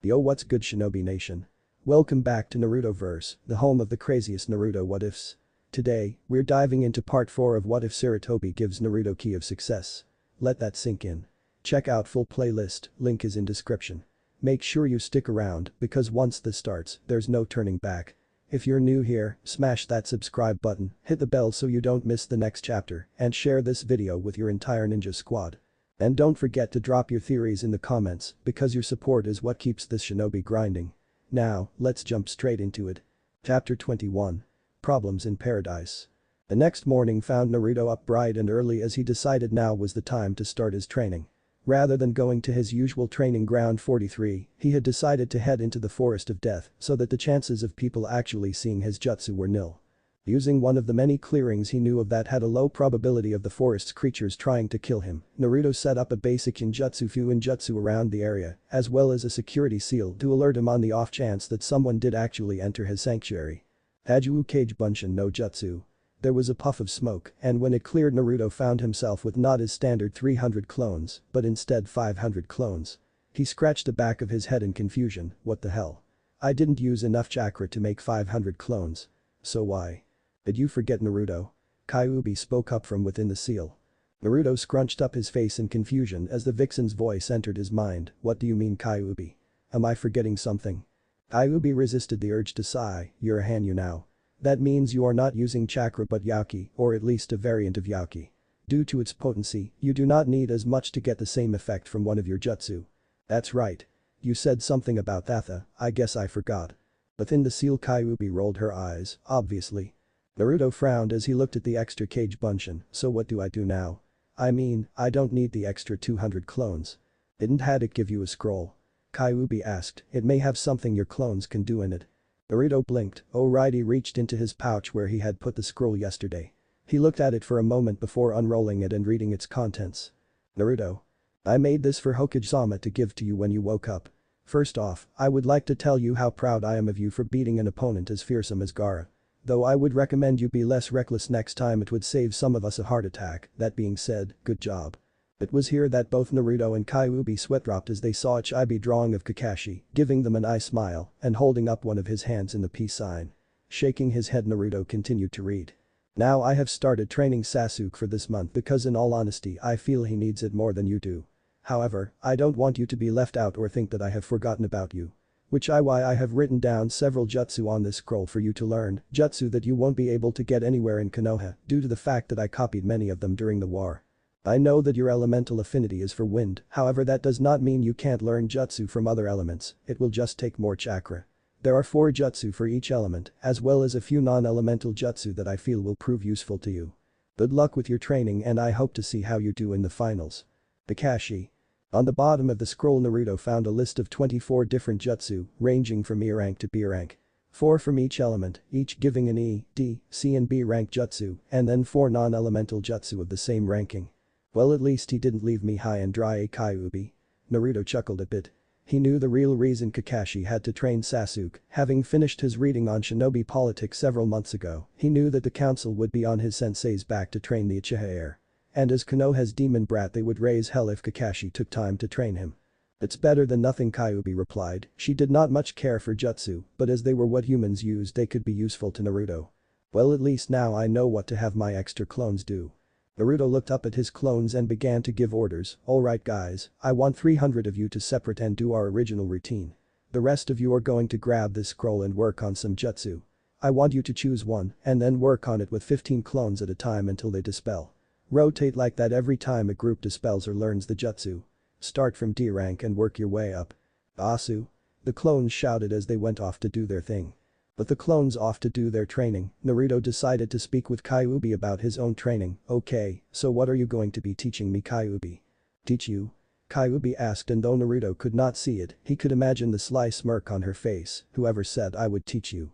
Yo, what's good, Shinobi Nation? Welcome back to Narutoverse, the home of the craziest Naruto what-ifs. Today, we're diving into part 4 of What If Sarutobi Gives Naruto Key of Success. Let that sink in. Check out full playlist, link is in description. Make sure you stick around because once this starts, there's no turning back. If you're new here, smash that subscribe button, hit the bell so you don't miss the next chapter, and share this video with your entire ninja squad. And don't forget to drop your theories in the comments because your support is what keeps this shinobi grinding. Now, let's jump straight into it. Chapter 21. Problems in Paradise. The next morning found Naruto up bright and early as he decided now was the time to start his training. Rather than going to his usual training ground 43, he had decided to head into the Forest of Death so that the chances of people actually seeing his jutsu were nil. Using one of the many clearings he knew of that had a low probability of the forest's creatures trying to kill him, Naruto set up a basic ninjutsu around the area, as well as a security seal to alert him on the off chance that someone did actually enter his sanctuary. Hajuu Kage Bunshin no Jutsu. There was a puff of smoke, and when it cleared, Naruto found himself with not his standard 300 clones, but instead 500 clones. He scratched the back of his head in confusion, what the hell? I didn't use enough chakra to make 500 clones. So why? Did you forget, Naruto? Kyuubi spoke up from within the seal. Naruto scrunched up his face in confusion as the vixen's voice entered his mind. What do you mean, Kyuubi? Am I forgetting something? Kyuubi resisted the urge to sigh. You're a Hanyu now. That means you are not using chakra but Yaki, or at least a variant of Yaki. Due to its potency, you do not need as much to get the same effect from one of your jutsu. That's right. You said something about Thatha, I guess I forgot. Within the seal, Kyuubi rolled her eyes, obviously. Naruto frowned as he looked at the extra Kage Bunshin. So what do I do now? I mean, I don't need the extra 200 clones. Didn't Haddock give you a scroll? Kyuubi asked. It may have something your clones can do in it. Naruto blinked. Oh right, he reached into his pouch where he had put the scroll yesterday. He looked at it for a moment before unrolling it and reading its contents. Naruto. I made this for Hokage-sama to give to you when you woke up. First off, I would like to tell you how proud I am of you for beating an opponent as fearsome as Gaara. Though I would recommend you be less reckless next time, it would save some of us a heart attack. That being said, good job. It was here that both Naruto and Kyuubi sweat-dropped as they saw a chibi drawing of Kakashi, giving them an eye smile and holding up one of his hands in the peace sign. Shaking his head, Naruto continued to read. Now I have started training Sasuke for this month because in all honesty I feel he needs it more than you do. However, I don't want you to be left out or think that I have forgotten about you. Which is why I have written down several jutsu on this scroll for you to learn, jutsu that you won't be able to get anywhere in Konoha due to the fact that I copied many of them during the war. I know that your elemental affinity is for wind, however that does not mean you can't learn jutsu from other elements, it will just take more chakra. There are 4 jutsu for each element, as well as a few non-elemental jutsu that I feel will prove useful to you. Good luck with your training and I hope to see how you do in the finals. Kakashi. On the bottom of the scroll, Naruto found a list of 24 different jutsu, ranging from E rank to B rank. 4 from each element, each giving an E, D, C and B rank jutsu, and then 4 non-elemental jutsu of the same ranking. Well, at least he didn't leave me high and dry, Kyuubi. Naruto chuckled a bit. He knew the real reason Kakashi had to train Sasuke, having finished his reading on shinobi politics several months ago. He knew that the council would be on his sensei's back to train the Uchiha heir. And as Konoha's demon brat, they would raise hell if Kakashi took time to train him. It's better than nothing, Kyuubi replied. She did not much care for jutsu, but as they were what humans used, they could be useful to Naruto. Well, at least now I know what to have my extra clones do. Naruto looked up at his clones and began to give orders. Alright guys, I want 300 of you to separate and do our original routine. The rest of you are going to grab this scroll and work on some jutsu. I want you to choose one and then work on it with 15 clones at a time until they dispel. Rotate like that every time a group dispels or learns the jutsu. Start from D rank and work your way up. Asu. The clones shouted as they went off to do their thing. But the clones off to do their training, Naruto decided to speak with Kyuubi about his own training. Okay, so what are you going to be teaching me, Kyuubi? Teach you? Kyuubi asked, and though Naruto could not see it, he could imagine the sly smirk on her face. Whoever said I would teach you?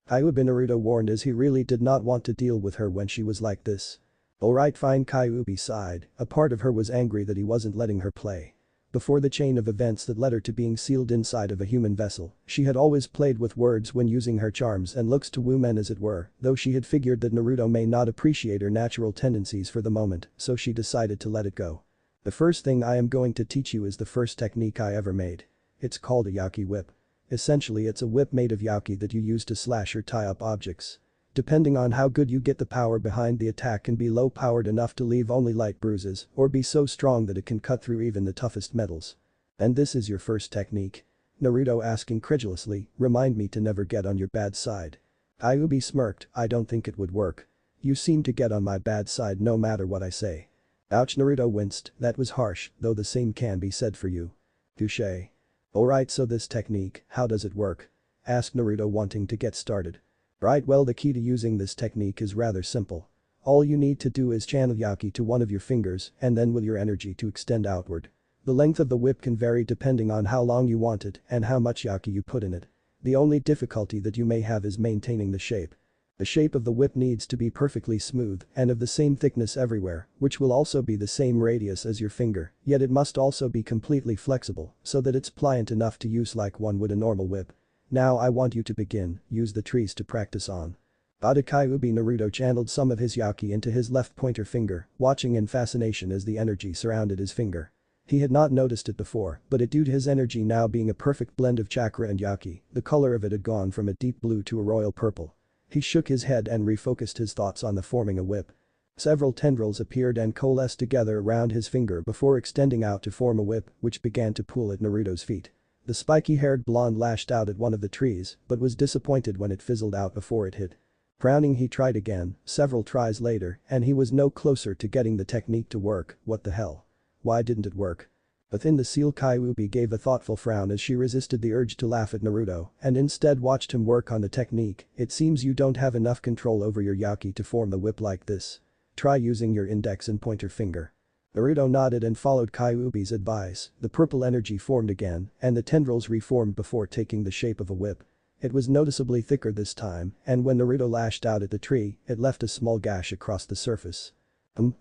Kyuubi, Naruto warned as he really did not want to deal with her when she was like this. Alright fine, Kyuubi sighed. A part of her was angry that he wasn't letting her play. Before the chain of events that led her to being sealed inside of a human vessel, she had always played with words when using her charms and looks to woo men as it were, though she had figured that Naruto may not appreciate her natural tendencies for the moment, so she decided to let it go. The first thing I am going to teach you is the first technique I ever made. It's called a yaki whip. Essentially it's a whip made of yaki that you use to slash or tie up objects. Depending on how good you get, the power behind the attack can be low powered enough to leave only light bruises or be so strong that it can cut through even the toughest metals. And this is your first technique? Naruto asked incredulously, remind me to never get on your bad side. Kyuubi smirked, I don't think it would work. You seem to get on my bad side no matter what I say. Ouch, Naruto winced, that was harsh, though the same can be said for you. Touché. Alright, so this technique, how does it work? Asked Naruto, wanting to get started. Right, well, the key to using this technique is rather simple. All you need to do is channel yaki to one of your fingers and then will your energy to extend outward. The length of the whip can vary depending on how long you want it and how much yaki you put in it. The only difficulty that you may have is maintaining the shape. The shape of the whip needs to be perfectly smooth and of the same thickness everywhere, which will also be the same radius as your finger, yet it must also be completely flexible so that it's pliant enough to use like one would a normal whip. Now I want you to begin, use the trees to practice on. Kyuubi. Naruto channeled some of his yaki into his left pointer finger, watching in fascination as the energy surrounded his finger. He had not noticed it before, but it due to his energy now being a perfect blend of chakra and yaki, the color of it had gone from a deep blue to a royal purple. He shook his head and refocused his thoughts on the forming a whip. Several tendrils appeared and coalesced together around his finger before extending out to form a whip, which began to pull at Naruto's feet. The spiky-haired blonde lashed out at one of the trees but was disappointed when it fizzled out before it hit. Frowning, he tried again, several tries later, and he was no closer to getting the technique to work. What the hell? Why didn't it work? Within the seal, Kyuubi gave a thoughtful frown as she resisted the urge to laugh at Naruto and instead watched him work on the technique. It seems you don't have enough control over your yaki to form the whip like this. Try using your index and pointer finger. Naruto nodded and followed Kyuubi's advice. The purple energy formed again and the tendrils reformed before taking the shape of a whip. It was noticeably thicker this time, and when Naruto lashed out at the tree, it left a small gash across the surface.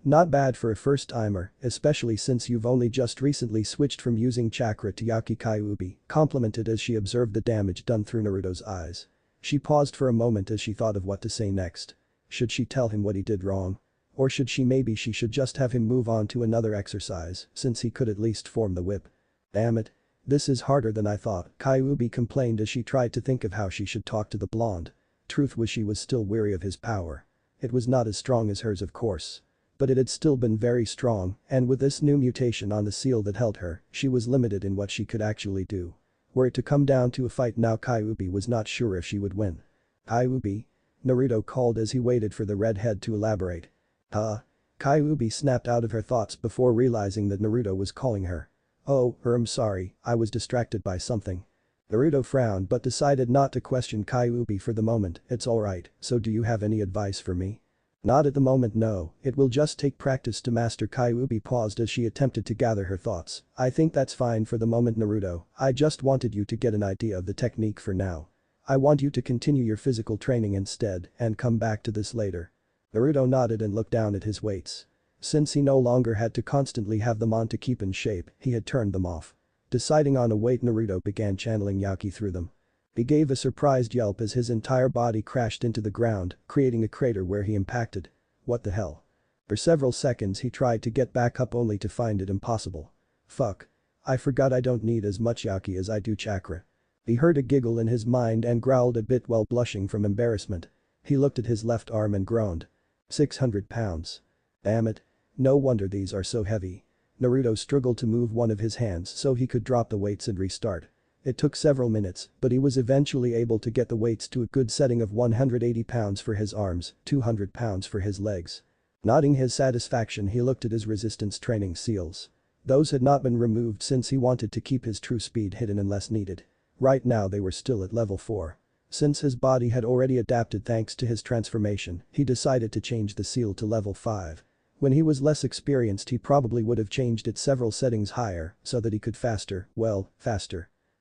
Not bad for a first-timer, especially since you've only just recently switched from using chakra to yaki. Kyuubi complimented as she observed the damage done through Naruto's eyes. She paused for a moment as she thought of what to say next. Should she tell him what he did wrong? Or should she just have him move on to another exercise, since he could at least form the whip. Damn it. This is harder than I thought, Kyuubi complained as she tried to think of how she should talk to the blonde. Truth was, she was still weary of his power. It was not as strong as hers, of course. But it had still been very strong, and with this new mutation on the seal that held her, she was limited in what she could actually do. Were it to come down to a fight now, Kyuubi was not sure if she would win. Kyuubi? Naruto called as he waited for the redhead to elaborate. Kyuubi snapped out of her thoughts before realizing that Naruto was calling her. Oh, I'm sorry, I was distracted by something. Naruto frowned but decided not to question Kyuubi for the moment. It's alright, so do you have any advice for me? Not at the moment, no, it will just take practice to master. Kyuubi paused as she attempted to gather her thoughts. I think that's fine for the moment, Naruto. I just wanted you to get an idea of the technique for now. I want you to continue your physical training instead and come back to this later. Naruto nodded and looked down at his weights. Since he no longer had to constantly have them on to keep in shape, he had turned them off. Deciding on a weight, Naruto began channeling yaki through them. He gave a surprised yelp as his entire body crashed into the ground, creating a crater where he impacted. What the hell? For several seconds he tried to get back up only to find it impossible. Fuck. I forgot I don't need as much yaki as I do chakra. He heard a giggle in his mind and growled a bit while blushing from embarrassment. He looked at his left arm and groaned. 600 pounds. Damn it. No wonder these are so heavy. Naruto struggled to move one of his hands so he could drop the weights and restart. It took several minutes, but he was eventually able to get the weights to a good setting of 180 pounds for his arms, 200 pounds for his legs. Nodding his satisfaction, he looked at his resistance training seals. Those had not been removed since he wanted to keep his true speed hidden unless needed. Right now they were still at level 4. Since his body had already adapted thanks to his transformation, he decided to change the seal to level 5. When he was less experienced, he probably would have changed it several settings higher so that he could faster.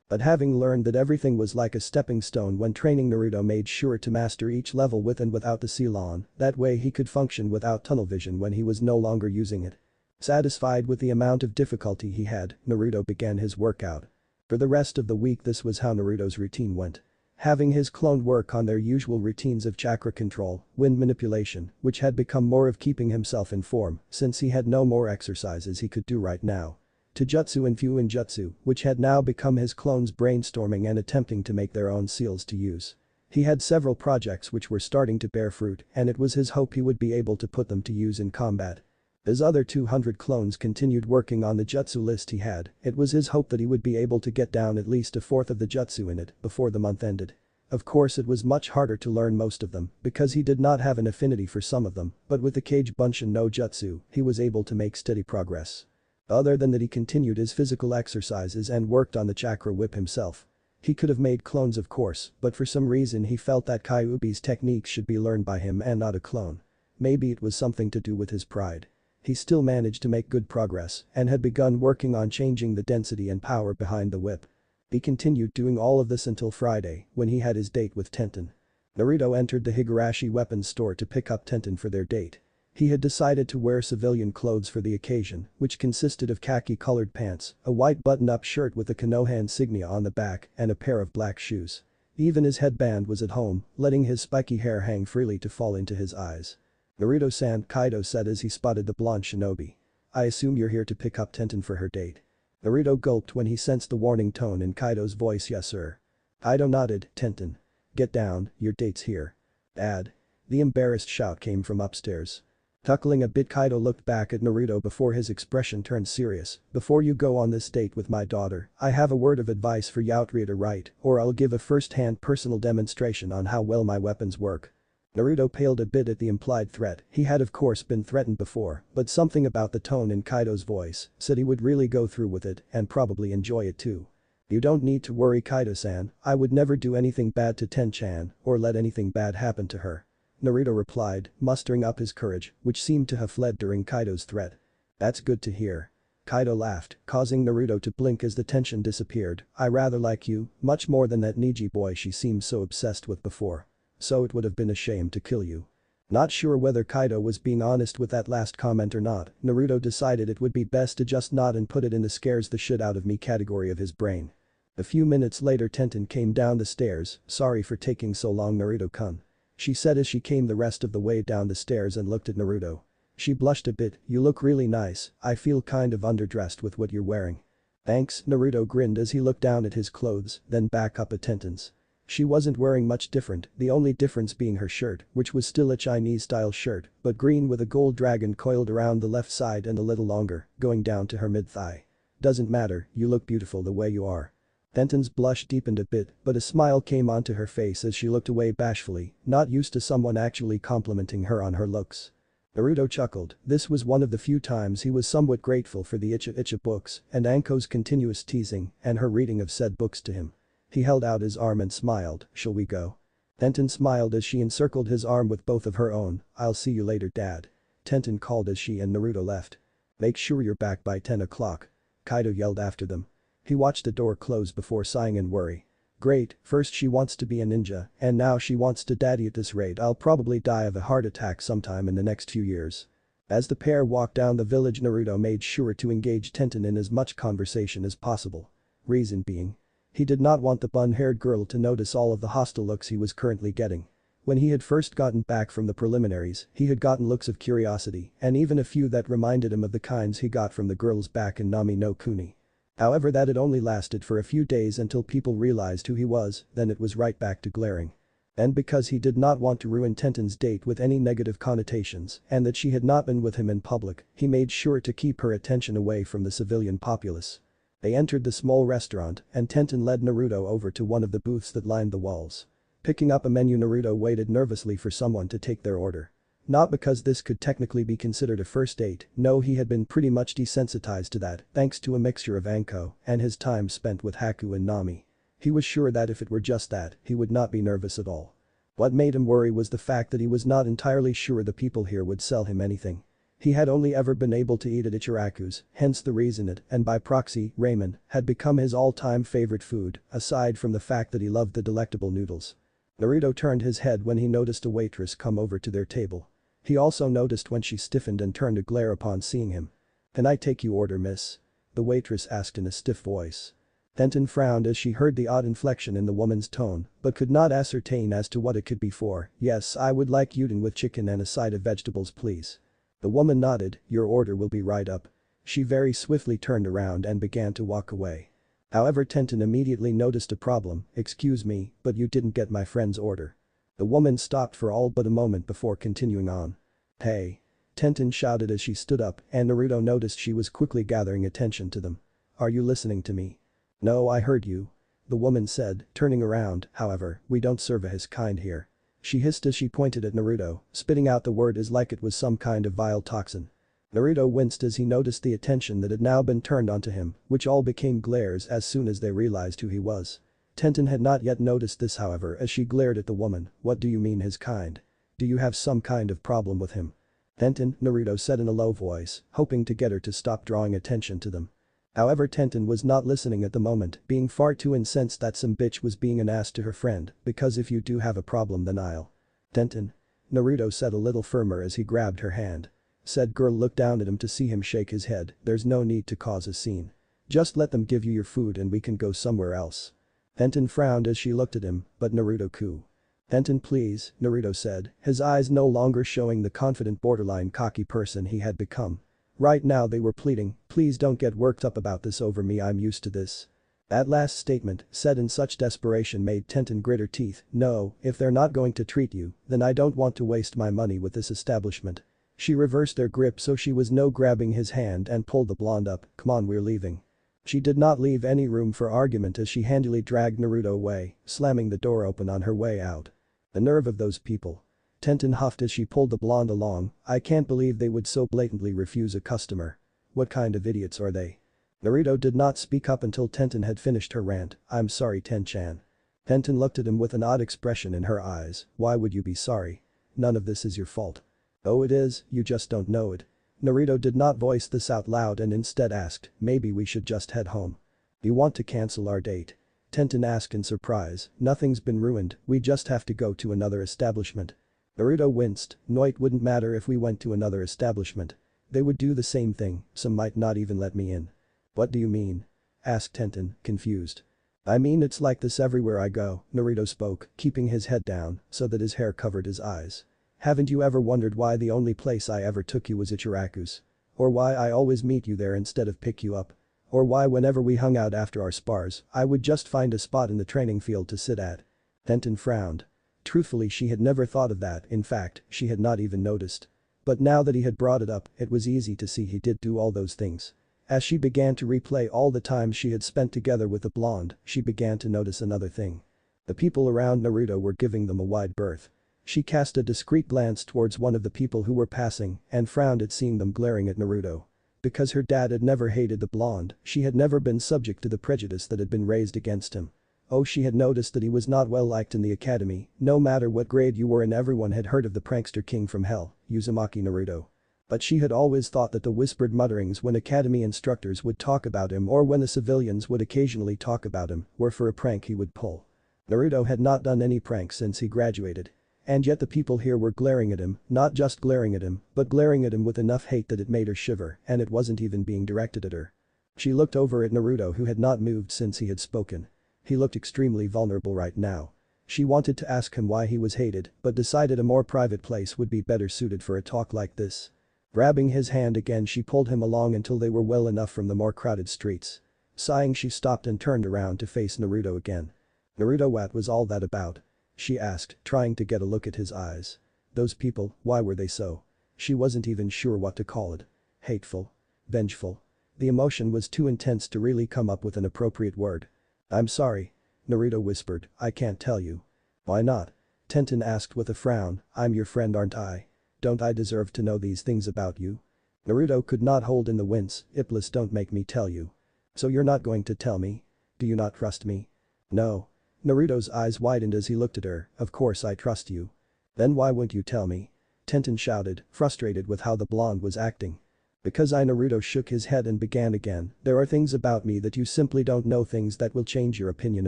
But having learned that everything was like a stepping stone when training, Naruto made sure to master each level with and without the seal on, that way he could function without tunnel vision when he was no longer using it. Satisfied with the amount of difficulty he had, Naruto began his workout. For the rest of the week, this was how Naruto's routine went. Having his clone work on their usual routines of chakra control, wind manipulation, which had become more of keeping himself in form since he had no more exercises he could do right now. to jutsu and fuinjutsu, which had now become his clones brainstorming and attempting to make their own seals to use. He had several projects which were starting to bear fruit, and it was his hope he would be able to put them to use in combat. As other 200 clones continued working on the jutsu list he had, it was his hope that he would be able to get down at least a fourth of the jutsu in it before the month ended. Of course it was much harder to learn most of them because he did not have an affinity for some of them, but with the Kage Bunshin no Jutsu, he was able to make steady progress. Other than that, he continued his physical exercises and worked on the chakra whip himself. He could have made clones, of course, but for some reason he felt that Kyuubi's techniques should be learned by him and not a clone. Maybe it was something to do with his pride. He still managed to make good progress and had begun working on changing the density and power behind the whip. He continued doing all of this until Friday, when he had his date with Tenten. Naruto entered the Higurashi weapons store to pick up Tenten for their date. He had decided to wear civilian clothes for the occasion, which consisted of khaki-colored pants, a white button-up shirt with a Konoha insignia on the back, and a pair of black shoes. Even his headband was at home, letting his spiky hair hang freely to fall into his eyes. "Naruto-san," Kaido said as he spotted the blonde shinobi. "I assume you're here to pick up Tenten for her date." Naruto gulped when he sensed the warning tone in Kaido's voice. "Yes sir." Kaido nodded. "Tenten. Get down, your date's here." "Dad." The embarrassed shout came from upstairs. Chuckling a bit, Kaido looked back at Naruto before his expression turned serious. "Before you go on this date with my daughter, I have a word of advice for you to reiterate, or I'll give a first-hand personal demonstration on how well my weapons work." Naruto paled a bit at the implied threat. He had of course been threatened before, but something about the tone in Kaido's voice said he would really go through with it and probably enjoy it too. "You don't need to worry, Kaido-san, I would never do anything bad to Ten-chan or let anything bad happen to her," Naruto replied, mustering up his courage, which seemed to have fled during Kaido's threat. "That's good to hear." Kaido laughed, causing Naruto to blink as the tension disappeared. "I rather like you, much more than that Niji boy she seemed so obsessed with before. So it would have been a shame to kill you." Not sure whether Kaido was being honest with that last comment or not, Naruto decided it would be best to just nod and put it in the scares the shit out of me category of his brain. A few minutes later, Tenten came down the stairs. "Sorry for taking so long, Naruto-kun," she said as she came the rest of the way down the stairs and looked at Naruto. She blushed a bit. "You look really nice, I feel kind of underdressed with what you're wearing." "Thanks," Naruto grinned as he looked down at his clothes, then back up at Tenten's. She wasn't wearing much different, the only difference being her shirt, which was still a Chinese-style shirt, but green with a gold dragon coiled around the left side and a little longer, going down to her mid-thigh. "Doesn't matter, you look beautiful the way you are." Tenten's blush deepened a bit, but a smile came onto her face as she looked away bashfully, not used to someone actually complimenting her on her looks. Naruto chuckled. This was one of the few times he was somewhat grateful for the Icha Icha books and Anko's continuous teasing and her reading of said books to him. He held out his arm and smiled. "Shall we go?" Tenten smiled as she encircled his arm with both of her own. "I'll see you later, Dad." Tenten called as she and Naruto left. "Make sure you're back by 10 o'clock. Kaido yelled after them. He watched the door close before sighing in worry. "Great, first she wants to be a ninja, and now she wants to daddy at this rate. I'll probably die of a heart attack sometime in the next few years." As the pair walked down the village, Naruto made sure to engage Tenten in as much conversation as possible. Reason being, he did not want the bun-haired girl to notice all of the hostile looks he was currently getting. When he had first gotten back from the preliminaries, he had gotten looks of curiosity and even a few that reminded him of the kinds he got from the girls back in Nami no Kuni. However, that had only lasted for a few days until people realized who he was, then it was right back to glaring. And because he did not want to ruin Tenten's date with any negative connotations and that she had not been with him in public, he made sure to keep her attention away from the civilian populace. They entered the small restaurant and Tenten led Naruto over to one of the booths that lined the walls. Picking up a menu, Naruto waited nervously for someone to take their order. Not because this could technically be considered a first date, no, he had been pretty much desensitized to that thanks to a mixture of Anko and his time spent with Haku and Nami. He was sure that if it were just that, he would not be nervous at all. What made him worry was the fact that he was not entirely sure the people here would sell him anything. He had only ever been able to eat at Ichiraku's, hence the reason it, and by proxy, ramen, had become his all-time favorite food, aside from the fact that he loved the delectable noodles. Naruto turned his head when he noticed a waitress come over to their table. He also noticed when she stiffened and turned to glare upon seeing him. "Can I take your order, miss?" the waitress asked in a stiff voice. Tenten frowned as she heard the odd inflection in the woman's tone, but could not ascertain as to what it could be for. "Yes, I would like udon with chicken and a side of vegetables, please." The woman nodded. "Your order will be right up." She very swiftly turned around and began to walk away. However, Tenten immediately noticed a problem. "Excuse me, but you didn't get my friend's order." The woman stopped for all but a moment before continuing on. "Hey!" Tenten shouted as she stood up, and Naruto noticed she was quickly gathering attention to them. "Are you listening to me?" "No, I heard you," the woman said, turning around. "However, we don't serve his kind here." She hissed as she pointed at Naruto, spitting out the word as like it was some kind of vile toxin. Naruto winced as he noticed the attention that had now been turned onto him, which all became glares as soon as they realized who he was. Tenten had not yet noticed this, however, as she glared at the woman. "What do you mean his kind? Do you have some kind of problem with him?" "Tenten," Naruto said in a low voice, hoping to get her to stop drawing attention to them. However, Tenten was not listening at the moment, being far too incensed that some bitch was being an ass to her friend, "because if you do have a problem then I'll." "Tenten," Naruto said a little firmer as he grabbed her hand. Said girl looked down at him to see him shake his head. "There's no need to cause a scene. Just let them give you your food and we can go somewhere else." Tenten frowned as she looked at him, but Naruto "Tenten please," Naruto said, his eyes no longer showing the confident borderline cocky person he had become. Right now they were pleading, "Please don't get worked up about this over me, I'm used to this." That last statement, said in such desperation, made Tenten grit her teeth. "No, if they're not going to treat you, then I don't want to waste my money with this establishment." She reversed their grip so she was no grabbing his hand and pulled the blonde up. "Come on, we're leaving." She did not leave any room for argument as she handily dragged Naruto away, slamming the door open on her way out. The nerve of those people. Tenten huffed as she pulled the blonde along. "I can't believe they would so blatantly refuse a customer. What kind of idiots are they?" Naruto did not speak up until Tenten had finished her rant. "I'm sorry, Ten-chan." Tenten looked at him with an odd expression in her eyes. "Why would you be sorry? None of this is your fault." "Oh, it is, you just don't know it." Naruto did not voice this out loud and instead asked, "Maybe we should just head home." "You want to cancel our date?" Tenten asked in surprise. "Nothing's been ruined, we just have to go to another establishment." Naruto winced. "No, it wouldn't matter if we went to another establishment. They would do the same thing, some might not even let me in." "What do you mean?" asked Tenten, confused. "I mean it's like this everywhere I go," Naruto spoke, keeping his head down so that his hair covered his eyes. "Haven't you ever wondered why the only place I ever took you was at Yuraku's? Or why I always meet you there instead of pick you up? Or why whenever we hung out after our spars, I would just find a spot in the training field to sit at?" Tenten frowned. Truthfully, she had never thought of that, in fact, she had not even noticed. But now that he had brought it up, it was easy to see he did do all those things. As she began to replay all the times she had spent together with the blonde, she began to notice another thing. The people around Naruto were giving them a wide berth. She cast a discreet glance towards one of the people who were passing and frowned at seeing them glaring at Naruto. Because her dad had never hated the blonde, she had never been subject to the prejudice that had been raised against him. Oh, she had noticed that he was not well liked in the academy, no matter what grade you were, and everyone had heard of the prankster king from hell, Uzumaki Naruto. But she had always thought that the whispered mutterings when academy instructors would talk about him or when the civilians would occasionally talk about him were for a prank he would pull. Naruto had not done any pranks since he graduated. And yet the people here were glaring at him, not just glaring at him, but glaring at him with enough hate that it made her shiver, and it wasn't even being directed at her. She looked over at Naruto, who had not moved since he had spoken. He looked extremely vulnerable right now. She wanted to ask him why he was hated, but decided a more private place would be better suited for a talk like this. Grabbing his hand again, she pulled him along until they were well enough from the more crowded streets. Sighing, she stopped and turned around to face Naruto again. "Naruto, what was all that about?" she asked, trying to get a look at his eyes. Those people, why were they so? She wasn't even sure what to call it. Hateful? Vengeful? The emotion was too intense to really come up with an appropriate word. "I'm sorry," Naruto whispered, "I can't tell you." "Why not?" Tenten asked with a frown. "I'm your friend, aren't I? Don't I deserve to know these things about you?" Naruto could not hold in the wince. "Iblis, don't make me tell you." "So you're not going to tell me? Do you not trust me?" "No." Naruto's eyes widened as he looked at her. "Of course I trust you. Then why won't you tell me?" Tenten shouted, frustrated with how the blonde was acting. "Because Naruto shook his head and began again. "There are things about me that you simply don't know, things that will change your opinion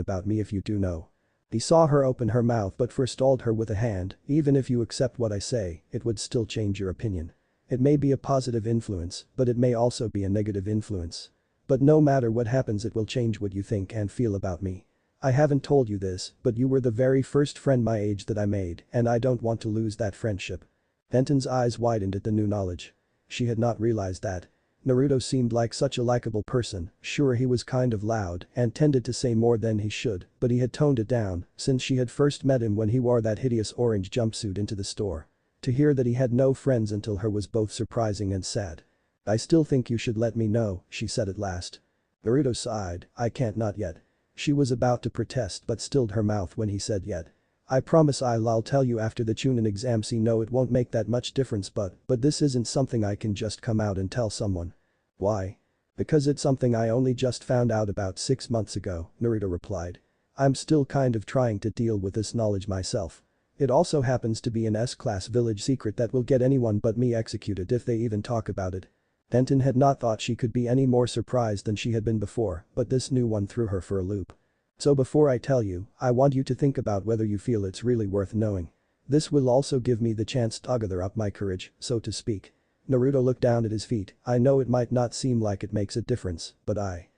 about me if you do know." He saw her open her mouth but forestalled her with a hand. "Even if you accept what I say, it would still change your opinion. It may be a positive influence, but it may also be a negative influence. But no matter what happens, it will change what you think and feel about me. I haven't told you this, but you were the very first friend my age that I made, and I don't want to lose that friendship." Tenten's eyes widened at the new knowledge. She had not realized that. Naruto seemed like such a likable person, sure he was kind of loud and tended to say more than he should, but he had toned it down since she had first met him when he wore that hideous orange jumpsuit into the store. To hear that he had no friends until her was both surprising and sad. "I still think you should let me know," she said at last. Naruto sighed, "I can't not yet." She was about to protest but stilled her mouth when he said yet. "I promise I'll tell you after the Chunin exam. See, no, it won't make that much difference but this isn't something I can just come out and tell someone." "Why?" "Because it's something I only just found out about 6 months ago," Naruto replied. "I'm still kind of trying to deal with this knowledge myself. It also happens to be an S-class village secret that will get anyone but me executed if they even talk about it." Tenten had not thought she could be any more surprised than she had been before, but this new one threw her for a loop. "So before I tell you, I want you to think about whether you feel it's really worth knowing. This will also give me the chance to gather up my courage, so to speak." Naruto looked down at his feet. "I know it might not seem like it makes a difference, but I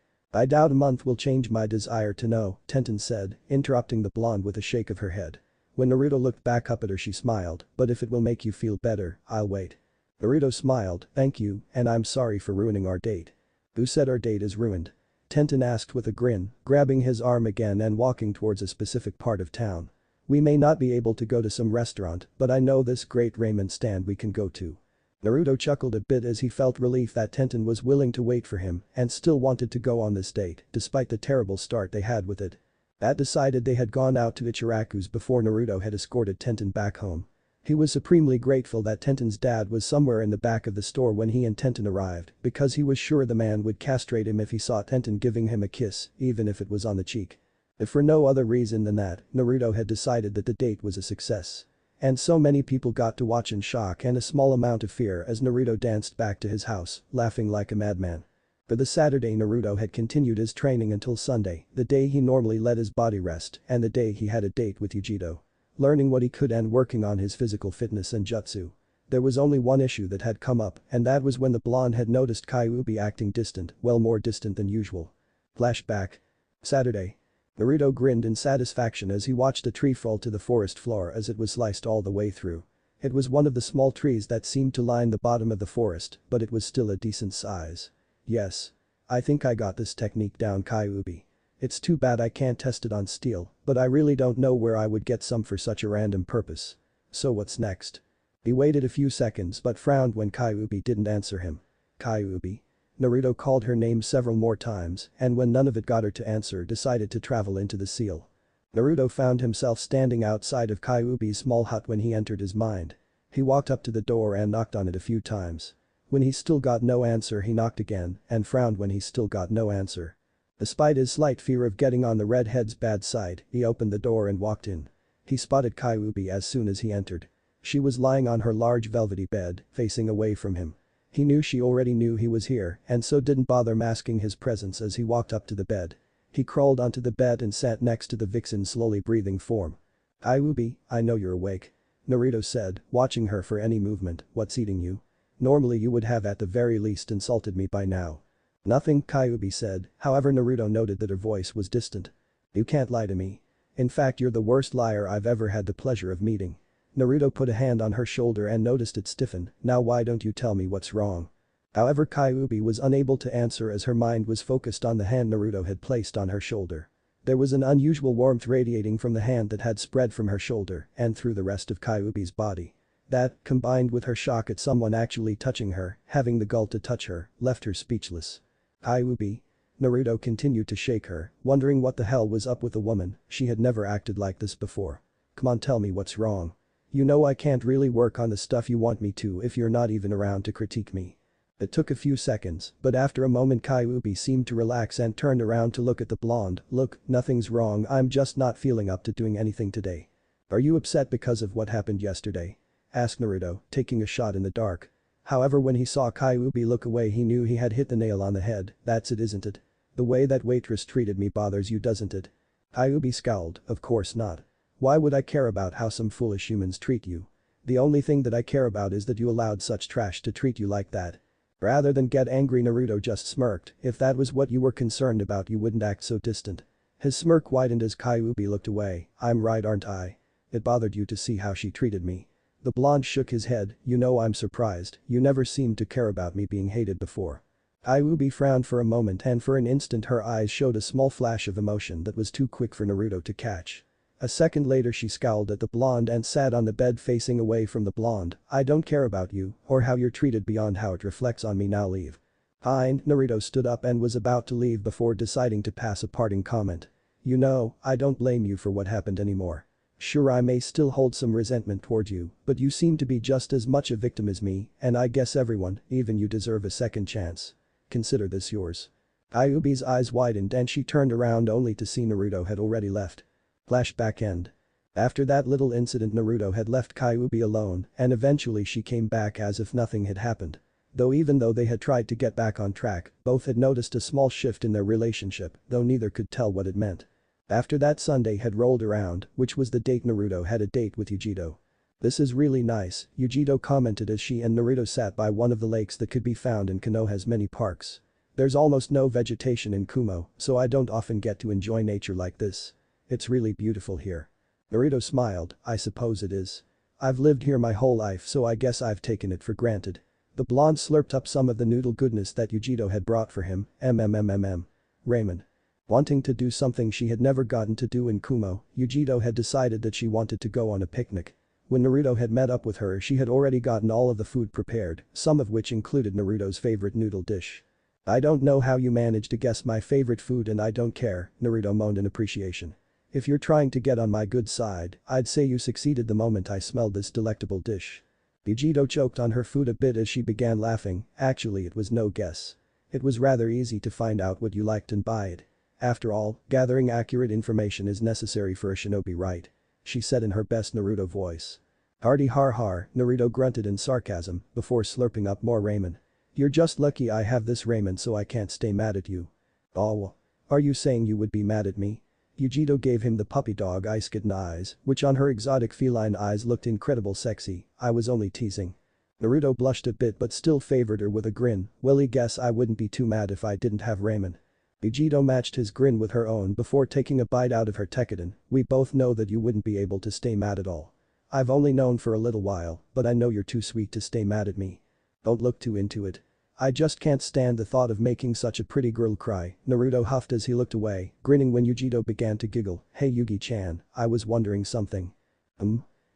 doubt a month will change my desire to know," Tenten said, interrupting the blonde with a shake of her head. When Naruto looked back up at her she smiled, "But if it will make you feel better, I'll wait." Naruto smiled, "Thank you, and I'm sorry for ruining our date." "Who said our date is ruined?" Tenten asked with a grin, grabbing his arm again and walking towards a specific part of town. "We may not be able to go to some restaurant, but I know this great ramen stand we can go to." Naruto chuckled a bit as he felt relief that Tenten was willing to wait for him and still wanted to go on this date despite the terrible start they had with it. That decided they had gone out to Ichiraku's before Naruto had escorted Tenten back home. He was supremely grateful that Tenten's dad was somewhere in the back of the store when he and Tenten arrived because he was sure the man would castrate him if he saw Tenten giving him a kiss, even if it was on the cheek. If for no other reason than that, Naruto had decided that the date was a success. And so many people got to watch in shock and a small amount of fear as Naruto danced back to his house, laughing like a madman. For the Saturday Naruto had continued his training until Sunday, the day he normally let his body rest and the day he had a date with Yujito. Learning what he could and working on his physical fitness and jutsu. There was only one issue that had come up and that was when the blonde had noticed Kyuubi acting distant, well more distant than usual. Flashback. Saturday. Naruto grinned in satisfaction as he watched a tree fall to the forest floor as it was sliced all the way through. It was one of the small trees that seemed to line the bottom of the forest, but it was still a decent size. "Yes. I think I got this technique down, Kyuubi. It's too bad I can't test it on steel, but I really don't know where I would get some for such a random purpose. So what's next?" He waited a few seconds but frowned when Kyuubi didn't answer him. "Kyuubi?" Naruto called her name several more times and when none of it got her to answer decided to travel into the seal. Naruto found himself standing outside of Kyuubi's small hut when he entered his mind. He walked up to the door and knocked on it a few times. When he still got no answer he knocked again and frowned when he still got no answer. Despite his slight fear of getting on the redhead's bad side, he opened the door and walked in. He spotted Kyuubi as soon as he entered. She was lying on her large velvety bed, facing away from him. He knew she already knew he was here and so didn't bother masking his presence as he walked up to the bed. He crawled onto the bed and sat next to the vixen's slowly breathing form. "Kyuubi, I know you're awake," Naruto said, watching her for any movement. "What's eating you? Normally you would have at the very least insulted me by now." "Nothing," Kyuubi said, however Naruto noted that her voice was distant. "You can't lie to me. In fact you're the worst liar I've ever had the pleasure of meeting." Naruto put a hand on her shoulder and noticed it stiffen. "Now why don't you tell me what's wrong?" However Kyuubi was unable to answer as her mind was focused on the hand Naruto had placed on her shoulder. There was an unusual warmth radiating from the hand that had spread from her shoulder and through the rest of Kyuubi's body. That, combined with her shock at someone actually touching her, having the gall to touch her, left her speechless. "Kyuubi?" Naruto continued to shake her, wondering what the hell was up with the woman, she had never acted like this before. "Come on, tell me what's wrong. You know I can't really work on the stuff you want me to if you're not even around to critique me." It took a few seconds, but after a moment Kyuubi seemed to relax and turned around to look at the blonde. "Look, nothing's wrong, I'm just not feeling up to doing anything today." "Are you upset because of what happened yesterday?" asked Naruto, taking a shot in the dark. However when he saw Kyuubi look away he knew he had hit the nail on the head. "That's it, isn't it? The way that waitress treated me bothers you, doesn't it?" Kyuubi scowled, "Of course not. Why would I care about how some foolish humans treat you? The only thing that I care about is that you allowed such trash to treat you like that." Rather than get angry Naruto just smirked. "If that was what you were concerned about you wouldn't act so distant." His smirk widened as Kyuubi looked away. "I'm right, aren't I? It bothered you to see how she treated me." The blonde shook his head. "You know I'm surprised, you never seemed to care about me being hated before." Ayubi frowned for a moment and for an instant her eyes showed a small flash of emotion that was too quick for Naruto to catch. A second later she scowled at the blonde and sat on the bed facing away from the blonde. I don't care about you or how you're treated beyond how it reflects on me, now leave. Fine. Naruto stood up and was about to leave before deciding to pass a parting comment. You know, I don't blame you for what happened anymore. Sure, I may still hold some resentment toward you, but you seem to be just as much a victim as me, and I guess everyone, even you, deserve a second chance. Consider this yours. Ayubi's eyes widened and she turned around only to see Naruto had already left. Flashback end. After that little incident, Naruto had left Kyuubi alone and eventually she came back as if nothing had happened. Though even though they had tried to get back on track, both had noticed a small shift in their relationship, though neither could tell what it meant. After that Sunday had rolled around, which was the date Naruto had a date with Yujito. This is really nice, Yujito commented as she and Naruto sat by one of the lakes that could be found in Konoha's many parks. There's almost no vegetation in Kumo, so I don't often get to enjoy nature like this. It's really beautiful here. Naruto smiled, I suppose it is. I've lived here my whole life, so I guess I've taken it for granted. The blonde slurped up some of the noodle goodness that Yujito had brought for him. Ramen. Wanting to do something she had never gotten to do in Kumo, Yujito had decided that she wanted to go on a picnic. When Naruto had met up with her, she had already gotten all of the food prepared, some of which included Naruto's favorite noodle dish. I don't know how you managed to guess my favorite food and I don't care, Naruto moaned in appreciation. If you're trying to get on my good side, I'd say you succeeded the moment I smelled this delectable dish. Yujito choked on her food a bit as she began laughing. Actually, it was no guess. It was rather easy to find out what you liked and buy it. After all, gathering accurate information is necessary for a shinobi, right? She said in her best Naruto voice. Hardy har har, Naruto grunted in sarcasm before slurping up more ramen. You're just lucky I have this ramen so I can't stay mad at you. Oh. Are you saying you would be mad at me? Yujito gave him the puppy dog ice-kitten eyes, which on her exotic feline eyes looked incredible sexy. I was only teasing. Naruto blushed a bit but still favored her with a grin. Well, I guess I wouldn't be too mad if I didn't have ramen. Yujito matched his grin with her own before taking a bite out of her tekiden. We both know that you wouldn't be able to stay mad at all. I've only known for a little while, but I know you're too sweet to stay mad at me. Don't look too into it. I just can't stand the thought of making such a pretty girl cry, Naruto huffed as he looked away, grinning when Yujito began to giggle. Hey Yugi-chan, I was wondering something.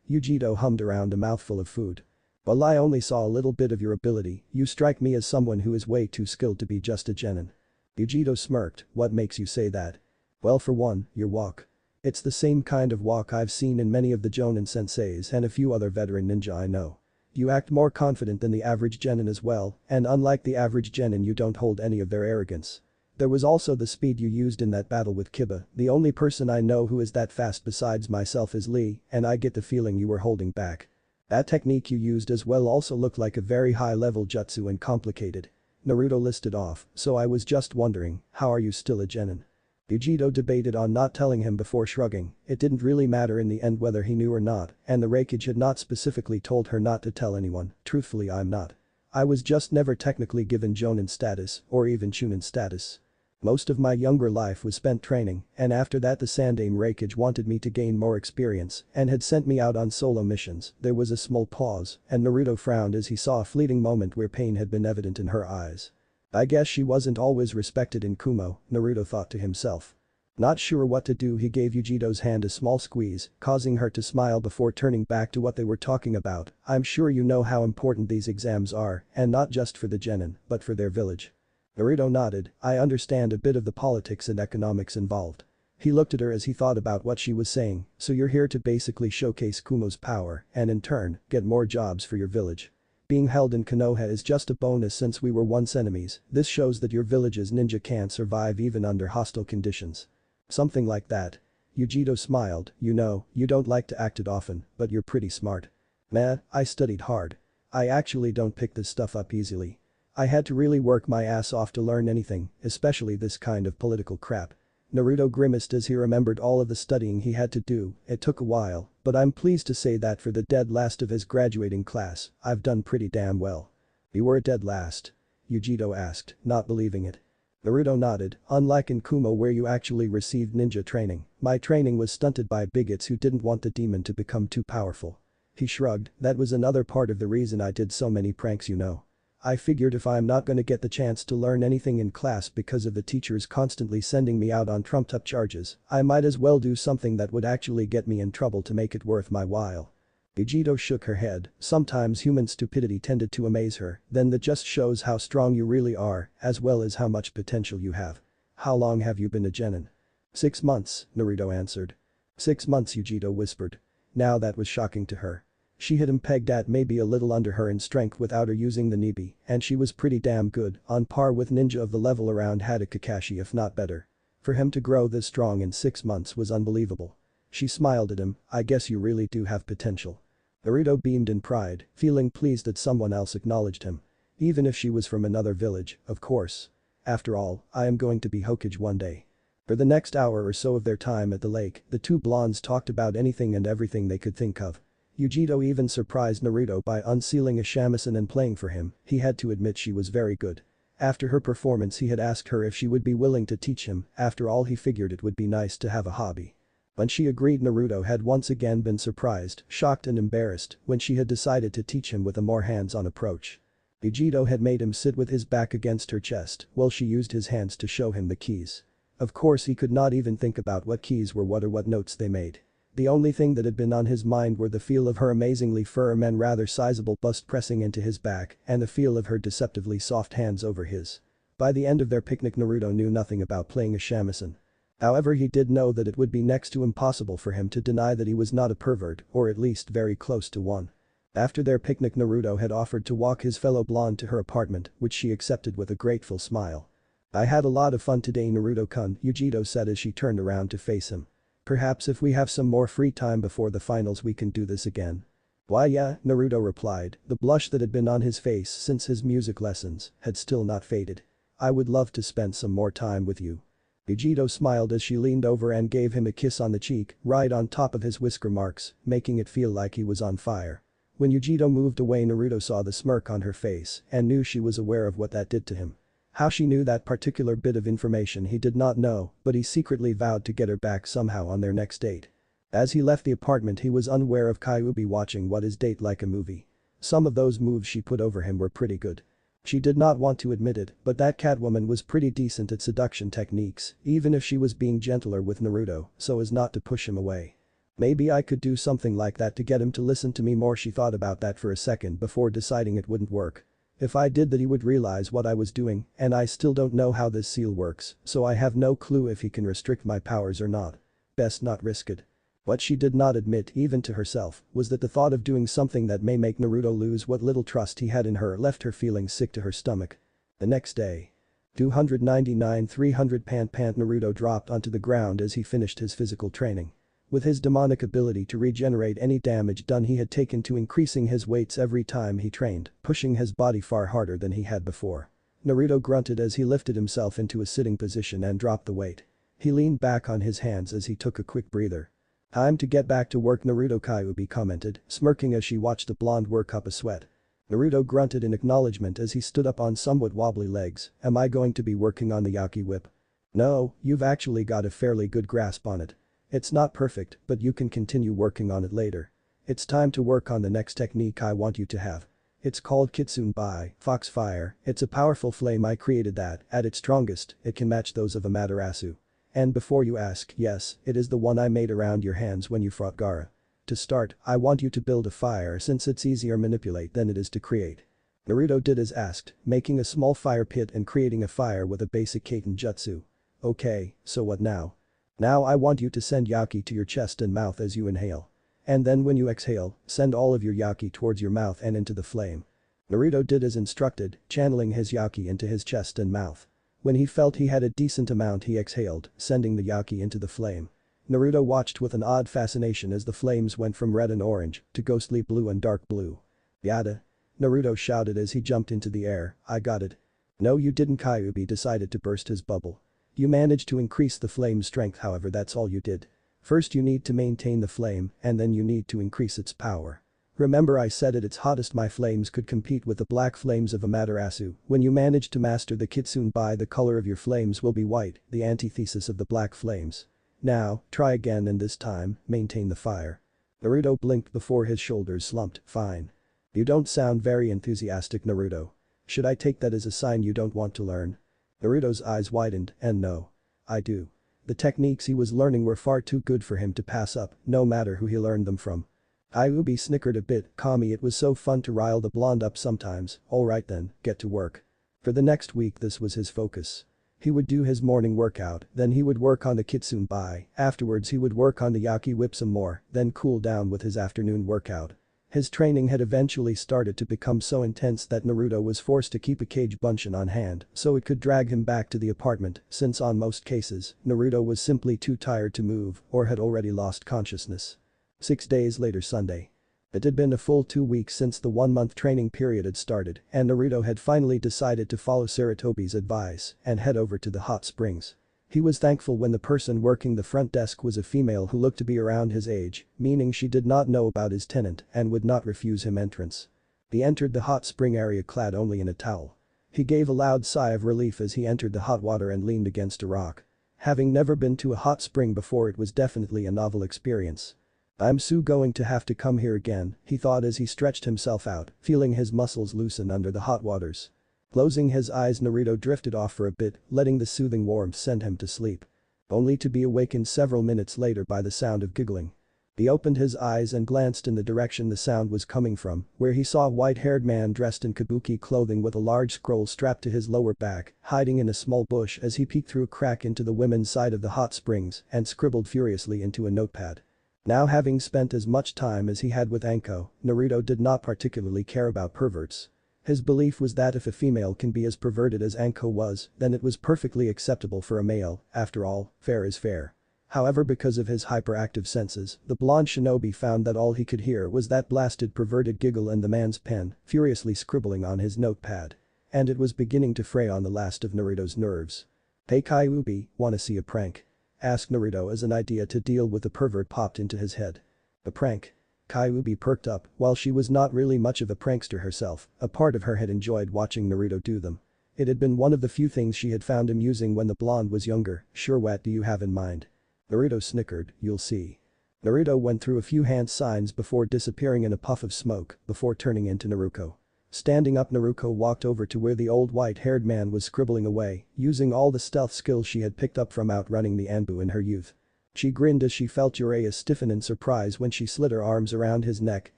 Yujito hummed around a mouthful of food. Well, I only saw a little bit of your ability, you strike me as someone who is way too skilled to be just a genin. Yujito smirked, what makes you say that? Well, for one, your walk. It's the same kind of walk I've seen in many of the Jonin senseis and a few other veteran ninja I know. You act more confident than the average genin as well, and unlike the average genin you don't hold any of their arrogance. There was also the speed you used in that battle with Kiba. The only person I know who is that fast besides myself is Lee, and I get the feeling you were holding back. That technique you used as well also looked like a very high-level jutsu and complicated. Naruto listed off, so I was just wondering, how are you still a genin? Yujito debated on not telling him before shrugging. It didn't really matter in the end whether he knew or not, and the Raikage had not specifically told her not to tell anyone. Truthfully, I'm not. I was just never technically given Jonin status or even Chunin status. Most of my younger life was spent training, and after that the Sandaime Raikage wanted me to gain more experience and had sent me out on solo missions. There was a small pause, and Naruto frowned as he saw a fleeting moment where pain had been evident in her eyes. I guess she wasn't always respected in Kumo, Naruto thought to himself. Not sure what to do, he gave Yujito's hand a small squeeze, causing her to smile before turning back to what they were talking about. I'm sure you know how important these exams are, and not just for the genin, but for their village. Naruto nodded, I understand a bit of the politics and economics involved. He looked at her as he thought about what she was saying, so you're here to basically showcase Kumo's power and in turn, get more jobs for your village. Being held in Konoha is just a bonus since we were once enemies. This shows that your village's ninja can't survive even under hostile conditions. Something like that. Yujito smiled, you know, you don't like to act it often, but you're pretty smart. Nah, I studied hard. I actually don't pick this stuff up easily. I had to really work my ass off to learn anything, especially this kind of political crap. Naruto grimaced as he remembered all of the studying he had to do. It took a while, but I'm pleased to say that for the dead last of his graduating class, I've done pretty damn well. You were a dead last? Yujito asked, not believing it. Naruto nodded, unlike in Kumo where you actually received ninja training, my training was stunted by bigots who didn't want the demon to become too powerful. He shrugged, that was another part of the reason I did so many pranks, you know. I figured if I'm not gonna get the chance to learn anything in class because of the teachers constantly sending me out on trumped-up charges, I might as well do something that would actually get me in trouble to make it worth my while. Vegito shook her head. Sometimes human stupidity tended to amaze her, then that just shows how strong you really are, as well as how much potential you have. How long have you been a genin? 6 months, Naruto answered. 6 months, Vegito whispered. Now that was shocking to her. She had him pegged at maybe a little under her in strength without her using the Nibi, and she was pretty damn good, on par with ninja of the level around Hada Kakashi if not better. For him to grow this strong in 6 months was unbelievable. She smiled at him. I guess you really do have potential. Naruto beamed in pride, feeling pleased that someone else acknowledged him. Even if she was from another village, of course. After all, I am going to be Hokage one day. For the next hour or so of their time at the lake, the two blondes talked about anything and everything they could think of. Yujito even surprised Naruto by unsealing a shamisen and playing for him. He had to admit she was very good. After her performance he had asked her if she would be willing to teach him, after all he figured it would be nice to have a hobby. When she agreed, Naruto had once again been surprised, shocked and embarrassed when she had decided to teach him with a more hands-on approach. Vegito had made him sit with his back against her chest while she used his hands to show him the keys. Of course he could not even think about what keys were what or what notes they made. The only thing that had been on his mind were the feel of her amazingly firm and rather sizable bust pressing into his back and the feel of her deceptively soft hands over his. By the end of their picnic, Naruto knew nothing about playing a shamisen. However, he did know that it would be next to impossible for him to deny that he was not a pervert, or at least very close to one. After their picnic, Naruto had offered to walk his fellow blonde to her apartment, which she accepted with a grateful smile. I had a lot of fun today, Naruto-kun, Yujito said as she turned around to face him. Perhaps if we have some more free time before the finals we can do this again. Why yeah, Naruto replied, the blush that had been on his face since his music lessons had still not faded. I would love to spend some more time with you. Vegito smiled as she leaned over and gave him a kiss on the cheek, right on top of his whisker marks, making it feel like he was on fire. When Yujito moved away, Naruto saw the smirk on her face and knew she was aware of what that did to him. How she knew that particular bit of information he did not know, but he secretly vowed to get her back somehow on their next date. As he left the apartment, he was unaware of Kyuubi watching what his date like a movie. Some of those moves she put over him were pretty good. She did not want to admit it, but that Catwoman was pretty decent at seduction techniques, even if she was being gentler with Naruto, so as not to push him away. Maybe I could do something like that to get him to listen to me more. She thought about that for a second before deciding it wouldn't work. If I did that, he would realize what I was doing, and I still don't know how this seal works, so I have no clue if he can restrict my powers or not. Best not risk it. What she did not admit even to herself was that the thought of doing something that may make Naruto lose what little trust he had in her left her feeling sick to her stomach. The next day. 299-300 pant Naruto dropped onto the ground as he finished his physical training. With his demonic ability to regenerate any damage done, he had taken to increasing his weights every time he trained, pushing his body far harder than he had before. Naruto grunted as he lifted himself into a sitting position and dropped the weight. He leaned back on his hands as he took a quick breather. Time to get back to work, Naruto, Kyuubi commented, smirking as she watched the blonde work up a sweat. Naruto grunted in acknowledgement as he stood up on somewhat wobbly legs. Am I going to be working on the Yaki whip? No, you've actually got a fairly good grasp on it. It's not perfect, but you can continue working on it later. It's time to work on the next technique I want you to have. It's called Kitsune Bai, Foxfire. It's a powerful flame I created that, at its strongest, it can match those of Amaterasu. And before you ask, yes, it is the one I made around your hands when you fought Gaara. To start, I want you to build a fire since it's easier to manipulate than it is to create. Naruto did as asked, making a small fire pit and creating a fire with a basic Kaiten jutsu. Okay, so what now? Now I want you to send Yaki to your chest and mouth as you inhale. And then when you exhale, send all of your Yaki towards your mouth and into the flame. Naruto did as instructed, channeling his Yaki into his chest and mouth. When he felt he had a decent amount, he exhaled, sending the Yaki into the flame. Naruto watched with an odd fascination as the flames went from red and orange to ghostly blue and dark blue. Yada! Naruto shouted as he jumped into the air. I got it. No, you didn't. Kyuubi decided to burst his bubble. You managed to increase the flame's strength, however that's all you did. First you need to maintain the flame and then you need to increase its power. Remember I said at its hottest my flames could compete with the black flames of Amaterasu. When you manage to master the Kitsune Bai, the color of your flames will be white, the antithesis of the black flames. Now, try again and this time, maintain the fire. Naruto blinked before his shoulders slumped. Fine. You don't sound very enthusiastic, Naruto. Should I take that as a sign you don't want to learn? Naruto's eyes widened, and no. I do. The techniques he was learning were far too good for him to pass up, no matter who he learned them from. Kyuubi snickered a bit. Kami, it was so fun to rile the blonde up sometimes. Alright then, get to work. For the next week this was his focus. He would do his morning workout, then he would work on the Kitsune Bai, afterwards he would work on the Yaki Whip some more, then cool down with his afternoon workout. His training had eventually started to become so intense that Naruto was forced to keep a cage bunshin on hand so it could drag him back to the apartment, since on most cases, Naruto was simply too tired to move or had already lost consciousness. 6 days later, Sunday. It had been a full 2 weeks since the 1-month training period had started and Naruto had finally decided to follow Sarutobi's advice and head over to the hot springs. He was thankful when the person working the front desk was a female who looked to be around his age, meaning she did not know about his tenant and would not refuse him entrance. He entered the hot spring area clad only in a towel. He gave a loud sigh of relief as he entered the hot water and leaned against a rock. Having never been to a hot spring before, it was definitely a novel experience. I'm so going to have to come here again, he thought as he stretched himself out, feeling his muscles loosen under the hot waters. Closing his eyes, Naruto drifted off for a bit, letting the soothing warmth send him to sleep. Only to be awakened several minutes later by the sound of giggling. He opened his eyes and glanced in the direction the sound was coming from, where he saw a white-haired man dressed in kabuki clothing with a large scroll strapped to his lower back, hiding in a small bush as he peeked through a crack into the women's side of the hot springs and scribbled furiously into a notepad. Now, having spent as much time as he had with Anko, Naruto did not particularly care about perverts. His belief was that if a female can be as perverted as Anko was, then it was perfectly acceptable for a male. After all, fair is fair. However, because of his hyperactive senses, the blonde shinobi found that all he could hear was that blasted perverted giggle and the man's pen, furiously scribbling on his notepad. And it was beginning to fray on the last of Naruto's nerves. Hey Kyuubi, wanna see a prank? Asked Naruto as an idea to deal with the pervert popped into his head. A prank? Kyuubi perked up. While she was not really much of a prankster herself, a part of her had enjoyed watching Naruto do them. It had been one of the few things she had found amusing when the blonde was younger. Sure, what do you have in mind? Naruto snickered, you'll see. Naruto went through a few hand signs before disappearing in a puff of smoke before turning into Naruto. Standing up, Naruto walked over to where the old white-haired man was scribbling away, using all the stealth skills she had picked up from outrunning the Anbu in her youth. She grinned as she felt Uriah stiffen in surprise when she slid her arms around his neck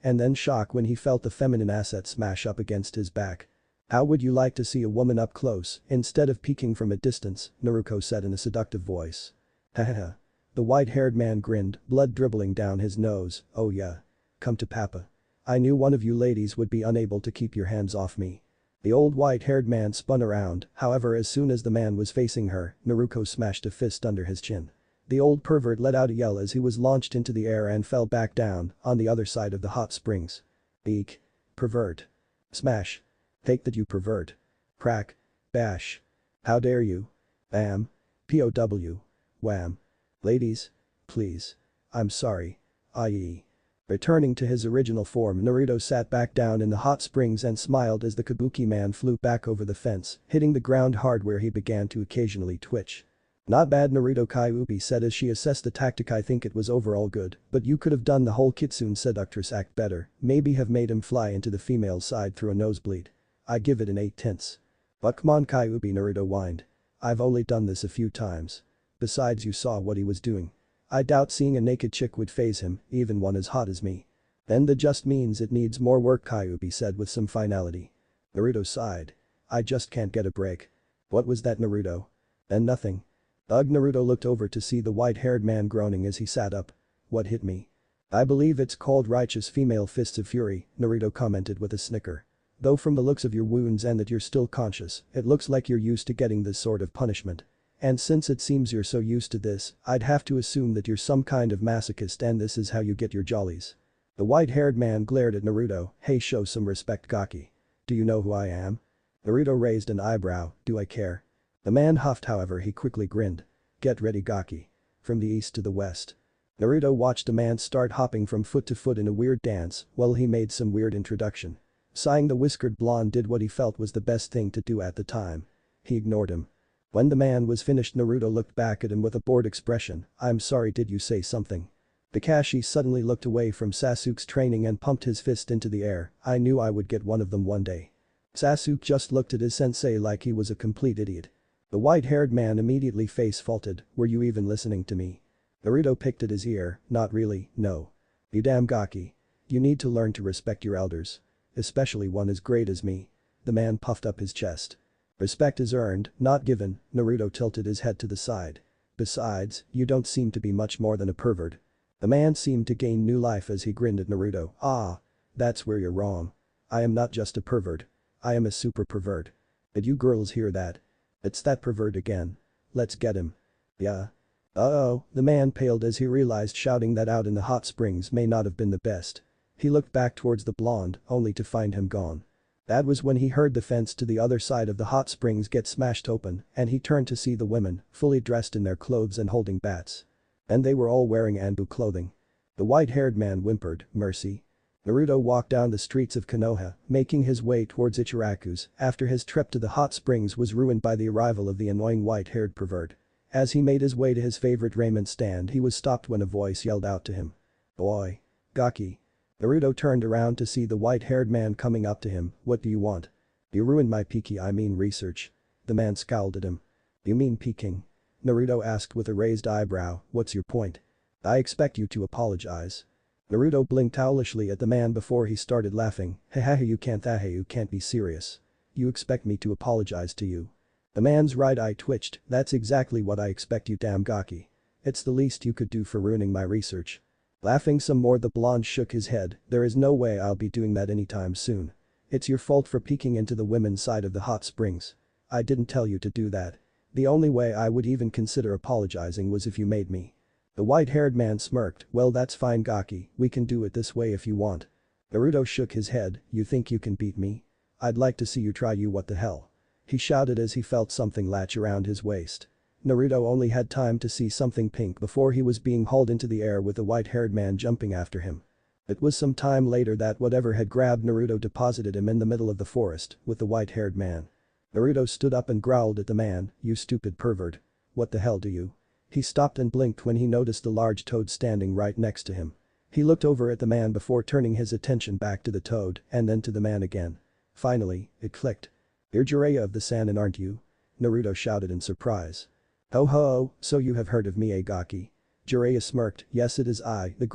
and then shock when he felt the feminine asset smash up against his back. How would you like to see a woman up close, instead of peeking from a distance, Naruto said in a seductive voice. Hahaha. The white-haired man grinned, blood dribbling down his nose. Oh yeah. Come to Papa. I knew one of you ladies would be unable to keep your hands off me. The old white-haired man spun around, however as soon as the man was facing her, Naruto smashed a fist under his chin. The old pervert let out a yell as he was launched into the air and fell back down, on the other side of the hot springs. Eek. Pervert. Smash. Take that, you pervert. Crack. Bash. How dare you? Bam. POW. Wham. Ladies. Please. I'm sorry. I.e. Returning to his original form, Naruto sat back down in the hot springs and smiled as the kabuki man flew back over the fence, hitting the ground hard where he began to occasionally twitch. Not bad, Naruto, Kyuubi said as she assessed the tactic. I think it was overall good, but you could have done the whole Kitsune seductress act better, maybe have made him fly into the female side through a nosebleed. I give it an 8/10. But come on, Kyuubi, Naruto whined. I've only done this a few times. Besides, you saw what he was doing. I doubt seeing a naked chick would faze him, even one as hot as me. Then that just means it needs more work, Kyuubi said with some finality. Naruto sighed. I just can't get a break. What was that, Naruto? Then nothing. Ugh, Naruto looked over to see the white-haired man groaning as he sat up. What hit me? I believe it's called righteous female fists of fury, Naruto commented with a snicker. Though from the looks of your wounds and that you're still conscious, it looks like you're used to getting this sort of punishment. And since it seems you're so used to this, I'd have to assume that you're some kind of masochist and this is how you get your jollies. The white-haired man glared at Naruto. Hey, show some respect, Gaki. Do you know who I am? Naruto raised an eyebrow. Do I care? The man huffed, however he quickly grinned. Get ready, Gaki. From the east to the west. Naruto watched a man start hopping from foot to foot in a weird dance while he made some weird introduction. Sighing, the whiskered blonde did what he felt was the best thing to do at the time. He ignored him. When the man was finished, Naruto looked back at him with a bored expression. I'm sorry, did you say something? Kakashi suddenly looked away from Sasuke's training and pumped his fist into the air. I knew I would get one of them one day. Sasuke just looked at his sensei like he was a complete idiot. The white-haired man immediately face-faulted, "Were you even listening to me?" Naruto picked at his ear, "Not really, no. You damn gaki. You need to learn to respect your elders. Especially one as great as me." The man puffed up his chest. "Respect is earned, not given." Naruto tilted his head to the side. "Besides, you don't seem to be much more than a pervert." The man seemed to gain new life as he grinned at Naruto. "Ah. That's where you're wrong. I am not just a pervert. I am a super pervert. Did you girls hear that? It's that pervert again. Let's get him." "Yeah. Uh-oh." The man paled as he realized shouting that out in the hot springs may not have been the best. He looked back towards the blonde, only to find him gone. That was when he heard the fence to the other side of the hot springs get smashed open, and he turned to see the women, fully dressed in their clothes and holding bats. And they were all wearing Anbu clothing. The white-haired man whimpered, "Mercy." Naruto walked down the streets of Konoha, making his way towards Ichiraku's after his trip to the hot springs was ruined by the arrival of the annoying white-haired pervert. As he made his way to his favorite raiment stand, he was stopped when a voice yelled out to him. "Boy. Gaki." Naruto turned around to see the white-haired man coming up to him. "What do you want?" "You ruined my research." The man scowled at him. "You mean peeking?" Naruto asked with a raised eyebrow. "What's your point?" "I expect you to apologize." Naruto blinked owlishly at the man before he started laughing. You can't be serious. You expect me to apologize to you?" The man's right eye twitched. "That's exactly what I expect, you damn gaki. It's the least you could do for ruining my research." Laughing some more, the blonde shook his head. "There is no way I'll be doing that anytime soon. It's your fault for peeking into the women's side of the hot springs. I didn't tell you to do that. The only way I would even consider apologizing was if you made me." The white-haired man smirked. "Well, that's fine, Gaki, we can do it this way if you want." Naruto shook his head. "You think you can beat me? I'd like to see you try. You what the hell?" He shouted as he felt something latch around his waist. Naruto only had time to see something pink before he was being hauled into the air with the white-haired man jumping after him. It was some time later that whatever had grabbed Naruto deposited him in the middle of the forest with the white-haired man. Naruto stood up and growled at the man, "You stupid pervert. What the hell do you?" He stopped and blinked when he noticed the large toad standing right next to him. He looked over at the man before turning his attention back to the toad and then to the man again. Finally, it clicked. "You're Jiraiya of the Sannin, aren't you?" Naruto shouted in surprise. "Ho ho, so you have heard of me, Gaki?" Jiraiya smirked. "Yes, it is I, the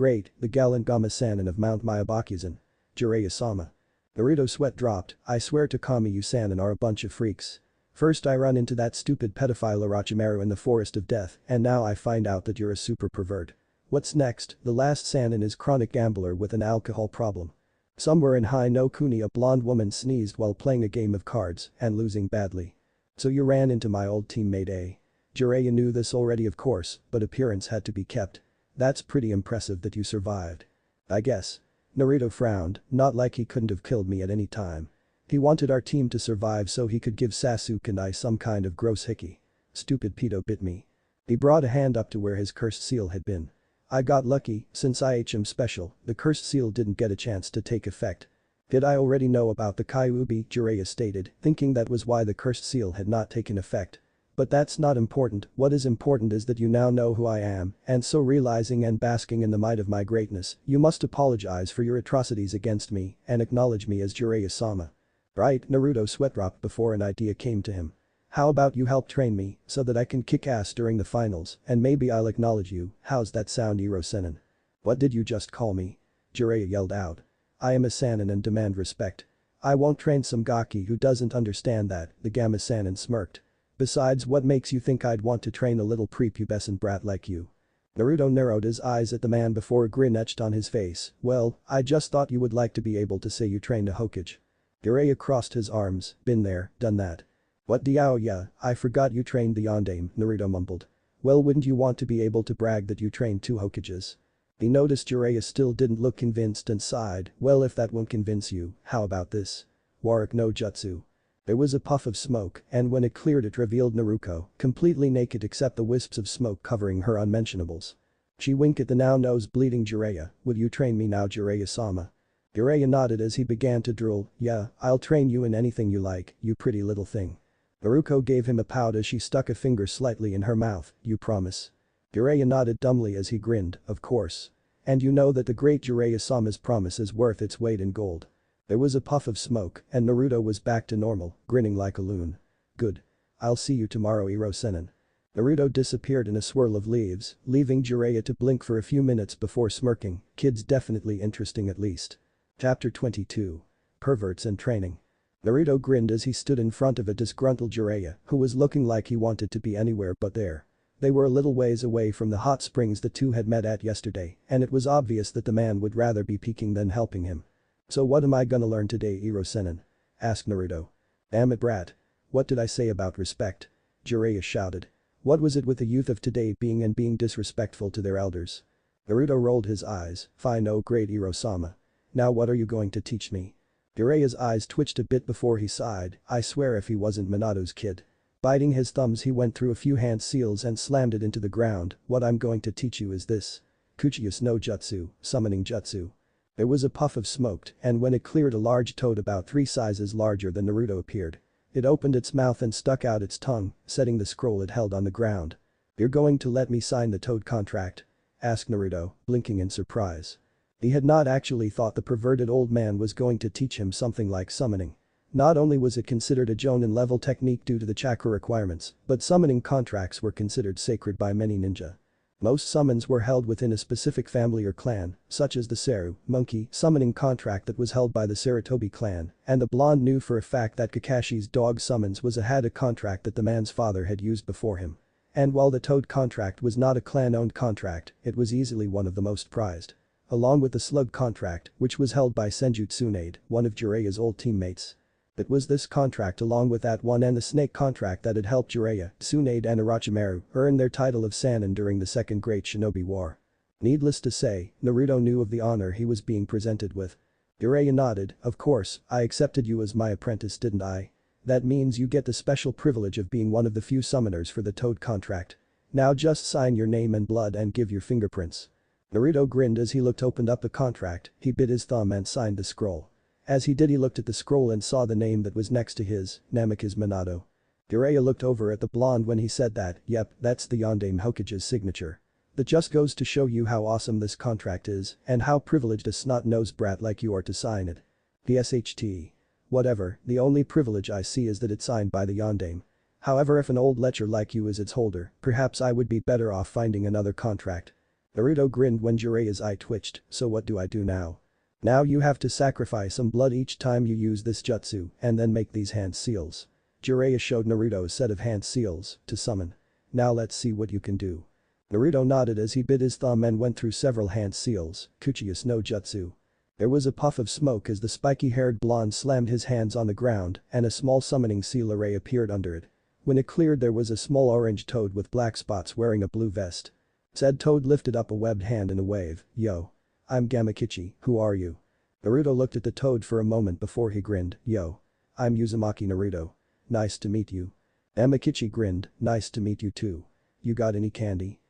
gallant Gama Sannin of Mount Myabakuzen. Jiraiya-sama." Naruto's sweat dropped. "I swear to Kami, you Sannin are a bunch of freaks. First I run into that stupid pedophile Orochimaru in the Forest of Death, and now I find out that you're a super pervert. What's next?" The last Sannin is chronic gambler with an alcohol problem. Somewhere in High no Kuni, a blonde woman sneezed while playing a game of cards and losing badly. "So you ran into my old teammate, eh?" Jiraiya knew this already, of course, but appearance had to be kept. "That's pretty impressive that you survived. I guess." Naruto frowned. "Not like he couldn't have killed me at any time. He wanted our team to survive so he could give Sasuke and I some kind of gross hickey. Stupid pedo bit me." He brought a hand up to where his cursed seal had been. "I got lucky, since I HM special, the cursed seal didn't get a chance to take effect." "Did I already know about the Kyuubi?" Jiraiya stated, thinking that was why the cursed seal had not taken effect. "But that's not important. What is important is that you now know who I am, and so realizing and basking in the might of my greatness, you must apologize for your atrocities against me and acknowledge me as Jiraiya-sama." "Right." Naruto sweat dropped before an idea came to him. "How about you help train me so that I can kick ass during the finals and maybe I'll acknowledge you. How's that sound, Iro Sennin?" "What did you just call me?" Jiraiya yelled out. "I am a Sannin and demand respect. I won't train some gaki who doesn't understand that," the Gamma Sannin smirked. "Besides, what makes you think I'd want to train a little prepubescent brat like you?" Naruto narrowed his eyes at the man before a grin etched on his face. "Well, I just thought you would like to be able to say you trained a Hokage." Jiraiya crossed his arms. "Been there, done that." "What yeah, I forgot you trained the Yondaime," Naruto mumbled. "Well, wouldn't you want to be able to brag that you trained 2 Hokages?" He noticed Jiraiya still didn't look convinced and sighed. "Well, if that won't convince you, how about this? Warak no Jutsu." There was a puff of smoke, and when it cleared it revealed Naruto, completely naked except the wisps of smoke covering her unmentionables. She winked at the now nose-bleeding Jiraiya. "Will you train me now, Jiraiya-sama?" Jiraiya nodded as he began to drool. "Yeah, I'll train you in anything you like, you pretty little thing." Naruto gave him a pout as she stuck a finger slightly in her mouth. "You promise?" Jiraiya nodded dumbly as he grinned. "Of course. And you know that the great Jiraiya-sama's promise is worth its weight in gold." There was a puff of smoke and Naruto was back to normal, grinning like a loon. Good. I'll see you tomorrow, Iro-senin. Naruto disappeared in a swirl of leaves, leaving Jiraiya to blink for a few minutes before smirking. Kids definitely interesting at least. Chapter 22. Perverts and Training. Naruto grinned as he stood in front of a disgruntled Jiraiya who was looking like he wanted to be anywhere but there. They were a little ways away from the hot springs the two had met at yesterday, and it was obvious that the man would rather be peeking than helping him. So what am I gonna learn today, Iro-senin? Asked Naruto. Damn it, brat. What did I say about respect? Jiraiya shouted. What was it with the youth of today being disrespectful to their elders? Naruto rolled his eyes. Fine, oh great Iro-sama. Now what are you going to teach me? Jiraiya's eyes twitched a bit before he sighed. I swear if he wasn't Minato's kid. Biting his thumbs he went through a few hand seals and slammed it into the ground. What I'm going to teach you is this. Kuchiyus no Jutsu, summoning jutsu. There was a puff of smoke and when it cleared a large toad about 3 sizes larger than Naruto appeared. It opened its mouth and stuck out its tongue, setting the scroll it held on the ground. You're going to let me sign the toad contract? Asked Naruto, blinking in surprise. He had not actually thought the perverted old man was going to teach him something like summoning. Not only was it considered a Jonin level technique due to the chakra requirements, but summoning contracts were considered sacred by many ninja. Most summons were held within a specific family or clan, such as the Saru, monkey, summoning contract that was held by the Sarutobi clan, and the blonde knew for a fact that Kakashi's dog summons was a Hada contract that the man's father had used before him. And while the toad contract was not a clan-owned contract, it was easily one of the most prized. Along with the slug contract, which was held by Senju Tsunade, one of Jiraiya's old teammates. It was this contract along with that one and the snake contract that had helped Jiraiya, Tsunade and Orochimaru earn their title of Sannin during the Second Great Shinobi War. Needless to say, Naruto knew of the honor he was being presented with. Jiraiya nodded, of course, I accepted you as my apprentice, didn't I? That means you get the special privilege of being one of the few summoners for the toad contract. Now just sign your name and blood and give your fingerprints. Naruto grinned as he opened up the contract, he bit his thumb and signed the scroll. As he did he looked at the scroll and saw the name that was next to his, Namikaze Minato. Jiraiya looked over at the blonde when he said that, yep, that's the Yondaime Hokage's signature. That just goes to show you how awesome this contract is and how privileged a snot-nosed brat like you are to sign it. PSHT. Whatever, the only privilege I see is that it's signed by the Yondaime. However, if an old lecher like you is its holder, perhaps I would be better off finding another contract. Naruto grinned when Jiraiya's eye twitched, so what do I do now? Now you have to sacrifice some blood each time you use this jutsu and then make these hand seals. Jiraiya showed Naruto a set of hand seals to summon. Now let's see what you can do. Naruto nodded as he bit his thumb and went through several hand seals, Kuchiyus no Jutsu. There was a puff of smoke as the spiky-haired blonde slammed his hands on the ground and a small summoning seal array appeared under it. When it cleared there was a small orange toad with black spots wearing a blue vest. Said toad lifted up a webbed hand in a wave, yo. I'm Gamakichi, who are you? Naruto looked at the toad for a moment before he grinned, yo. I'm Uzumaki Naruto. Nice to meet you. Gamakichi grinned, nice to meet you too. You got any candy?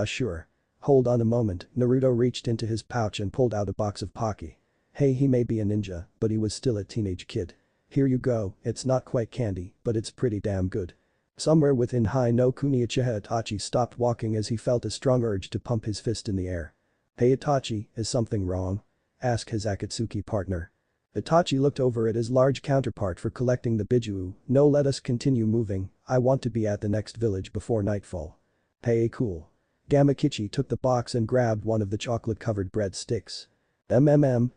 Sure. Hold on a moment, Naruto reached into his pouch and pulled out a box of Pocky. Hey, he may be a ninja, but he was still a teenage kid. Here you go, it's not quite candy, but it's pretty damn good. Somewhere within Hai no Kuni Uchiha Itachi stopped walking as he felt a strong urge to pump his fist in the air. Hey Itachi, is something wrong? Asked his Akatsuki partner. Itachi looked over at his large counterpart for collecting the Bijuu. No, let us continue moving, I want to be at the next village before nightfall. Hey, cool. Gamakichi took the box and grabbed one of the chocolate-covered breadsticks.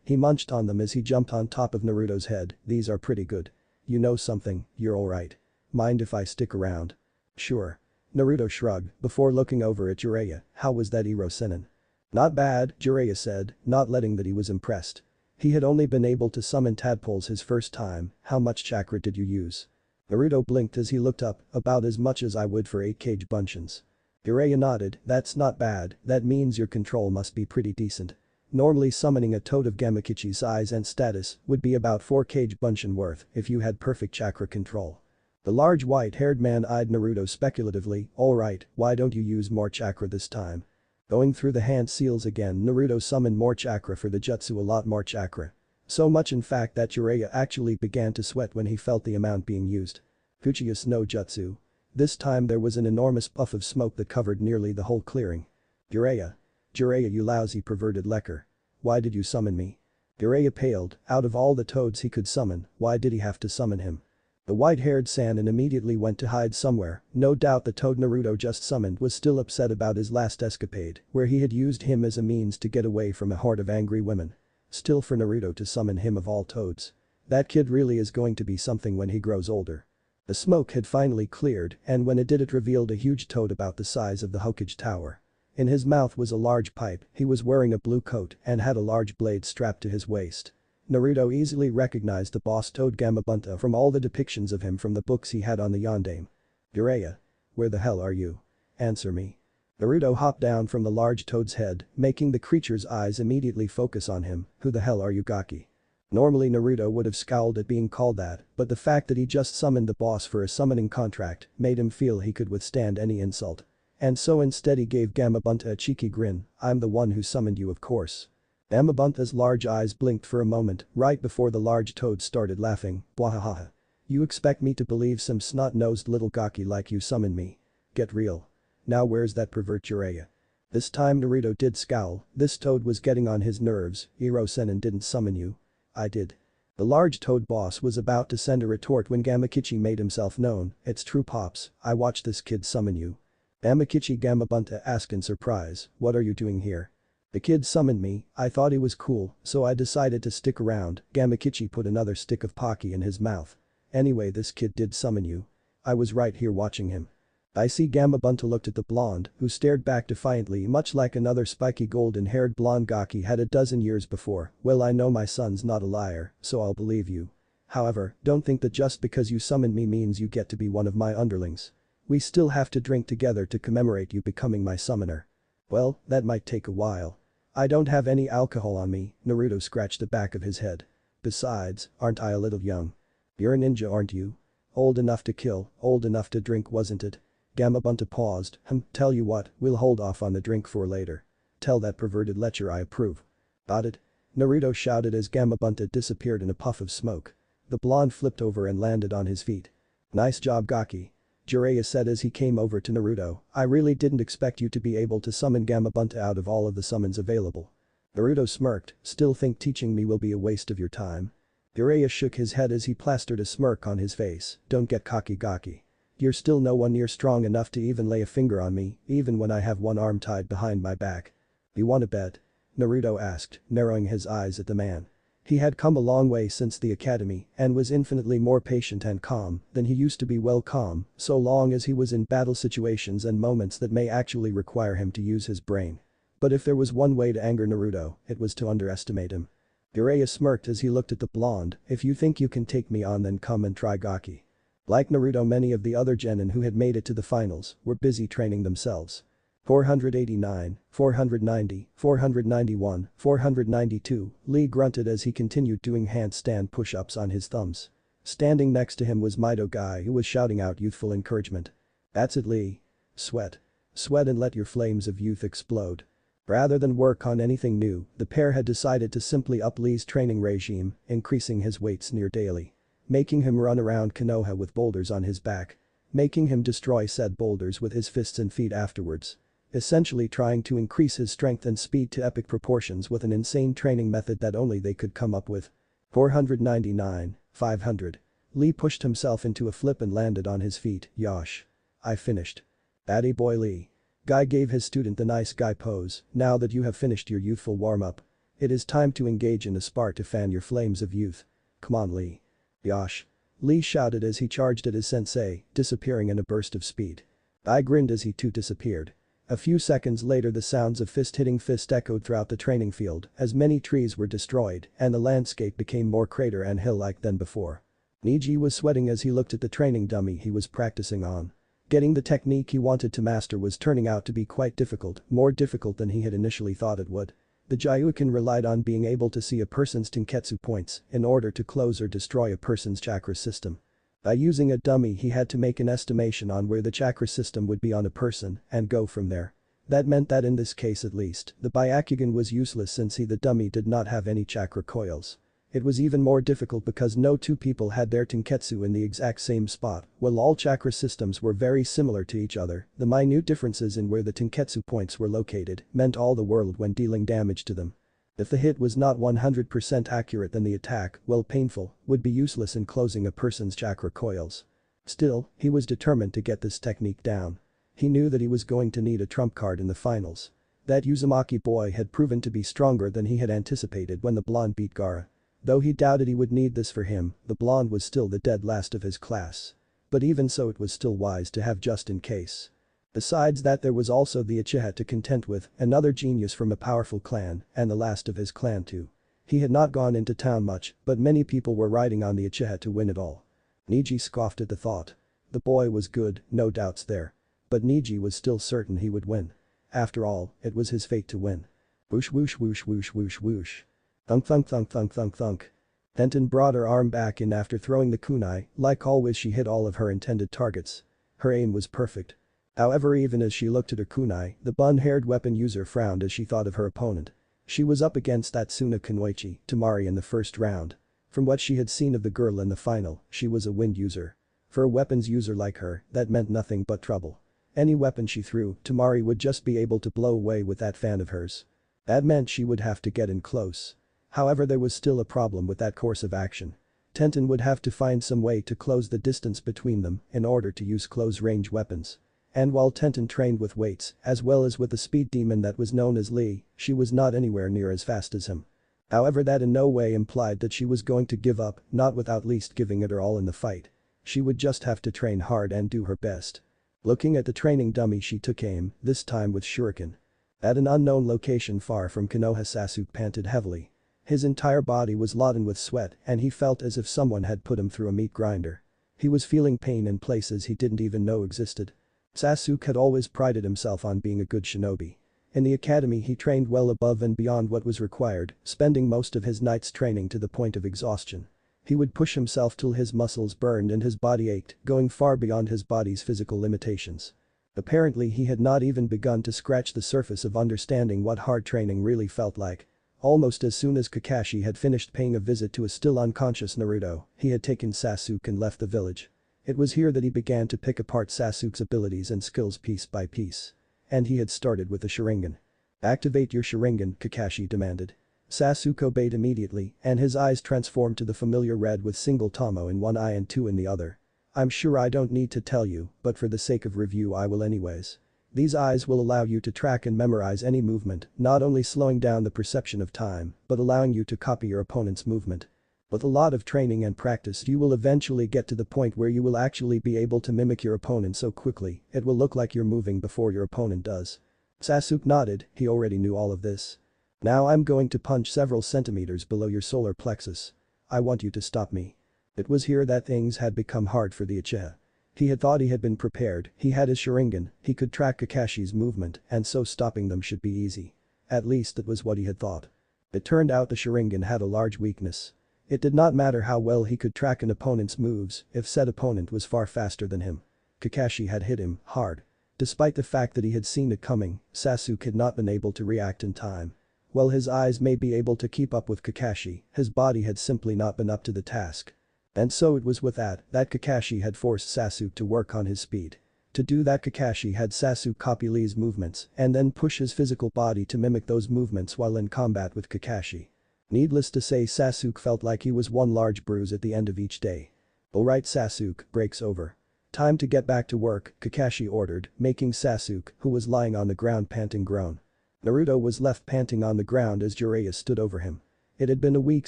He munched on them as he jumped on top of Naruto's head, these are pretty good. You know something, you're alright. Mind if I stick around? Sure. Naruto shrugged before looking over at Jiraiya, how was that Iro-senin? Not bad, Jiraiya said, not letting that he was impressed. He had only been able to summon tadpoles his first time, how much chakra did you use? Naruto blinked as he looked up, about as much as I would for 8 cage buncheons. Jiraiya nodded, that's not bad, that means your control must be pretty decent. Normally summoning a toad of Gamakichi's size and status would be about 4 cage buncheon worth if you had perfect chakra control. The large white-haired man eyed Naruto speculatively, alright, why don't you use more chakra this time? Going through the hand seals again, Naruto summoned more chakra for the jutsu, a lot more chakra. So much in fact that Jiraiya actually began to sweat when he felt the amount being used. Kuchiyus no Jutsu. This time there was an enormous puff of smoke that covered nearly the whole clearing. Jiraiya, you lousy perverted lecker. Why did you summon me? Jiraiya paled, out of all the toads he could summon, why did he have to summon him? The white-haired Sannin immediately went to hide somewhere, no doubt the toad Naruto just summoned was still upset about his last escapade, where he had used him as a means to get away from a horde of angry women. Still for Naruto to summon him of all toads. That kid really is going to be something when he grows older. The smoke had finally cleared and when it did it revealed a huge toad about the size of the Hokage Tower. In his mouth was a large pipe, he was wearing a blue coat and had a large blade strapped to his waist. Naruto easily recognized the boss toad Gamabunta from all the depictions of him from the books he had on the Yondaime. Jiraiya. Where the hell are you? Answer me. Naruto hopped down from the large toad's head, making the creature's eyes immediately focus on him. Who the hell are you, Gaki? Normally Naruto would have scowled at being called that, but the fact that he just summoned the boss for a summoning contract made him feel he could withstand any insult. And so instead he gave Gamabunta a cheeky grin. I'm the one who summoned you, of course. Gamabunta's large eyes blinked for a moment right before the large toad started laughing. Bwahaha. You expect me to believe some snot-nosed little Gaki like you summoned me? Get real. Now where's that pervert Jiraiya? This time Naruto did scowl, this toad was getting on his nerves. Iro Sennin didn't summon you. I did. The large toad boss was about to send a retort when Gamakichi made himself known. It's true, Pops, I watched this kid summon you. Gamakichi, Gamabunta asked in surprise, what are you doing here? The kid summoned me, I thought he was cool, so I decided to stick around. Gamakichi put another stick of Pocky in his mouth. Anyway, this kid did summon you. I was right here watching him. I see. Gamabunta looked at the blonde, who stared back defiantly much like another spiky golden-haired blonde Gaki had a dozen years before. Well, I know my son's not a liar, so I'll believe you. However, don't think that just because you summoned me means you get to be one of my underlings. We still have to drink together to commemorate you becoming my summoner. Well, that might take a while. I don't have any alcohol on me, Naruto scratched the back of his head. Besides, aren't I a little young? You're a ninja, aren't you? Old enough to kill, old enough to drink, wasn't it? Gamabunta paused. Tell you what, we'll hold off on the drink for later. Tell that perverted lecher I approve. Got it? Naruto shouted as Gamabunta disappeared in a puff of smoke. The blonde flipped over and landed on his feet. Nice job, Gaki. Jiraiya said as he came over to Naruto, I really didn't expect you to be able to summon Gamabunta out of all of the summons available. Naruto smirked, still think teaching me will be a waste of your time? Jiraiya shook his head as he plastered a smirk on his face, don't get cocky, Gaki. You're still no one near strong enough to even lay a finger on me, even when I have one arm tied behind my back. You wanna bet? Naruto asked, narrowing his eyes at the man. He had come a long way since the academy and was infinitely more patient and calm than he used to be. Well, calm, so long as he was in battle situations and moments that may actually require him to use his brain. But if there was one way to anger Naruto, it was to underestimate him. Jiraiya smirked as he looked at the blonde, if you think you can take me on then come and try, Gaki. Like Naruto, many of the other genin who had made it to the finals were busy training themselves. 489, 490, 491, 492, Lee grunted as he continued doing handstand push-ups on his thumbs. Standing next to him was Mido Guy, who was shouting out youthful encouragement. That's it, Lee. Sweat. Sweat and let your flames of youth explode. Rather than work on anything new, the pair had decided to simply up Lee's training regime, increasing his weights near daily. Making him run around Konoha with boulders on his back. Making him destroy said boulders with his fists and feet afterwards. Essentially trying to increase his strength and speed to epic proportions with an insane training method that only they could come up with. 499, 500. Lee pushed himself into a flip and landed on his feet. Yosh. I finished. Batty boy Lee. Guy gave his student the nice guy pose. Now that you have finished your youthful warm-up, it is time to engage in a spar to fan your flames of youth. Come on, Lee. Yosh. Lee shouted as he charged at his sensei, disappearing in a burst of speed. Guy grinned as he too disappeared. A few seconds later the sounds of fist hitting fist echoed throughout the training field as many trees were destroyed and the landscape became more crater and hill-like than before. Niji was sweating as he looked at the training dummy he was practicing on. Getting the technique he wanted to master was turning out to be quite difficult, more difficult than he had initially thought it would. The Gyuukin relied on being able to see a person's Tenketsu points in order to close or destroy a person's chakra system. By using a dummy he had to make an estimation on where the chakra system would be on a person and go from there. That meant that in this case at least, the Byakugan was useless since the dummy did not have any chakra coils. It was even more difficult because no two people had their Tenketsu in the exact same spot. While all chakra systems were very similar to each other, the minute differences in where the Tenketsu points were located meant all the world when dealing damage to them. If the hit was not 100% accurate, then the attack, while painful, would be useless in closing a person's chakra coils. Still, he was determined to get this technique down. He knew that he was going to need a trump card in the finals. That Uzumaki boy had proven to be stronger than he had anticipated when the blonde beat Gaara. Though he doubted he would need this for him, the blonde was still the dead last of his class. But even so, it was still wise to have just in case. Besides that, there was also the Uchiha to contend with, another genius from a powerful clan, and the last of his clan too. He had not gone into town much, but many people were riding on the Uchiha to win it all. Neji scoffed at the thought. The boy was good, no doubts there. But Neji was still certain he would win. After all, it was his fate to win. Whoosh whoosh whoosh whoosh whoosh whoosh. Thunk thunk thunk thunk thunk thunk. Tenten brought her arm back in after throwing the kunai, like always she hit all of her intended targets. Her aim was perfect. However, even as she looked at her kunai, the bun-haired weapon user frowned as she thought of her opponent. She was up against that Suna Kunoichi, Tamari, in the first round. From what she had seen of the girl in the final, she was a wind user. For a weapons user like her, that meant nothing but trouble. Any weapon she threw, Tamari would just be able to blow away with that fan of hers. That meant she would have to get in close. However, there was still a problem with that course of action. Tenten would have to find some way to close the distance between them in order to use close-range weapons. And while Tenten trained with weights, as well as with the speed demon that was known as Lee, she was not anywhere near as fast as him. However, that in no way implied that she was going to give up, not without at least giving it her all in the fight. She would just have to train hard and do her best. Looking at the training dummy, she took aim, this time with shuriken. At an unknown location far from Konoha, Sasuke panted heavily. His entire body was laden with sweat and he felt as if someone had put him through a meat grinder. He was feeling pain in places he didn't even know existed. Sasuke had always prided himself on being a good shinobi. In the academy he trained well above and beyond what was required, spending most of his nights training to the point of exhaustion. He would push himself till his muscles burned and his body ached, going far beyond his body's physical limitations. Apparently he had not even begun to scratch the surface of understanding what hard training really felt like. Almost as soon as Kakashi had finished paying a visit to a still unconscious Naruto, he had taken Sasuke and left the village. It was here that he began to pick apart Sasuke's abilities and skills piece by piece. And he had started with the Sharingan. "Activate your Sharingan," Kakashi demanded. Sasuke obeyed immediately, and his eyes transformed to the familiar red with single tomo in one eye and two in the other. "I'm sure I don't need to tell you, but for the sake of review I will anyways. These eyes will allow you to track and memorize any movement, not only slowing down the perception of time, but allowing you to copy your opponent's movement. With a lot of training and practice you will eventually get to the point where you will actually be able to mimic your opponent so quickly, it will look like you're moving before your opponent does." Sasuke nodded, he already knew all of this. "Now I'm going to punch several centimeters below your solar plexus. I want you to stop me." It was here that things had become hard for the Uchiha. He had thought he had been prepared, he had his Sharingan, he could track Kakashi's movement, and so stopping them should be easy. At least that was what he had thought. It turned out the Sharingan had a large weakness. It did not matter how well he could track an opponent's moves if said opponent was far faster than him. Kakashi had hit him hard. Despite the fact that he had seen it coming, Sasuke had not been able to react in time. While his eyes may be able to keep up with Kakashi, his body had simply not been up to the task. And so it was with that Kakashi had forced Sasuke to work on his speed. To do that, Kakashi had Sasuke copy Lee's movements and then push his physical body to mimic those movements while in combat with Kakashi. Needless to say, Sasuke felt like he was one large bruise at the end of each day. "Alright Sasuke, break's over. Time to get back to work," Kakashi ordered, making Sasuke, who was lying on the ground panting, groan. Naruto was left panting on the ground as Jiraiya stood over him. It had been a week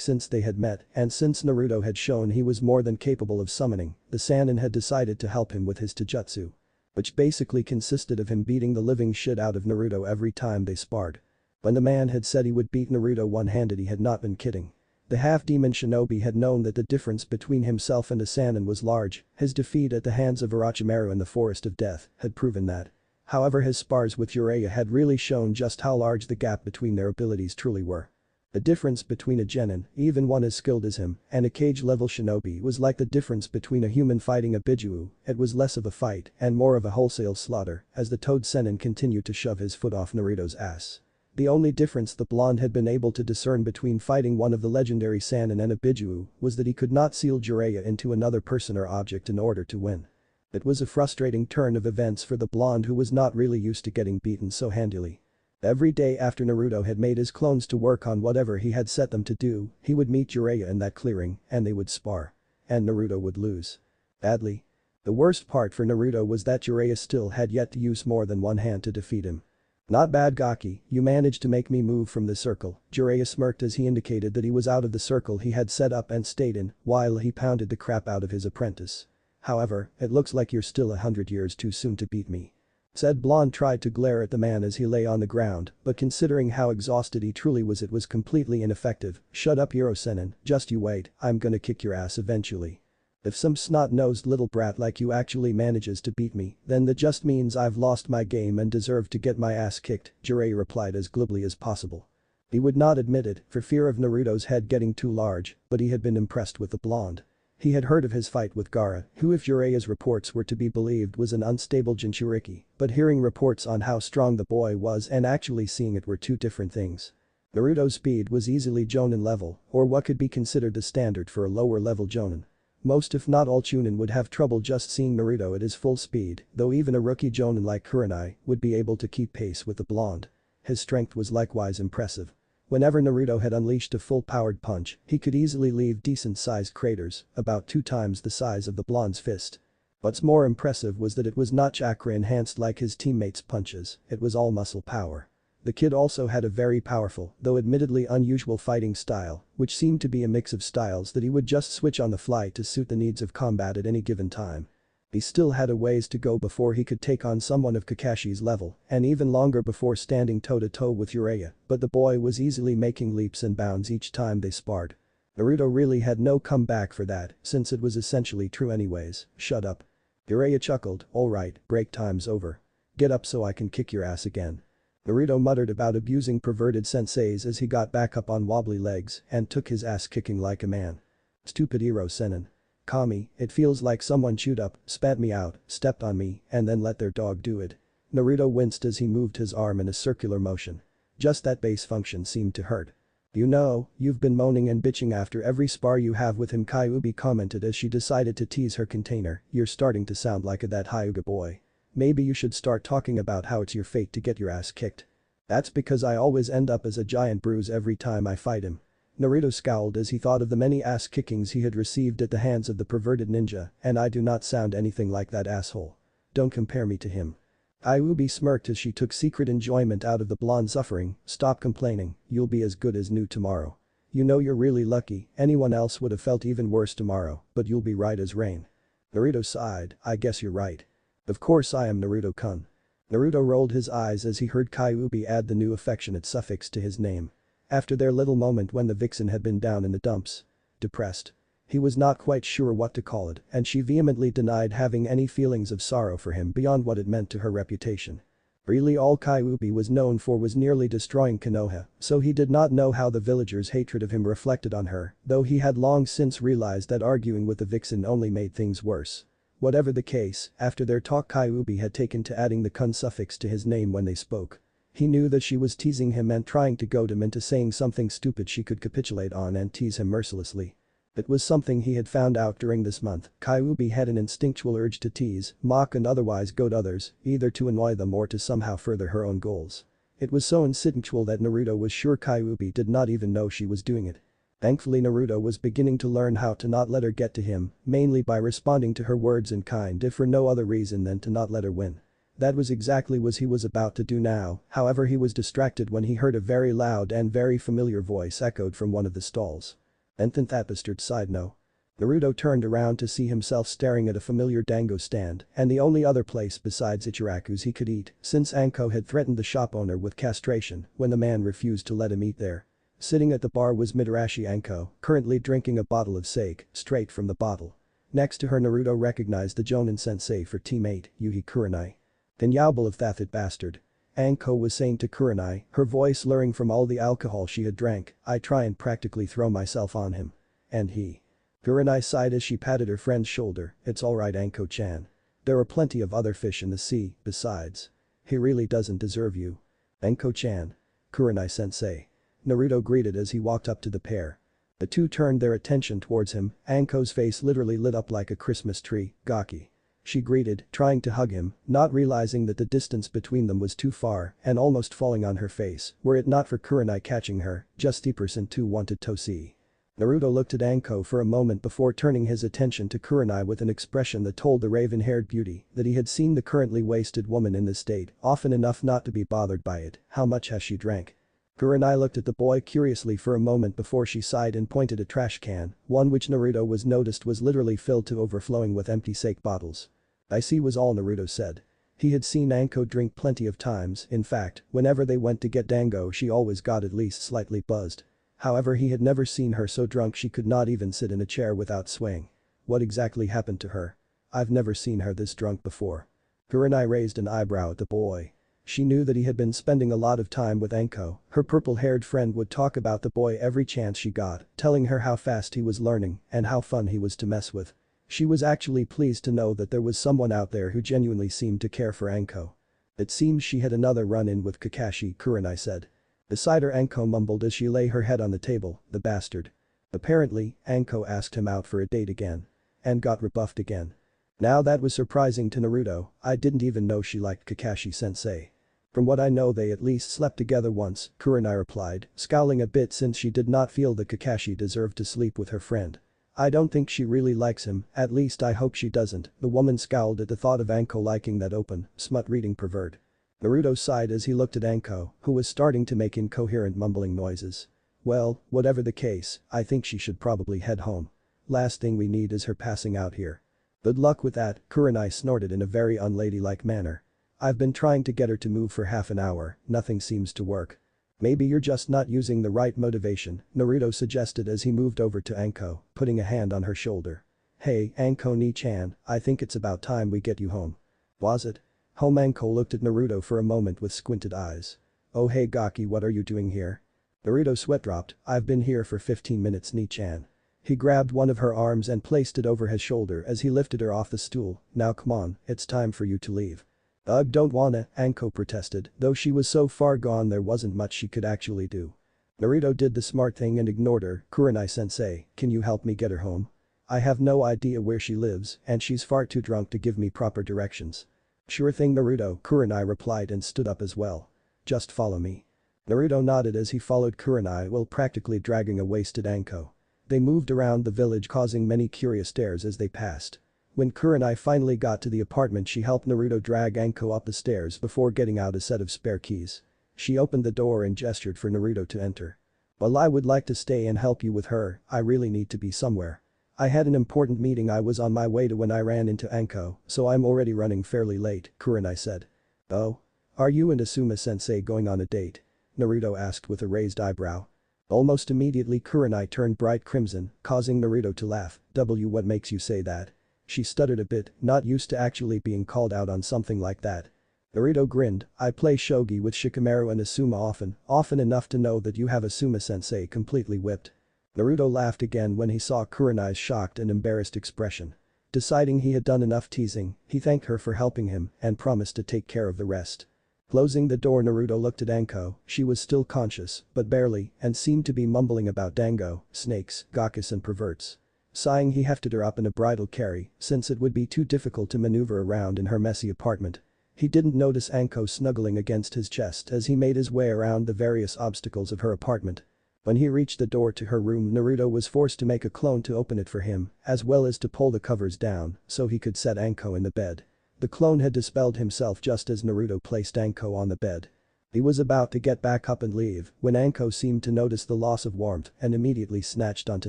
since they had met, and since Naruto had shown he was more than capable of summoning, the Sannin had decided to help him with his taijutsu. Which basically consisted of him beating the living shit out of Naruto every time they sparred. When the man had said he would beat Naruto one-handed, he had not been kidding. The half-demon shinobi had known that the difference between himself and a Sannin was large, his defeat at the hands of Orochimaru in the Forest of Death had proven that. However, his spars with Jiraiya had really shown just how large the gap between their abilities truly were. The difference between a genin, even one as skilled as him, and a cage-level shinobi was like the difference between a human fighting a Biju. It was less of a fight and more of a wholesale slaughter as the Toad Sennin continued to shove his foot off Naruto's ass. The only difference the blonde had been able to discern between fighting one of the legendary Sannin and a Biju was that he could not seal Jiraiya into another person or object in order to win. It was a frustrating turn of events for the blonde, who was not really used to getting beaten so handily. Every day after Naruto had made his clones to work on whatever he had set them to do, he would meet Jiraiya in that clearing, and they would spar. And Naruto would lose. Badly. The worst part for Naruto was that Jiraiya still had yet to use more than one hand to defeat him. Not bad, Gaki, you managed to make me move from the circle. Jiraiya smirked as he indicated that he was out of the circle he had set up and stayed in, while he pounded the crap out of his apprentice. However, it looks like you're still 100 years too soon to beat me. Said Blonde tried to glare at the man as he lay on the ground, but considering how exhausted he truly was, it was completely ineffective. Shut up, Yoro-senin, just you wait, I'm gonna kick your ass eventually. If some snot-nosed little brat like you actually manages to beat me, then that just means I've lost my game and deserve to get my ass kicked, Jiraiya replied as glibly as possible. He would not admit it, for fear of Naruto's head getting too large, but he had been impressed with the blonde. He had heard of his fight with Gaara, who if Jiraiya's reports were to be believed was an unstable Jinchuriki, but hearing reports on how strong the boy was and actually seeing it were two different things. Naruto's speed was easily Jonin level, or what could be considered the standard for a lower level Jonin. Most if not all Chunin would have trouble just seeing Naruto at his full speed, though even a rookie Jonin like Kurenai would be able to keep pace with the blonde. His strength was likewise impressive. Whenever Naruto had unleashed a full-powered punch, he could easily leave decent-sized craters, about 2 times the size of the blonde's fist. What's more impressive was that it was not chakra-enhanced like his teammates' punches, it was all muscle power. The kid also had a very powerful, though admittedly unusual fighting style, which seemed to be a mix of styles that he would just switch on the fly to suit the needs of combat at any given time. He still had a ways to go before he could take on someone of Kakashi's level, and even longer before standing toe-to-toe with Jiraiya, but the boy was easily making leaps and bounds each time they sparred. Naruto really had no comeback for that, since it was essentially true anyways. Shut up. Jiraiya chuckled, alright, break time's over. Get up so I can kick your ass again. Naruto muttered about abusing perverted senseis as he got back up on wobbly legs and took his ass kicking like a man. Stupid Iro-senin. Kami, it feels like someone chewed up, spat me out, stepped on me, and then let their dog do it. Naruto winced as he moved his arm in a circular motion. Just that base function seemed to hurt. You know, you've been moaning and bitching after every spar you have with him, Kyuubi commented as she decided to tease her container. You're starting to sound like that Hyuga boy. Maybe you should start talking about how it's your fate to get your ass kicked. That's because I always end up as a giant bruise every time I fight him. Naruto scowled as he thought of the many ass kickings he had received at the hands of the perverted ninja, and I do not sound anything like that asshole. Don't compare me to him. Kyuubi smirked as she took secret enjoyment out of the blonde suffering. Stop complaining, you'll be as good as new tomorrow. You know you're really lucky, anyone else would have felt even worse tomorrow, but you'll be right as rain. Naruto sighed, I guess you're right. Of course I am Naruto-kun. Naruto rolled his eyes as he heard Kyuubi add the new affectionate suffix to his name. After their little moment when the vixen had been down in the dumps. Depressed. He was not quite sure what to call it, and she vehemently denied having any feelings of sorrow for him beyond what it meant to her reputation. Really all Kyuubi was known for was nearly destroying Konoha, so he did not know how the villagers' hatred of him reflected on her, though he had long since realized that arguing with the vixen only made things worse. Whatever the case, after their talk Kyuubi had taken to adding the kun suffix to his name when they spoke. He knew that she was teasing him and trying to goad him into saying something stupid she could capitulate on and tease him mercilessly. It was something he had found out during this month. Kyuubi had an instinctual urge to tease, mock and otherwise goad others, either to annoy them or to somehow further her own goals. It was so instinctual that Naruto was sure Kyuubi did not even know she was doing it. Thankfully Naruto was beginning to learn how to not let her get to him, mainly by responding to her words in kind if for no other reason than to not let her win. That was exactly what he was about to do now, however he was distracted when he heard a very loud and very familiar voice echoed from one of the stalls. Enthin that bastard side no. Naruto turned around to see himself staring at a familiar dango stand and the only other place besides Ichiraku's he could eat, since Anko had threatened the shop owner with castration when the man refused to let him eat there. Sitting at the bar was Mitarashi Anko, currently drinking a bottle of sake, straight from the bottle. Next to her Naruto recognized the Jonin sensei for teammate, Yuhi Kurenai. Then Yaubal of that bastard. Anko was saying to Kurenai, her voice slurring from all the alcohol she had drank, I try and practically throw myself on him. And he. Kurenai sighed as she patted her friend's shoulder, it's alright Anko-chan. There are plenty of other fish in the sea, besides. He really doesn't deserve you. Anko-chan. Kurenai-sensei. Naruto greeted as he walked up to the pair. The two turned their attention towards him, Anko's face literally lit up like a Christmas tree, Gaki. She greeted, trying to hug him, not realizing that the distance between them was too far and almost falling on her face were it not for Kurenai catching her, just 10% too wanted to see. Naruto looked at Anko for a moment before turning his attention to Kurenai with an expression that told the raven-haired beauty that he had seen the currently wasted woman in this state often enough not to be bothered by it. How much has she drank? Kurenai looked at the boy curiously for a moment before she sighed and pointed a trash can, one which Naruto was noticed was literally filled to overflowing with empty sake bottles. I see was all Naruto said. He had seen Anko drink plenty of times, in fact, whenever they went to get dango she always got at least slightly buzzed. However he had never seen her so drunk she could not even sit in a chair without swaying. What exactly happened to her? I've never seen her this drunk before. Kurenai raised an eyebrow at the boy. She knew that he had been spending a lot of time with Anko, her purple-haired friend would talk about the boy every chance she got, telling her how fast he was learning and how fun he was to mess with. She was actually pleased to know that there was someone out there who genuinely seemed to care for Anko. It seems she had another run-in with Kakashi, Kurenai said. Beside her Anko mumbled as she lay her head on the table, the bastard. Apparently, Anko asked him out for a date again. And got rebuffed again. Now that was surprising to Naruto, I didn't even know she liked Kakashi-sensei. From what I know they at least slept together once, Kurenai replied, scowling a bit since she did not feel that Kakashi deserved to sleep with her friend. I don't think she really likes him, at least I hope she doesn't, the woman scowled at the thought of Anko liking that open, smut-reading pervert. Naruto sighed as he looked at Anko, who was starting to make incoherent mumbling noises. Well, whatever the case, I think she should probably head home. Last thing we need is her passing out here. Good luck with that, Kurenai snorted in a very unladylike manner. I've been trying to get her to move for half an hour, nothing seems to work. Maybe you're just not using the right motivation, Naruto suggested as he moved over to Anko, putting a hand on her shoulder. Hey, Anko Ni-chan, I think it's about time we get you home. Was it? Home? Anko looked at Naruto for a moment with squinted eyes. Oh hey Gaki, what are you doing here? Naruto sweat dropped, I've been here for 15 minutes Ni-chan. He grabbed one of her arms and placed it over his shoulder as he lifted her off the stool, now come on, it's time for you to leave. Ugh, don't wanna, Anko protested, though she was so far gone there wasn't much she could actually do. Naruto did the smart thing and ignored her, Kurenai-sensei, can you help me get her home? I have no idea where she lives and she's far too drunk to give me proper directions. Sure thing Naruto, Kurenai replied and stood up as well. Just follow me. Naruto nodded as he followed Kurenai while practically dragging a wasted Anko. They moved around the village causing many curious stares as they passed. When Kurenai finally got to the apartment she helped Naruto drag Anko up the stairs before getting out a set of spare keys. She opened the door and gestured for Naruto to enter. Well I would like to stay and help you with her, I really need to be somewhere. I had an important meeting I was on my way to when I ran into Anko, so I'm already running fairly late, Kurenai said. Oh? Are you and Asuma-sensei going on a date? Naruto asked with a raised eyebrow. Almost immediately Kurenai turned bright crimson, causing Naruto to laugh. What makes you say that? She stuttered a bit, not used to actually being called out on something like that. Naruto grinned, I play shogi with Shikamaru and Asuma often enough to know that you have Asuma-sensei completely whipped. Naruto laughed again when he saw Kurenai's shocked and embarrassed expression. Deciding he had done enough teasing, he thanked her for helping him and promised to take care of the rest. Closing the door Naruto looked at Anko, she was still conscious, but barely, and seemed to be mumbling about dango, snakes, gakkus and perverts. Sighing he hefted her up in a bridal carry, since it would be too difficult to maneuver around in her messy apartment. He didn't notice Anko snuggling against his chest as he made his way around the various obstacles of her apartment. When he reached the door to her room Naruto was forced to make a clone to open it for him, as well as to pull the covers down so he could set Anko in the bed. The clone had dispelled himself just as Naruto placed Anko on the bed. He was about to get back up and leave when Anko seemed to notice the loss of warmth and immediately snatched onto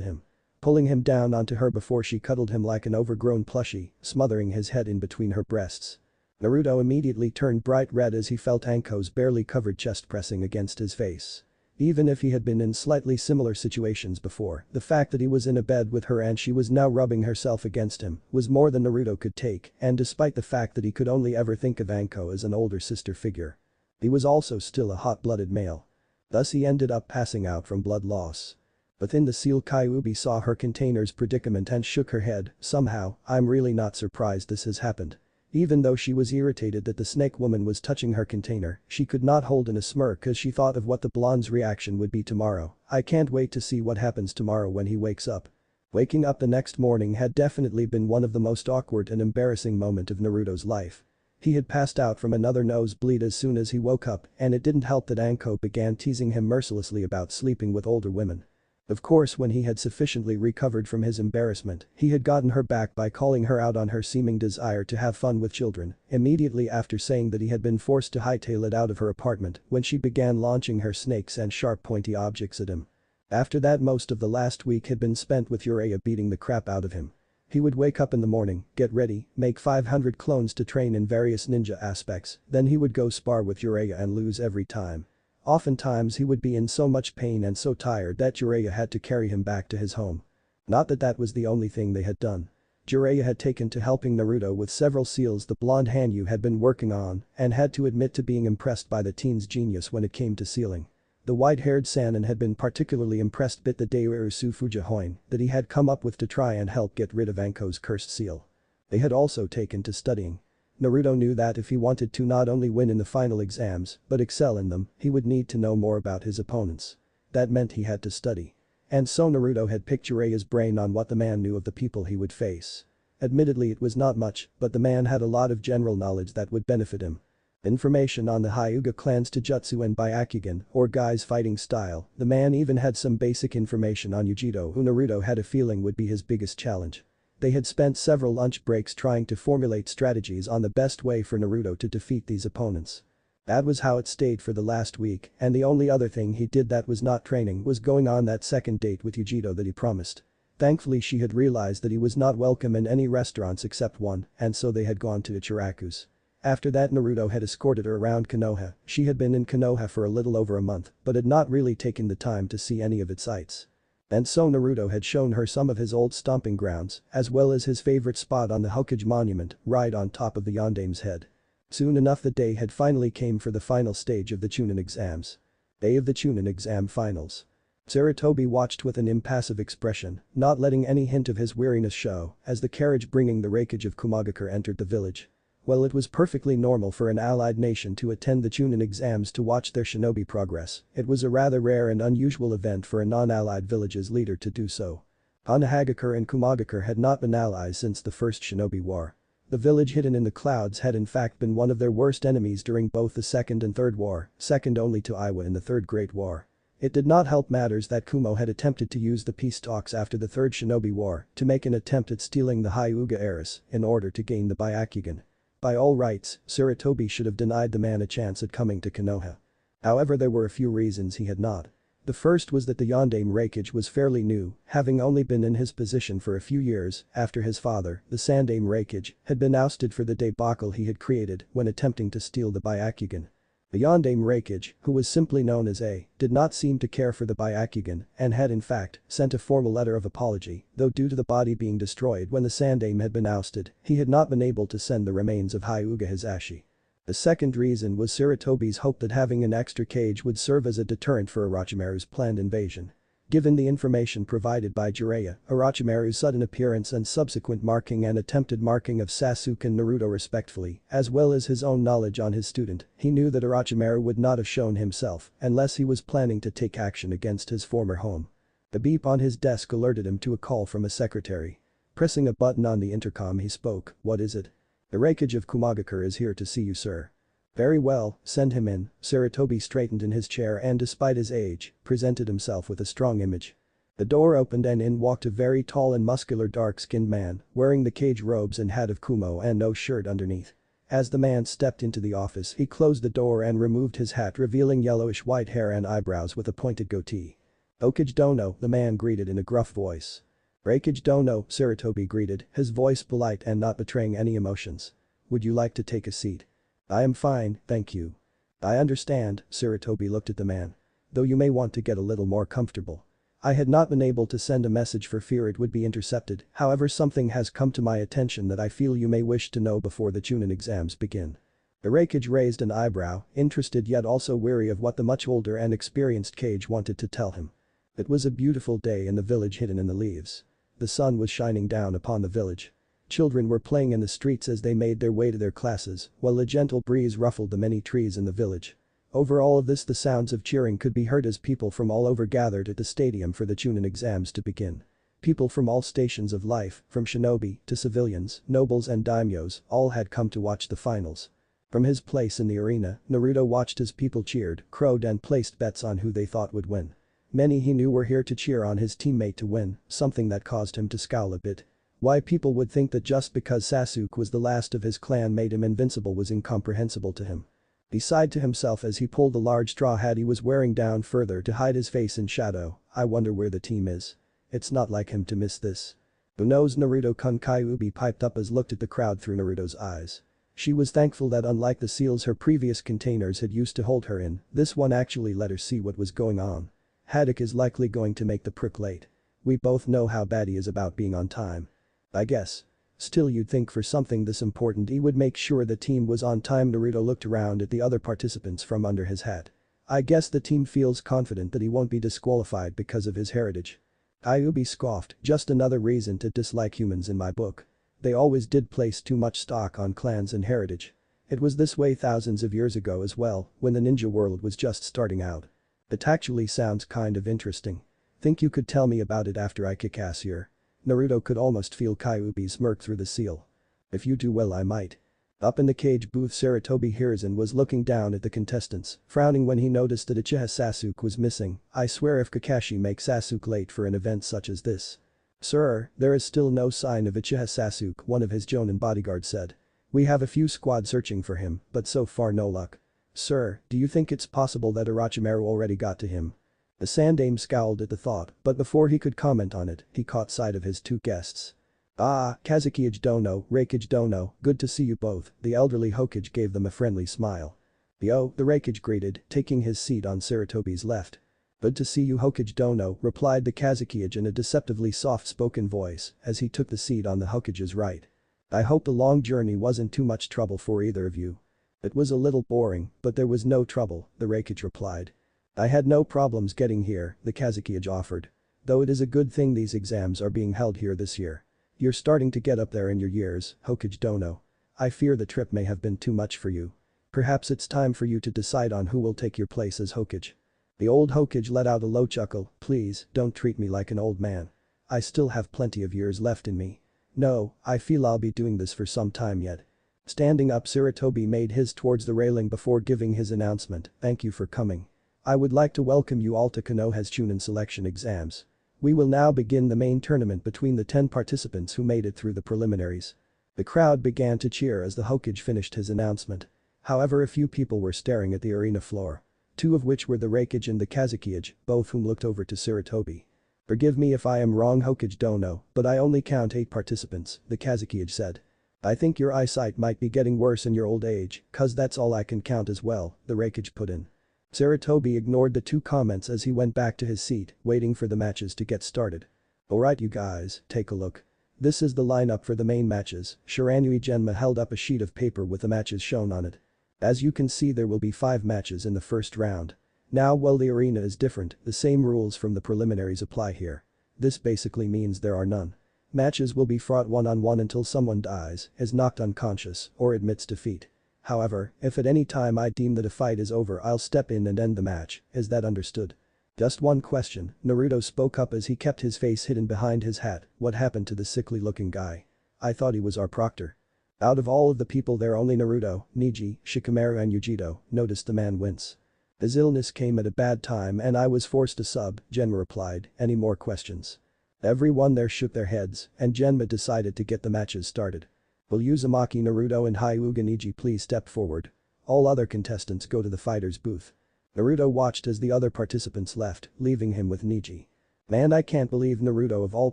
him. Pulling him down onto her before she cuddled him like an overgrown plushie, smothering his head in between her breasts. Naruto immediately turned bright red as he felt Anko's barely covered chest pressing against his face. Even if he had been in slightly similar situations before, the fact that he was in a bed with her and she was now rubbing herself against him was more than Naruto could take, and despite the fact that he could only ever think of Anko as an older sister figure. He was also still a hot-blooded male. Thus he ended up passing out from blood loss. Within the seal Kyuubi saw her container's predicament and shook her head, somehow, I'm really not surprised this has happened. Even though she was irritated that the snake woman was touching her container, she could not hold in a smirk as she thought of what the blonde's reaction would be tomorrow. I can't wait to see what happens tomorrow when he wakes up. Waking up the next morning had definitely been one of the most awkward and embarrassing moment of Naruto's life. He had passed out from another nosebleed as soon as he woke up, and it didn't help that Anko began teasing him mercilessly about sleeping with older women. Of course, when he had sufficiently recovered from his embarrassment, he had gotten her back by calling her out on her seeming desire to have fun with children, immediately after saying that he had been forced to hightail it out of her apartment when she began launching her snakes and sharp pointy objects at him. After that, most of the last week had been spent with Uraya beating the crap out of him. He would wake up in the morning, get ready, make 500 clones to train in various ninja aspects, then he would go spar with Uraya and lose every time. Oftentimes he would be in so much pain and so tired that Jiraiya had to carry him back to his home. Not that that was the only thing they had done. Jiraiya had taken to helping Naruto with several seals the blonde Hanyu had been working on and had to admit to being impressed by the teen's genius when it came to sealing. The white-haired Sannin had been particularly impressed by the Daiusu Fujihoin that he had come up with to try and help get rid of Anko's cursed seal. They had also taken to studying. Naruto knew that if he wanted to not only win in the final exams but excel in them, he would need to know more about his opponents. That meant he had to study. And so Naruto had picked Jiraiya's brain on what the man knew of the people he would face. Admittedly, it was not much, but the man had a lot of general knowledge that would benefit him. Information on the Hyuga clan's Taijutsu and Byakugan, or guys fighting style. The man even had some basic information on Yujito, who Naruto had a feeling would be his biggest challenge. They had spent several lunch breaks trying to formulate strategies on the best way for Naruto to defeat these opponents. That was how it stayed for the last week, and the only other thing he did that was not training was going on that second date with Yujito that he promised. Thankfully, she had realized that he was not welcome in any restaurants except one, and so they had gone to Ichiraku's. After that, Naruto had escorted her around Konoha. She had been in Konoha for a little over a month, but had not really taken the time to see any of its sights. And so Naruto had shown her some of his old stomping grounds, as well as his favorite spot on the Hokage monument, right on top of the Yondame's head. Soon enough, the day had finally came for the final stage of the Chunin exams. Day of the Chunin exam finals. Sarutobi watched with an impassive expression, not letting any hint of his weariness show, as the carriage bringing the wreckage of Kumagakure entered the village. While it was perfectly normal for an allied nation to attend the Chunin exams to watch their shinobi progress, it was a rather rare and unusual event for a non-allied village's leader to do so. Hagakure and Kumagakure had not been allies since the First Shinobi War. The village hidden in the clouds had in fact been one of their worst enemies during both the Second and Third War, second only to Iwa in the Third Great War. It did not help matters that Kumo had attempted to use the peace talks after the Third Shinobi War to make an attempt at stealing the Hyuga heiress in order to gain the Byakugan. By all rights, Sarutobi should have denied the man a chance at coming to Konoha. However, there were a few reasons he had not. The first was that the Yondame Reikage was fairly new, having only been in his position for a few years after his father, the Sandame Reikage, had been ousted for the debacle he had created when attempting to steal the Byakugan. The Yondame Reikage, who was simply known as A, did not seem to care for the Byakugan and had in fact sent a formal letter of apology, though due to the body being destroyed when the Sandame had been ousted, he had not been able to send the remains of Hyuga Hisashi. The second reason was Sarutobi's hope that having an extra cage would serve as a deterrent for Orochimaru's planned invasion. Given the information provided by Jiraiya, Orochimaru's sudden appearance and subsequent marking and attempted marking of Sasuke and Naruto respectively, as well as his own knowledge on his student, he knew that Orochimaru would not have shown himself unless he was planning to take action against his former home. The beep on his desk alerted him to a call from a secretary. Pressing a button on the intercom, he spoke. "What is it?" "The Reikage of Kumagakure is here to see you, sir." "Very well, send him in." Sarutobi straightened in his chair and despite his age, presented himself with a strong image. The door opened and in walked a very tall and muscular dark-skinned man, wearing the cage robes and hat of Kumo and no shirt underneath. As the man stepped into the office, he closed the door and removed his hat, revealing yellowish-white hair and eyebrows with a pointed goatee. "Okage Dono," the man greeted in a gruff voice. "Reikage Dono," Sarutobi greeted, his voice polite and not betraying any emotions. "Would you like to take a seat?" "I am fine, thank you." "I understand," Sarutobi looked at the man. "Though you may want to get a little more comfortable. I had not been able to send a message for fear it would be intercepted, however something has come to my attention that I feel you may wish to know before the Chunin exams begin." The Reikage raised an eyebrow, interested yet also weary of what the much older and experienced Cage wanted to tell him. It was a beautiful day in the village hidden in the leaves. The sun was shining down upon the village. Children were playing in the streets as they made their way to their classes, while a gentle breeze ruffled the many trees in the village. Over all of this, the sounds of cheering could be heard as people from all over gathered at the stadium for the Chunin exams to begin. People from all stations of life, from shinobi to civilians, nobles and daimyos, all had come to watch the finals. From his place in the arena, Naruto watched as people cheered, crowed and placed bets on who they thought would win. Many he knew were here to cheer on his teammate to win, something that caused him to scowl a bit. Why people would think that just because Sasuke was the last of his clan made him invincible was incomprehensible to him. He sighed to himself as he pulled the large straw hat he was wearing down further to hide his face in shadow. I wonder where the team is. It's not like him to miss this. Who knows? Naruto-kun Kyuubi piped up as looked at the crowd through Naruto's eyes. She was thankful that unlike the seals her previous containers had used to hold her in, this one actually let her see what was going on. Haddock is likely going to make the prick late. We both know how bad he is about being on time. I guess. Still, you'd think for something this important he would make sure the team was on time. Naruto looked around at the other participants from under his hat. I guess the team feels confident that he won't be disqualified because of his heritage. Kyuubi scoffed, just another reason to dislike humans in my book. They always did place too much stock on clans and heritage. It was this way thousands of years ago as well, when the ninja world was just starting out. It actually sounds kind of interesting. Think you could tell me about it after I kick ass here? Naruto could almost feel Kyuubi's smirk through the seal. If you do well I might. Up in the cage booth Sarutobi Hiruzen was looking down at the contestants, frowning when he noticed that Uchiha Sasuke was missing. I swear if Kakashi makes Sasuke late for an event such as this. Sir, there is still no sign of Uchiha Sasuke, one of his Jonin bodyguards said. We have a few squads searching for him, but so far no luck. Sir, do you think it's possible that Orochimaru already got to him? The Sandaime scowled at the thought, but before he could comment on it, he caught sight of his two guests. Ah, Kazekage Dono, Reikage Dono, good to see you both, the elderly Hokage gave them a friendly smile. Yo, the Reikage greeted, taking his seat on Sarutobi's left. Good to see you Hokage Dono, replied the Kazekage in a deceptively soft-spoken voice as he took the seat on the Hokage's right. I hope the long journey wasn't too much trouble for either of you. It was a little boring, but there was no trouble, the Reikage replied. I had no problems getting here, the Kazekage offered. Though it is a good thing these exams are being held here this year. You're starting to get up there in your years, Hokage Dono. I fear the trip may have been too much for you. Perhaps it's time for you to decide on who will take your place as Hokage. The old Hokage let out a low chuckle, please, don't treat me like an old man. I still have plenty of years left in me. No, I feel I'll be doing this for some time yet. Standing up Sarutobi made his towards the railing before giving his announcement, thank you for coming. I would like to welcome you all to Konoha's Chunin selection exams. We will now begin the main tournament between the 10 participants who made it through the preliminaries. The crowd began to cheer as the Hokage finished his announcement. However, a few people were staring at the arena floor. Two of which were the Reikage and the Kazekage, both whom looked over to Sarutobi. Forgive me if I am wrong Hokage Dono, but I only count 8 participants, the Kazekage said. I think your eyesight might be getting worse in your old age, cause that's all I can count as well, the Reikage put in. Sarutobi ignored the two comments as he went back to his seat, waiting for the matches to get started. Alright you guys, take a look. This is the lineup for the main matches. Shiranui Genma held up a sheet of paper with the matches shown on it. As you can see there will be 5 matches in the first round. Now while the arena is different, the same rules from the preliminaries apply here. This basically means there are none. Matches will be fought one-on-one until someone dies, is knocked unconscious, or admits defeat. However, if at any time I deem that a fight is over I'll step in and end the match, is that understood? Just one question, Naruto spoke up as he kept his face hidden behind his hat, what happened to the sickly looking guy? I thought he was our proctor. Out of all of the people there only Naruto, Neji, Shikamaru and Yujito noticed the man wince. His illness came at a bad time and I was forced to sub, Genma replied, any more questions? Everyone there shook their heads and Genma decided to get the matches started. Will Uzumaki Naruto and Hyuga Neji please step forward? All other contestants go to the fighter's booth. Naruto watched as the other participants left, leaving him with Neji. Man, I can't believe Naruto of all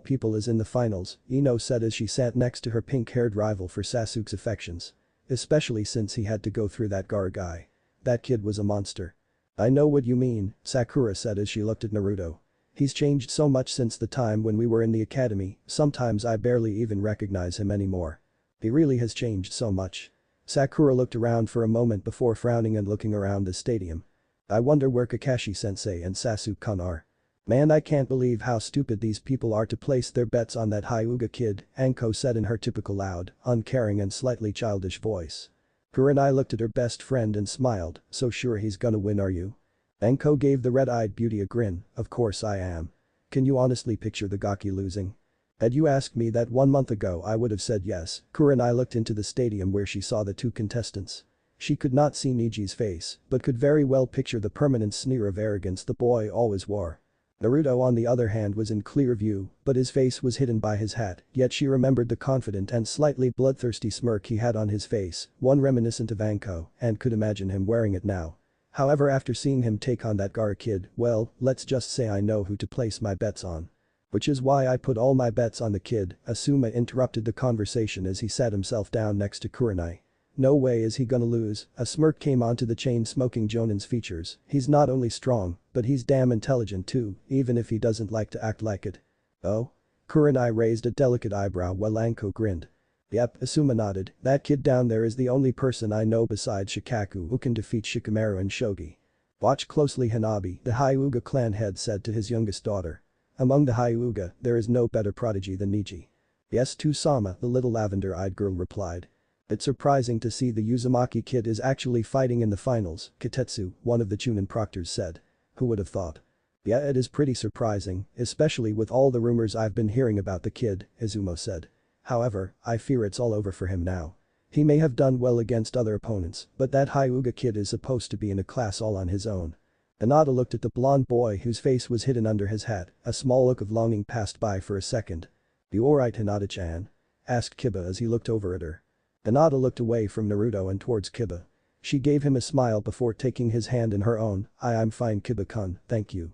people is in the finals, Ino said as she sat next to her pink-haired rival for Sasuke's affections. Especially since he had to go through that Gar guy. That kid was a monster. I know what you mean, Sakura said as she looked at Naruto. He's changed so much since the time when we were in the academy, sometimes I barely even recognize him anymore. He really has changed so much. Sakura looked around for a moment before frowning and looking around the stadium. I wonder where Kakashi-sensei and Sasuke-kun are. Man, I can't believe how stupid these people are to place their bets on that Hyuga kid, Anko said in her typical loud, uncaring and slightly childish voice. Kurenai looked at her best friend and smiled, so sure he's gonna win are you? Anko gave the red-eyed beauty a grin, of course I am. Can you honestly picture the Gaki losing? Had you asked me that 1 month ago I would have said yes. Kurenai looked into the stadium where she saw the two contestants. She could not see Niji's face, but could very well picture the permanent sneer of arrogance the boy always wore. Naruto on the other hand was in clear view, but his face was hidden by his hat, yet she remembered the confident and slightly bloodthirsty smirk he had on his face, one reminiscent of Anko, and could imagine him wearing it now. However, after seeing him take on that Gaara kid, well, let's just say I know who to place my bets on. Which is why I put all my bets on the kid. Asuma interrupted the conversation as he sat himself down next to Kurenai. No way is he gonna lose. A smirk came onto the chain-smoking Jonin's features. He's not only strong, but he's damn intelligent too, even if he doesn't like to act like it. Oh? Kurenai raised a delicate eyebrow while Anko grinned. Yep, Asuma nodded. That kid down there is the only person I know besides Shikaku who can defeat Shikamaru and Shogi. Watch closely, Hanabi, the Hyuga clan head said to his youngest daughter. Among the Hyuga, there is no better prodigy than Niji. Yes, too, Sama, the little lavender-eyed girl replied. It's surprising to see the Uzumaki kid is actually fighting in the finals, Kitetsu, one of the Chunin proctors said. Who would have thought? Yeah, it is pretty surprising, especially with all the rumors I've been hearing about the kid, Izumo said. However, I fear it's all over for him now. He may have done well against other opponents, but that Hyuga kid is supposed to be in a class all on his own. Hinata looked at the blonde boy whose face was hidden under his hat, a small look of longing passed by for a second. You alright, Hinata-chan? Asked Kiba as he looked over at her. Hinata looked away from Naruto and towards Kiba. She gave him a smile before taking his hand in her own. I'm fine, Kiba-kun, thank you.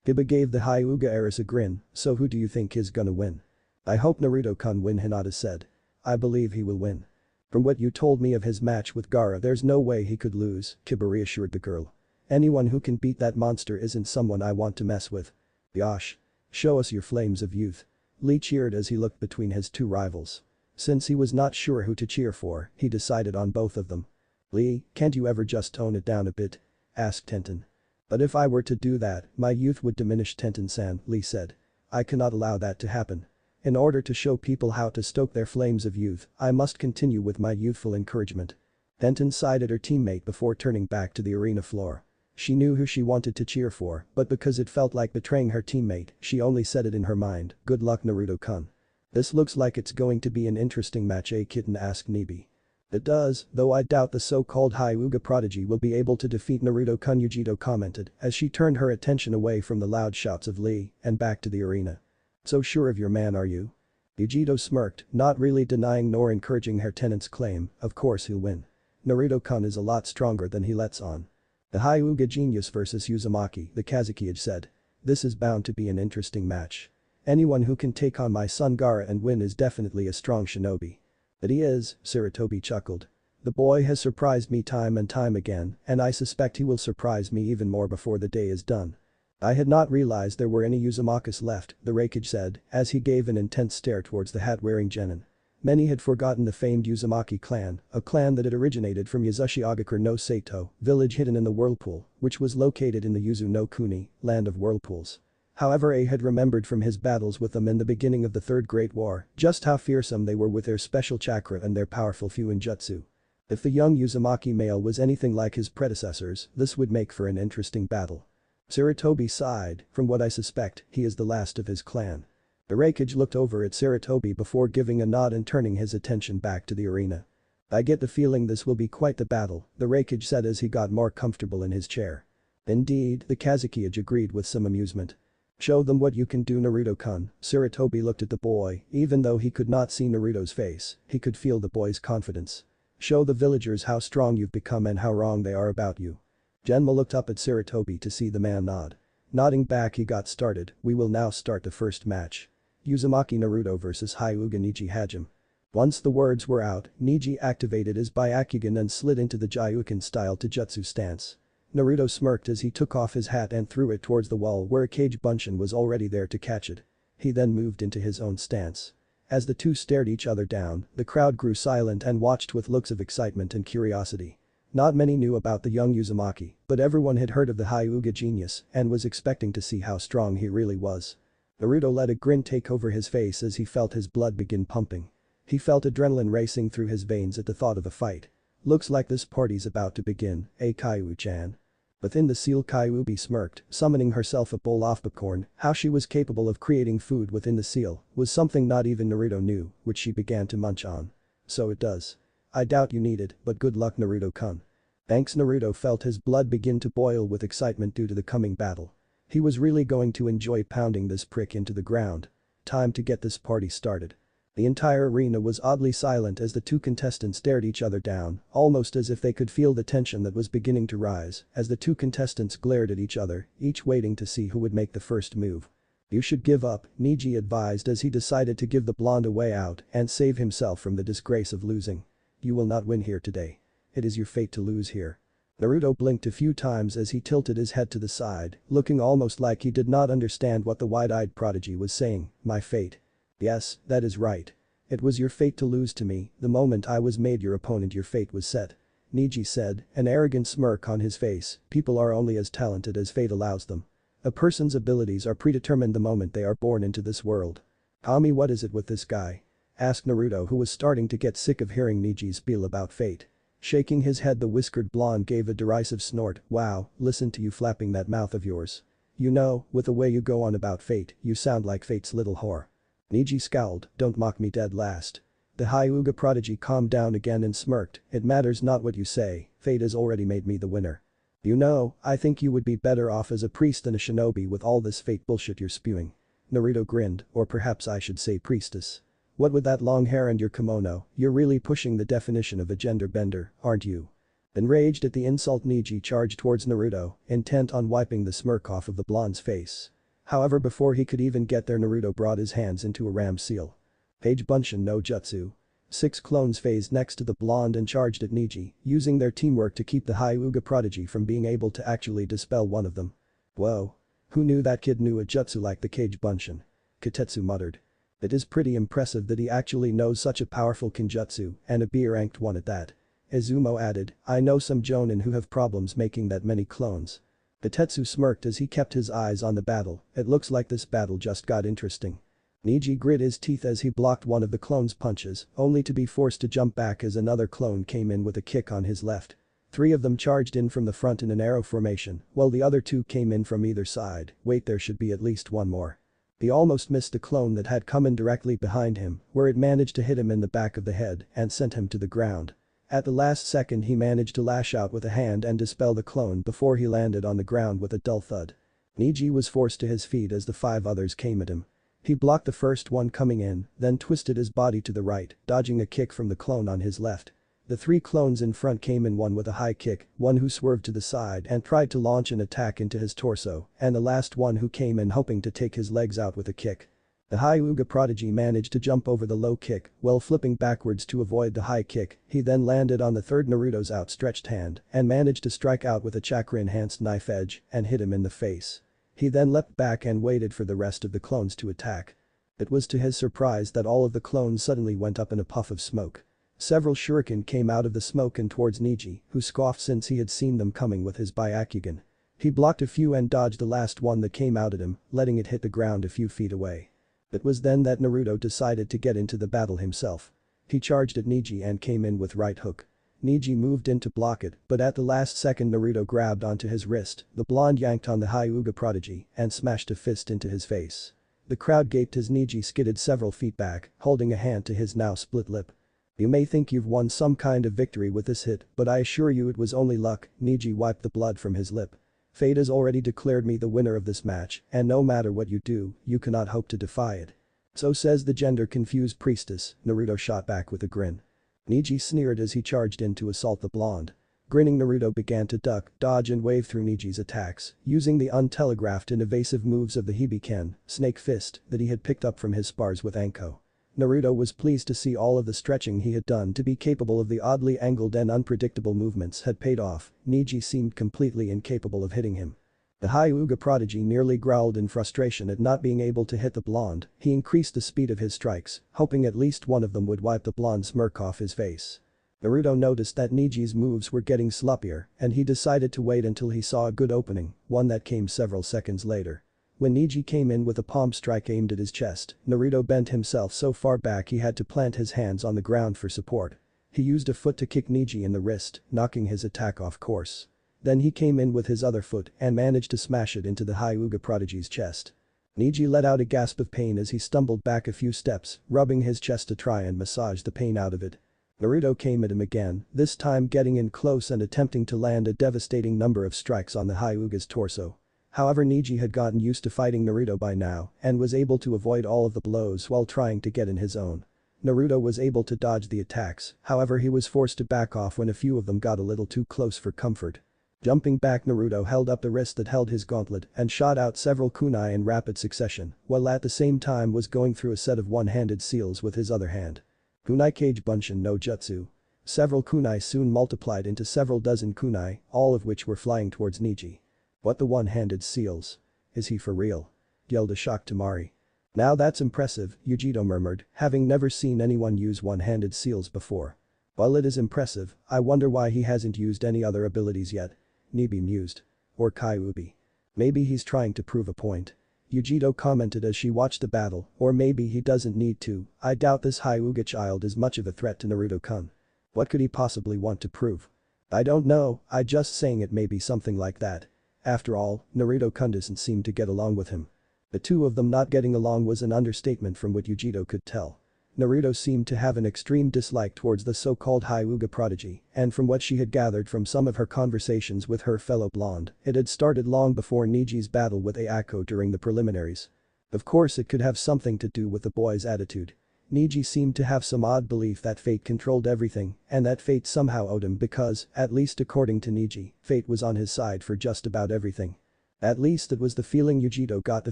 Kiba gave the Hyuga heiress a grin. So who do you think is gonna win? I hope Naruto-kun win, Hinata said. I believe he will win. From what you told me of his match with Gaara, there's no way he could lose, Kiba reassured the girl. Anyone who can beat that monster isn't someone I want to mess with. Yosh. Show us your flames of youth. Lee cheered as he looked between his two rivals. Since he was not sure who to cheer for, he decided on both of them. Lee, can't you ever just tone it down a bit? Asked Tenten. But if I were to do that, my youth would diminish, Tenten-san, Lee said. I cannot allow that to happen. In order to show people how to stoke their flames of youth, I must continue with my youthful encouragement. Tenten sighed at her teammate before turning back to the arena floor. She knew who she wanted to cheer for, but because it felt like betraying her teammate, she only said it in her mind. Good luck, Naruto-kun. This looks like it's going to be an interesting match, Kitten asked Nibi. It does, though I doubt the so-called Hyuga prodigy will be able to defeat Naruto-kun, Yujito commented as she turned her attention away from the loud shouts of Lee and back to the arena. So sure of your man, are you? Yujito smirked, not really denying nor encouraging her tenant's claim. Of course he'll win. Naruto-kun is a lot stronger than he lets on. The Hyuga genius versus Uzumaki, the Kazuki said. This is bound to be an interesting match. Anyone who can take on my son Gaara and win is definitely a strong shinobi. But he is, Sarutobi chuckled. The boy has surprised me time and time again, and I suspect he will surprise me even more before the day is done. I had not realized there were any Uzumakas left, the Raikage said, as he gave an intense stare towards the hat-wearing genin. Many had forgotten the famed Uzumaki clan, a clan that had originated from Yuzushiogakure no Sato, village hidden in the whirlpool, which was located in the Yuzu no Kuni, land of whirlpools. However, A had remembered from his battles with them in the beginning of the Third Great War just how fearsome they were with their special chakra and their powerful Fuinjutsu. If the young Uzumaki male was anything like his predecessors, this would make for an interesting battle. Sarutobi sighed, from what I suspect, he is the last of his clan. The Raikage looked over at Sarutobi before giving a nod and turning his attention back to the arena. I get the feeling this will be quite the battle, the Raikage said as he got more comfortable in his chair. Indeed, the Kazuki agreed with some amusement. Show them what you can do, Naruto-kun. Sarutobi looked at the boy, even though he could not see Naruto's face, he could feel the boy's confidence. Show the villagers how strong you've become and how wrong they are about you. Genma looked up at Sarutobi to see the man nod. Nodding back, he got started. We will now start the first match. Uzumaki Naruto vs Hyuga Niji Hajime. Once the words were out, Niji activated his Byakugan and slid into the Jyuken-style Taijutsu stance. Naruto smirked as he took off his hat and threw it towards the wall where Kage Bunshin was already there to catch it. He then moved into his own stance. As the two stared each other down, the crowd grew silent and watched with looks of excitement and curiosity. Not many knew about the young Uzumaki, but everyone had heard of the Hyuga genius and was expecting to see how strong he really was. Naruto let a grin take over his face as he felt his blood begin pumping. He felt adrenaline racing through his veins at the thought of a fight. Looks like this party's about to begin, Kaiu-chan. Within the seal Kyuubi smirked, summoning herself a bowl of popcorn. How she was capable of creating food within the seal was something not even Naruto knew, which she began to munch on. So it does. I doubt you need it, but good luck Naruto-kun. Thanks. Naruto felt his blood begin to boil with excitement due to the coming battle. He was really going to enjoy pounding this prick into the ground. Time to get this party started. The entire arena was oddly silent as the two contestants stared each other down, almost as if they could feel the tension that was beginning to rise as the two contestants glared at each other, each waiting to see who would make the first move. You should give up, Neji advised as he decided to give the blonde a way out and save himself from the disgrace of losing. You will not win here today. It is your fate to lose here. Naruto blinked a few times as he tilted his head to the side, looking almost like he did not understand what the wide-eyed prodigy was saying. My fate. Yes, that is right. It was your fate to lose to me. The moment I was made your opponent your fate was set. Neji said, an arrogant smirk on his face. People are only as talented as fate allows them. A person's abilities are predetermined the moment they are born into this world. Kami, what is it with this guy? Asked Naruto, who was starting to get sick of hearing Neji's spiel about fate. Shaking his head, the whiskered blonde gave a derisive snort. Wow, listen to you flapping that mouth of yours. You know, with the way you go on about fate, you sound like fate's little whore. Neji scowled, don't mock me dead last. The Hyuga prodigy calmed down again and smirked, it matters not what you say, fate has already made me the winner. You know, I think you would be better off as a priest than a shinobi with all this fate bullshit you're spewing. Naruto grinned, or perhaps I should say priestess. What with that long hair and your kimono, you're really pushing the definition of a gender bender, aren't you? Enraged at the insult, Neji charged towards Naruto, intent on wiping the smirk off of the blonde's face. However, before he could even get there, Naruto brought his hands into a ram seal. Page Bunshin no Jutsu. 6 clones phased next to the blonde and charged at Neji, using their teamwork to keep the Hyuga prodigy from being able to actually dispel one of them. Whoa. Who knew that kid knew a jutsu like the Kage Bunshin? Katetsu muttered. It is pretty impressive that he actually knows such a powerful kinjutsu, and a B-ranked one at that. Izumo added, I know some jonin who have problems making that many clones. Katetsu smirked as he kept his eyes on the battle, it looks like this battle just got interesting. Neji grit his teeth as he blocked one of the clone's punches, only to be forced to jump back as another clone came in with a kick on his left. 3 of them charged in from the front in an arrow formation, while the other 2 came in from either side. Wait, there should be at least one more. He almost missed the clone that had come in directly behind him, where it managed to hit him in the back of the head and sent him to the ground. At the last second he managed to lash out with a hand and dispel the clone before he landed on the ground with a dull thud. Neji was forced to his feet as the 5 others came at him. He blocked the first one coming in, then twisted his body to the right, dodging a kick from the clone on his left. The 3 clones in front came in, one with a high kick, one who swerved to the side and tried to launch an attack into his torso, and the last one who came in hoping to take his legs out with a kick. The Hyuga prodigy managed to jump over the low kick while flipping backwards to avoid the high kick. He then landed on the third Naruto's outstretched hand and managed to strike out with a chakra-enhanced knife edge and hit him in the face. He then leapt back and waited for the rest of the clones to attack. It was to his surprise that all of the clones suddenly went up in a puff of smoke. Several shuriken came out of the smoke and towards Neji, who scoffed since he had seen them coming with his Byakugan. He blocked a few and dodged the last one that came out at him, letting it hit the ground a few feet away. It was then that Naruto decided to get into the battle himself. He charged at Neji and came in with right hook. Neji moved in to block it, but at the last second Naruto grabbed onto his wrist, the blonde yanked on the Hyuga prodigy and smashed a fist into his face. The crowd gaped as Neji skidded several feet back, holding a hand to his now split lip. You may think you've won some kind of victory with this hit, but I assure you it was only luck. Neji wiped the blood from his lip. Fate has already declared me the winner of this match, and no matter what you do, you cannot hope to defy it. So says the gender-confused priestess, Naruto shot back with a grin. Neji sneered as he charged in to assault the blonde. Grinning, Naruto began to duck, dodge and wave through Neji's attacks, using the untelegraphed and evasive moves of the Hibiken, Snake Fist, that he had picked up from his spars with Anko. Naruto was pleased to see all of the stretching he had done to be capable of the oddly angled and unpredictable movements had paid off. Neji seemed completely incapable of hitting him. The Hyuga prodigy nearly growled in frustration at not being able to hit the blonde. He increased the speed of his strikes, hoping at least one of them would wipe the blonde's smirk off his face. Naruto noticed that Neji's moves were getting sloppier, and he decided to wait until he saw a good opening, one that came several seconds later. When Neji came in with a palm strike aimed at his chest, Naruto bent himself so far back he had to plant his hands on the ground for support. He used a foot to kick Neji in the wrist, knocking his attack off course. Then he came in with his other foot and managed to smash it into the Hyuga prodigy's chest. Neji let out a gasp of pain as he stumbled back a few steps, rubbing his chest to try and massage the pain out of it. Naruto came at him again, this time getting in close and attempting to land a devastating number of strikes on the Hyuga's torso. However, Neji had gotten used to fighting Naruto by now and was able to avoid all of the blows while trying to get in his own. Naruto was able to dodge the attacks, however he was forced to back off when a few of them got a little too close for comfort. Jumping back, Naruto held up the wrist that held his gauntlet and shot out several kunai in rapid succession, while at the same time was going through a set of one-handed seals with his other hand. Kunai Kage Bunshin no Jutsu. Several kunai soon multiplied into several dozen kunai, all of which were flying towards Neji. What, the one-handed seals? Is he for real? Yelled a shocked Temari. Now that's impressive, Yujito murmured, having never seen anyone use one-handed seals before. While it is impressive, I wonder why he hasn't used any other abilities yet. Nibi mused. Or Kyuubi. Maybe he's trying to prove a point. Yujito commented as she watched the battle, or maybe he doesn't need to. I doubt this Hyuga child is much of a threat to Naruto-kun. What could he possibly want to prove? I don't know, I just saying it may be something like that. After all, Naruto-kun doesn't seem to get along with him. The two of them not getting along was an understatement from what Yujito could tell. Naruto seemed to have an extreme dislike towards the so-called Hyuga prodigy, and from what she had gathered from some of her conversations with her fellow blonde, it had started long before Neji's battle with Ayako during the preliminaries. Of course, it could have something to do with the boy's attitude. Neji seemed to have some odd belief that fate controlled everything and that fate somehow owed him because, at least according to Neji, fate was on his side for just about everything. At least it was the feeling Yujito got the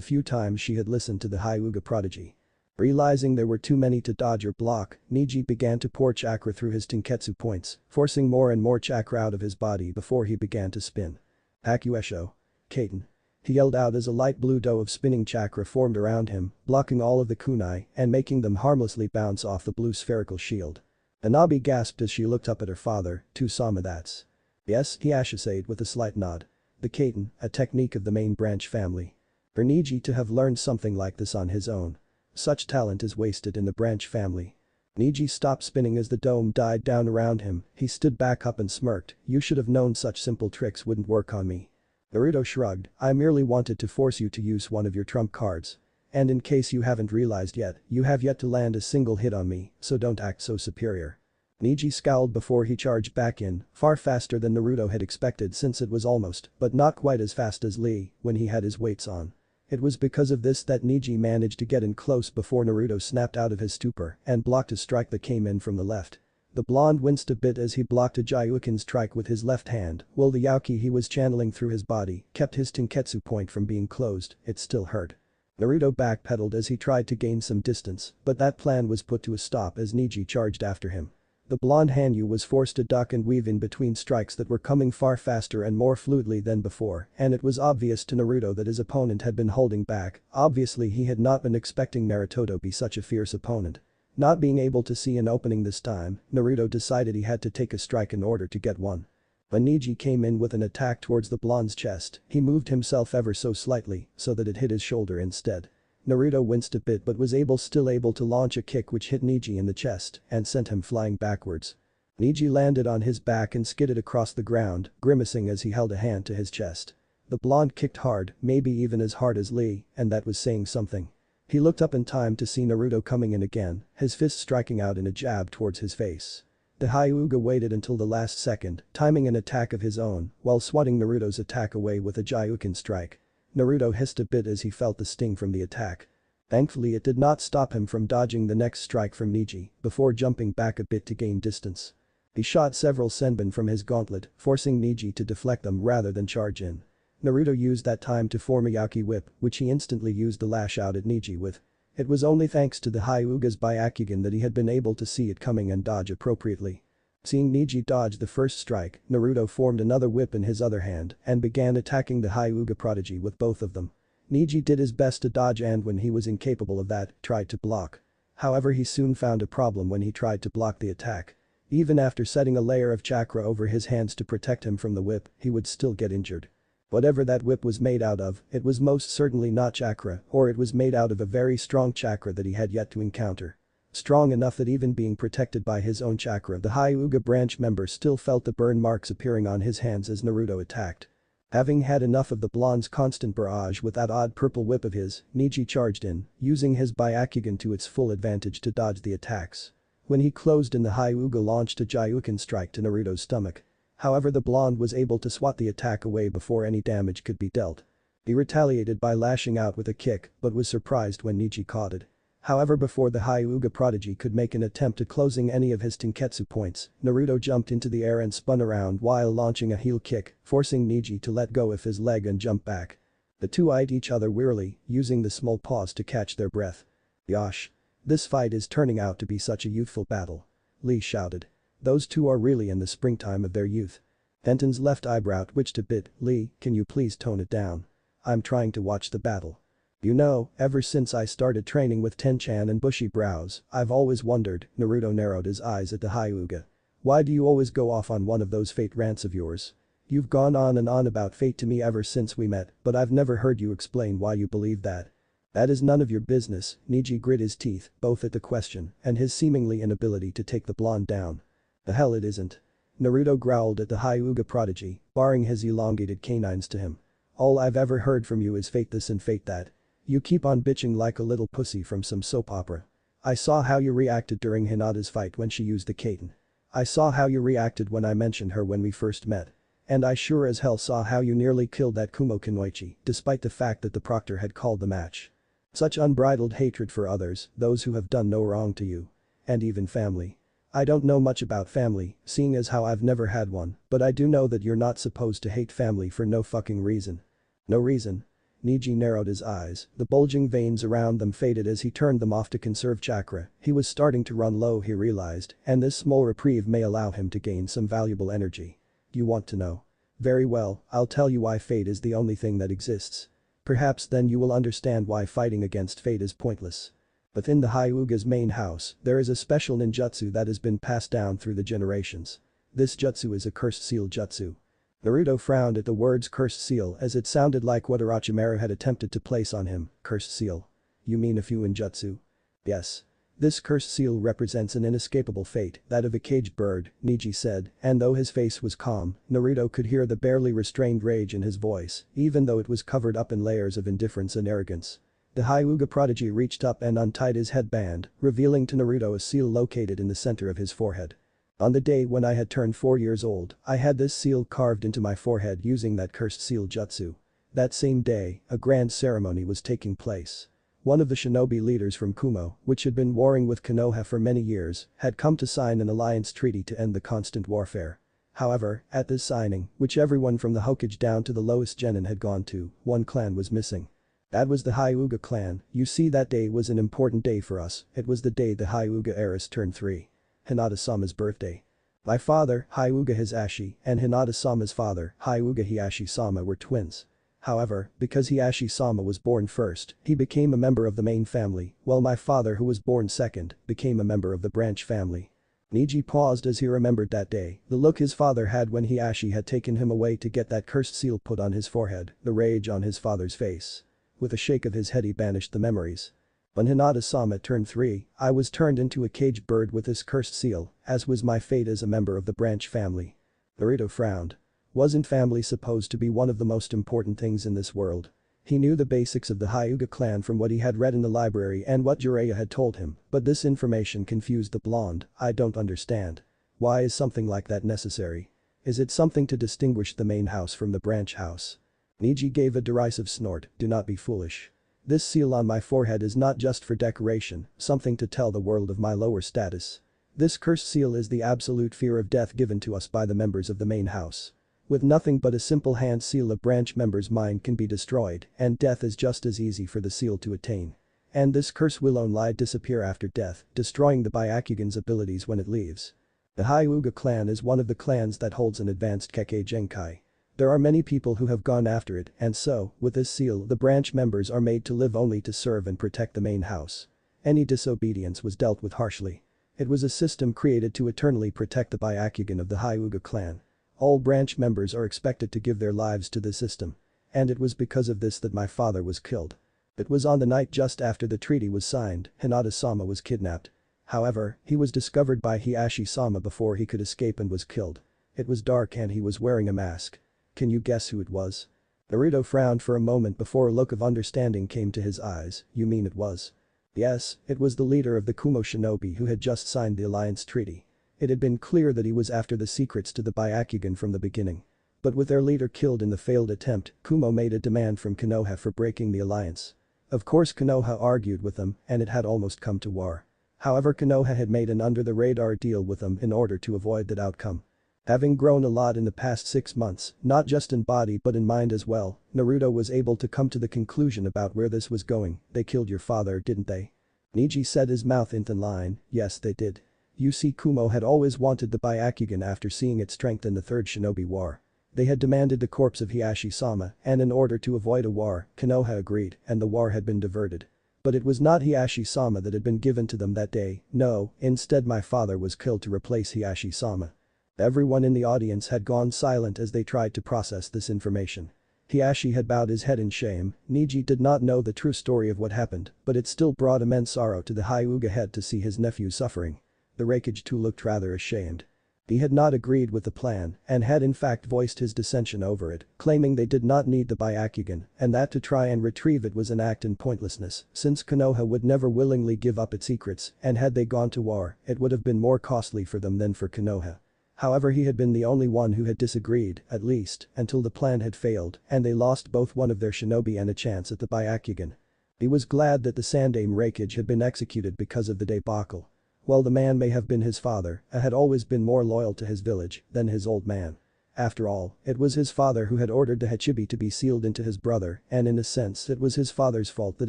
few times she had listened to the Hyuga prodigy. Realizing there were too many to dodge or block, Neji began to pour chakra through his Tenketsu points, forcing more and more chakra out of his body before he began to spin. Hakuesho. Kaiten. He yelled out as a light blue dough of spinning chakra formed around him, blocking all of the kunai and making them harmlessly bounce off the blue spherical shield. Anabi gasped as she looked up at her father, "Tusama, that's." "Yes," he assayed with a slight nod. The Kaiten, a technique of the main branch family. For Neji to have learned something like this on his own. Such talent is wasted in the branch family. Neji stopped spinning as the dome died down around him, he stood back up and smirked, "You should have known such simple tricks wouldn't work on me." Naruto shrugged, "I merely wanted to force you to use one of your trump cards. And in case you haven't realized yet, you have yet to land a single hit on me, so don't act so superior." Neji scowled before he charged back in, far faster than Naruto had expected since it was almost, but not quite as fast as Lee, when he had his weights on. It was because of this that Neji managed to get in close before Naruto snapped out of his stupor and blocked a strike that came in from the left. The blonde winced a bit as he blocked a Jayuken strike with his left hand, while the Yauki he was channeling through his body kept his Tenketsu point from being closed, it still hurt. Naruto backpedaled as he tried to gain some distance, but that plan was put to a stop as Neji charged after him. The blonde Hanyu was forced to duck and weave in between strikes that were coming far faster and more fluidly than before, and it was obvious to Naruto that his opponent had been holding back. Obviously he had not been expecting Naruto to be such a fierce opponent. Not being able to see an opening this time, Naruto decided he had to take a strike in order to get one. When Neji came in with an attack towards the blonde's chest, he moved himself ever so slightly so that it hit his shoulder instead. Naruto winced a bit but was still able to launch a kick which hit Neji in the chest and sent him flying backwards. Neji landed on his back and skidded across the ground, grimacing as he held a hand to his chest. The blonde kicked hard, maybe even as hard as Lee, and that was saying something. He looked up in time to see Naruto coming in again, his fist striking out in a jab towards his face. The Hyuga waited until the last second, timing an attack of his own, while swatting Naruto's attack away with a Jayuken strike. Naruto hissed a bit as he felt the sting from the attack. Thankfully it did not stop him from dodging the next strike from Neji, before jumping back a bit to gain distance. He shot several senbon from his gauntlet, forcing Neji to deflect them rather than charge in. Naruto used that time to form a Yaki whip, which he instantly used to lash out at Neji with. It was only thanks to the Hyuga's Byakugan that he had been able to see it coming and dodge appropriately. Seeing Neji dodge the first strike, Naruto formed another whip in his other hand and began attacking the Hyuga prodigy with both of them. Neji did his best to dodge and when he was incapable of that, tried to block. However, he soon found a problem when he tried to block the attack. Even after setting a layer of chakra over his hands to protect him from the whip, he would still get injured. Whatever that whip was made out of, it was most certainly not chakra, or it was made out of a very strong chakra that he had yet to encounter. Strong enough that even being protected by his own chakra, the Hyuga branch member still felt the burn marks appearing on his hands as Naruto attacked. Having had enough of the blonde's constant barrage with that odd purple whip of his, Neji charged in, using his Byakugan to its full advantage to dodge the attacks. When he closed in, the Hyuga launched a Gyuken strike to Naruto's stomach. However, the blonde was able to swat the attack away before any damage could be dealt. He retaliated by lashing out with a kick but was surprised when Neji caught it. However, before the Hyuga prodigy could make an attempt at closing any of his Tenketsu points, Naruto jumped into the air and spun around while launching a heel kick, forcing Neji to let go of his leg and jump back. The two eyed each other wearily, using the small pause to catch their breath. Yosh. This fight is turning out to be such a youthful battle. Lee shouted. Those two are really in the springtime of their youth. Denton's left eyebrow twitched a bit. Lee, can you please tone it down? I'm trying to watch the battle. You know, ever since I started training with Tenchan and bushy brows, I've always wondered. Naruto narrowed his eyes at the Hyuga. Why do you always go off on one of those fate rants of yours? You've gone on and on about fate to me ever since we met, but I've never heard you explain why you believe that. That is none of your business. Neji grit his teeth, both at the question and his seemingly inability to take the blonde down. The hell it isn't. Naruto growled at the Hyuga prodigy, baring his elongated canines to him. All I've ever heard from you is fate this and fate that. You keep on bitching like a little pussy from some soap opera. I saw how you reacted during Hinata's fight when she used the Katen. I saw how you reacted when I mentioned her when we first met. And I sure as hell saw how you nearly killed that Kumo Kinoichi despite the fact that the proctor had called the match. Such unbridled hatred for others, those who have done no wrong to you. And even family. I don't know much about family, seeing as how I've never had one, but I do know that you're not supposed to hate family for no fucking reason. No reason? Neji narrowed his eyes, the bulging veins around them faded as he turned them off to conserve chakra. He was starting to run low, he realized, and this small reprieve may allow him to gain some valuable energy. You want to know? Very well, I'll tell you why fate is the only thing that exists. Perhaps then you will understand why fighting against fate is pointless. Within the Hyuga's main house, there is a special ninjutsu that has been passed down through the generations. This jutsu is a cursed seal jutsu. Naruto frowned at the words cursed seal as it sounded like what Orochimaru had attempted to place on him. Cursed seal? You mean a Fuinjutsu? Yes. This cursed seal represents an inescapable fate, that of a caged bird, Neji said, and though his face was calm, Naruto could hear the barely restrained rage in his voice, even though it was covered up in layers of indifference and arrogance. The Hyuga prodigy reached up and untied his headband, revealing to Naruto a seal located in the center of his forehead. On the day when I had turned 4 years old, I had this seal carved into my forehead using that cursed seal jutsu. That same day, a grand ceremony was taking place. One of the shinobi leaders from Kumo, which had been warring with Konoha for many years, had come to sign an alliance treaty to end the constant warfare. However, at this signing, which everyone from the Hokage down to the lowest genin had gone to, one clan was missing. That was the Hyuga clan. You see, that day was an important day for us. It was the day the Hyuga heiress turned 3. Hinata-sama's birthday. My father, Hyuga Hisashi, and Hinata-sama's father, Hyuga Hiashi-sama were twins. However, because Hiashi-sama was born first, he became a member of the main family, while my father, who was born second, became a member of the branch family. Neji paused as he remembered that day, the look his father had when Hiashi had taken him away to get that cursed seal put on his forehead, the rage on his father's face. With a shake of his head he banished the memories. When Hinata-sama turned 3, I was turned into a caged bird with this cursed seal, as was my fate as a member of the branch family. Naruto frowned. Wasn't family supposed to be one of the most important things in this world? He knew the basics of the Hyuga clan from what he had read in the library and what Jiraiya had told him, but this information confused the blonde. I don't understand. Why is something like that necessary? Is it something to distinguish the main house from the branch house? Neji gave a derisive snort. Do not be foolish. This seal on my forehead is not just for decoration, something to tell the world of my lower status. This cursed seal is the absolute fear of death given to us by the members of the main house. With nothing but a simple hand seal, a branch member's mind can be destroyed, and death is just as easy for the seal to attain. And this curse will only disappear after death, destroying the Byakugan's abilities when it leaves. The Hyuga clan is one of the clans that holds an advanced Kekkei Genkai. There are many people who have gone after it, and so, with this seal, the branch members are made to live only to serve and protect the main house. Any disobedience was dealt with harshly. It was a system created to eternally protect the Byakugan of the Hyuga clan. All branch members are expected to give their lives to the system. And it was because of this that my father was killed. It was on the night just after the treaty was signed, Hinata-sama was kidnapped. However, he was discovered by Hiashi-sama before he could escape and was killed. It was dark and he was wearing a mask. Can you guess who it was? Naruto frowned for a moment before a look of understanding came to his eyes. You mean it was? Yes, it was the leader of the Kumo shinobi who had just signed the alliance treaty. It had been clear that he was after the secrets to the Byakugan from the beginning. But with their leader killed in the failed attempt, Kumo made a demand from Konoha for breaking the alliance. Of course Konoha argued with them and it had almost come to war. However, Konoha had made an under-the-radar deal with them in order to avoid that outcome. Having grown a lot in the past 6 months, not just in body but in mind as well, Naruto was able to come to the conclusion about where this was going. They killed your father, didn't they? Neji said, his mouth in thin line. Yes, they did. You see, Kumo had always wanted the Byakugan after seeing its strength in the Third Shinobi War. They had demanded the corpse of Hiashi-sama, and in order to avoid a war, Konoha agreed, and the war had been diverted. But it was not Hiashi-sama that had been given to them that day, no, instead my father was killed to replace Hiashi-sama. Everyone in the audience had gone silent as they tried to process this information. Hiashi had bowed his head in shame. Neji did not know the true story of what happened, but it still brought immense sorrow to the Hyuga head to see his nephew suffering. The Raikage too looked rather ashamed. He had not agreed with the plan and had in fact voiced his dissension over it, claiming they did not need the Byakugan and that to try and retrieve it was an act in pointlessness since Konoha would never willingly give up its secrets and had they gone to war, it would have been more costly for them than for Konoha. However, he had been the only one who had disagreed, at least, until the plan had failed and they lost both one of their shinobi and a chance at the Byakugan. He was glad that the Sandaime Raikage had been executed because of the debacle. While the man may have been his father, he had always been more loyal to his village than his old man. After all, it was his father who had ordered the Hachibi to be sealed into his brother and in a sense it was his father's fault that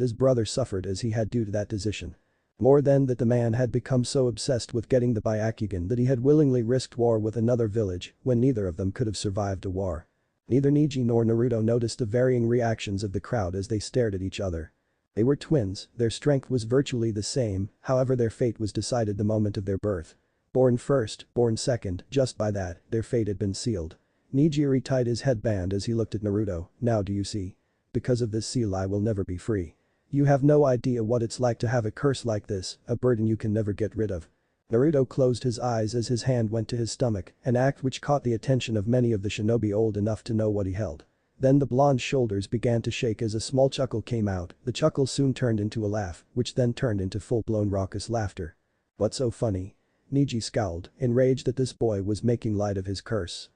his brother suffered as he had due to that decision. More than that, the man had become so obsessed with getting the Byakugan that he had willingly risked war with another village when neither of them could have survived a war. Neither Neji nor Naruto noticed the varying reactions of the crowd as they stared at each other. They were twins, their strength was virtually the same, however their fate was decided the moment of their birth. Born first, born second, just by that, their fate had been sealed. Neji retied his headband as he looked at Naruto. Now do you see? Because of this seal I will never be free. You have no idea what it's like to have a curse like this, a burden you can never get rid of. Naruto closed his eyes as his hand went to his stomach, an act which caught the attention of many of the shinobi old enough to know what he held. Then the blonde's shoulders began to shake as a small chuckle came out. The chuckle soon turned into a laugh, which then turned into full-blown raucous laughter. What's so funny? Neji scowled, enraged that this boy was making light of his curse.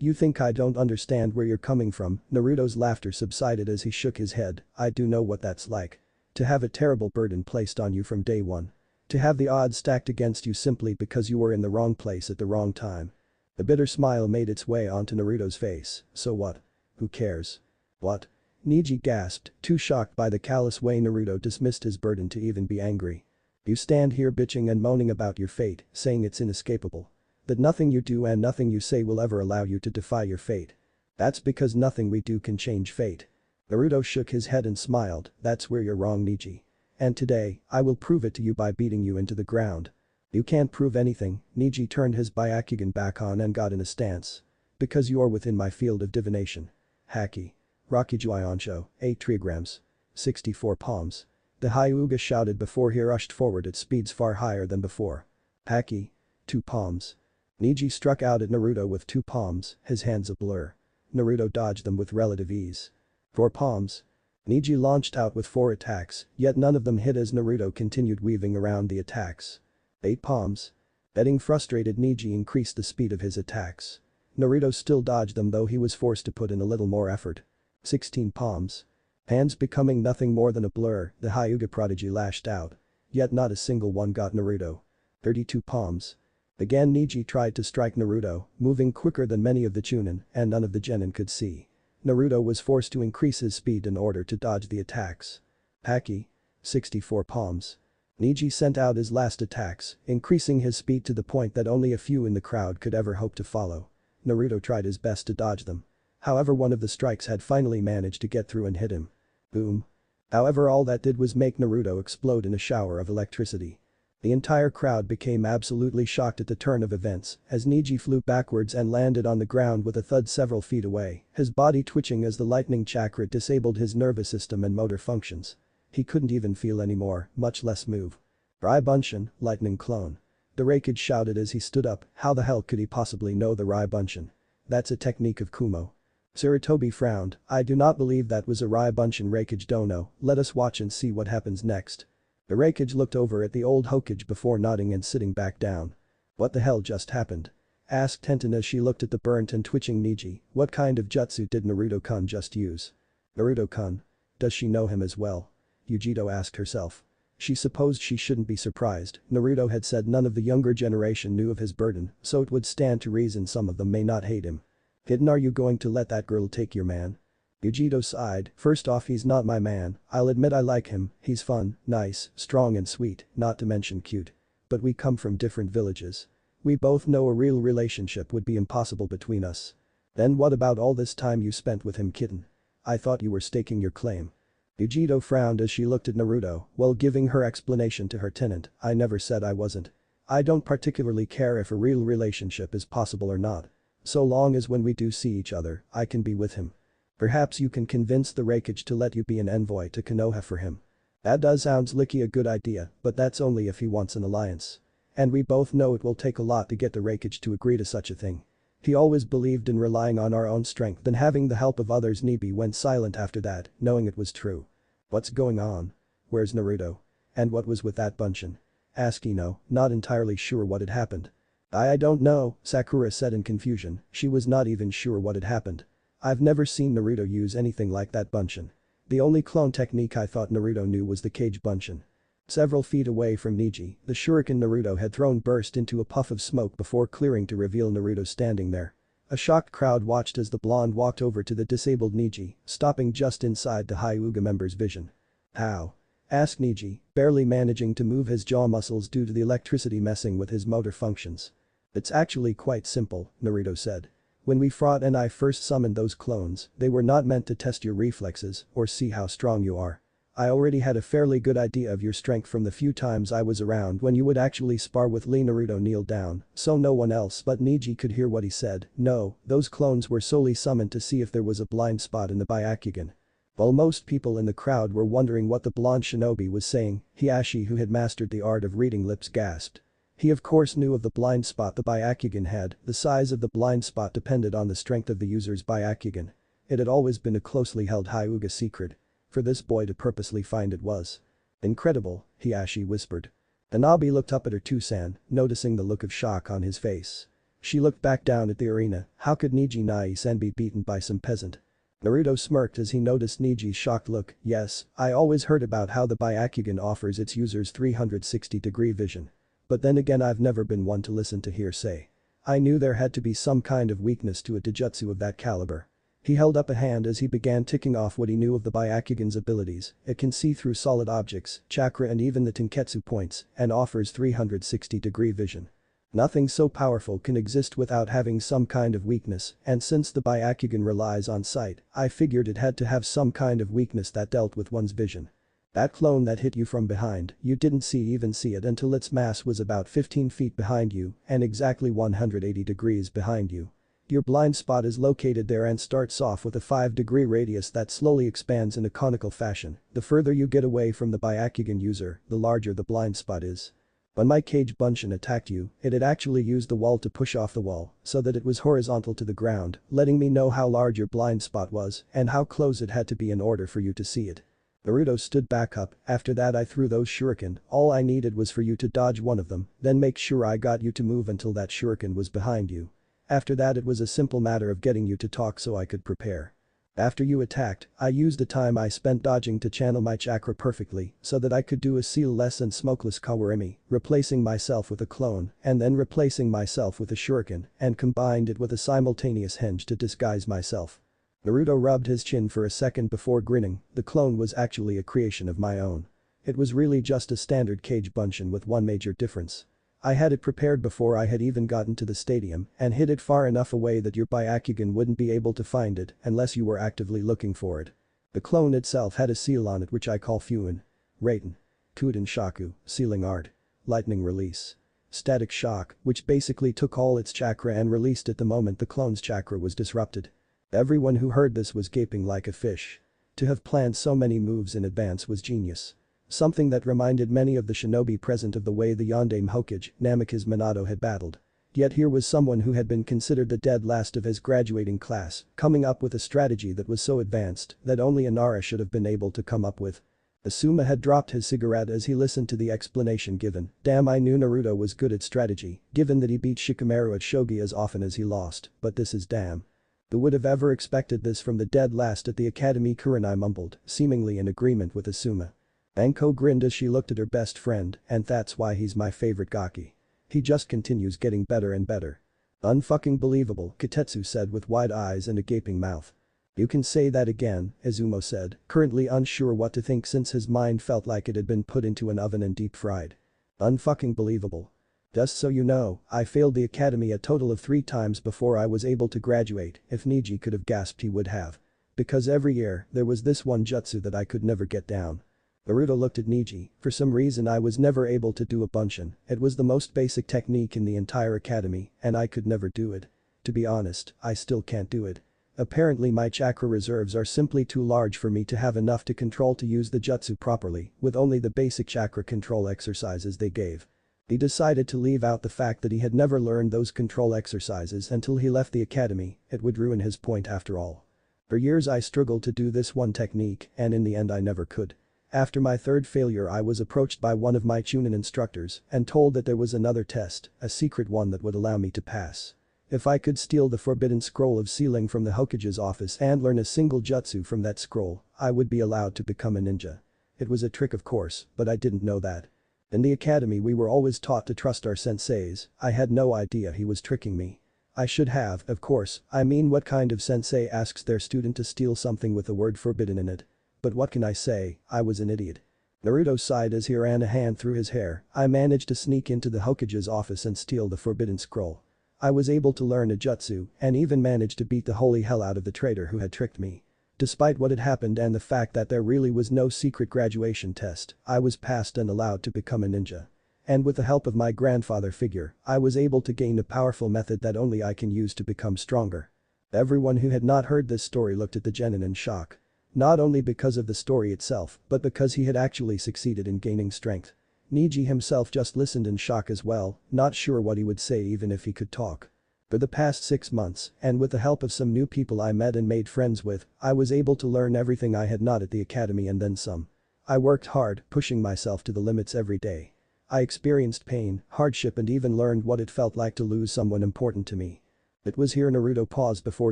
You think I don't understand where you're coming from? Naruto's laughter subsided as he shook his head. I do know what that's like. To have a terrible burden placed on you from day one. To have the odds stacked against you simply because you were in the wrong place at the wrong time. A bitter smile made its way onto Naruto's face. So what? Who cares? What? Neji gasped, too shocked by the callous way Naruto dismissed his burden to even be angry. You stand here bitching and moaning about your fate, saying it's inescapable. That nothing you do and nothing you say will ever allow you to defy your fate. That's because nothing we do can change fate. Naruto shook his head and smiled. That's where you're wrong, Neji. And today, I will prove it to you by beating you into the ground. You can't prove anything. Neji turned his Byakugan back on and got in a stance. Because you're within my field of divination. Haki. Rakuju Onsho, 8 trigrams. 64 palms. The Hyuga shouted before he rushed forward at speeds far higher than before. Haki. 2 palms. Neji struck out at Naruto with 2 palms, his hands a blur. Naruto dodged them with relative ease. 4 palms. Neji launched out with 4 attacks, yet none of them hit as Naruto continued weaving around the attacks. 8 palms. Getting frustrated, Neji increased the speed of his attacks. Naruto still dodged them though he was forced to put in a little more effort. 16 palms. Hands becoming nothing more than a blur, the Hyuga prodigy lashed out. Yet not a single one got Naruto. 32 palms. Again Neji tried to strike Naruto, moving quicker than many of the Chunin and none of the genin could see. Naruto was forced to increase his speed in order to dodge the attacks. Haki. 64 palms. Neji sent out his last attacks, increasing his speed to the point that only a few in the crowd could ever hope to follow. Naruto tried his best to dodge them. However, one of the strikes had finally managed to get through and hit him. Boom. However, all that did was make Naruto explode in a shower of electricity. The entire crowd became absolutely shocked at the turn of events as Neji flew backwards and landed on the ground with a thud several feet away, his body twitching as the lightning chakra disabled his nervous system and motor functions. He couldn't even feel anymore, much less move. Rai-Bunshin, lightning clone. The Raikage shouted as he stood up, how the hell could he possibly know the Rai-Bunshin? That's a technique of Kumo. Sarutobi frowned, I do not believe that was a Rai-Bunshin Raikage dono, let us watch and see what happens next. The Raikage looked over at the old Hokage before nodding and sitting back down. What the hell just happened? Asked Tenten as she looked at the burnt and twitching Niji, what kind of jutsu did Naruto-kun just use? Naruto-kun? Does she know him as well? Yujito asked herself. She supposed she shouldn't be surprised, Naruto had said none of the younger generation knew of his burden, so it would stand to reason some of them may not hate him. Hidden, are you going to let that girl take your man? Yujito sighed, first off he's not my man, I'll admit I like him, he's fun, nice, strong and sweet, not to mention cute. But we come from different villages. We both know a real relationship would be impossible between us. Then what about all this time you spent with him, kitten? I thought you were staking your claim. Yujito frowned as she looked at Naruto, while giving her explanation to her tenant, I never said I wasn't. I don't particularly care if a real relationship is possible or not. So long as when we do see each other, I can be with him. Perhaps you can convince the Raikage to let you be an envoy to Konoha for him. That does sounds like a good idea, but that's only if he wants an alliance. And we both know it will take a lot to get the Raikage to agree to such a thing. He always believed in relying on our own strength and having the help of others. Nibi went silent after that, knowing it was true. What's going on? Where's Naruto? And what was with that Bunshin? Asked Ino, not entirely sure what had happened. I don't know, Sakura said in confusion, she was not even sure what had happened. I've never seen Naruto use anything like that Bunshin. The only clone technique I thought Naruto knew was the Cage Bunshin. Several feet away from Niji, the shuriken Naruto had thrown burst into a puff of smoke before clearing to reveal Naruto standing there. A shocked crowd watched as the blonde walked over to the disabled Niji, stopping just inside the Hyuga member's vision. How? Asked Niji, barely managing to move his jaw muscles due to the electricity messing with his motor functions. It's actually quite simple, Naruto said. When we fought and I first summoned those clones, they were not meant to test your reflexes or see how strong you are. I already had a fairly good idea of your strength from the few times I was around when you would actually spar with Lee. Naruto kneeled down, so no one else but Niji could hear what he said. No, those clones were solely summoned to see if there was a blind spot in the Byakugan. While most people in the crowd were wondering what the blonde shinobi was saying, Hiashi, who had mastered the art of reading lips, gasped. He of course knew of the blind spot the Byakugan had, the size of the blind spot depended on the strength of the user's Byakugan. It had always been a closely held Hyuga secret. For this boy to purposely find it was incredible, Hiashi whispered. Hanabi looked up at her Tusan, noticing the look of shock on his face. She looked back down at the arena, how could Niji Nai-san be beaten by some peasant? Naruto smirked as he noticed Niji's shocked look, yes, I always heard about how the Byakugan offers its users 360-degree vision. But then again I've never been one to listen to hearsay. I knew there had to be some kind of weakness to a taijutsu of that caliber. He held up a hand as he began ticking off what he knew of the Byakugan's abilities. It can see through solid objects, chakra and even the Tenketsu points, and offers 360-degree vision. Nothing so powerful can exist without having some kind of weakness, and since the Byakugan relies on sight, I figured it had to have some kind of weakness that dealt with one's vision. That clone that hit you from behind, you didn't even see it until its mass was about 15 feet behind you and exactly 180 degrees behind you. Your blind spot is located there and starts off with a 5-degree radius that slowly expands in a conical fashion. The further you get away from the Byakugan user, the larger the blind spot is. When my Cage Bunshin attacked you, it had actually used the wall to push off the wall so that it was horizontal to the ground, letting me know how large your blind spot was and how close it had to be in order for you to see it. Naruto stood back up, after that I threw those shuriken, all I needed was for you to dodge one of them, then make sure I got you to move until that shuriken was behind you. After that it was a simple matter of getting you to talk so I could prepare. After you attacked, I used the time I spent dodging to channel my chakra perfectly so that I could do a sealless and smokeless Kawarimi, replacing myself with a clone and then replacing myself with a shuriken and combined it with a simultaneous henge to disguise myself. Naruto rubbed his chin for a second before grinning, the clone was actually a creation of my own. It was really just a standard Cage Bunshin with one major difference. I had it prepared before I had even gotten to the stadium and hid it far enough away that your Byakugan wouldn't be able to find it unless you were actively looking for it. The clone itself had a seal on it which I call Fuin. Raiten. Kuden Shaku, sealing art. Lightning release. Static shock, which basically took all its chakra and released it the moment the clone's chakra was disrupted. Everyone who heard this was gaping like a fish. To have planned so many moves in advance was genius. Something that reminded many of the shinobi present of the way the Yondaime Hokage, Namikaze Minato had battled. Yet here was someone who had been considered the dead last of his graduating class, coming up with a strategy that was so advanced that only Inara should have been able to come up with. Asuma had dropped his cigarette as he listened to the explanation given. Damn, I knew Naruto was good at strategy, given that he beat Shikamaru at shogi as often as he lost, but this is damn. Who would have ever expected this from the dead last at the academy? Kurenai mumbled, seemingly in agreement with Asuma. Anko grinned as she looked at her best friend, and that's why he's my favorite gaki. He just continues getting better and better. Unfucking believable, Katetsu said with wide eyes and a gaping mouth. You can say that again, Izumo said, currently unsure what to think since his mind felt like it had been put into an oven and deep fried. Unfucking believable. Just so you know, I failed the academy a total of 3 times before I was able to graduate. If Niji could have gasped, he would have. Because every year, there was this one jutsu that I could never get down. Naruto looked at Niji. For some reason I was never able to do a bunshin. It was the most basic technique in the entire academy, and I could never do it. To be honest, I still can't do it. Apparently my chakra reserves are simply too large for me to have enough to control to use the jutsu properly, with only the basic chakra control exercises they gave. He decided to leave out the fact that he had never learned those control exercises until he left the academy. It would ruin his point after all. For years I struggled to do this one technique, and in the end I never could. After my 3rd failure I was approached by one of my Chunin instructors and told that there was another test, a secret one that would allow me to pass. If I could steal the forbidden scroll of sealing from the Hokage's office and learn a single jutsu from that scroll, I would be allowed to become a ninja. It was a trick of course, but I didn't know that. In the academy we were always taught to trust our senseis. I had no idea he was tricking me. I should have, of course. I mean, what kind of sensei asks their student to steal something with the word forbidden in it? But what can I say, I was an idiot. Naruto sighed as he ran a hand through his hair. I managed to sneak into the Hokage's office and steal the forbidden scroll. I was able to learn a jutsu and even managed to beat the holy hell out of the traitor who had tricked me. Despite what had happened and the fact that there really was no secret graduation test, I was passed and allowed to become a ninja. And with the help of my grandfather figure, I was able to gain a powerful method that only I can use to become stronger. Everyone who had not heard this story looked at the genin in shock. Not only because of the story itself, but because he had actually succeeded in gaining strength. Niji himself just listened in shock as well, not sure what he would say even if he could talk. For the past 6 months, and with the help of some new people I met and made friends with, I was able to learn everything I had not at the academy and then some. I worked hard, pushing myself to the limits every day. I experienced pain, hardship and even learned what it felt like to lose someone important to me. It was here Naruto paused before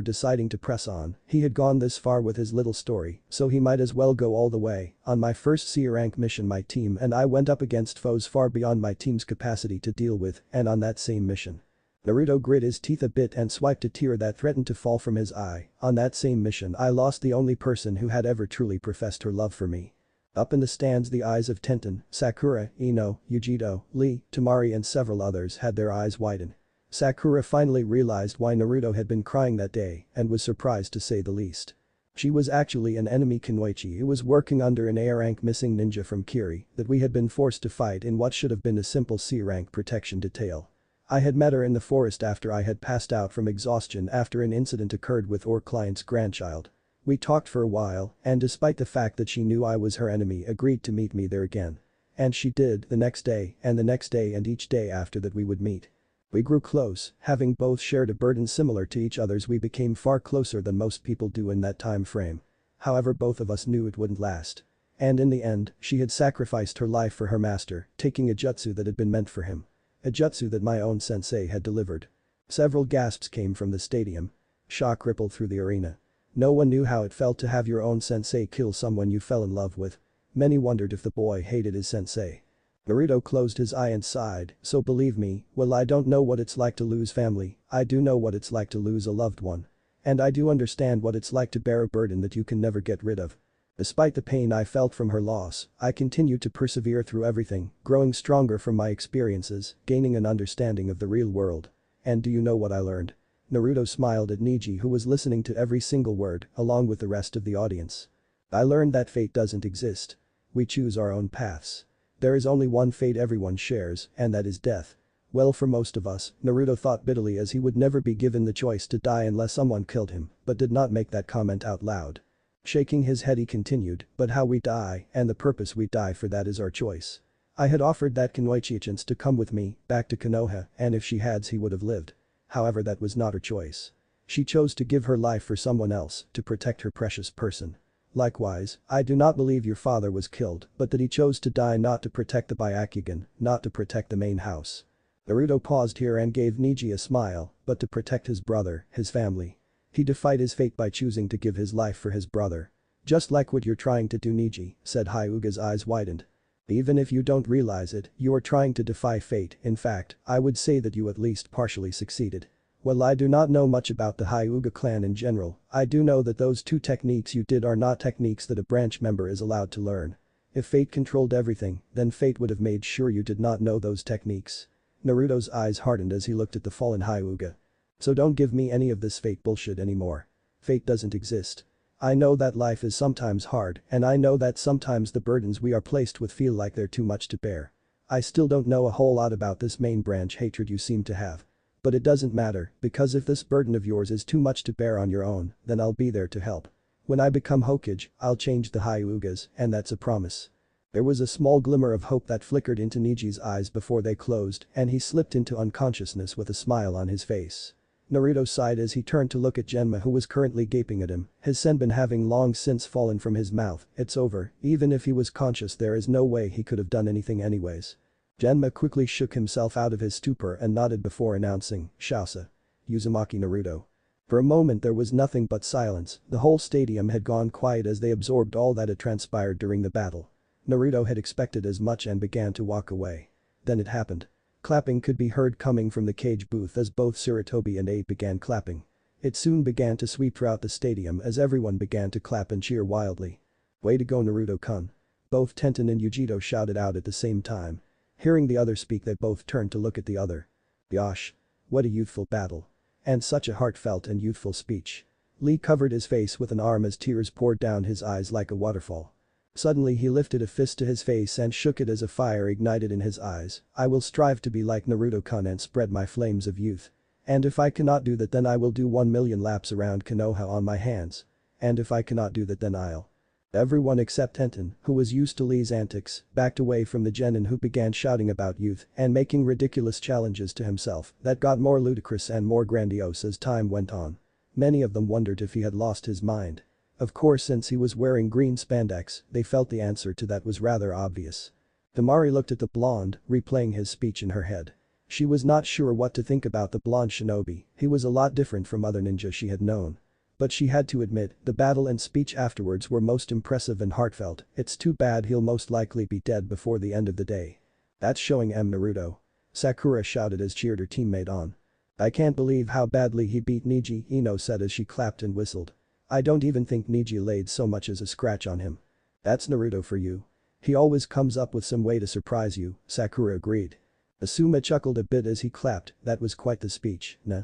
deciding to press on. He had gone this far with his little story, so he might as well go all the way. On my first C-rank mission my team and I went up against foes far beyond my team's capacity to deal with, and on that same mission. Naruto grit his teeth a bit and swiped a tear that threatened to fall from his eye. On that same mission I lost the only person who had ever truly professed her love for me. Up in the stands the eyes of Tenten, Sakura, Ino, Yujito, Lee, Temari and several others had their eyes widen. Sakura finally realized why Naruto had been crying that day and was surprised to say the least. She was actually an enemy Kunoichi who was working under an A-rank missing ninja from Kiri that we had been forced to fight in what should have been a simple C-rank protection detail. I had met her in the forest after I had passed out from exhaustion after an incident occurred with our client's grandchild. We talked for a while and despite the fact that she knew I was her enemy agreed to meet me there again. And she did, the next day and the next day and each day after that we would meet. We grew close, having both shared a burden similar to each other's. We became far closer than most people do in that time frame. However, both of us knew it wouldn't last. And in the end, she had sacrificed her life for her master, taking a jutsu that had been meant for him. A jutsu that my own sensei had delivered. Several gasps came from the stadium. Shock rippled through the arena. No one knew how it felt to have your own sensei kill someone you fell in love with. Many wondered if the boy hated his sensei. Naruto closed his eye and sighed, so believe me, well, I don't know what it's like to lose family, I do know what it's like to lose a loved one. And I do understand what it's like to bear a burden that you can never get rid of. Despite the pain I felt from her loss, I continued to persevere through everything, growing stronger from my experiences, gaining an understanding of the real world. And do you know what I learned? Naruto smiled at Niji who was listening to every single word, along with the rest of the audience. I learned that fate doesn't exist. We choose our own paths. There is only one fate everyone shares, and that is death. Well, for most of us, Naruto thought bitterly as he would never be given the choice to die unless someone killed him, but did not make that comment out loud. Shaking his head he continued, but how we die and the purpose we die for, that is our choice. I had offered that Kunoichi chance to come with me back to Konoha, and if she had, he would have lived. However, that was not her choice. She chose to give her life for someone else to protect her precious person. Likewise, I do not believe your father was killed, but that he chose to die not to protect the Byakugan, not to protect the main house. Naruto paused here and gave Neji a smile, but to protect his brother, his family. He defied his fate by choosing to give his life for his brother. Just like what you're trying to do, Neji, said Hyuga's eyes widened. Even if you don't realize it, you are trying to defy fate. In fact, I would say that you at least partially succeeded. While I do not know much about the Hyuga clan in general, I do know that those two techniques you did are not techniques that a branch member is allowed to learn. If fate controlled everything, then fate would have made sure you did not know those techniques. Naruto's eyes hardened as he looked at the fallen Hyuga. So don't give me any of this fate bullshit anymore. Fate doesn't exist. I know that life is sometimes hard, and I know that sometimes the burdens we are placed with feel like they're too much to bear. I still don't know a whole lot about this main branch hatred you seem to have. But it doesn't matter, because if this burden of yours is too much to bear on your own, then I'll be there to help. When I become Hokage, I'll change the Hyugas, and that's a promise. There was a small glimmer of hope that flickered into Neji's eyes before they closed, and he slipped into unconsciousness with a smile on his face. Naruto sighed as he turned to look at Genma, who was currently gaping at him, his senbon having long since fallen from his mouth. It's over, even if he was conscious there is no way he could have done anything anyways. Genma quickly shook himself out of his stupor and nodded before announcing, Shausa. Uzumaki Naruto. For a moment there was nothing but silence, the whole stadium had gone quiet as they absorbed all that had transpired during the battle. Naruto had expected as much and began to walk away. Then it happened. Clapping could be heard coming from the cage booth as both Sarutobi and Abe began clapping. It soon began to sweep throughout the stadium as everyone began to clap and cheer wildly. Way to go, Naruto-kun. Both Tenten and Yujito shouted out at the same time. Hearing the other speak, they both turned to look at the other. Gosh. What a youthful battle. And such a heartfelt and youthful speech. Lee covered his face with an arm as tears poured down his eyes like a waterfall. Suddenly he lifted a fist to his face and shook it as a fire ignited in his eyes. I will strive to be like Naruto-kun and spread my flames of youth. And if I cannot do that, then I will do 1,000,000 laps around Konoha on my hands. And if I cannot do that, then I'll. Everyone except Tenten, who was used to Lee's antics, backed away from the genin, who began shouting about youth and making ridiculous challenges to himself that got more ludicrous and more grandiose as time went on. Many of them wondered if he had lost his mind. Of course, since he was wearing green spandex, they felt the answer to that was rather obvious. Temari looked at the blonde, replaying his speech in her head. She was not sure what to think about the blonde shinobi. He was a lot different from other ninjas she had known. But she had to admit, the battle and speech afterwards were most impressive and heartfelt. It's too bad he'll most likely be dead before the end of the day. That's showing Naruto. Sakura shouted as cheered her teammate on. I can't believe how badly he beat Neji, Ino said as she clapped and whistled. I don't even think Neji laid so much as a scratch on him. That's Naruto for you. He always comes up with some way to surprise you, Sakura agreed. Asuma chuckled a bit as he clapped. That was quite the speech, nah.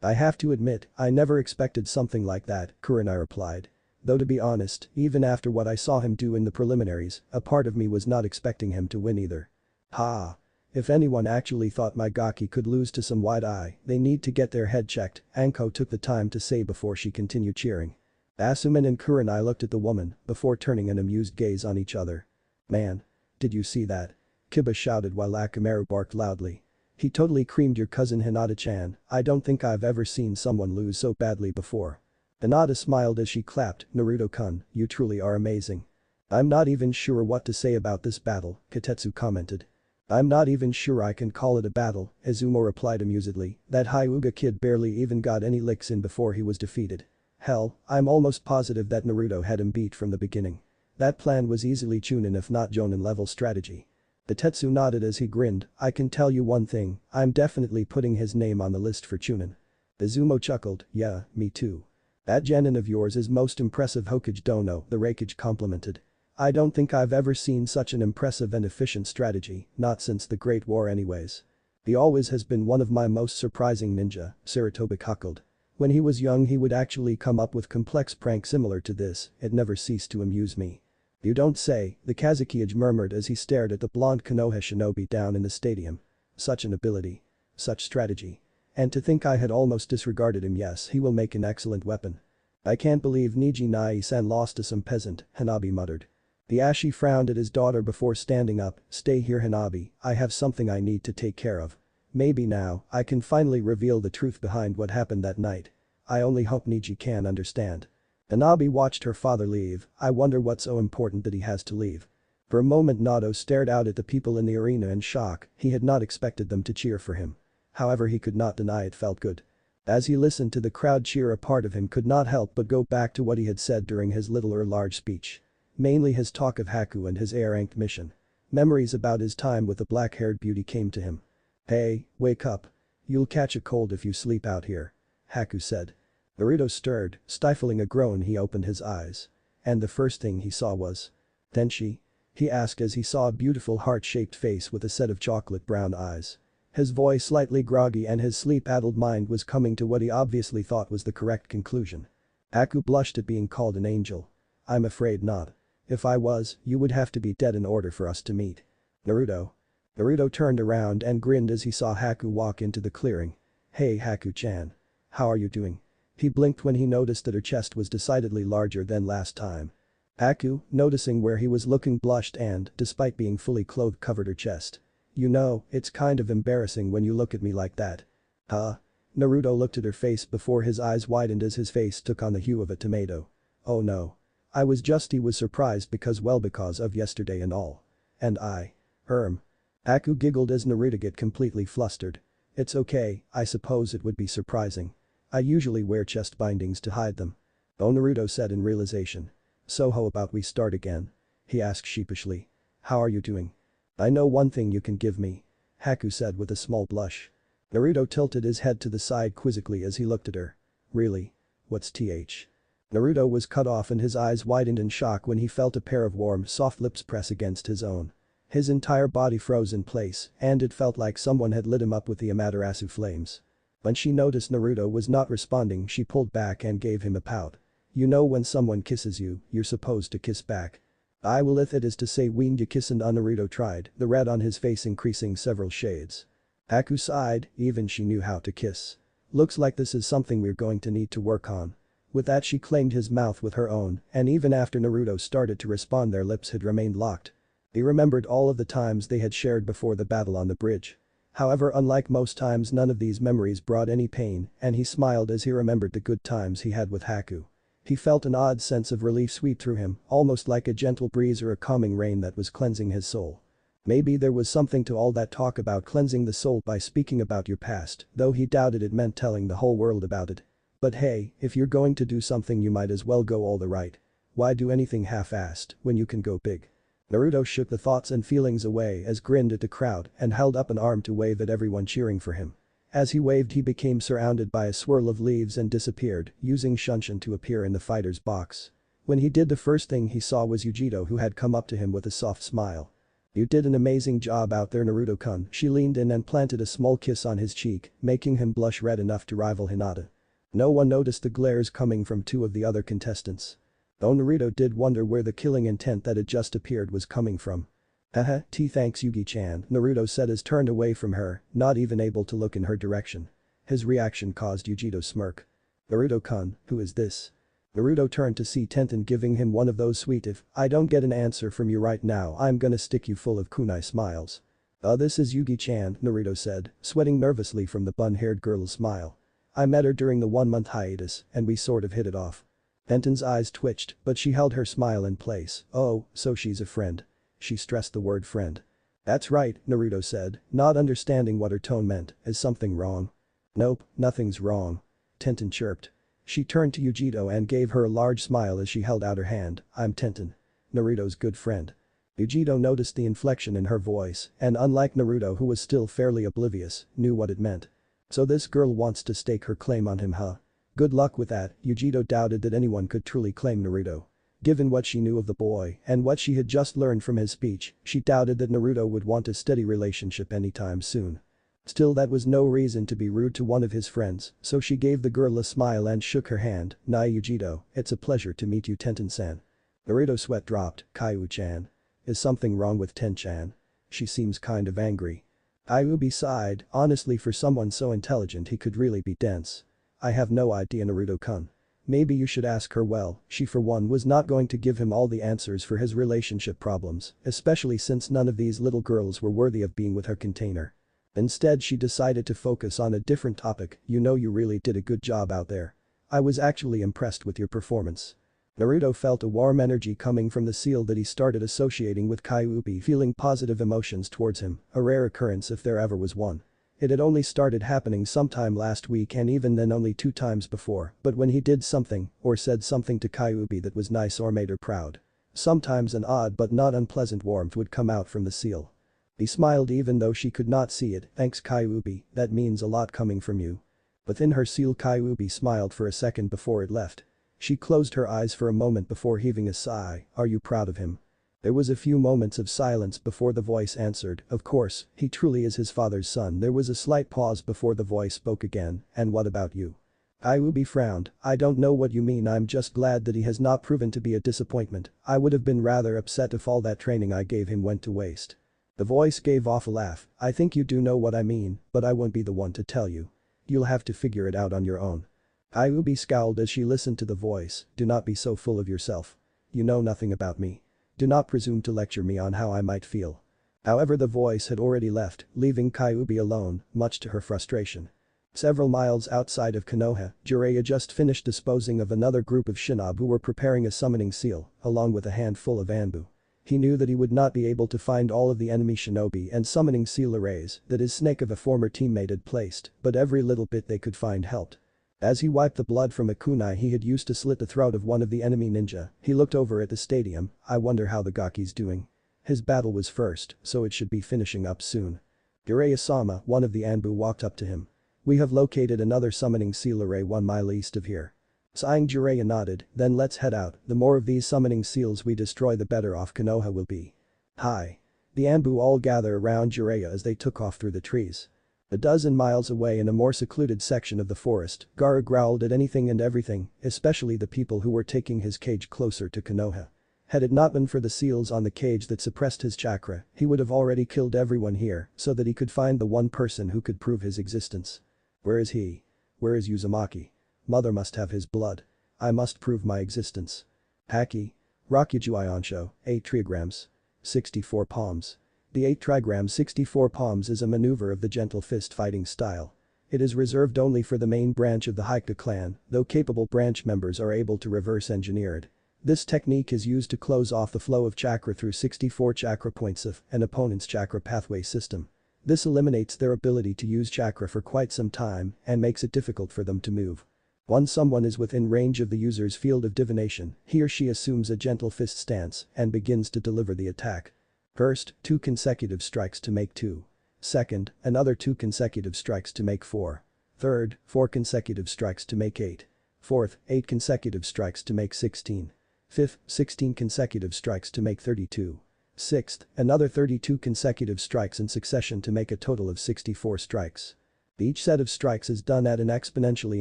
I have to admit, I never expected something like that, Kurenai replied. Though to be honest, even after what I saw him do in the preliminaries, a part of me was not expecting him to win either. Ha. If anyone actually thought my Gaki could lose to some wide-eye, they need to get their head checked, Anko took the time to say before she continued cheering. Asuman and Kurenai looked at the woman before turning an amused gaze on each other. Man. Did you see that? Kiba shouted while Akamaru barked loudly. He totally creamed your cousin Hinata-chan. I don't think I've ever seen someone lose so badly before. Hinata smiled as she clapped. Naruto-kun, you truly are amazing. I'm not even sure what to say about this battle, Katetsu commented. I'm not even sure I can call it a battle, Izumo replied amusedly. That Hyuga kid barely even got any licks in before he was defeated. Hell, I'm almost positive that Naruto had him beat from the beginning. That plan was easily Chunin if not Jonin level strategy. Tetsu nodded as he grinned. I can tell you one thing, I'm definitely putting his name on the list for Chunin. Izumo chuckled, yeah, me too. That genin of yours is most impressive, Hokage Dono, the Raikage complimented. I don't think I've ever seen such an impressive and efficient strategy, not since the Great War anyways. He always has been one of my most surprising ninja, Sarutobi chuckled. When he was young he would actually come up with complex pranks similar to this, it never ceased to amuse me. You don't say, the Kazekage murmured as he stared at the blonde Konoha shinobi down in the stadium. Such an ability. Such strategy. And to think I had almost disregarded him. Yes, he will make an excellent weapon. I can't believe Niji Nai-san lost to some peasant, Hanabi muttered. The Ashi frowned at his daughter before standing up. Stay here Hanabi, I have something I need to take care of. Maybe now, I can finally reveal the truth behind what happened that night. I only hope Niji can understand. Hanabi watched her father leave. I wonder what's so important that he has to leave. For a moment Nato stared out at the people in the arena in shock, he had not expected them to cheer for him. However he could not deny it felt good. As he listened to the crowd cheer, a part of him could not help but go back to what he had said during his little or large speech. Mainly his talk of Haku and his A-ranked mission. Memories about his time with the black-haired beauty came to him. Hey, wake up. You'll catch a cold if you sleep out here. Haku said. Naruto stirred, stifling a groan. He opened his eyes. And the first thing he saw was. Tenchi? He asked as he saw a beautiful heart-shaped face with a set of chocolate brown eyes. His voice slightly groggy and his sleep-addled mind was coming to what he obviously thought was the correct conclusion. Haku blushed at being called an angel. I'm afraid not. If I was, you would have to be dead in order for us to meet. Naruto. Naruto turned around and grinned as he saw Haku walk into the clearing. Hey Haku-chan. How are you doing? He blinked when he noticed that her chest was decidedly larger than last time. Haku, noticing where he was looking, blushed and, despite being fully clothed, covered her chest. You know, it's kind of embarrassing when you look at me like that. Huh? Naruto looked at her face before his eyes widened as his face took on the hue of a tomato. Oh no. He was surprised because of yesterday and all. And I. Haku giggled as Naruto got completely flustered. It's okay, I suppose it would be surprising. I usually wear chest bindings to hide them. Oh, Naruto said in realization. So how about we start again? He asked sheepishly. How are you doing? I know one thing you can give me. Haku said with a small blush. Naruto tilted his head to the side quizzically as he looked at her. Really? What's th? Naruto was cut off and his eyes widened in shock when he felt a pair of warm, soft lips press against his own. His entire body froze in place and it felt like someone had lit him up with the Amaterasu flames. When she noticed Naruto was not responding, she pulled back and gave him a pout. You know when someone kisses you, you're supposed to kiss back. I will if it is to say weend you kissin'. Naruto tried, the red on his face increasing several shades. Haku sighed, even she knew how to kiss. Looks like this is something we're going to need to work on. With that she claimed his mouth with her own, and even after Naruto started to respond their lips had remained locked. He remembered all of the times they had shared before the battle on the bridge. However, unlike most times, none of these memories brought any pain, and he smiled as he remembered the good times he had with Haku. He felt an odd sense of relief sweep through him, almost like a gentle breeze or a calming rain that was cleansing his soul. Maybe there was something to all that talk about cleansing the soul by speaking about your past, though he doubted it meant telling the whole world about it. But hey, if you're going to do something you might as well go all the right. Why do anything half-assed when you can go big? Naruto shook the thoughts and feelings away as grinned at the crowd and held up an arm to wave at everyone cheering for him. As he waved he became surrounded by a swirl of leaves and disappeared, using Shunshin to appear in the fighter's box. When he did, the first thing he saw was Yujito, who had come up to him with a soft smile. You did an amazing job out there Naruto-kun. She leaned in and planted a small kiss on his cheek, making him blush red enough to rival Hinata. No one noticed the glares coming from two of the other contestants. Though Naruto did wonder where the killing intent that had just appeared was coming from. Haha, thanks Yugi-chan, Naruto said as turned away from her, not even able to look in her direction. His reaction caused Yujito to smirk. Naruto-kun, who is this? Naruto turned to see Tenten giving him one of those sweet "if I don't get an answer from you right now I'm gonna stick you full of kunai" smiles. This is Yugi-chan, Naruto said, sweating nervously from the bun-haired girl's smile. I met her during the 1-month hiatus and we sort of hit it off. Tenten's eyes twitched, but she held her smile in place. Oh, so she's a friend. She stressed the word friend. That's right, Naruto said, not understanding what her tone meant. Is something wrong? Nope, nothing's wrong. Tenten chirped. She turned to Yujito and gave her a large smile as she held out her hand. I'm Tenten. Naruto's good friend. Yujito noticed the inflection in her voice and unlike Naruto, who was still fairly oblivious, knew what it meant. So this girl wants to stake her claim on him, huh? Good luck with that. Yujito doubted that anyone could truly claim Naruto. Given what she knew of the boy and what she had just learned from his speech, she doubted that Naruto would want a steady relationship anytime soon. Still, that was no reason to be rude to one of his friends, so she gave the girl a smile and shook her hand. Nai Yujito, it's a pleasure to meet you Tenten-san. Naruto's sweat dropped. Kaiu-chan. Is something wrong with Ten-chan? She seems kind of angry. Ayubi sighed, honestly for someone so intelligent he could really be dense. I have no idea Naruto-kun. Maybe you should ask her. Well, she for one was not going to give him all the answers for his relationship problems, especially since none of these little girls were worthy of being with her container. Instead she decided to focus on a different topic. You know, you really did a good job out there. I was actually impressed with your performance. Naruto felt a warm energy coming from the seal that he started associating with Kyuubi, feeling positive emotions towards him, a rare occurrence if there ever was one. It had only started happening sometime last week and even then only 2 times before, but when he did something or said something to Kyuubi that was nice or made her proud. Sometimes an odd but not unpleasant warmth would come out from the seal. He smiled even though she could not see it. Thanks Kyuubi, that means a lot coming from you. Within her seal Kyuubi smiled for a second before it left. She closed her eyes for a moment before heaving a sigh. Are you proud of him? There was a few moments of silence before the voice answered, of course, he truly is his father's son. There was a slight pause before the voice spoke again, and what about you? Kyuubi frowned, I don't know what you mean. I'm just glad that he has not proven to be a disappointment. I would have been rather upset if all that training I gave him went to waste. The voice gave off a laugh, I think you do know what I mean, but I won't be the one to tell you. You'll have to figure it out on your own. Kyuubi scowled as she listened to the voice, do not be so full of yourself. You know nothing about me. Do not presume to lecture me on how I might feel. However, the voice had already left, leaving Kyuubi alone, much to her frustration. Several miles outside of Konoha, Jiraiya just finished disposing of another group of shinobi who were preparing a summoning seal, along with a handful of Anbu. He knew that he would not be able to find all of the enemy shinobi and summoning seal arrays that his snake of a former teammate had placed, but every little bit they could find helped. As he wiped the blood from a kunai he had used to slit the throat of one of the enemy ninja, he looked over at the stadium. I wonder how the Gaki's doing. His battle was first, so it should be finishing up soon. Jiraiya-sama, one of the Anbu, walked up to him. We have located another summoning seal array 1 mile east of here. Sighing, Jiraiya nodded, then let's head out. The more of these summoning seals we destroy the better off Konoha will be. Hi. The Anbu all gather around Jiraiya as they took off through the trees. A dozen miles away in a more secluded section of the forest, Gaara growled at anything and everything, especially the people who were taking his cage closer to Konoha. Had it not been for the seals on the cage that suppressed his chakra, he would have already killed everyone here so that he could find the one person who could prove his existence. Where is he? Where is Uzumaki? Mother must have his blood. I must prove my existence. Haki. Rakuju Iansho, 8 trigrams. 64 palms. The 8 trigrams 64 palms is a maneuver of the gentle fist fighting style. It is reserved only for the main branch of the Haikta clan, though capable branch members are able to reverse engineer it. This technique is used to close off the flow of chakra through 64 chakra points of an opponent's chakra pathway system. This eliminates their ability to use chakra for quite some time and makes it difficult for them to move. Once someone is within range of the user's field of divination, he or she assumes a gentle fist stance and begins to deliver the attack. First, 2 consecutive strikes to make 2. Second, another 2 consecutive strikes to make 4. Third, 4 consecutive strikes to make 8. Fourth, 8 consecutive strikes to make 16. Fifth, 16 consecutive strikes to make 32. Sixth, another 32 consecutive strikes in succession to make a total of 64 strikes. Each set of strikes is done at an exponentially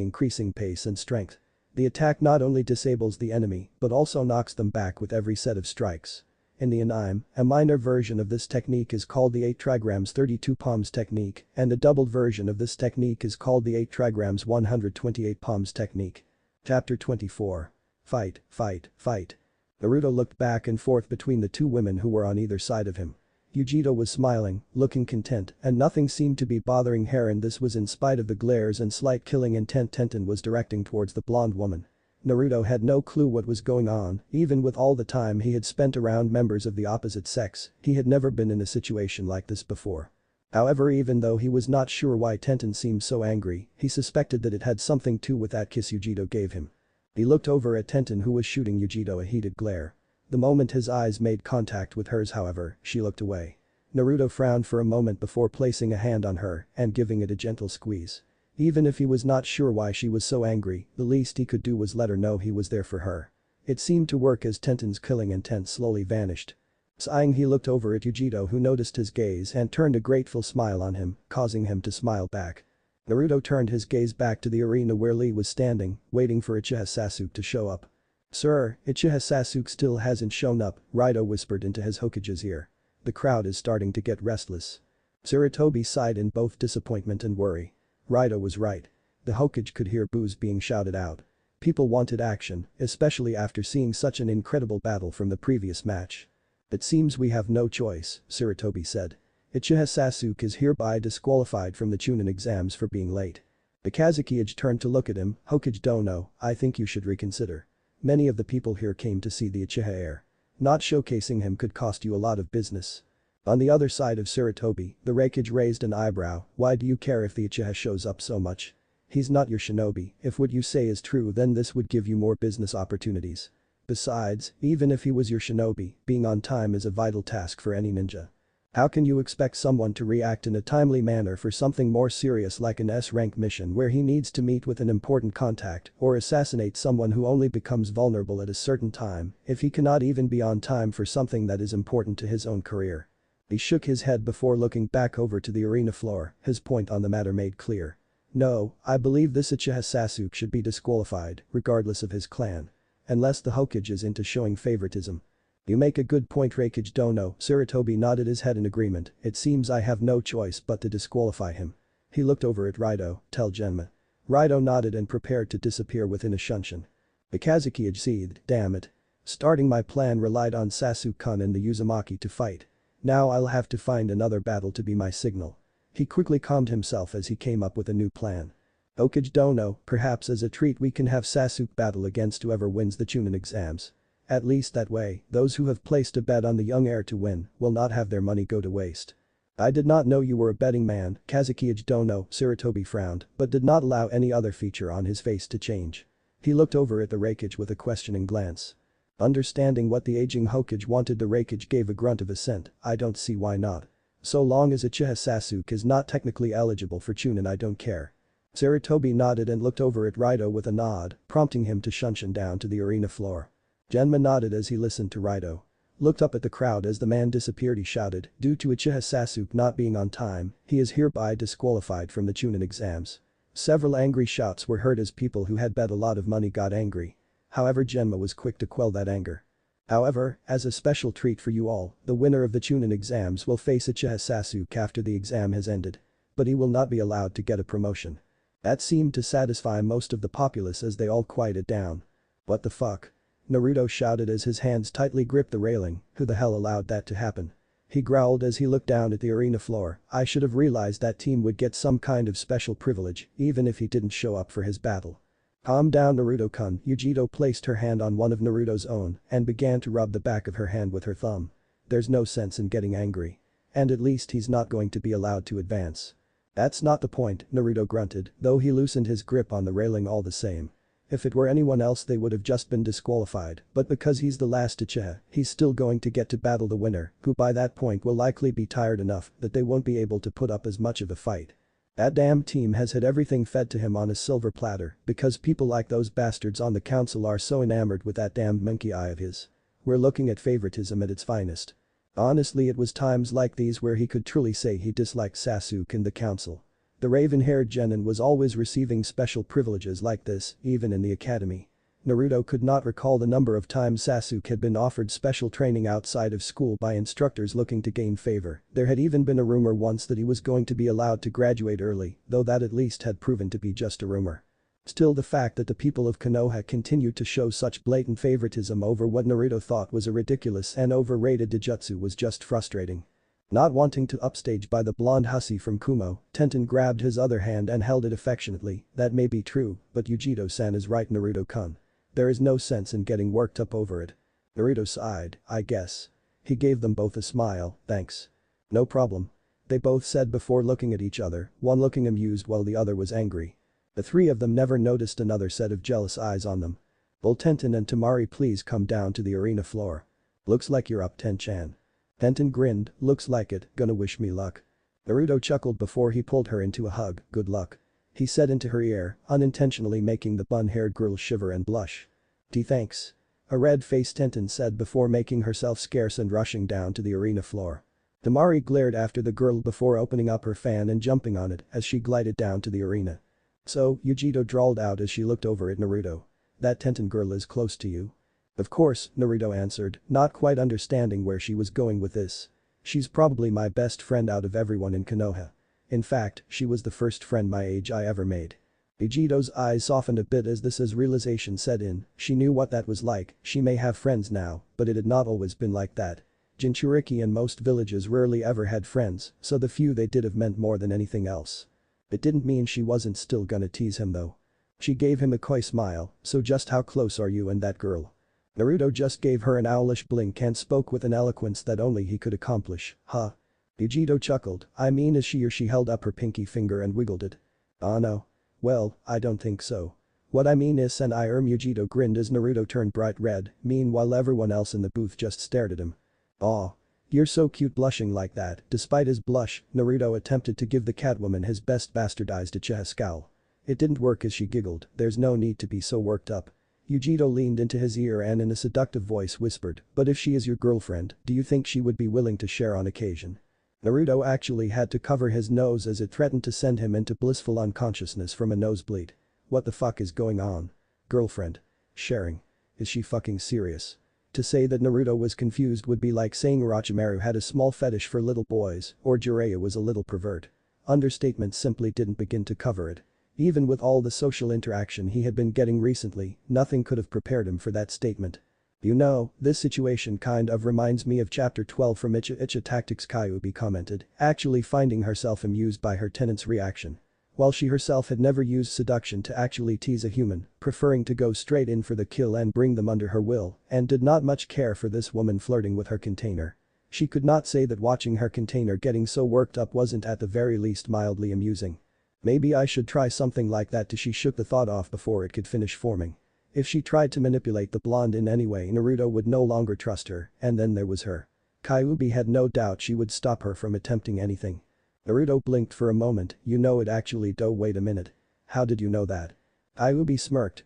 increasing pace and strength. The attack not only disables the enemy but also knocks them back with every set of strikes. In the anime, a minor version of this technique is called the 8 trigrams 32 palms technique, and a doubled version of this technique is called the 8 trigrams 128 palms technique. Chapter 24. Fight, fight, fight. Naruto looked back and forth between the 2 women who were on either side of him. Yujiro was smiling, looking content, and nothing seemed to be bothering her, and this was in spite of the glares and slight killing intent Tenten was directing towards the blonde woman. Naruto had no clue what was going on, even with all the time he had spent around members of the opposite sex, he had never been in a situation like this before. However, even though he was not sure why Tenten seemed so angry, he suspected that it had something to do with that kiss Yujiro gave him. He looked over at Tenten, who was shooting Yujiro a heated glare. The moment his eyes made contact with hers, however, she looked away. Naruto frowned for a moment before placing a hand on her and giving it a gentle squeeze. Even if he was not sure why she was so angry, the least he could do was let her know he was there for her. It seemed to work as Tenten's killing intent slowly vanished. Sighing, he looked over at Yujiro, who noticed his gaze and turned a grateful smile on him, causing him to smile back. Naruto turned his gaze back to the arena where Lee was standing, waiting for Uchiha Sasuke to show up. Sir, Uchiha Sasuke still hasn't shown up, Raito whispered into his Hokage's ear. The crowd is starting to get restless. Sarutobi sighed in both disappointment and worry. Raito was right. The Hokage could hear boos being shouted out. People wanted action, especially after seeing such an incredible battle from the previous match. "It seems we have no choice," Sarutobi said. "Uchiha Sasuke is hereby disqualified from the Chunin exams for being late." Mikazuki turned to look at him. "Hokage Dono, I think you should reconsider. Many of the people here came to see the Uchiha heir. Not showcasing him could cost you a lot of business." On the other side of Sarutobi, the Raikage raised an eyebrow. "Why do you care if the Uchiha shows up so much? He's not your shinobi. If what you say is true, then this would give you more business opportunities. Besides, even if he was your shinobi, being on time is a vital task for any ninja. How can you expect someone to react in a timely manner for something more serious like an S-rank mission where he needs to meet with an important contact or assassinate someone who only becomes vulnerable at a certain time if he cannot even be on time for something that is important to his own career?" He shook his head before looking back over to the arena floor, his point on the matter made clear. "No, I believe this Uchiha Sasuke should be disqualified, regardless of his clan. Unless the Hokage is into showing favoritism." "You make a good point, Raikage Dono." Sarutobi nodded his head in agreement. "It seems I have no choice but to disqualify him." He looked over at Raito. "Tell Genma." Raito nodded and prepared to disappear within a shunshin. Mikazuki seethed. "Damn it. Starting my plan relied on Sasuke-kun and the Uzumaki to fight. Now I'll have to find another battle to be my signal." He quickly calmed himself as he came up with a new plan. "Hokage Dono, perhaps as a treat we can have Sasuke battle against whoever wins the Chunin exams. At least that way, those who have placed a bet on the young heir to win will not have their money go to waste." "I did not know you were a betting man, Kazuki Dono." Sarutobi frowned, but did not allow any other feature on his face to change. He looked over at the Raikage with a questioning glance. Understanding what the aging Hokage wanted, the Raikage gave a grunt of assent. "I don't see why not. So long as Uchiha Sasuke is not technically eligible for Chunin, I don't care." Sarutobi nodded and looked over at Raito with a nod, prompting him to shunshin down to the arena floor. Genma nodded as he listened to Raito. Looked up at the crowd as the man disappeared. He shouted, "Due to Uchiha Sasuke not being on time, he is hereby disqualified from the Chunin exams." Several angry shouts were heard as people who had bet a lot of money got angry. However, Genma was quick to quell that anger. "However, as a special treat for you all, the winner of the Chunin exams will face Uchiha Sasuke after the exam has ended. But he will not be allowed to get a promotion." That seemed to satisfy most of the populace as they all quieted down. "What the fuck?" Naruto shouted as his hands tightly gripped the railing. "Who the hell allowed that to happen?" He growled as he looked down at the arena floor. "I should have realized that team would get some kind of special privilege, even if he didn't show up for his battle." "Calm down, Naruto-kun." Yujito placed her hand on one of Naruto's own and began to rub the back of her hand with her thumb. "There's no sense in getting angry. And at least he's not going to be allowed to advance." "That's not the point," Naruto grunted, though he loosened his grip on the railing all the same. If it were anyone else they would have just been disqualified, but because he's the last Uchiha, he's still going to get to battle the winner, who by that point will likely be tired enough that they won't be able to put up as much of a fight. That damn team has had everything fed to him on a silver platter because people like those bastards on the council are so enamored with that damned monkey eye of his. We're looking at favoritism at its finest." Honestly, it was times like these where he could truly say he disliked Sasuke and the council. The raven-haired genin was always receiving special privileges like this, even in the academy. Naruto could not recall the number of times Sasuke had been offered special training outside of school by instructors looking to gain favor. There had even been a rumor once that he was going to be allowed to graduate early, though that at least had proven to be just a rumor. Still, the fact that the people of Konoha continued to show such blatant favoritism over what Naruto thought was a ridiculous and overrated dijutsu was just frustrating. Not wanting to upstage by the blonde hussy from Kumo, Tenten grabbed his other hand and held it affectionately. "That may be true, but Yujito-san is right, Naruto-kun. There is no sense in getting worked up over it." Naruto sighed. "I guess." He gave them both a smile. "Thanks." "No problem." They both said before looking at each other, one looking amused while the other was angry. The three of them never noticed another set of jealous eyes on them. "Will Tenten and Temari please come down to the arena floor?" "Looks like you're up, Ten-chan." Tenten grinned. "Looks like it, gonna wish me luck." Naruto chuckled before he pulled her into a hug. "Good luck," he said into her ear, unintentionally making the bun-haired girl shiver and blush. Thanks." A red-faced Tenten said before making herself scarce and rushing down to the arena floor. Temari glared after the girl before opening up her fan and jumping on it as she glided down to the arena. "So," Yujito drawled out as she looked over at Naruto. "That Tenten girl is close to you?" "Of course," Naruto answered, not quite understanding where she was going with this. "She's probably my best friend out of everyone in Konoha. In fact, she was the first friend my age I ever made." Vegito's eyes softened a bit as this realization set in. She knew what that was like. She may have friends now, but it had not always been like that. Jinchuriki and most villages rarely ever had friends, so the few they did have meant more than anything else. It didn't mean she wasn't still gonna tease him though. She gave him a coy smile. So just how close are you and that girl? Naruto just gave her an owlish blink and spoke with an eloquence that only he could accomplish. Huh? Vegito chuckled. I mean, is she? Or she held up her pinky finger and wiggled it. Ah no. Well, I don't think so. What I mean is and Yujito grinned as Naruto turned bright red, meanwhile everyone else in the booth just stared at him. Aw. You're so cute blushing like that. Despite his blush, Naruto attempted to give the Catwoman his best bastardized Uchiha scowl. It didn't work as she giggled. There's no need to be so worked up. Yujito leaned into his ear and in a seductive voice whispered, but if she is your girlfriend, do you think she would be willing to share on occasion? Naruto actually had to cover his nose as it threatened to send him into blissful unconsciousness from a nosebleed. What the fuck is going on? Girlfriend. Sharing. Is she fucking serious? To say that Naruto was confused would be like saying Orochimaru had a small fetish for little boys or Jiraiya was a little pervert. Understatement simply didn't begin to cover it. Even with all the social interaction he had been getting recently, nothing could have prepared him for that statement. You know, this situation kind of reminds me of chapter 12 from Icha Tactics, Kyuubi commented, actually finding herself amused by her tenant's reaction. While she herself had never used seduction to actually tease a human, preferring to go straight in for the kill and bring them under her will, and did not much care for this woman flirting with her container. She could not say that watching her container getting so worked up wasn't at the very least mildly amusing. Maybe I should try something like that. She shook the thought off before it could finish forming. If she tried to manipulate the blonde in any way, Naruto would no longer trust her, and then there was her. Kyuubi had no doubt she would stop her from attempting anything. Naruto blinked for a moment. You know it actually. Wait a minute. How did you know that? Kyuubi smirked.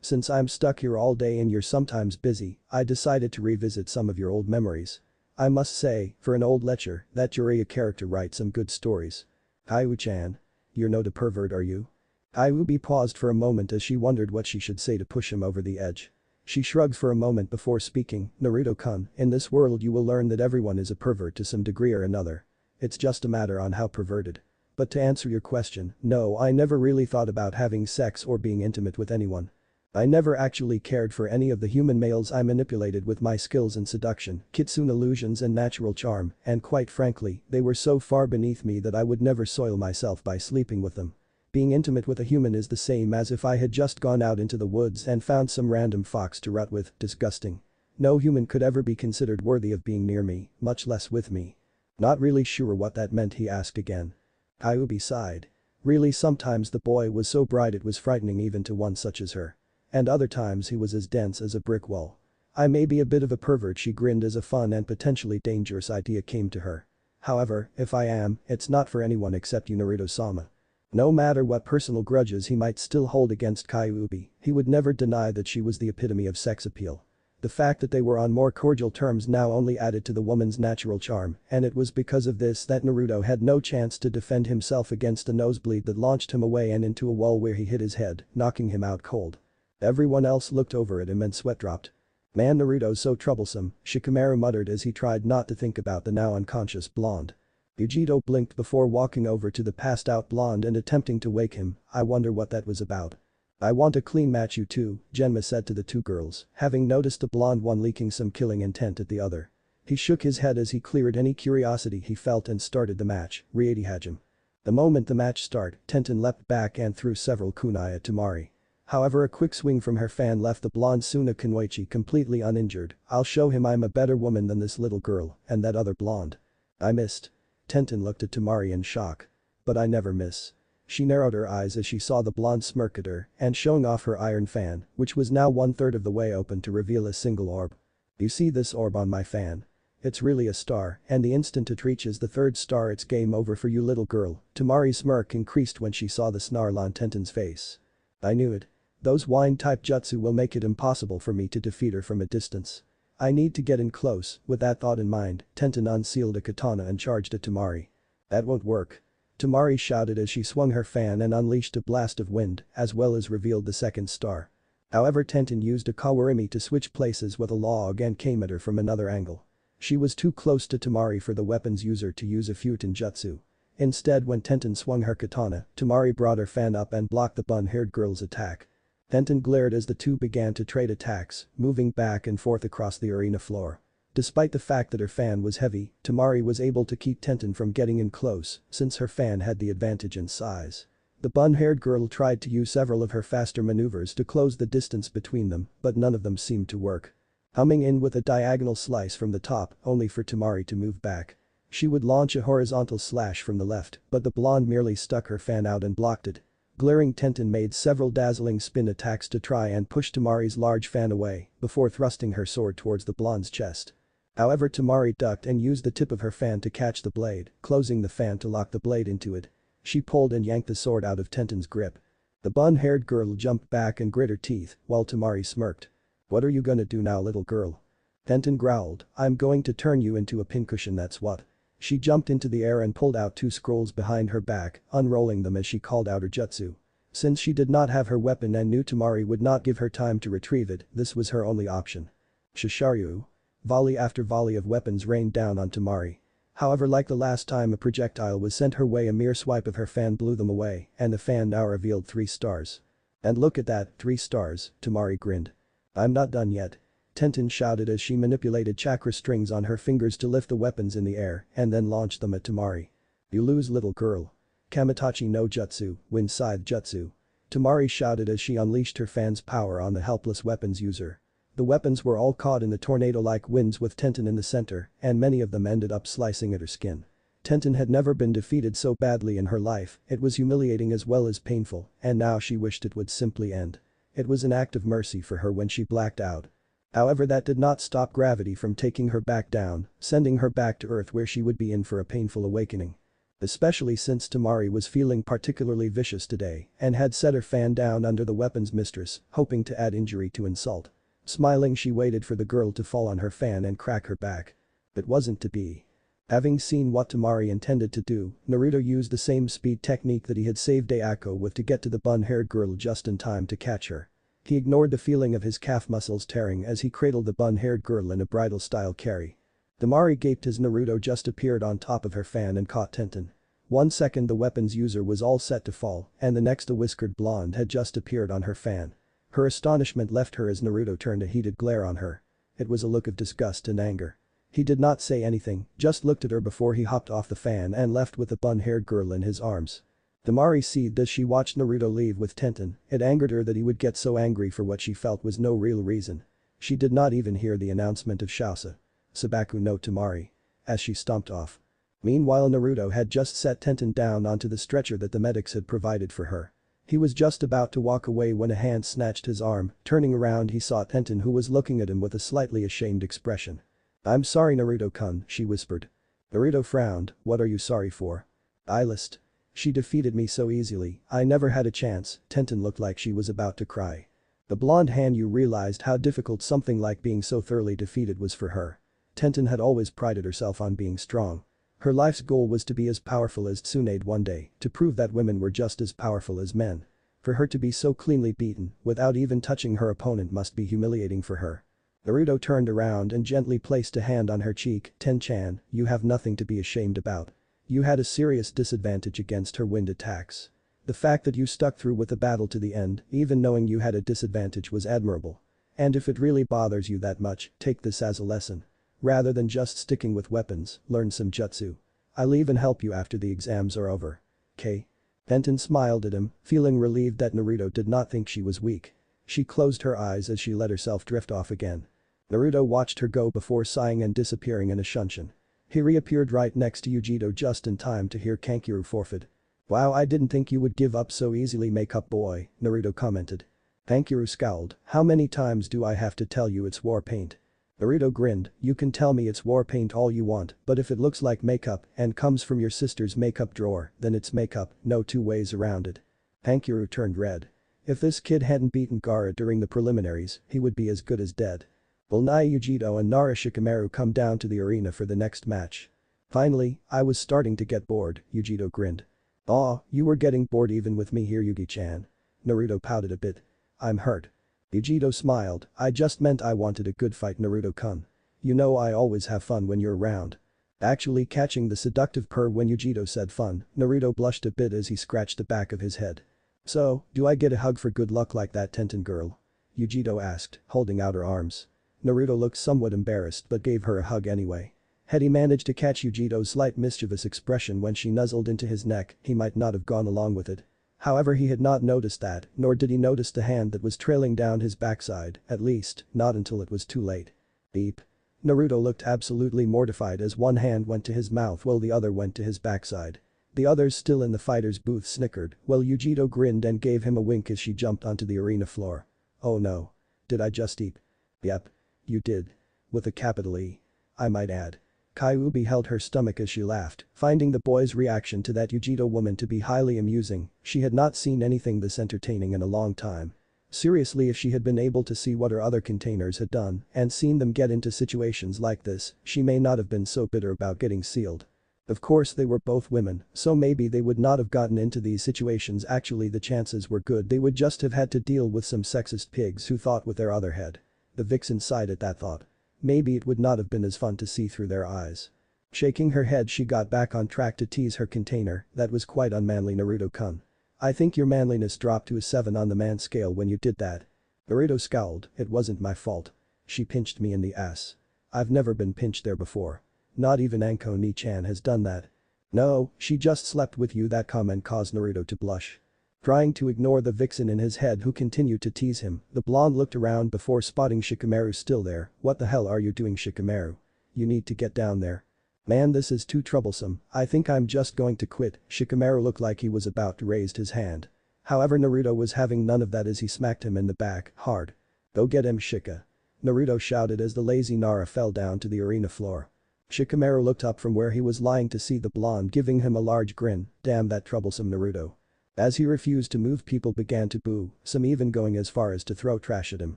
Since I'm stuck here all day and you're sometimes busy, I decided to revisit some of your old memories. I must say, for an old lecher, that Jiraiya character writes some good stories. Kyu-chan. You're no pervert, are you? Kyuubi paused for a moment as she wondered what she should say to push him over the edge. She shrugged for a moment before speaking. Naruto-kun, in this world you will learn that everyone is a pervert to some degree or another. It's just a matter on how perverted. But to answer your question, no, I never really thought about having sex or being intimate with anyone. I never actually cared for any of the human males I manipulated with my skills in seduction, kitsune illusions and natural charm, and quite frankly, they were so far beneath me that I would never soil myself by sleeping with them. Being intimate with a human is the same as if I had just gone out into the woods and found some random fox to rut with. Disgusting. No human could ever be considered worthy of being near me, much less with me. Not really sure what that meant, he asked again. Kyuubi sighed. Really, sometimes the boy was so bright it was frightening even to one such as her. And other times he was as dense as a brick wall. I may be a bit of a pervert, she grinned as a fun and potentially dangerous idea came to her. However, if I am, it's not for anyone except you, Naruto-sama. No matter what personal grudges he might still hold against Kyuubi, he would never deny that she was the epitome of sex appeal. The fact that they were on more cordial terms now only added to the woman's natural charm, and it was because of this that Naruto had no chance to defend himself against a nosebleed that launched him away and into a wall where he hit his head, knocking him out cold. Everyone else looked over at him and sweat dropped. Man, Naruto's so troublesome, Shikamaru muttered as he tried not to think about the now unconscious blonde. Yujito blinked before walking over to the passed out blonde and attempting to wake him. I wonder what that was about. I want a clean match, you two, Genma said to the two girls, having noticed the blonde one leaking some killing intent at the other. He shook his head as he cleared any curiosity he felt and started the match. Rieti Hajime. The moment the match started, Tenten leapt back and threw several kunai at Temari. However, a quick swing from her fan left the blonde Suna Kunoichi completely uninjured. I'll show him I'm a better woman than this little girl and that other blonde. I missed. Tenten looked at Temari in shock. But I never miss. She narrowed her eyes as she saw the blonde smirk at her and showing off her iron fan, which was now 1/3 of the way open to reveal a single orb. You see this orb on my fan? It's really a star, and the instant it reaches the third star it's game over for you, little girl. Temari's smirk increased when she saw the snarl on Tenten's face. I knew it. Those wine-type jutsu will make it impossible for me to defeat her from a distance. I need to get in close. With that thought in mind, Tenten unsealed a katana and charged at Temari. That won't work. Temari shouted as she swung her fan and unleashed a blast of wind, as well as revealed the second star. However, Tenten used a kawarimi to switch places with a log and came at her from another angle. She was too close to Temari for the weapon's user to use a Futon jutsu. Instead, when Tenten swung her katana, Tamari brought her fan up and blocked the bun-haired girl's attack. Tenten glared as the two began to trade attacks, moving back and forth across the arena floor. Despite the fact that her fan was heavy, Tamari was able to keep Tenten from getting in close since her fan had the advantage in size. The bun-haired girl tried to use several of her faster maneuvers to close the distance between them, but none of them seemed to work. Coming in with a diagonal slice from the top, only for Tamari to move back. She would launch a horizontal slash from the left, but the blonde merely stuck her fan out and blocked it. Glaring, Tenten made several dazzling spin attacks to try and push Tamari's large fan away before thrusting her sword towards the blonde's chest. However, Tamari ducked and used the tip of her fan to catch the blade, closing the fan to lock the blade into it. She pulled and yanked the sword out of Tenten's grip. The bun-haired girl jumped back and grit her teeth, while Tamari smirked. "What are you gonna do now, little girl?" Tenten growled, "I'm going to turn you into a pincushion, that's what." She jumped into the air and pulled out two scrolls behind her back, unrolling them as she called out her jutsu. Since she did not have her weapon and knew Tamari would not give her time to retrieve it, this was her only option. Shisharyu. Volley after volley of weapons rained down on Tamari. However, like the last time a projectile was sent her way, a mere swipe of her fan blew them away, and the fan now revealed 3 stars. "And look at that, 3 stars," Tamari grinned. "I'm not done yet." Tenten shouted as she manipulated chakra strings on her fingers to lift the weapons in the air and then launched them at Tamari. "You lose, little girl. Kamitachi no Jutsu, Wind Scythe Jutsu." Tamari shouted as she unleashed her fan's power on the helpless weapons user. The weapons were all caught in the tornado-like winds with Tenten in the center, and many of them ended up slicing at her skin. Tenten had never been defeated so badly in her life, it was humiliating as well as painful, and now she wished it would simply end. It was an act of mercy for her when she blacked out. However, that did not stop gravity from taking her back down, sending her back to Earth where she would be in for a painful awakening. Especially since Tamari was feeling particularly vicious today and had set her fan down under the weapons mistress, hoping to add injury to insult. Smiling, she waited for the girl to fall on her fan and crack her back. It wasn't to be. Having seen what Tamari intended to do, Naruto used the same speed technique that he had saved Ayako with to get to the bun-haired girl just in time to catch her. He ignored the feeling of his calf muscles tearing as he cradled the bun-haired girl in a bridal-style carry. Tamari gaped as Naruto just appeared on top of her fan and caught Tenten. 1 second the weapons user was all set to fall, and the next a whiskered blonde had just appeared on her fan. Her astonishment left her as Naruto turned a heated glare on her. It was a look of disgust and anger. He did not say anything, just looked at her before he hopped off the fan and left with the bun-haired girl in his arms. Tamari seethed as she watched Naruto leave with Tenten. It angered her that he would get so angry for what she felt was no real reason. She did not even hear the announcement of Shausa. Sabaku no Tamari. As she stomped off. Meanwhile, Naruto had just set Tenten down onto the stretcher that the medics had provided for her. He was just about to walk away when a hand snatched his arm. Turning around, he saw Tenten, who was looking at him with a slightly ashamed expression. "I'm sorry, Naruto-kun," she whispered. Naruto frowned. "What are you sorry for?" "I list. She defeated me so easily, I never had a chance." Tenten looked like she was about to cry. The blonde Hanyu realized how difficult something like being so thoroughly defeated was for her. Tenten had always prided herself on being strong. Her life's goal was to be as powerful as Tsunade one day, to prove that women were just as powerful as men. For her to be so cleanly beaten, without even touching her opponent, must be humiliating for her. Naruto turned around and gently placed a hand on her cheek. "Ten-chan, you have nothing to be ashamed about. You had a serious disadvantage against her wind attacks. The fact that you stuck through with the battle to the end, even knowing you had a disadvantage, was admirable. And if it really bothers you that much, take this as a lesson. Rather than just sticking with weapons, learn some jutsu. I'll even help you after the exams are over. Okay?" Tenten smiled at him, feeling relieved that Naruto did not think she was weak. She closed her eyes as she let herself drift off again. Naruto watched her go before sighing and disappearing in a shunshin. He reappeared right next to Yujito just in time to hear Kankuro forfeit. "Wow, I didn't think you would give up so easily, makeup boy," Naruto commented. Kankuro scowled. "How many times do I have to tell you it's war paint?" Naruto grinned. "You can tell me it's war paint all you want, but if it looks like makeup and comes from your sister's makeup drawer, then it's makeup, no two ways around it." Kankuro turned red. If this kid hadn't beaten Gaara during the preliminaries, he would be as good as dead. Will Nai Yujito and Nara Shikamaru come down to the arena for the next match? Finally, I was starting to get bored, Yujito grinned. Aw, you were getting bored even with me here, Yugi-chan. Naruto pouted a bit. I'm hurt. Yujito smiled. I just meant I wanted a good fight, Naruto-kun. You know I always have fun when you're around. Actually catching the seductive purr when Yujito said fun, Naruto blushed a bit as he scratched the back of his head. So, do I get a hug for good luck like that, Tenten girl? Yujito asked, holding out her arms. Naruto looked somewhat embarrassed but gave her a hug anyway. Had he managed to catch Yujito's slight mischievous expression when she nuzzled into his neck, he might not have gone along with it. However, he had not noticed that, nor did he notice the hand that was trailing down his backside, at least, not until it was too late. Beep. Naruto looked absolutely mortified as one hand went to his mouth while the other went to his backside. The others still in the fighter's booth snickered, while Yujito grinned and gave him a wink as she jumped onto the arena floor. Oh no. Did I just eat? Yep. You did. With a capital E. I might add. Kyuubi held her stomach as she laughed, finding the boy's reaction to that Yujito woman to be highly amusing. She had not seen anything this entertaining in a long time. Seriously, if she had been able to see what her other containers had done and seen them get into situations like this, she may not have been so bitter about getting sealed. Of course they were both women, so maybe they would not have gotten into these situations. Actually, the chances were good they would just have had to deal with some sexist pigs who thought with their other head. The vixen sighed at that thought. Maybe it would not have been as fun to see through their eyes. Shaking her head, she got back on track to tease her container. That was quite unmanly, Naruto-kun. I think your manliness dropped to a 7 on the man scale when you did that. Naruto scowled. It wasn't my fault. She pinched me in the ass. I've never been pinched there before. Not even Anko Ni-chan has done that. No, she just slept with you. That comment caused Naruto to blush. Trying to ignore the vixen in his head who continued to tease him, the blonde looked around before spotting Shikamaru still there. What the hell are you doing, Shikamaru? You need to get down there. Man, this is too troublesome. I think I'm just going to quit. Shikamaru looked like he was about to raise his hand. However, Naruto was having none of that as he smacked him in the back, hard. Go get him, Shika. Naruto shouted as the lazy Nara fell down to the arena floor. Shikamaru looked up from where he was lying to see the blonde giving him a large grin. Damn that troublesome Naruto. As he refused to move, people began to boo, some even going as far as to throw trash at him.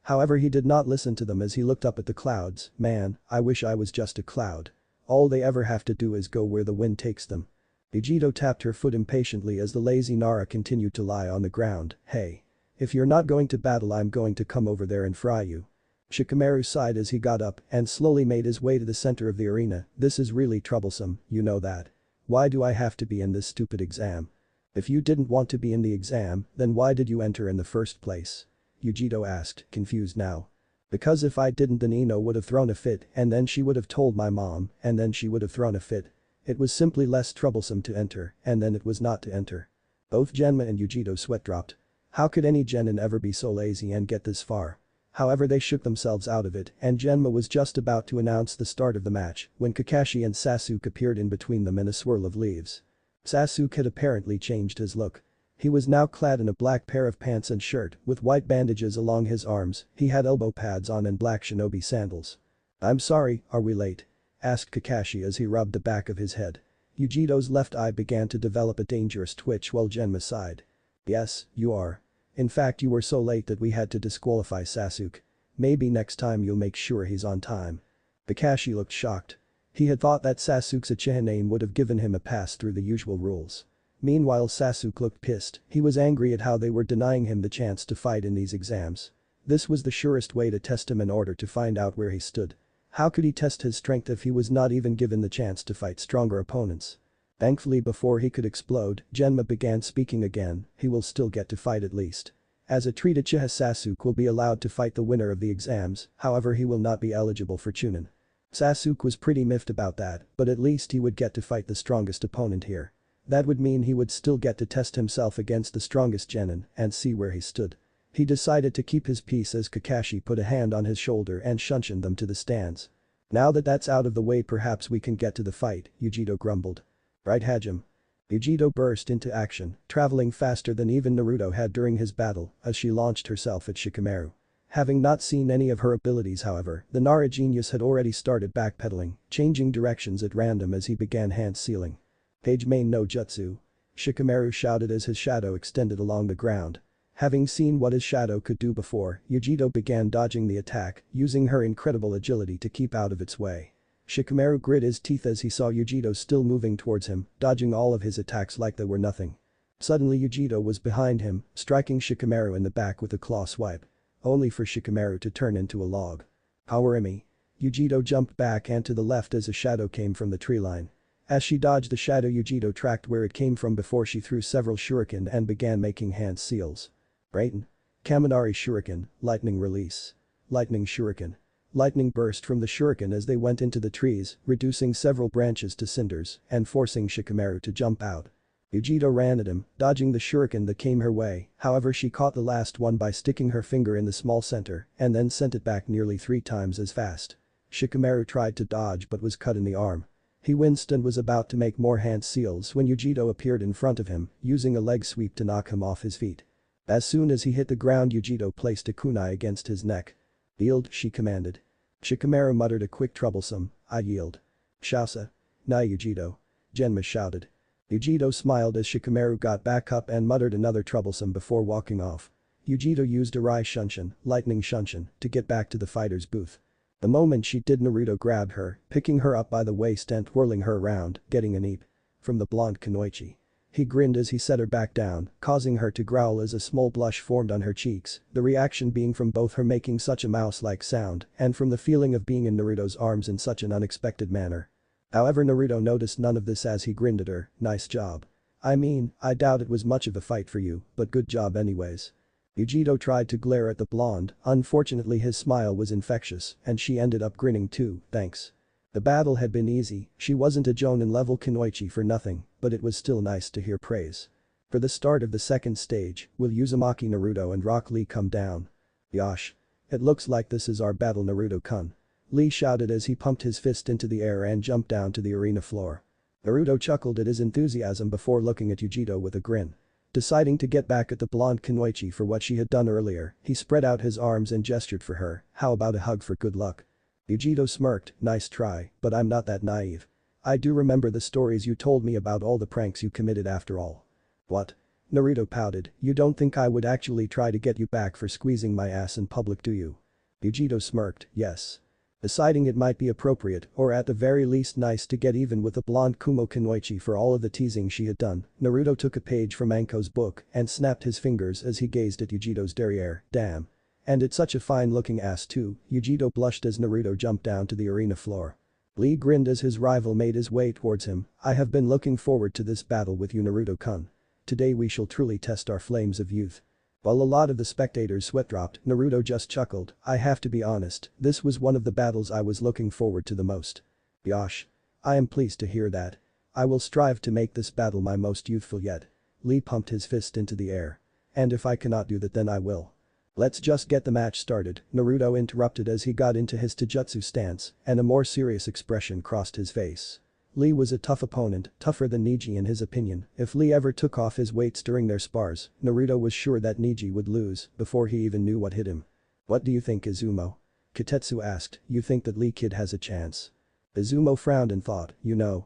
However, he did not listen to them as he looked up at the clouds. Man, I wish I was just a cloud. All they ever have to do is go where the wind takes them. Vegito tapped her foot impatiently as the lazy Nara continued to lie on the ground. Hey. If you're not going to battle, I'm going to come over there and fry you. Shikamaru sighed as he got up and slowly made his way to the center of the arena. This is really troublesome, you know that. Why do I have to be in this stupid exam? If you didn't want to be in the exam, then why did you enter in the first place? Yujito asked, confused now. Because if I didn't, then Ino would have thrown a fit and then she would have told my mom and then she would have thrown a fit. It was simply less troublesome to enter and then it was not to enter. Both Genma and Yujito sweat dropped. How could any genin ever be so lazy and get this far? However, they shook themselves out of it and Genma was just about to announce the start of the match when Kakashi and Sasuke appeared in between them in a swirl of leaves. Sasuke had apparently changed his look. He was now clad in a black pair of pants and shirt with white bandages along his arms. He had elbow pads on and black shinobi sandals. I'm sorry, are we late? Asked Kakashi as he rubbed the back of his head. Yujito's left eye began to develop a dangerous twitch while Genma sighed. Yes, you are. In fact, you were so late that we had to disqualify Sasuke. Maybe next time you'll make sure he's on time. Kakashi looked shocked. He had thought that Sasuke's Uchiha would have given him a pass through the usual rules. Meanwhile, Sasuke looked pissed. He was angry at how they were denying him the chance to fight in these exams. This was the surest way to test him in order to find out where he stood. How could he test his strength if he was not even given the chance to fight stronger opponents? Thankfully, before he could explode, Genma began speaking again. He will still get to fight at least. As a treat, Uchiha Sasuke will be allowed to fight the winner of the exams, however he will not be eligible for Chunin. Sasuke was pretty miffed about that, but at least he would get to fight the strongest opponent here. That would mean he would still get to test himself against the strongest genin and see where he stood. He decided to keep his peace as Kakashi put a hand on his shoulder and shunshined them to the stands. Now that that's out of the way, perhaps we can get to the fight, Yujito grumbled. Right, Hajime? Yujito burst into action, traveling faster than even Naruto had during his battle as she launched herself at Shikamaru. Having not seen any of her abilities, however, the Nara genius had already started backpedaling, changing directions at random as he began hand sealing. Page main no jutsu. Shikamaru shouted as his shadow extended along the ground. Having seen what his shadow could do before, Yujito began dodging the attack, using her incredible agility to keep out of its way. Shikamaru grit his teeth as he saw Yujito still moving towards him, dodging all of his attacks like they were nothing. Suddenly Yujito was behind him, striking Shikamaru in the back with a claw swipe. Only for Shikamaru to turn into a log. Power Emi. Yujiro jumped back and to the left as a shadow came from the tree line. As she dodged the shadow, Yujiro tracked where it came from before she threw several shuriken and began making hand seals. Brayton. Kaminari shuriken, lightning release. Lightning shuriken. Lightning burst from the shuriken as they went into the trees, reducing several branches to cinders and forcing Shikamaru to jump out. Yujiro ran at him, dodging the shuriken that came her way, however she caught the last one by sticking her finger in the small center and then sent it back nearly 3 times as fast. Shikamaru tried to dodge but was cut in the arm. He winced and was about to make more hand seals when Yujiro appeared in front of him, using a leg sweep to knock him off his feet. As soon as he hit the ground, Yujiro placed a kunai against his neck. "Yield," she commanded. Shikamaru muttered a quick troublesome, "I yield." "Shausa." "Nai Yujiro." Genma shouted. Yujiro smiled as Shikamaru got back up and muttered another troublesome before walking off. Yujiro used Arai Shunshin, lightning Shunshin, to get back to the fighter's booth. The moment she did, Naruto grabbed her, picking her up by the waist and twirling her around, getting a neep from the blonde Kunoichi. He grinned as he set her back down, causing her to growl as a small blush formed on her cheeks, the reaction being from both her making such a mouse-like sound and from the feeling of being in Naruto's arms in such an unexpected manner. However, Naruto noticed none of this as he grinned at her. "Nice job. I mean, I doubt it was much of a fight for you, but good job anyways." Yujiro tried to glare at the blonde, unfortunately his smile was infectious and she ended up grinning too, "Thanks." The battle had been easy, she wasn't a Jonin level Kunoichi for nothing, but it was still nice to hear praise. For the start of the second stage, will Uzumaki Naruto and Rock Lee come down? "Yosh. It looks like this is our battle, Naruto-kun." Lee shouted as he pumped his fist into the air and jumped down to the arena floor. Naruto chuckled at his enthusiasm before looking at Yujiro with a grin. Deciding to get back at the blonde Kunoichi for what she had done earlier, he spread out his arms and gestured for her, "How about a hug for good luck?" Yujiro smirked, "Nice try, but I'm not that naive. I do remember the stories you told me about all the pranks you committed after all." "What?" Naruto pouted, "You don't think I would actually try to get you back for squeezing my ass in public, do you?" Yujiro smirked, "Yes." Deciding it might be appropriate, or at the very least nice, to get even with the blonde Kumo Kunoichi for all of the teasing she had done, Naruto took a page from Anko's book and snapped his fingers as he gazed at Yujiro's derriere. "Damn. And it's such a fine-looking ass too." Yujiro blushed as Naruto jumped down to the arena floor. Lee grinned as his rival made his way towards him. "I have been looking forward to this battle with you, Naruto-kun. Today we shall truly test our flames of youth." While a lot of the spectators sweat dropped, Naruto just chuckled, "I have to be honest, this was one of the battles I was looking forward to the most." "Yosh. I am pleased to hear that. I will strive to make this battle my most youthful yet." Lee pumped his fist into the air. "And if I cannot do that, then I will." "Let's just get the match started," Naruto interrupted as he got into his taijutsu stance and a more serious expression crossed his face. Lee was a tough opponent, tougher than Neji in his opinion. If Lee ever took off his weights during their spars, Naruto was sure that Neji would lose before he even knew what hit him. "What do you think, Izumo?" Kitetsu asked. "You think that Lee kid has a chance?" Izumo frowned and thought,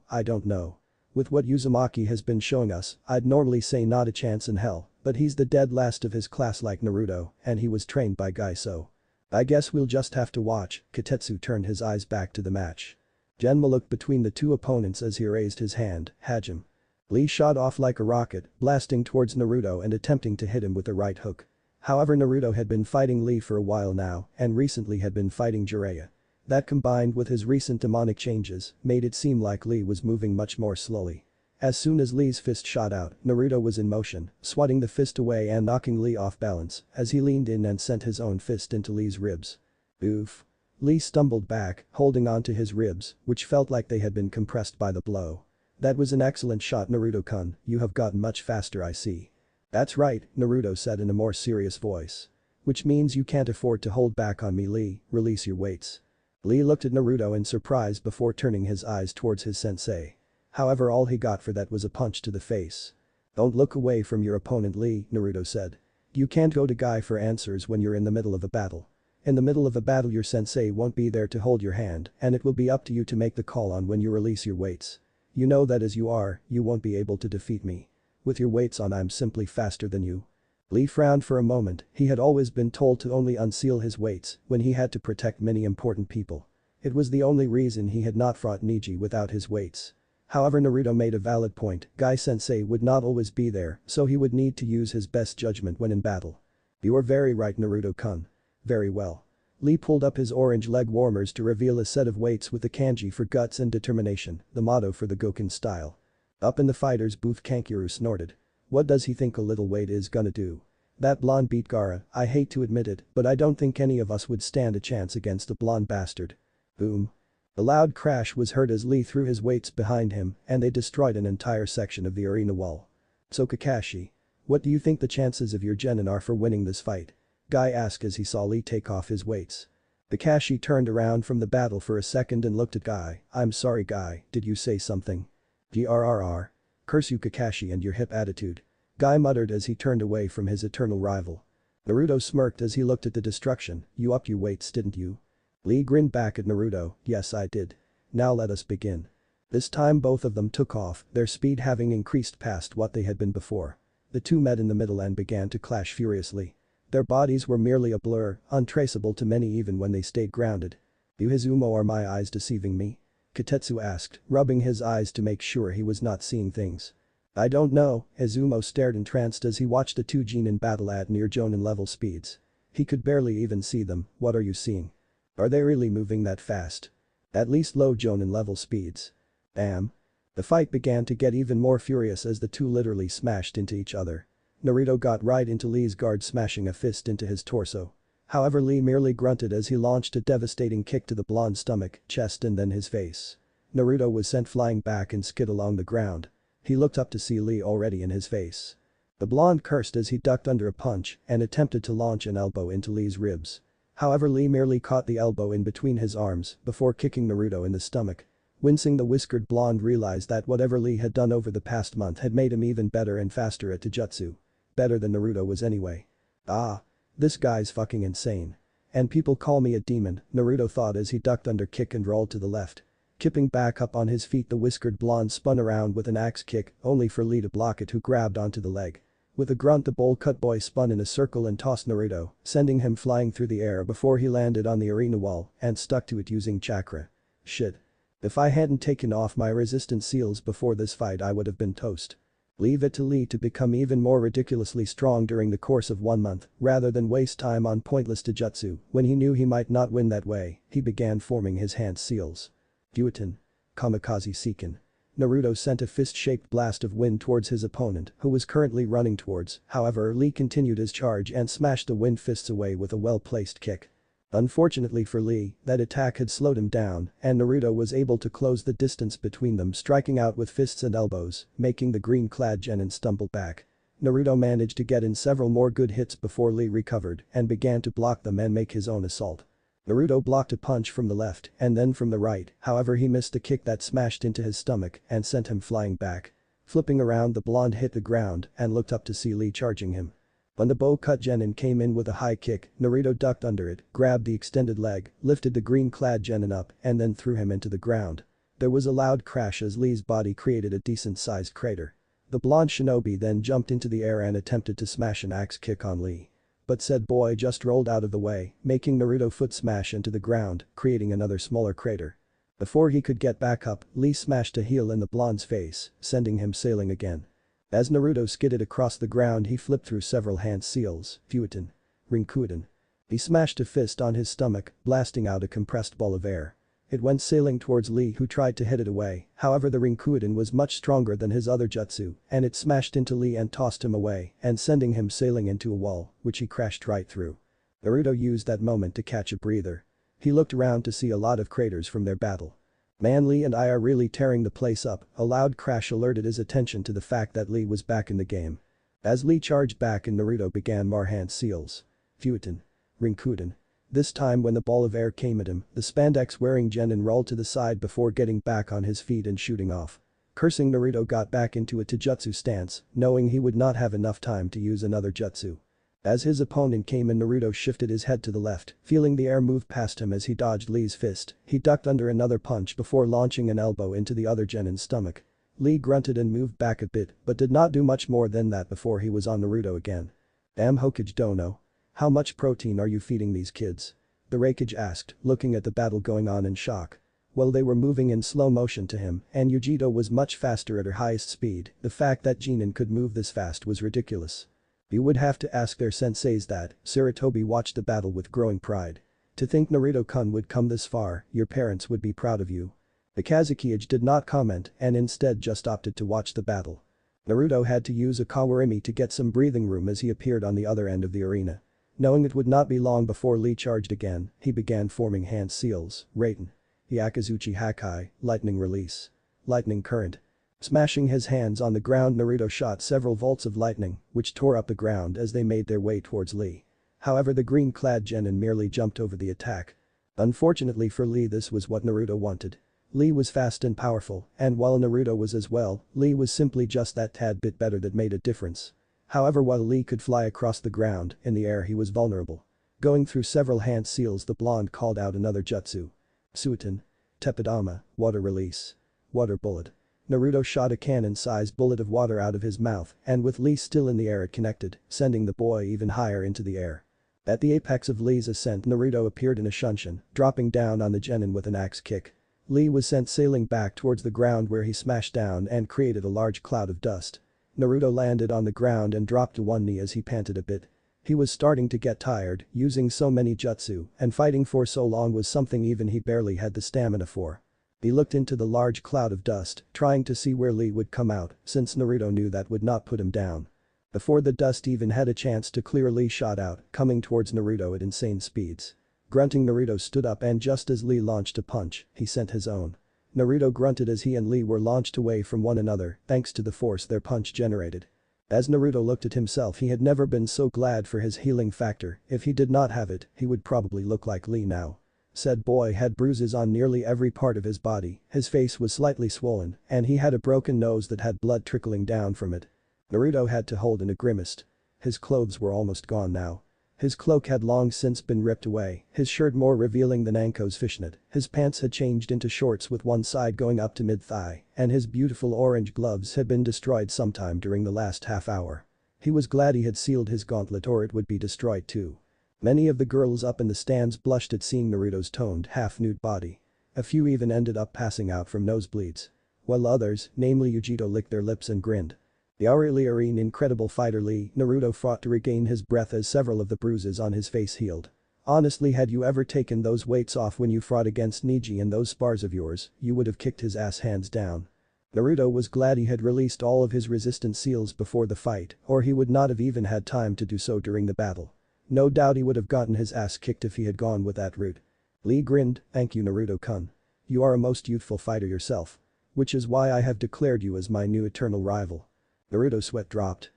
I don't know. With what Uzumaki has been showing us, I'd normally say not a chance in hell, but he's the dead last of his class like Naruto, and he was trained by Guy, so I guess we'll just have to watch." Kitetsu turned his eyes back to the match. Genma looked between the two opponents as he raised his hand, "Hajime." Lee shot off like a rocket, blasting towards Naruto and attempting to hit him with a right hook. However, Naruto had been fighting Lee for a while now and recently had been fighting Jiraiya. That combined with his recent demonic changes made it seem like Lee was moving much more slowly. As soon as Lee's fist shot out, Naruto was in motion, swatting the fist away and knocking Lee off balance as he leaned in and sent his own fist into Lee's ribs. Oof. Lee stumbled back, holding onto his ribs, which felt like they had been compressed by the blow. "That was an excellent shot, Naruto-kun, you have gotten much faster, I see." "That's right," Naruto said in a more serious voice. "Which means you can't afford to hold back on me, Lee, release your weights." Lee looked at Naruto in surprise before turning his eyes towards his sensei. However, all he got for that was a punch to the face. "Don't look away from your opponent, Lee," Naruto said. "You can't go to Guy for answers when you're in the middle of a battle. In the middle of a battle, your sensei won't be there to hold your hand and it will be up to you to make the call on when you release your weights. You know that as you are, you won't be able to defeat me. With your weights on, I'm simply faster than you." Lee frowned for a moment. He had always been told to only unseal his weights when he had to protect many important people. It was the only reason he had not fought Neji without his weights. However, Naruto made a valid point. Guy-sensei would not always be there, so he would need to use his best judgment when in battle. "You are very right, Naruto-kun. Very well. Lee pulled up his orange leg warmers to reveal a set of weights with the kanji for guts and determination, the motto for the Gokin style. Up in the fighter's booth, Kankuru snorted. What does he think a little weight is gonna do? That blonde beat Gaara, I hate to admit it, but I don't think any of us would stand a chance against a blonde bastard. Boom. A loud crash was heard as Lee threw his weights behind him and they destroyed an entire section of the arena wall. So Kakashi. What do you think the chances of your genin are for winning this fight? Guy asked as he saw Lee take off his weights. Kakashi turned around from the battle for a second and looked at Guy. I'm sorry Guy, did you say something? Grrr. Curse you Kakashi and your hip attitude. Guy muttered as he turned away from his eternal rival. Naruto smirked as he looked at the destruction. You upped your weights didn't you? Lee grinned back at Naruto. Yes I did. Now let us begin. This time both of them took off, their speed having increased past what they had been before. The two met in the middle and began to clash furiously. Their bodies were merely a blur, untraceable to many even when they stayed grounded. You Izumo, are my eyes deceiving me? Katetsu asked, rubbing his eyes to make sure he was not seeing things. I don't know, Izumo stared entranced as he watched the two Genin battle at near Jonin level speeds. He could barely even see them. What are you seeing? Are they really moving that fast? At least low Jonin level speeds. Damn. The fight began to get even more furious as the two literally smashed into each other. Naruto got right into Lee's guard, smashing a fist into his torso. However, Lee merely grunted as he launched a devastating kick to the blonde's stomach, chest and then his face. Naruto was sent flying back and skid along the ground. He looked up to see Lee already in his face. The blonde cursed as he ducked under a punch and attempted to launch an elbow into Lee's ribs. However, Lee merely caught the elbow in between his arms before kicking Naruto in the stomach. Wincing, the whiskered blonde realized that whatever Lee had done over the past month had made him even better and faster at Taijutsu. Better than Naruto was anyway. Ah. This guy's fucking insane. And people call me a demon, Naruto thought as he ducked under kick and rolled to the left. Kipping back up on his feet, the whiskered blonde spun around with an axe kick, only for Lee to block it, who grabbed onto the leg. With a grunt, the bowl cut boy spun in a circle and tossed Naruto, sending him flying through the air before he landed on the arena wall and stuck to it using chakra. Shit. If I hadn't taken off my resistance seals before this fight, I would have been toast. Leave it to Lee to become even more ridiculously strong during the course of 1 month, rather than waste time on pointless taijutsu. When he knew he might not win that way, he began forming his hand seals. Fuetin. Kamikaze Seiken. Naruto sent a fist-shaped blast of wind towards his opponent, who was currently running towards. However, Lee continued his charge and smashed the wind fists away with a well-placed kick. Unfortunately for Lee, that attack had slowed him down, and Naruto was able to close the distance between them, striking out with fists and elbows, making the green-clad genin stumble back. Naruto managed to get in several more good hits before Lee recovered and began to block them and make his own assault. Naruto blocked a punch from the left and then from the right, however he missed a kick that smashed into his stomach and sent him flying back. Flipping around, the blonde hit the ground and looked up to see Lee charging him. When the bow-cut genin came in with a high kick, Naruto ducked under it, grabbed the extended leg, lifted the green-clad genin up and then threw him into the ground. There was a loud crash as Lee's body created a decent-sized crater. The blonde shinobi then jumped into the air and attempted to smash an axe kick on Lee. But said boy just rolled out of the way, making Naruto foot smash into the ground, creating another smaller crater. Before he could get back up, Lee smashed a heel in the blonde's face, sending him sailing again. As Naruto skidded across the ground, he flipped through several hand seals. Fuetin. Rinkuden. He smashed a fist on his stomach, blasting out a compressed ball of air. It went sailing towards Lee, who tried to hit it away. However, the Rinkuden was much stronger than his other jutsu, and it smashed into Lee and tossed him away and sending him sailing into a wall, which he crashed right through. Naruto used that moment to catch a breather. He looked around to see a lot of craters from their battle. Man, Lee and I are really tearing the place up. A loud crash alerted his attention to the fact that Lee was back in the game. As Lee charged back and Naruto began more hand seals. Fuetin. Rinkuden. This time when the ball of air came at him, the spandex-wearing genin rolled to the side before getting back on his feet and shooting off. Cursing, Naruto got back into a taijutsu stance, knowing he would not have enough time to use another jutsu. As his opponent came in, Naruto shifted his head to the left, feeling the air move past him as he dodged Lee's fist. He ducked under another punch before launching an elbow into the other genin's stomach. Lee grunted and moved back a bit, but did not do much more than that before he was on Naruto again. Damn Hokage Dono. How much protein are you feeding these kids? The Raikage asked, looking at the battle going on in shock. Well, they were moving in slow motion to him, and Yujito was much faster at her highest speed. The fact that genin could move this fast was ridiculous. You would have to ask their senseis that. Sarutobi watched the battle with growing pride. To think Naruto-kun would come this far, your parents would be proud of you. The Kazekage did not comment and instead just opted to watch the battle. Naruto had to use a Kawarimi to get some breathing room as he appeared on the other end of the arena. Knowing it would not be long before Lee charged again, he began forming hand seals, Raiden. Yakuzuchi Hakai, lightning release. Lightning current. Smashing his hands on the ground, Naruto shot several volts of lightning, which tore up the ground as they made their way towards Lee. However, the green-clad genin merely jumped over the attack. Unfortunately for Lee, this was what Naruto wanted. Lee was fast and powerful, and while Naruto was as well, Lee was simply just that tad bit better that made a difference. However, while Lee could fly across the ground, in the air he was vulnerable. Going through several hand seals, the blonde called out another jutsu. Suiton. Tepidama, water release. Water bullet. Naruto shot a cannon-sized bullet of water out of his mouth, and with Lee still in the air it connected, sending the boy even higher into the air. At the apex of Lee's ascent, Naruto appeared in a shunshin, dropping down on the genin with an axe kick. Lee was sent sailing back towards the ground where he smashed down and created a large cloud of dust. Naruto landed on the ground and dropped to one knee as he panted a bit. He was starting to get tired, using so many jutsu and fighting for so long was something even he barely had the stamina for. He looked into the large cloud of dust, trying to see where Lee would come out, since Naruto knew that would not put him down. Before the dust even had a chance to clear, Lee shot out, coming towards Naruto at insane speeds. Grunting, Naruto stood up and just as Lee launched a punch, he sent his own. Naruto grunted as he and Lee were launched away from one another thanks to the force their punch generated. As Naruto looked at himself, he had never been so glad for his healing factor. If he did not have it, he would probably look like Lee now. Said boy had bruises on nearly every part of his body, his face was slightly swollen, and he had a broken nose that had blood trickling down from it. Naruto had to hold in a grimace. His clothes were almost gone now. His cloak had long since been ripped away, his shirt more revealing than Anko's fishnet, his pants had changed into shorts with one side going up to mid-thigh, and his beautiful orange gloves had been destroyed sometime during the last half hour. He was glad he had sealed his gauntlet or it would be destroyed too. Many of the girls up in the stands blushed at seeing Naruto's toned, half-nude body. A few even ended up passing out from nosebleeds. While others, namely Yujito, licked their lips and grinned. The hourly arena incredible fighter Lee, Naruto fought to regain his breath as several of the bruises on his face healed. Honestly, had you ever taken those weights off when you fought against Neji in those spars of yours, you would have kicked his ass hands down. Naruto was glad he had released all of his resistance seals before the fight, or he would not have even had time to do so during the battle. No doubt he would have gotten his ass kicked if he had gone with that route. Lee grinned, "Thank you, Naruto-kun. You are a most youthful fighter yourself. Which is why I have declared you as my new eternal rival." Naruto's sweat dropped.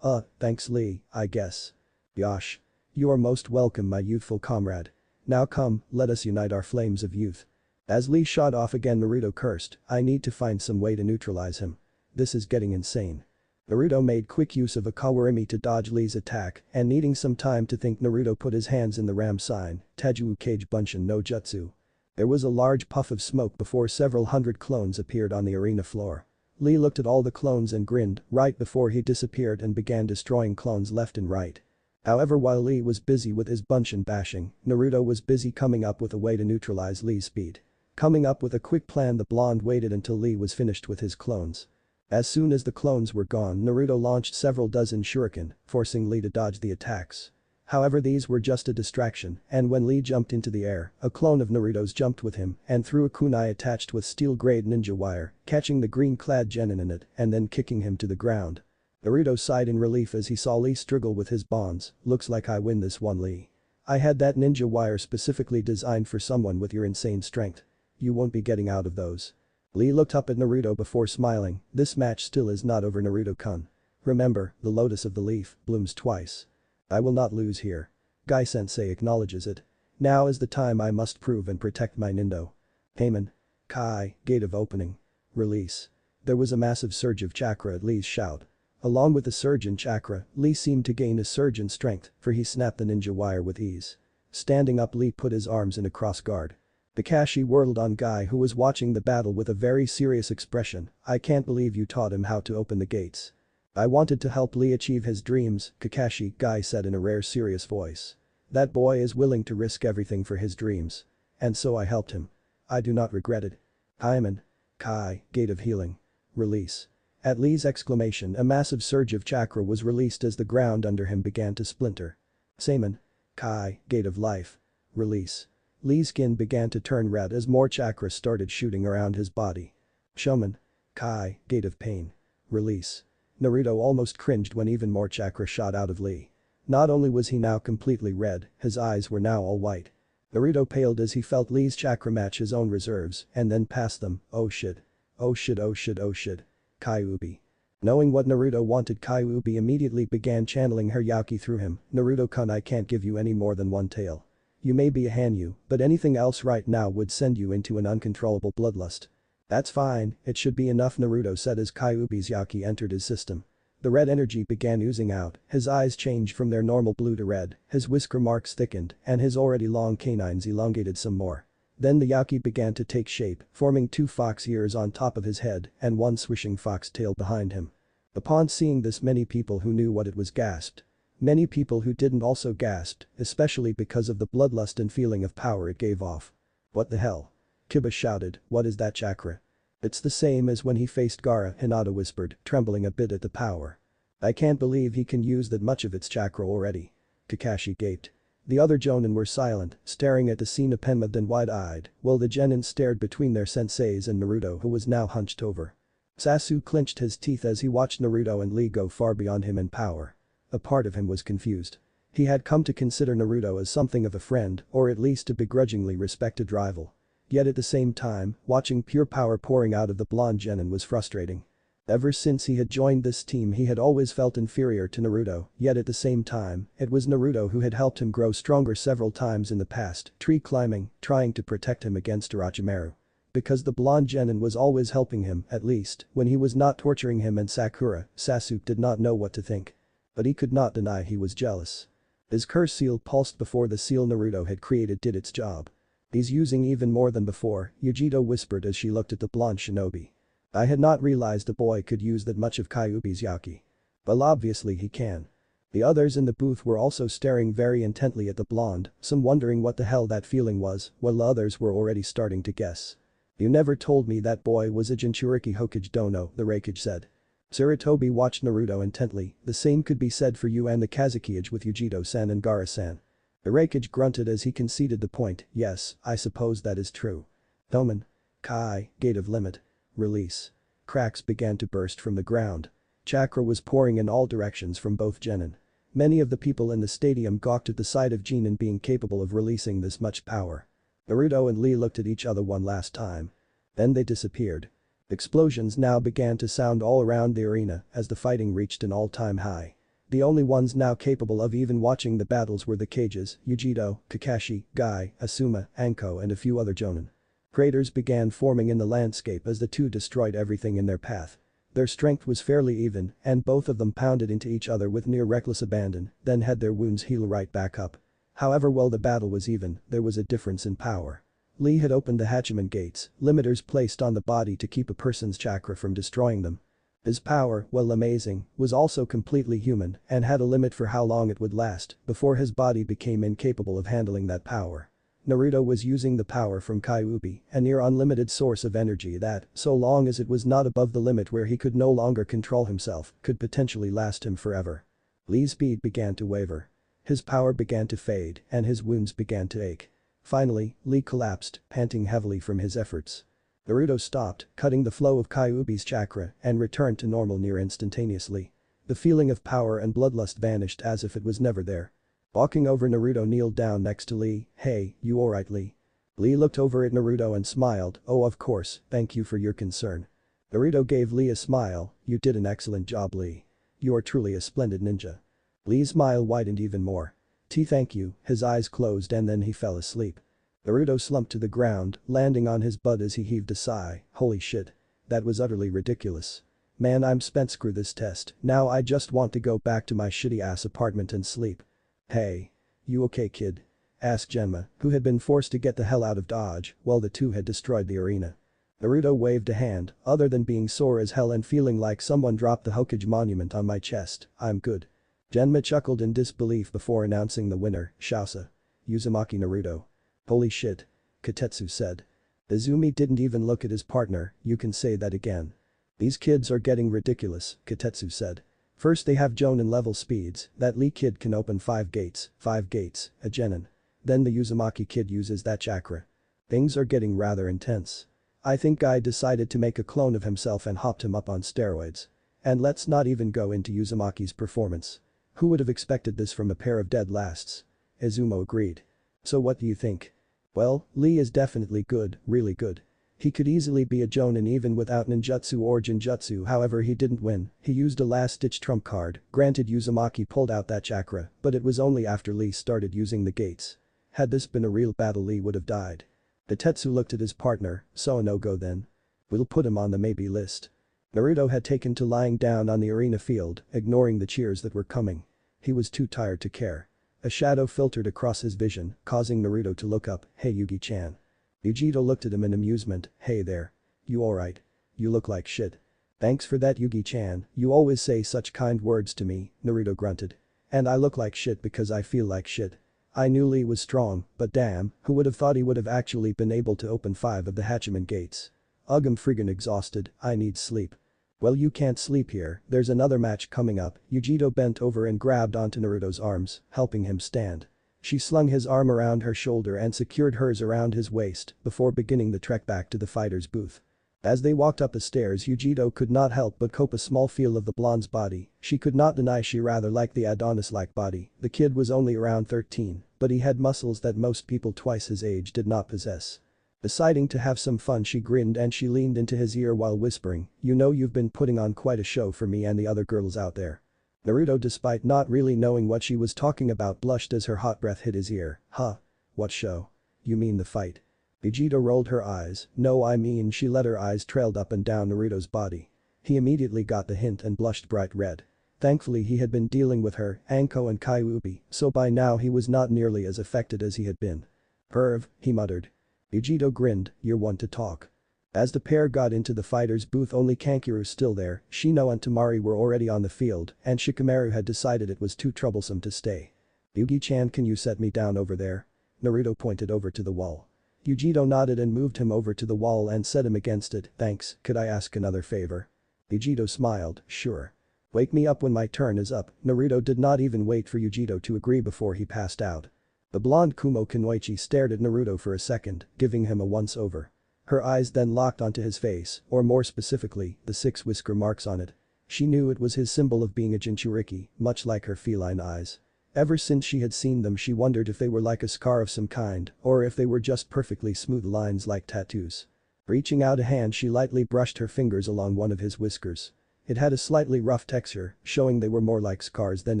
Thanks Lee, I guess. Yosh. You are most welcome, my youthful comrade. Now come, let us unite our flames of youth. As Lee shot off again, Naruto cursed, I need to find some way to neutralize him. This is getting insane. Naruto made quick use of a Kawarimi to dodge Lee's attack, and needing some time to think, Naruto put his hands in the ram sign, Taiju Kage Bunshin no Jutsu. There was a large puff of smoke before several hundred clones appeared on the arena floor. Lee looked at all the clones and grinned right before he disappeared and began destroying clones left and right. However, while Lee was busy with his Bunshin bashing, Naruto was busy coming up with a way to neutralize Lee's speed. Coming up with a quick plan, the blonde waited until Lee was finished with his clones. As soon as the clones were gone, Naruto launched several dozen shuriken, forcing Lee to dodge the attacks. However, these were just a distraction, and when Lee jumped into the air, a clone of Naruto's jumped with him and threw a kunai attached with steel-grade ninja wire, catching the green-clad genin in it and then kicking him to the ground. Naruto sighed in relief as he saw Lee struggle with his bonds. Looks like I win this one, Lee. I had that ninja wire specifically designed for someone with your insane strength. You won't be getting out of those. Lee looked up at Naruto before smiling, this match still is not over, Naruto-kun. Remember, the lotus of the leaf blooms twice. I will not lose here. Guy-sensei acknowledges it. Now is the time I must prove and protect my Nindo. Payman. Kai, gate of opening. Release. There was a massive surge of chakra at Lee's shout. Along with the surge in chakra, Lee seemed to gain a surge in strength, for he snapped the ninja wire with ease. Standing up, Lee put his arms in a cross guard. Kakashi whirled on Guy, who was watching the battle with a very serious expression. I can't believe you taught him how to open the gates. I wanted to help Lee achieve his dreams, Kakashi, Guy said in a rare serious voice. That boy is willing to risk everything for his dreams. And so I helped him. I do not regret it. Hyman. Kai, gate of healing. Release. At Lee's exclamation, a massive surge of chakra was released as the ground under him began to splinter. Seiman. Kai, gate of life. Release. Lee's skin began to turn red as more chakra started shooting around his body. Shaman. Kai, Gate of Pain. Release. Naruto almost cringed when even more chakra shot out of Lee. Not only was he now completely red, his eyes were now all white. Naruto paled as he felt Lee's chakra match his own reserves and then pass them. Oh shit. Oh shit, oh shit, oh shit. Kyuubi. Knowing what Naruto wanted, Kyuubi immediately began channeling her Yaki through him. Naruto-kun, I can't give you any more than one tail. You may be a Hanyu, but anything else right now would send you into an uncontrollable bloodlust. That's fine, it should be enough, Naruto said as Kyuubi's Yaki entered his system. The red energy began oozing out, his eyes changed from their normal blue to red, his whisker marks thickened, and his already long canines elongated some more. Then the Yaki began to take shape, forming 2 fox ears on top of his head and 1 swishing fox tail behind him. Upon seeing this, many people who knew what it was gasped. Many people who didn't also gasped, especially because of the bloodlust and feeling of power it gave off. What the hell? Kiba shouted, what is that chakra? It's the same as when he faced Gaara, Hinata whispered, trembling a bit at the power. I can't believe he can use that much of its chakra already. Kakashi gaped. The other Jonin were silent, staring at the scene open-mouthed and wide-eyed, while the genin stared between their senseis and Naruto, who was now hunched over. Sasuke clenched his teeth as he watched Naruto and Lee go far beyond him in power. A part of him was confused. He had come to consider Naruto as something of a friend, or at least a begrudgingly respected rival. Yet at the same time, watching pure power pouring out of the blonde genin was frustrating. Ever since he had joined this team, he had always felt inferior to Naruto, yet at the same time, it was Naruto who had helped him grow stronger several times in the past, tree climbing, trying to protect him against Orochimaru. Because the blonde genin was always helping him, at least, when he was not torturing him and Sakura, Sasuke did not know what to think. But he could not deny he was jealous. His curse seal pulsed before the seal Naruto had created did its job. He's using even more than before, Yujito whispered as she looked at the blonde shinobi. I had not realized the boy could use that much of Kyuubi's Yaki. Well, obviously he can. The others in the booth were also staring very intently at the blonde, some wondering what the hell that feeling was, while others were already starting to guess. You never told me that boy was a Jinchuriki Hokage dono, the Raikage said. Sarutobi watched Naruto intently, the same could be said for you and the Kazekage with Yujito-san and Gaara-san. The Raikage grunted as he conceded the point, yes, I suppose that is true. Thoman. Kai, Gate of Limit. Release. Cracks began to burst from the ground. Chakra was pouring in all directions from both genin. Many of the people in the stadium gawked at the sight of genin being capable of releasing this much power. Naruto and Lee looked at each other one last time. Then they disappeared. Explosions now began to sound all around the arena as the fighting reached an all-time high. The only ones now capable of even watching the battles were the Kages, Yujito, Kakashi, Guy, Asuma, Anko and a few other Jonin. Craters began forming in the landscape as the two destroyed everything in their path. Their strength was fairly even and both of them pounded into each other with near reckless abandon, then had their wounds heal right back up. However, while the battle was even, there was a difference in power. Lee had opened the Hachiman gates, limiters placed on the body to keep a person's chakra from destroying them. His power, while amazing, was also completely human and had a limit for how long it would last before his body became incapable of handling that power. Naruto was using the power from Kyuubi, a near unlimited source of energy that, so long as it was not above the limit where he could no longer control himself, could potentially last him forever. Lee's speed began to waver. His power began to fade and his wounds began to ache. Finally, Lee collapsed, panting heavily from his efforts. Naruto stopped, cutting the flow of Kyuubi's chakra and returned to normal near instantaneously. The feeling of power and bloodlust vanished as if it was never there. Walking over, Naruto kneeled down next to Lee. Hey, you alright, Lee? Lee looked over at Naruto and smiled. Oh, of course, thank you for your concern. Naruto gave Lee a smile. You did an excellent job, Lee. You are truly a splendid ninja. Lee's smile widened even more. Thank you, his eyes closed and then he fell asleep. Naruto slumped to the ground, landing on his butt as he heaved a sigh. Holy shit. That was utterly ridiculous. Man, I'm spent, screw this test, now I just want to go back to my shitty ass apartment and sleep. Hey. You okay, kid? Asked Genma, who had been forced to get the hell out of Dodge while the two had destroyed the arena. Naruto waved a hand, other than being sore as hell and feeling like someone dropped the Hokage monument on my chest, I'm good. Genma chuckled in disbelief before announcing the winner, Shausa. Uzumaki Naruto. Holy shit. Katetsu said. Izumi didn't even look at his partner, you can say that again. These kids are getting ridiculous, Katetsu said. First they have Jonin level speeds, that Lee kid can open 5 gates, a genin. Then the Uzumaki kid uses that chakra. Things are getting rather intense. I think Guy decided to make a clone of himself and hopped him up on steroids. And let's not even go into Uzumaki's performance. Who would have expected this from a pair of dead lasts? Izumo agreed. So what do you think? Well, Lee is definitely good, really good. He could easily be a Jonin even without ninjutsu or genjutsu, however he didn't win, he used a last-ditch trump card, granted Uzumaki pulled out that chakra, but it was only after Lee started using the gates. Had this been a real battle, Lee would have died. The Tetsu looked at his partner, so a no-go then. We'll put him on the maybe list. Naruto had taken to lying down on the arena field, ignoring the cheers that were coming. He was too tired to care. A shadow filtered across his vision, causing Naruto to look up. Hey Yugi-chan. Yujito looked at him in amusement. Hey there. You alright? You look like shit. Thanks for that Yugi-chan, you always say such kind words to me, Naruto grunted. And I look like shit because I feel like shit. I knew Lee was strong, but damn, who would have thought he would have actually been able to open 5 of the Hachiman gates. Ugh, I'm friggin' exhausted, I need sleep. Well, you can't sleep here, there's another match coming up. Yujito bent over and grabbed onto Naruto's arms, helping him stand. She slung his arm around her shoulder and secured hers around his waist before beginning the trek back to the fighter's booth. As they walked up the stairs, Yujito could not help but cope a small feel of the blonde's body. She could not deny she rather liked the Adonis-like body. The kid was only around 13, but he had muscles that most people twice his age did not possess. Deciding to have some fun, she grinned and she leaned into his ear while whispering, "You know you've been putting on quite a show for me and the other girls out there." Naruto, despite not really knowing what she was talking about, blushed as her hot breath hit his ear. Huh? What show? You mean the fight? Vegeta rolled her eyes. No, I mean, she let her eyes trailed up and down Naruto's body. He immediately got the hint and blushed bright red. Thankfully he had been dealing with her, Anko and Kyuubi, so by now he was not nearly as affected as he had been. Perv, he muttered. Vegito grinned, you're one to talk. As the pair got into the fighter's booth, only Kankiru still there, Shino and Tamari were already on the field, and Shikamaru had decided it was too troublesome to stay. Yugi-chan, can you set me down over there? Naruto pointed over to the wall. Yujito nodded and moved him over to the wall and set him against it. Thanks, could I ask another favor? Yujito smiled, sure. Wake me up when my turn is up. Naruto did not even wait for Yujito to agree before he passed out. The blonde Kumo Kunoichi stared at Naruto for a second, giving him a once-over. Her eyes then locked onto his face, or more specifically, the 6 whisker marks on it. She knew it was his symbol of being a Jinchuriki, much like her feline eyes. Ever since she had seen them, she wondered if they were like a scar of some kind, or if they were just perfectly smooth lines like tattoos. Reaching out a hand, she lightly brushed her fingers along one of his whiskers. It had a slightly rough texture, showing they were more like scars than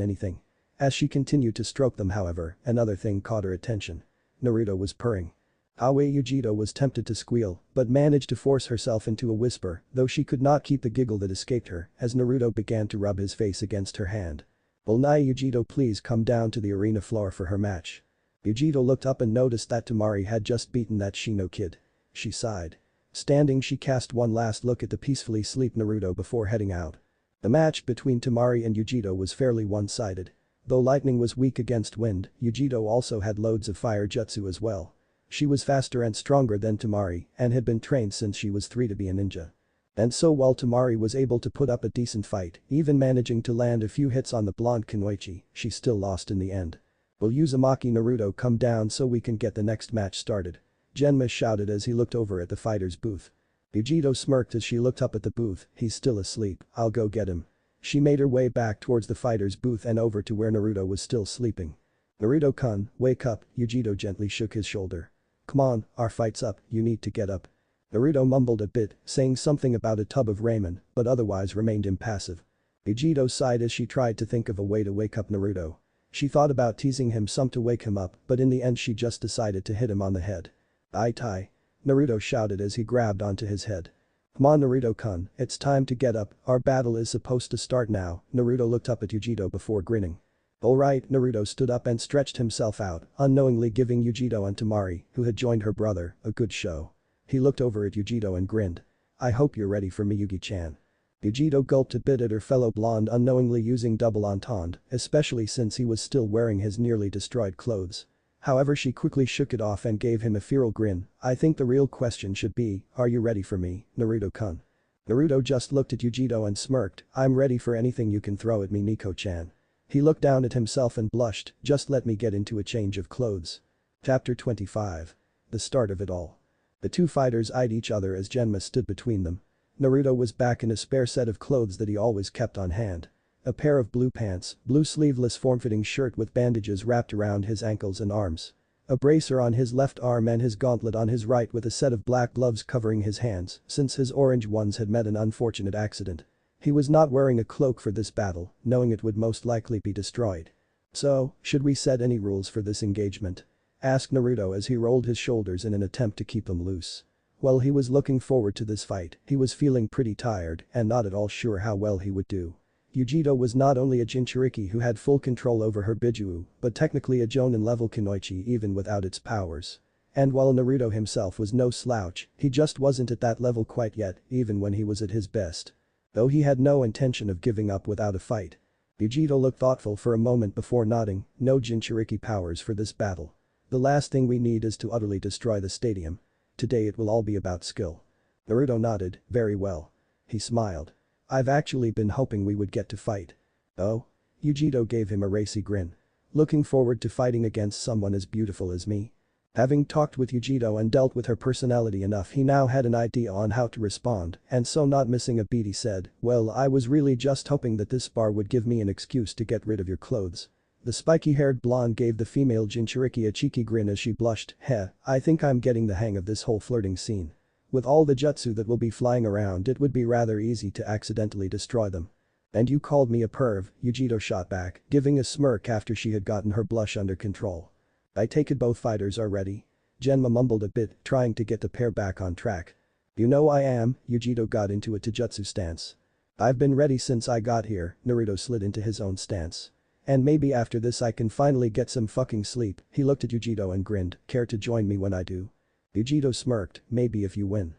anything. As she continued to stroke them, however, another thing caught her attention. Naruto was purring. Aoi Yujito was tempted to squeal, but managed to force herself into a whisper, though she could not keep the giggle that escaped her, as Naruto began to rub his face against her hand. Will Nai Yujito please come down to the arena floor for her match? Yujito looked up and noticed that Tamari had just beaten that Shino kid. She sighed. Standing, she cast one last look at the peacefully asleep Naruto before heading out. The match between Tamari and Yujito was fairly one-sided. Though lightning was weak against wind, Yujito also had loads of fire jutsu as well. She was faster and stronger than Tamari and had been trained since she was 3 to be a ninja. And so while Tamari was able to put up a decent fight, even managing to land a few hits on the blonde Kunoichi, she still lost in the end. Will Uzumaki Naruto come down so we can get the next match started? Genma shouted as he looked over at the fighter's booth. Yujito smirked as she looked up at the booth. He's still asleep, I'll go get him. She made her way back towards the fighter's booth and over to where Naruto was still sleeping. Naruto-kun, wake up, Yujito gently shook his shoulder. Come on, our fight's up, you need to get up. Naruto mumbled a bit, saying something about a tub of ramen, but otherwise remained impassive. Yujito sighed as she tried to think of a way to wake up Naruto. She thought about teasing him some to wake him up, but in the end she just decided to hit him on the head. "Aitai!" Naruto shouted as he grabbed onto his head. Come on Naruto-kun, it's time to get up, our battle is supposed to start now. Naruto looked up at Yujito before grinning. Alright, Naruto stood up and stretched himself out, unknowingly giving Yujito and Tamari, who had joined her brother, a good show. He looked over at Yujito and grinned. I hope you're ready for me, Yugi-chan. Yujito gulped a bit at her fellow blonde, unknowingly using double entendre, especially since he was still wearing his nearly destroyed clothes. However, she quickly shook it off and gave him a feral grin. I think the real question should be, are you ready for me, Naruto-kun? Naruto just looked at Yujito and smirked, I'm ready for anything you can throw at me, Nico-chan. He looked down at himself and blushed, just let me get into a change of clothes. Chapter 25. The start of it all. The two fighters eyed each other as Genma stood between them. Naruto was back in a spare set of clothes that he always kept on hand. A pair of blue pants, blue sleeveless form-fitting shirt with bandages wrapped around his ankles and arms. A bracer on his left arm and his gauntlet on his right with a set of black gloves covering his hands since his orange ones had met an unfortunate accident. He was not wearing a cloak for this battle, knowing it would most likely be destroyed. "So, should we set any rules for this engagement?" asked Naruto as he rolled his shoulders in an attempt to keep them loose. While he was looking forward to this fight, he was feeling pretty tired and not at all sure how well he would do. Yujito was not only a Jinchuriki who had full control over her Bijuu, but technically a Jonin-level Kunoichi even without its powers. And while Naruto himself was no slouch, he just wasn't at that level quite yet, even when he was at his best. Though he had no intention of giving up without a fight. Yujito looked thoughtful for a moment before nodding, "No Jinchuriki powers for this battle. The last thing we need is to utterly destroy the stadium. Today it will all be about skill." Naruto nodded, "Very well." He smiled. "I've actually been hoping we would get to fight." "Oh?" Yujito gave him a racy grin. "Looking forward to fighting against someone as beautiful as me?" Having talked with Yujito and dealt with her personality enough, he now had an idea on how to respond, and so not missing a beat he said, "Well, I was really just hoping that this bar would give me an excuse to get rid of your clothes." The spiky-haired blonde gave the female Jinchuriki a cheeky grin as she blushed. I think I'm getting the hang of this whole flirting scene. With all the jutsu that will be flying around, it would be rather easy to accidentally destroy them." "And you called me a perv," Yujito shot back, giving a smirk after she had gotten her blush under control. "I take it both fighters are ready?" Genma mumbled a bit, trying to get the pair back on track. "You know I am," Yujito got into a taijutsu stance. "I've been ready since I got here," Naruto slid into his own stance. "And maybe after this I can finally get some fucking sleep." He looked at Yujito and grinned, "Care to join me when I do?" Yujito smirked, "Maybe if you win."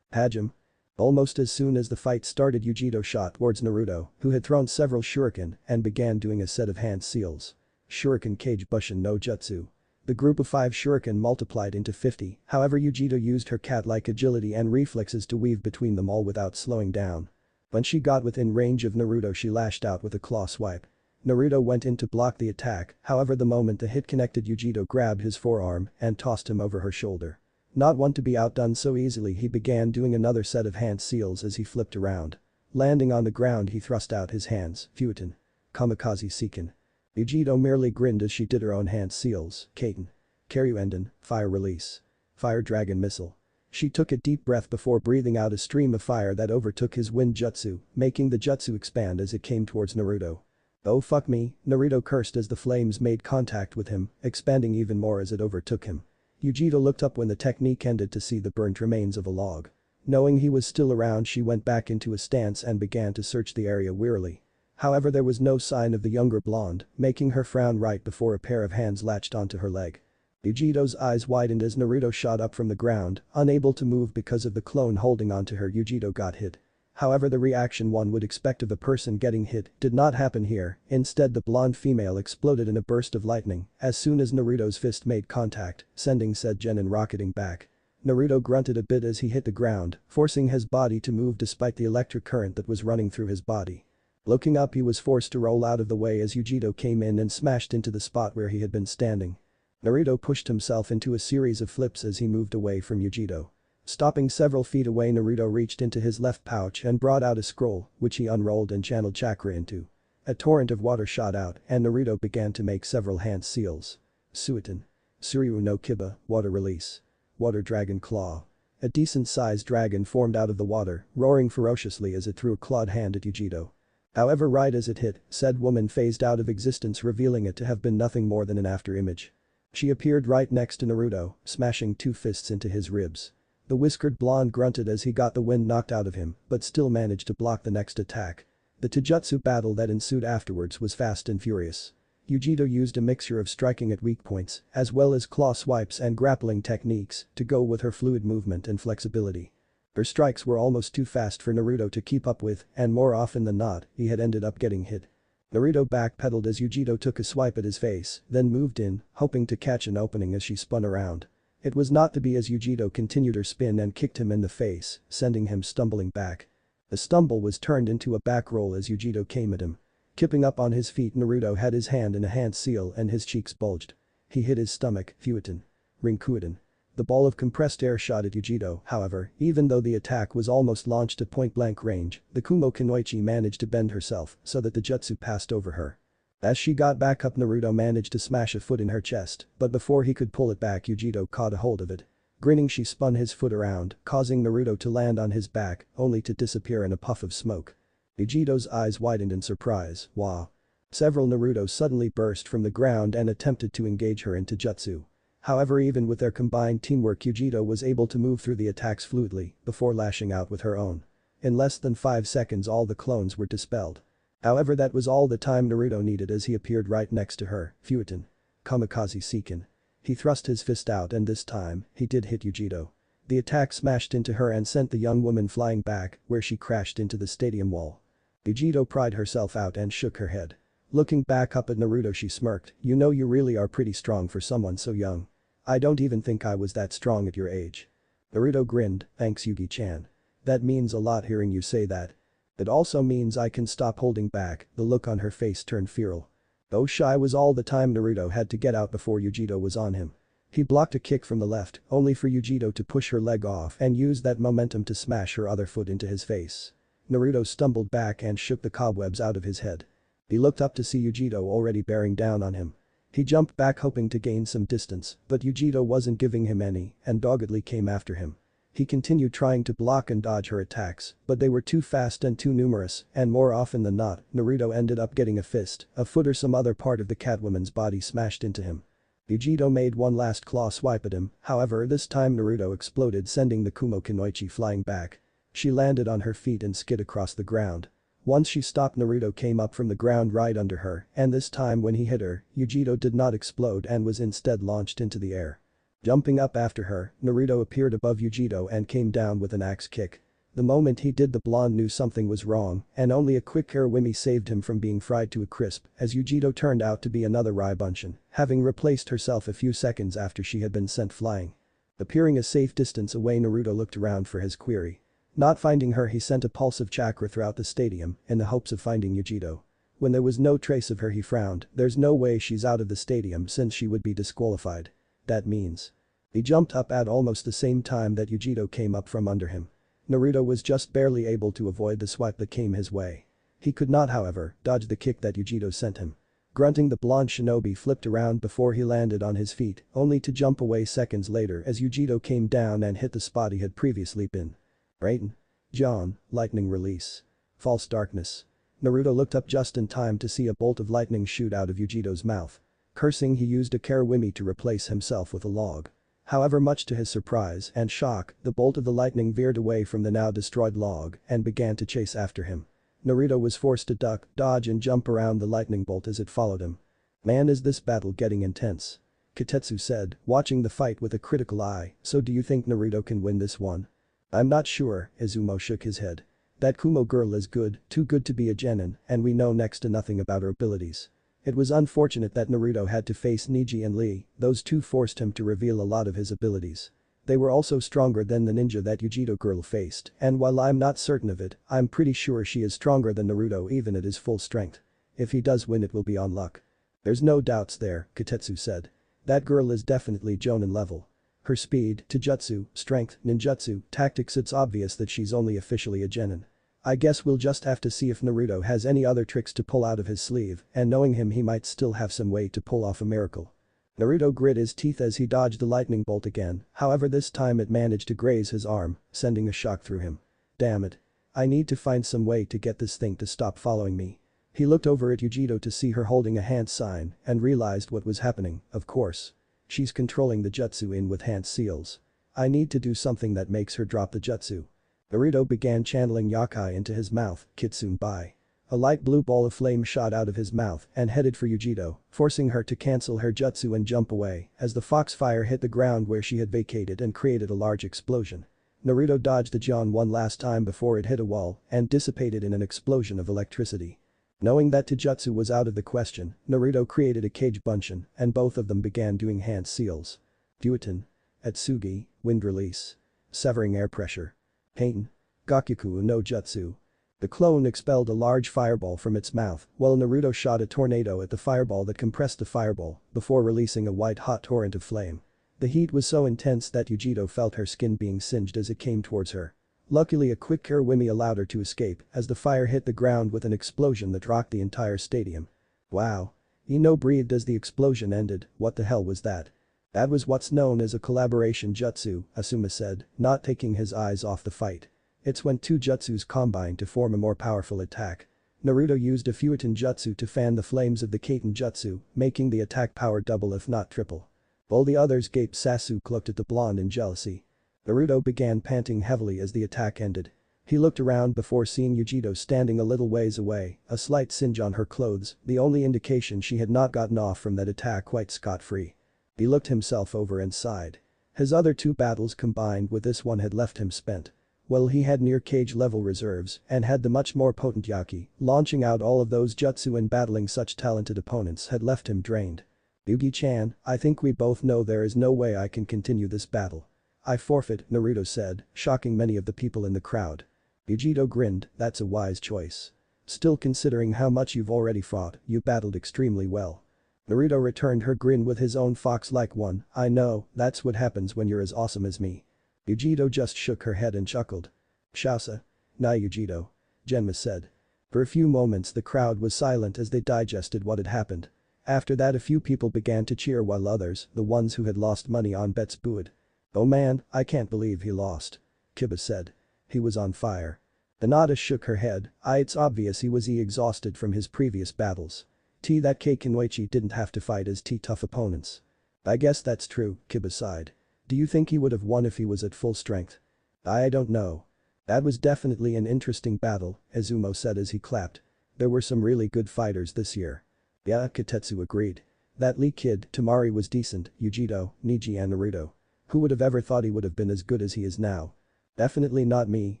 "Hajime?" Almost as soon as the fight started, Yujito shot towards Naruto, who had thrown several shuriken and began doing a set of hand seals. Shuriken Kage Bushin no Jutsu. The group of 5 shuriken multiplied into 50, however Yujito used her cat-like agility and reflexes to weave between them all without slowing down. When she got within range of Naruto, she lashed out with a claw swipe. Naruto went in to block the attack, however the moment the hit connected, Yujito grabbed his forearm and tossed him over her shoulder. Not one to be outdone so easily, he began doing another set of hand seals as he flipped around. Landing on the ground, he thrust out his hands, Futon. Kamikaze Seiken. Yujito merely grinned as she did her own hand seals, Kaiten. Karyuenden, Fire Release. Fire Dragon Missile. She took a deep breath before breathing out a stream of fire that overtook his wind jutsu, making the jutsu expand as it came towards Naruto. "Oh fuck me," Naruto cursed as the flames made contact with him, expanding even more as it overtook him. Yujito looked up when the technique ended to see the burnt remains of a log. Knowing he was still around, she went back into a stance and began to search the area wearily. However, there was no sign of the younger blonde, making her frown right before a pair of hands latched onto her leg. Yujito's eyes widened as Naruto shot up from the ground, unable to move because of the clone holding onto her. Yujito got hit. However, the reaction one would expect of a person getting hit did not happen here. Instead, the blonde female exploded in a burst of lightning as soon as Naruto's fist made contact, sending said genin rocketing back. Naruto grunted a bit as he hit the ground, forcing his body to move despite the electric current that was running through his body. Looking up, he was forced to roll out of the way as Yujito came in and smashed into the spot where he had been standing. Naruto pushed himself into a series of flips as he moved away from Yujito. Stopping several feet away, Naruto reached into his left pouch and brought out a scroll, which he unrolled and channeled chakra into. A torrent of water shot out and Naruto began to make several hand seals. Suiton. Suryu no Kiba, Water Release. Water Dragon Claw. A decent-sized dragon formed out of the water, roaring ferociously as it threw a clawed hand at Yujito. However, right as it hit, said woman phased out of existence, revealing it to have been nothing more than an after-image. She appeared right next to Naruto, smashing 2 fists into his ribs. The whiskered blonde grunted as he got the wind knocked out of him, but still managed to block the next attack. The taijutsu battle that ensued afterwards was fast and furious. Yujito used a mixture of striking at weak points, as well as claw swipes and grappling techniques, to go with her fluid movement and flexibility. Her strikes were almost too fast for Naruto to keep up with, and more often than not, he had ended up getting hit. Naruto backpedaled as Yujito took a swipe at his face, then moved in, hoping to catch an opening as she spun around. It was not to be as Yujito continued her spin and kicked him in the face, sending him stumbling back. The stumble was turned into a back roll as Yujito came at him. Kipping up on his feet, Naruto had his hand in a hand seal and his cheeks bulged. He hit his stomach, Futon. Rinkuiden. The ball of compressed air shot at Yujiro, however, even though the attack was almost launched at point-blank range, the Kumo Kunoichi managed to bend herself so that the jutsu passed over her. As she got back up, Naruto managed to smash a foot in her chest, but before he could pull it back, Yujiro caught a hold of it. Grinning, she spun his foot around, causing Naruto to land on his back, only to disappear in a puff of smoke. Yujiro's eyes widened in surprise. Wow. Several Naruto suddenly burst from the ground and attempted to engage her into jutsu. However, even with their combined teamwork, Yujiro was able to move through the attacks fluidly before lashing out with her own. In less than 5 seconds, all the clones were dispelled. However, that was all the time Naruto needed, as he appeared right next to her. Fueton. Kamikaze Seiken. He thrust his fist out, and this time, he did hit Yujiro. The attack smashed into her and sent the young woman flying back, where she crashed into the stadium wall. Yujiro pried herself out and shook her head. Looking back up at Naruto, she smirked. "You know, you really are pretty strong for someone so young. I don't even think I was that strong at your age." Naruto grinned. "Thanks, Yugi-chan. That means a lot hearing you say that. It also means I can stop holding back." The look on her face turned feral. Though shy was all the time Naruto had to get out before Yujiro was on him. He blocked a kick from the left, only for Yujiro to push her leg off and use that momentum to smash her other foot into his face. Naruto stumbled back and shook the cobwebs out of his head. He looked up to see Yujiro already bearing down on him. He jumped back, hoping to gain some distance, but Yujiro wasn't giving him any and doggedly came after him. He continued trying to block and dodge her attacks, but they were too fast and too numerous, and more often than not, Naruto ended up getting a fist, a foot, or some other part of the Catwoman's body smashed into him. Yujiro made one last claw swipe at him, however this time Naruto exploded, sending the Kumo Kunoichi flying back. She landed on her feet and skid across the ground. Once she stopped, Naruto came up from the ground right under her, and this time when he hit her, Yujiro did not explode and was instead launched into the air. Jumping up after her, Naruto appeared above Yujiro and came down with an axe kick. The moment he did, the blonde knew something was wrong, and only a quick air whammy saved him from being fried to a crisp, as Yujiro turned out to be another Raibunshin, having replaced herself a few seconds after she had been sent flying. Appearing a safe distance away, Naruto looked around for his query. Not finding her, he sent a pulse of chakra throughout the stadium in the hopes of finding Yujiro. When there was no trace of her, he frowned. There's no way she's out of the stadium since she would be disqualified. That means. He jumped up at almost the same time that Yujiro came up from under him. Naruto was just barely able to avoid the swipe that came his way. He could not, however, dodge the kick that Yujiro sent him. Grunting, the blonde shinobi flipped around before he landed on his feet, only to jump away seconds later as Yujiro came down and hit the spot he had previously been. Raiden. John, lightning release. False darkness. Naruto looked up just in time to see a bolt of lightning shoot out of Yujiro's mouth. Cursing, he used a Karawimi to replace himself with a log. However, much to his surprise and shock, the bolt of the lightning veered away from the now destroyed log and began to chase after him. Naruto was forced to duck, dodge and jump around the lightning bolt as it followed him. "Man, is this battle getting intense," Kitetsu said, watching the fight with a critical eye. "So do you think Naruto can win this one?" "I'm not sure," Izumo shook his head. "That Kumo girl is good, too good to be a genin, and we know next to nothing about her abilities." It was unfortunate that Naruto had to face Neji and Lee, those two forced him to reveal a lot of his abilities. They were also stronger than the ninja that Yujiro girl faced, and while I'm not certain of it, I'm pretty sure she is stronger than Naruto even at his full strength. If he does win, it will be on luck. "There's no doubts there," Kitetsu said. "That girl is definitely Jonin level. Her speed, taijutsu, strength, ninjutsu, tactics, it's obvious that she's only officially a genin. I guess we'll just have to see if Naruto has any other tricks to pull out of his sleeve, and knowing him, he might still have some way to pull off a miracle." Naruto grit his teeth as he dodged the lightning bolt again, however this time it managed to graze his arm, sending a shock through him. "Damn it. I need to find some way to get this thing to stop following me." He looked over at Yujiro to see her holding a hand sign and realized what was happening. Of course. She's controlling the jutsu in with hand seals. I need to do something that makes her drop the jutsu. Naruto began channeling Yakai into his mouth. Kitsune Bai. A light blue ball of flame shot out of his mouth and headed for Yujiro, forcing her to cancel her jutsu and jump away as the foxfire hit the ground where she had vacated and created a large explosion. Naruto dodged the John one last time before it hit a wall and dissipated in an explosion of electricity. Knowing that taijutsu was out of the question, Naruto created a Kage Bunshin and both of them began doing hand seals. Duoten. Atsugi, wind release. Severing air pressure. Pain. Gakyaku no Jutsu. The clone expelled a large fireball from its mouth while Naruto shot a tornado at the fireball that compressed the fireball before releasing a white-hot torrent of flame. The heat was so intense that Yujiro felt her skin being singed as it came towards her. Luckily a quick Kurwimi allowed her to escape as the fire hit the ground with an explosion that rocked the entire stadium. Wow. Ino breathed as the explosion ended. What the hell was that? That was what's known as a collaboration jutsu, Asuma said, not taking his eyes off the fight. It's when two jutsus combine to form a more powerful attack. Naruto used a Fuiten jutsu to fan the flames of the Kaiten jutsu, making the attack power double if not triple. While the others gaped, Sasuke looked at the blonde in jealousy. Naruto began panting heavily as the attack ended. He looked around before seeing Yujiro standing a little ways away, a slight singe on her clothes, the only indication she had not gotten off from that attack quite scot-free. He looked himself over and sighed. His other two battles combined with this one had left him spent. Well, he had near cage level reserves and had the much more potent Yaki, launching out all of those jutsu and battling such talented opponents had left him drained. Yugi-chan, I think we both know there is no way I can continue this battle. I forfeit, Naruto said, shocking many of the people in the crowd. Yujiro grinned, that's a wise choice. Still, considering how much you've already fought, you battled extremely well. Naruto returned her grin with his own fox-like one, I know, that's what happens when you're as awesome as me. Yujiro just shook her head and chuckled. Shausa. Nah Yujiro. Genma said. For a few moments the crowd was silent as they digested what had happened. After that a few people began to cheer while others, the ones who had lost money on bets, booed. Oh man, I can't believe he lost. Kiba said. He was on fire. Hinata shook her head, it's obvious he was exhausted from his previous battles. That Keikoichi didn't have to fight as tough opponents. I guess that's true, Kiba sighed. Do you think he would have won if he was at full strength? I don't know. That was definitely an interesting battle, Izumo said as he clapped. There were some really good fighters this year. Yeah, Katetsu agreed. That Lee kid, Tamari was decent, Yujiro, Niji and Naruto. Who would have ever thought he would have been as good as he is now? Definitely not me,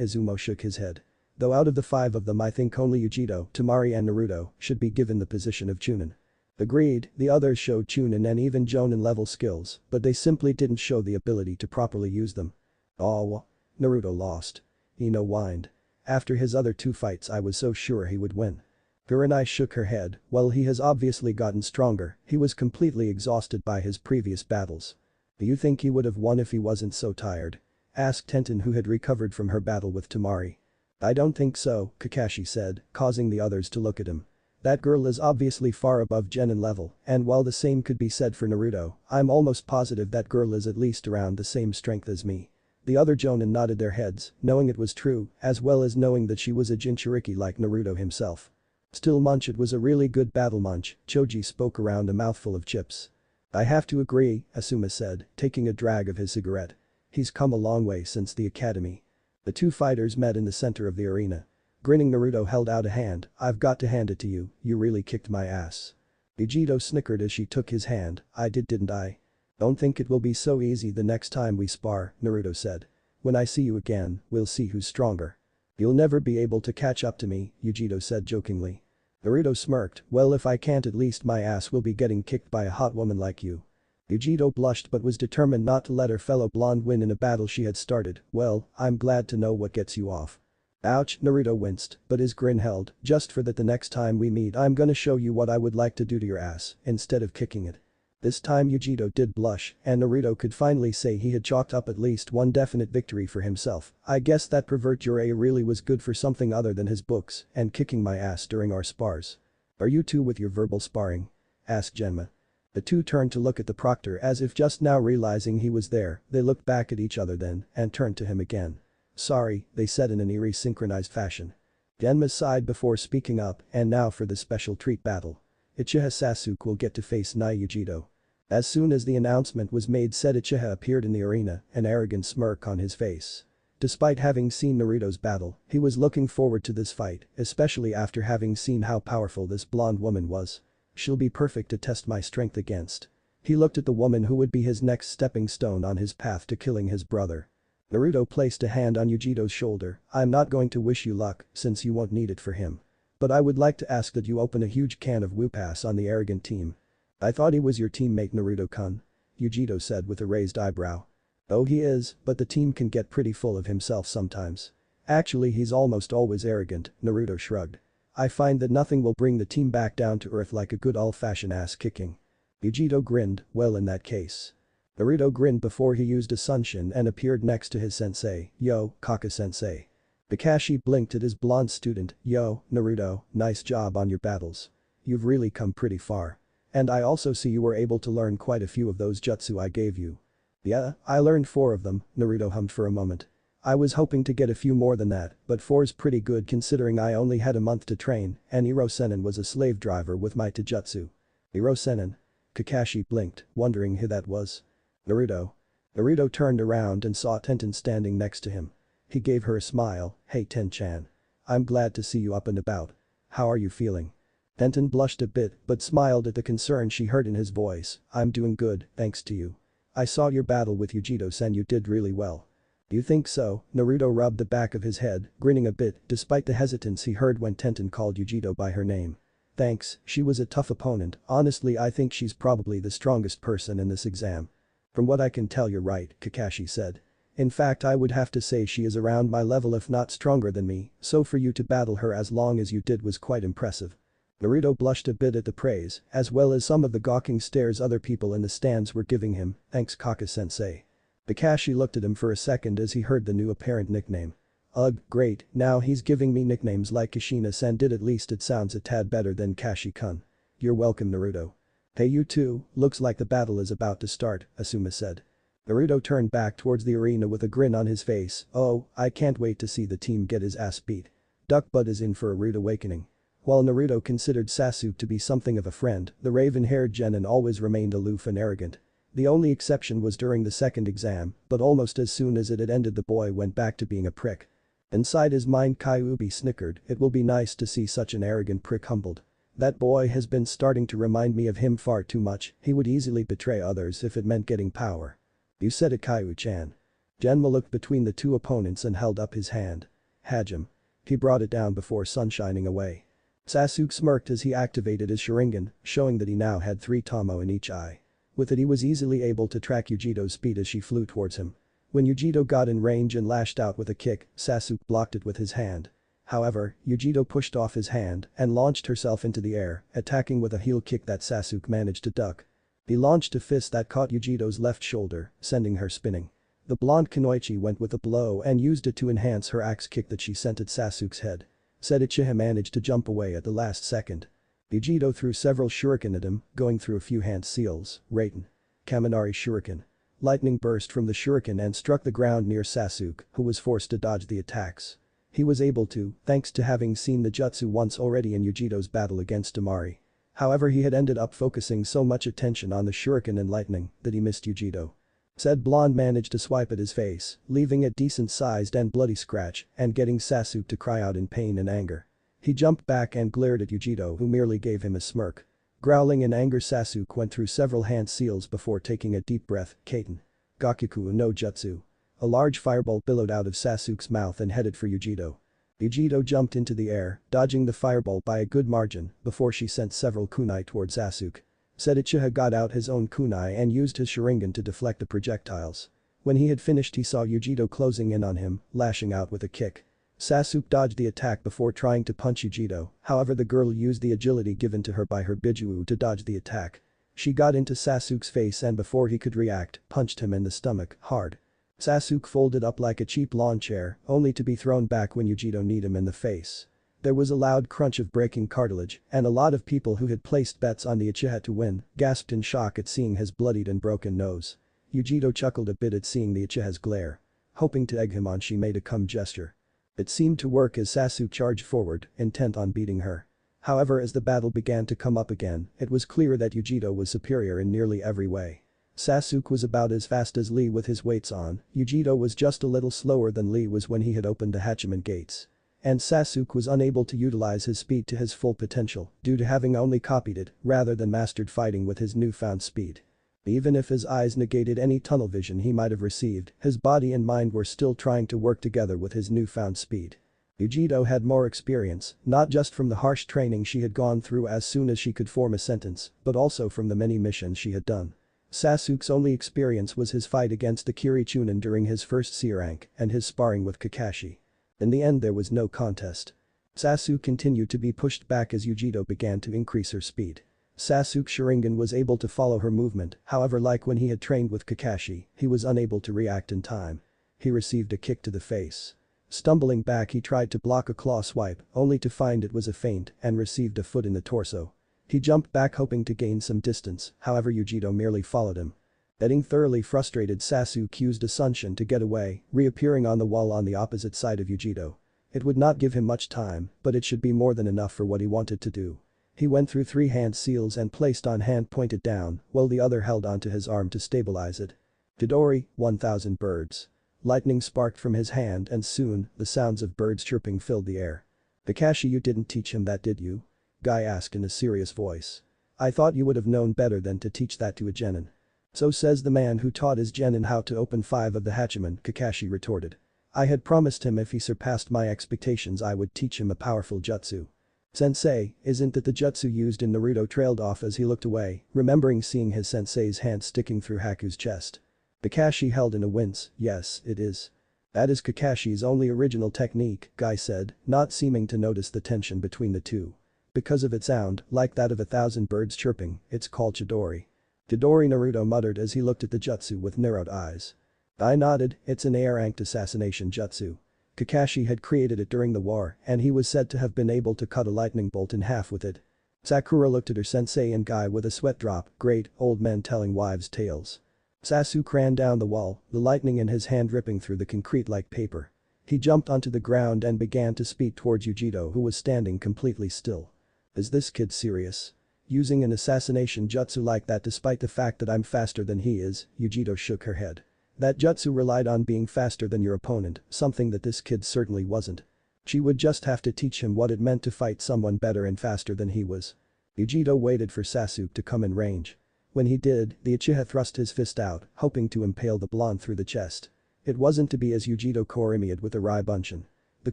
Izumo shook his head. Though out of the five of them I think only Yujiro, Tamari and Naruto should be given the position of Chunin. Agreed, the others showed Chunin and even Jonin level skills, but they simply didn't show the ability to properly use them. Oh. Naruto lost. Ino whined. After his other two fights I was so sure he would win. Kurenai shook her head, well he has obviously gotten stronger, he was completely exhausted by his previous battles. Do you think he would have won if he wasn't so tired? Asked Tenten who had recovered from her battle with Tamari. I don't think so, Kakashi said, causing the others to look at him. That girl is obviously far above Genin level, and while the same could be said for Naruto, I'm almost positive that girl is at least around the same strength as me. The other Jonin nodded their heads, knowing it was true, as well as knowing that she was a Jinchuriki like Naruto himself. Still Munch, it was a really good battle Munch, Choji spoke around a mouthful of chips. I have to agree, Asuma said, taking a drag of his cigarette. He's come a long way since the academy. The two fighters met in the center of the arena. Grinning Naruto held out a hand, I've got to hand it to you, you really kicked my ass. Vegito snickered as she took his hand, I did didn't I? Don't think it will be so easy the next time we spar, Naruto said. When I see you again, we'll see who's stronger. You'll never be able to catch up to me, Yujiro said jokingly. Naruto smirked, well if I can't at least my ass will be getting kicked by a hot woman like you. Yujiro blushed but was determined not to let her fellow blonde win in a battle she had started, well, I'm glad to know what gets you off. Ouch, Naruto winced, but his grin held, just for that the next time we meet I'm gonna show you what I would like to do to your ass, instead of kicking it. This time Yujiro did blush, and Naruto could finally say he had chalked up at least one definite victory for himself. I guess that pervert Jiraiya really was good for something other than his books and kicking my ass during our spars. Are you two with your verbal sparring? Asked Genma. The two turned to look at the proctor as if just now realizing he was there, they looked back at each other then and turned to him again. Sorry, they said in an eerie synchronized fashion. Genma sighed before speaking up, and now for the special treat battle. Uchiha Sasuke will get to face Naruto. As soon as the announcement was made, said Uchiha appeared in the arena, an arrogant smirk on his face. Despite having seen Naruto's battle, he was looking forward to this fight, especially after having seen how powerful this blonde woman was. She'll be perfect to test my strength against. He looked at the woman who would be his next stepping stone on his path to killing his brother. Naruto placed a hand on Yujito's shoulder, I'm not going to wish you luck since you won't need it for him. But I would like to ask that you open a huge can of Wupass on the arrogant team. I thought he was your teammate Naruto-kun. Yujito said with a raised eyebrow. Oh he is, but the team can get pretty full of himself sometimes. Actually he's almost always arrogant, Naruto shrugged. I find that nothing will bring the team back down to earth like a good old-fashioned ass kicking. Yujito grinned, well in that case. Naruto grinned before he used a Sunshin and appeared next to his sensei, "Yo, Kaka-sensei." Kakashi blinked at his blonde student, "Yo, Naruto, nice job on your battles. You've really come pretty far. And I also see you were able to learn quite a few of those jutsu I gave you." "Yeah, I learned 4 of them," Naruto hummed for a moment. "I was hoping to get a few more than that, but 4's pretty good considering I only had a month to train and Iro-Sennin was a slave driver with my taijutsu." "Iro-Sennin?" Kakashi blinked, wondering who that was. "Naruto." Naruto turned around and saw Tenten standing next to him. He gave her a smile, "Hey Ten-chan. I'm glad to see you up and about. How are you feeling?" Tenten blushed a bit but smiled at the concern she heard in his voice, "I'm doing good, thanks to you. I saw your battle with Yujito-sen, you did really well." "You think so?" Naruto rubbed the back of his head, grinning a bit despite the hesitance he heard when Tenten called Yujito by her name. "Thanks, she was a tough opponent, honestly I think she's probably the strongest person in this exam." "From what I can tell you're right," Kakashi said. "In fact I would have to say she is around my level if not stronger than me, so for you to battle her as long as you did was quite impressive." Naruto blushed a bit at the praise, as well as some of the gawking stares other people in the stands were giving him, "Thanks Kaka-sensei." Kakashi looked at him for a second as he heard the new apparent nickname. "Ugh, great, now he's giving me nicknames like Kushina-san did, at least it sounds a tad better than Kashi-kun." "You're welcome Naruto." "Hey you two, looks like the battle is about to start," Asuma said. Naruto turned back towards the arena with a grin on his face, "Oh, I can't wait to see the team get his ass beat. Duckbutt is in for a rude awakening." While Naruto considered Sasuke to be something of a friend, the raven-haired genin always remained aloof and arrogant. The only exception was during the second exam, but almost as soon as it had ended the boy went back to being a prick. Inside his mind Kyuubi snickered, it will be nice to see such an arrogant prick humbled. That boy has been starting to remind me of him far too much, he would easily betray others if it meant getting power. "You said it Kaiu-chan." Genma looked between the two opponents and held up his hand. "Hajime." He brought it down before sunshining away. Sasuke smirked as he activated his Sharingan, showing that he now had 3 Tomo in each eye. With it he was easily able to track Yujito's speed as she flew towards him. When Yujito got in range and lashed out with a kick, Sasuke blocked it with his hand. However, Yujito pushed off his hand and launched herself into the air, attacking with a heel kick that Sasuke managed to duck. He launched a fist that caught Yujito's left shoulder, sending her spinning. The blonde Kunoichi went with a blow and used it to enhance her axe kick that she sent at Sasuke's head. Said Uchiha managed to jump away at the last second. Yujito threw several shuriken at him, going through a few hand seals, Raiten. Kaminari shuriken. Lightning burst from the shuriken and struck the ground near Sasuke, who was forced to dodge the attacks. He was able to, thanks to having seen the jutsu once already in Yujito's battle against Temari. However he had ended up focusing so much attention on the shuriken and lightning that he missed Yujito. Said blonde managed to swipe at his face, leaving a decent-sized and bloody scratch and getting Sasuke to cry out in pain and anger. He jumped back and glared at Yujito who merely gave him a smirk. Growling in anger Sasuke went through several hand seals before taking a deep breath, Kaiten. Gakuku no Jutsu. A large fireball billowed out of Sasuke's mouth and headed for Yujito. Yujito jumped into the air, dodging the fireball by a good margin before she sent several kunai towards Sasuke. Said Uchiha got out his own kunai and used his Sharingan to deflect the projectiles. When he had finished he saw Yujito closing in on him, lashing out with a kick. Sasuke dodged the attack before trying to punch Yujito, however the girl used the agility given to her by her Bijuu to dodge the attack. She got into Sasuke's face and before he could react, punched him in the stomach, hard. Sasuke folded up like a cheap lawn chair, only to be thrown back when Yujito kneed him in the face. There was a loud crunch of breaking cartilage, and a lot of people who had placed bets on the Uchiha to win gasped in shock at seeing his bloodied and broken nose. Yujito chuckled a bit at seeing the Uchiha's glare. Hoping to egg him on, she made a come gesture. It seemed to work as Sasuke charged forward, intent on beating her. However, as the battle began to come up again, it was clear that Yujito was superior in nearly every way. Sasuke was about as fast as Lee with his weights on, Yujito was just a little slower than Lee was when he had opened the Hachiman gates. And Sasuke was unable to utilize his speed to his full potential due to having only copied it rather than mastered fighting with his newfound speed. Even if his eyes negated any tunnel vision he might have received, his body and mind were still trying to work together with his newfound speed. Yujito had more experience, not just from the harsh training she had gone through as soon as she could form a sentence, but also from the many missions she had done. Sasuke's only experience was his fight against the Kirichunin during his first C rank and his sparring with Kakashi. In the end there was no contest. Sasuke continued to be pushed back as Yujito began to increase her speed. Sasuke's Sharingan was able to follow her movement, however like when he had trained with Kakashi, he was unable to react in time. He received a kick to the face. Stumbling back he tried to block a claw swipe, only to find it was a feint and received a foot in the torso. He jumped back hoping to gain some distance, however Yujiro merely followed him. Getting thoroughly frustrated, Sasuke used a Sunshin to get away, reappearing on the wall on the opposite side of Yujiro. It would not give him much time, but it should be more than enough for what he wanted to do. He went through 3 hand seals and placed on hand pointed down, while the other held onto his arm to stabilize it. Chidori, 1000 birds. Lightning sparked from his hand and soon, the sounds of birds chirping filled the air. Kakashi, you didn't teach him that, did you? Guy asked in a serious voice. I thought you would have known better than to teach that to a genin. So says the man who taught his genin how to open 5 of the hachimen, Kakashi retorted. I had promised him if he surpassed my expectations I would teach him a powerful jutsu. Sensei, isn't it the jutsu used in Naruto? Trailed off as he looked away, remembering seeing his sensei's hand sticking through Haku's chest. Kakashi held in a wince, yes, it is. That is Kakashi's only original technique, Guy said, not seeming to notice the tension between the two. Because of its sound, like that of 1,000 birds chirping, it's called Chidori. Chidori, Naruto muttered as he looked at the jutsu with narrowed eyes. I nodded, it's an air-ranked assassination jutsu. Kakashi had created it during the war and he was said to have been able to cut a lightning bolt in half with it. Sakura looked at her sensei and Guy with a sweat drop, great, old men telling wives' tales. Sasuke ran down the wall, the lightning in his hand ripping through the concrete like paper. He jumped onto the ground and began to speed towards Yujiro, who was standing completely still. Is this kid serious? Using an assassination jutsu like that despite the fact that I'm faster than he is? Yujiro shook her head. That jutsu relied on being faster than your opponent, something that this kid certainly wasn't. She would just have to teach him what it meant to fight someone better and faster than he was. Yujiro waited for Sasuke to come in range. When he did, the Uchiha thrust his fist out, hoping to impale the blonde through the chest. It wasn't to be as Yujiro Korimied with a Rai-Bunshin. The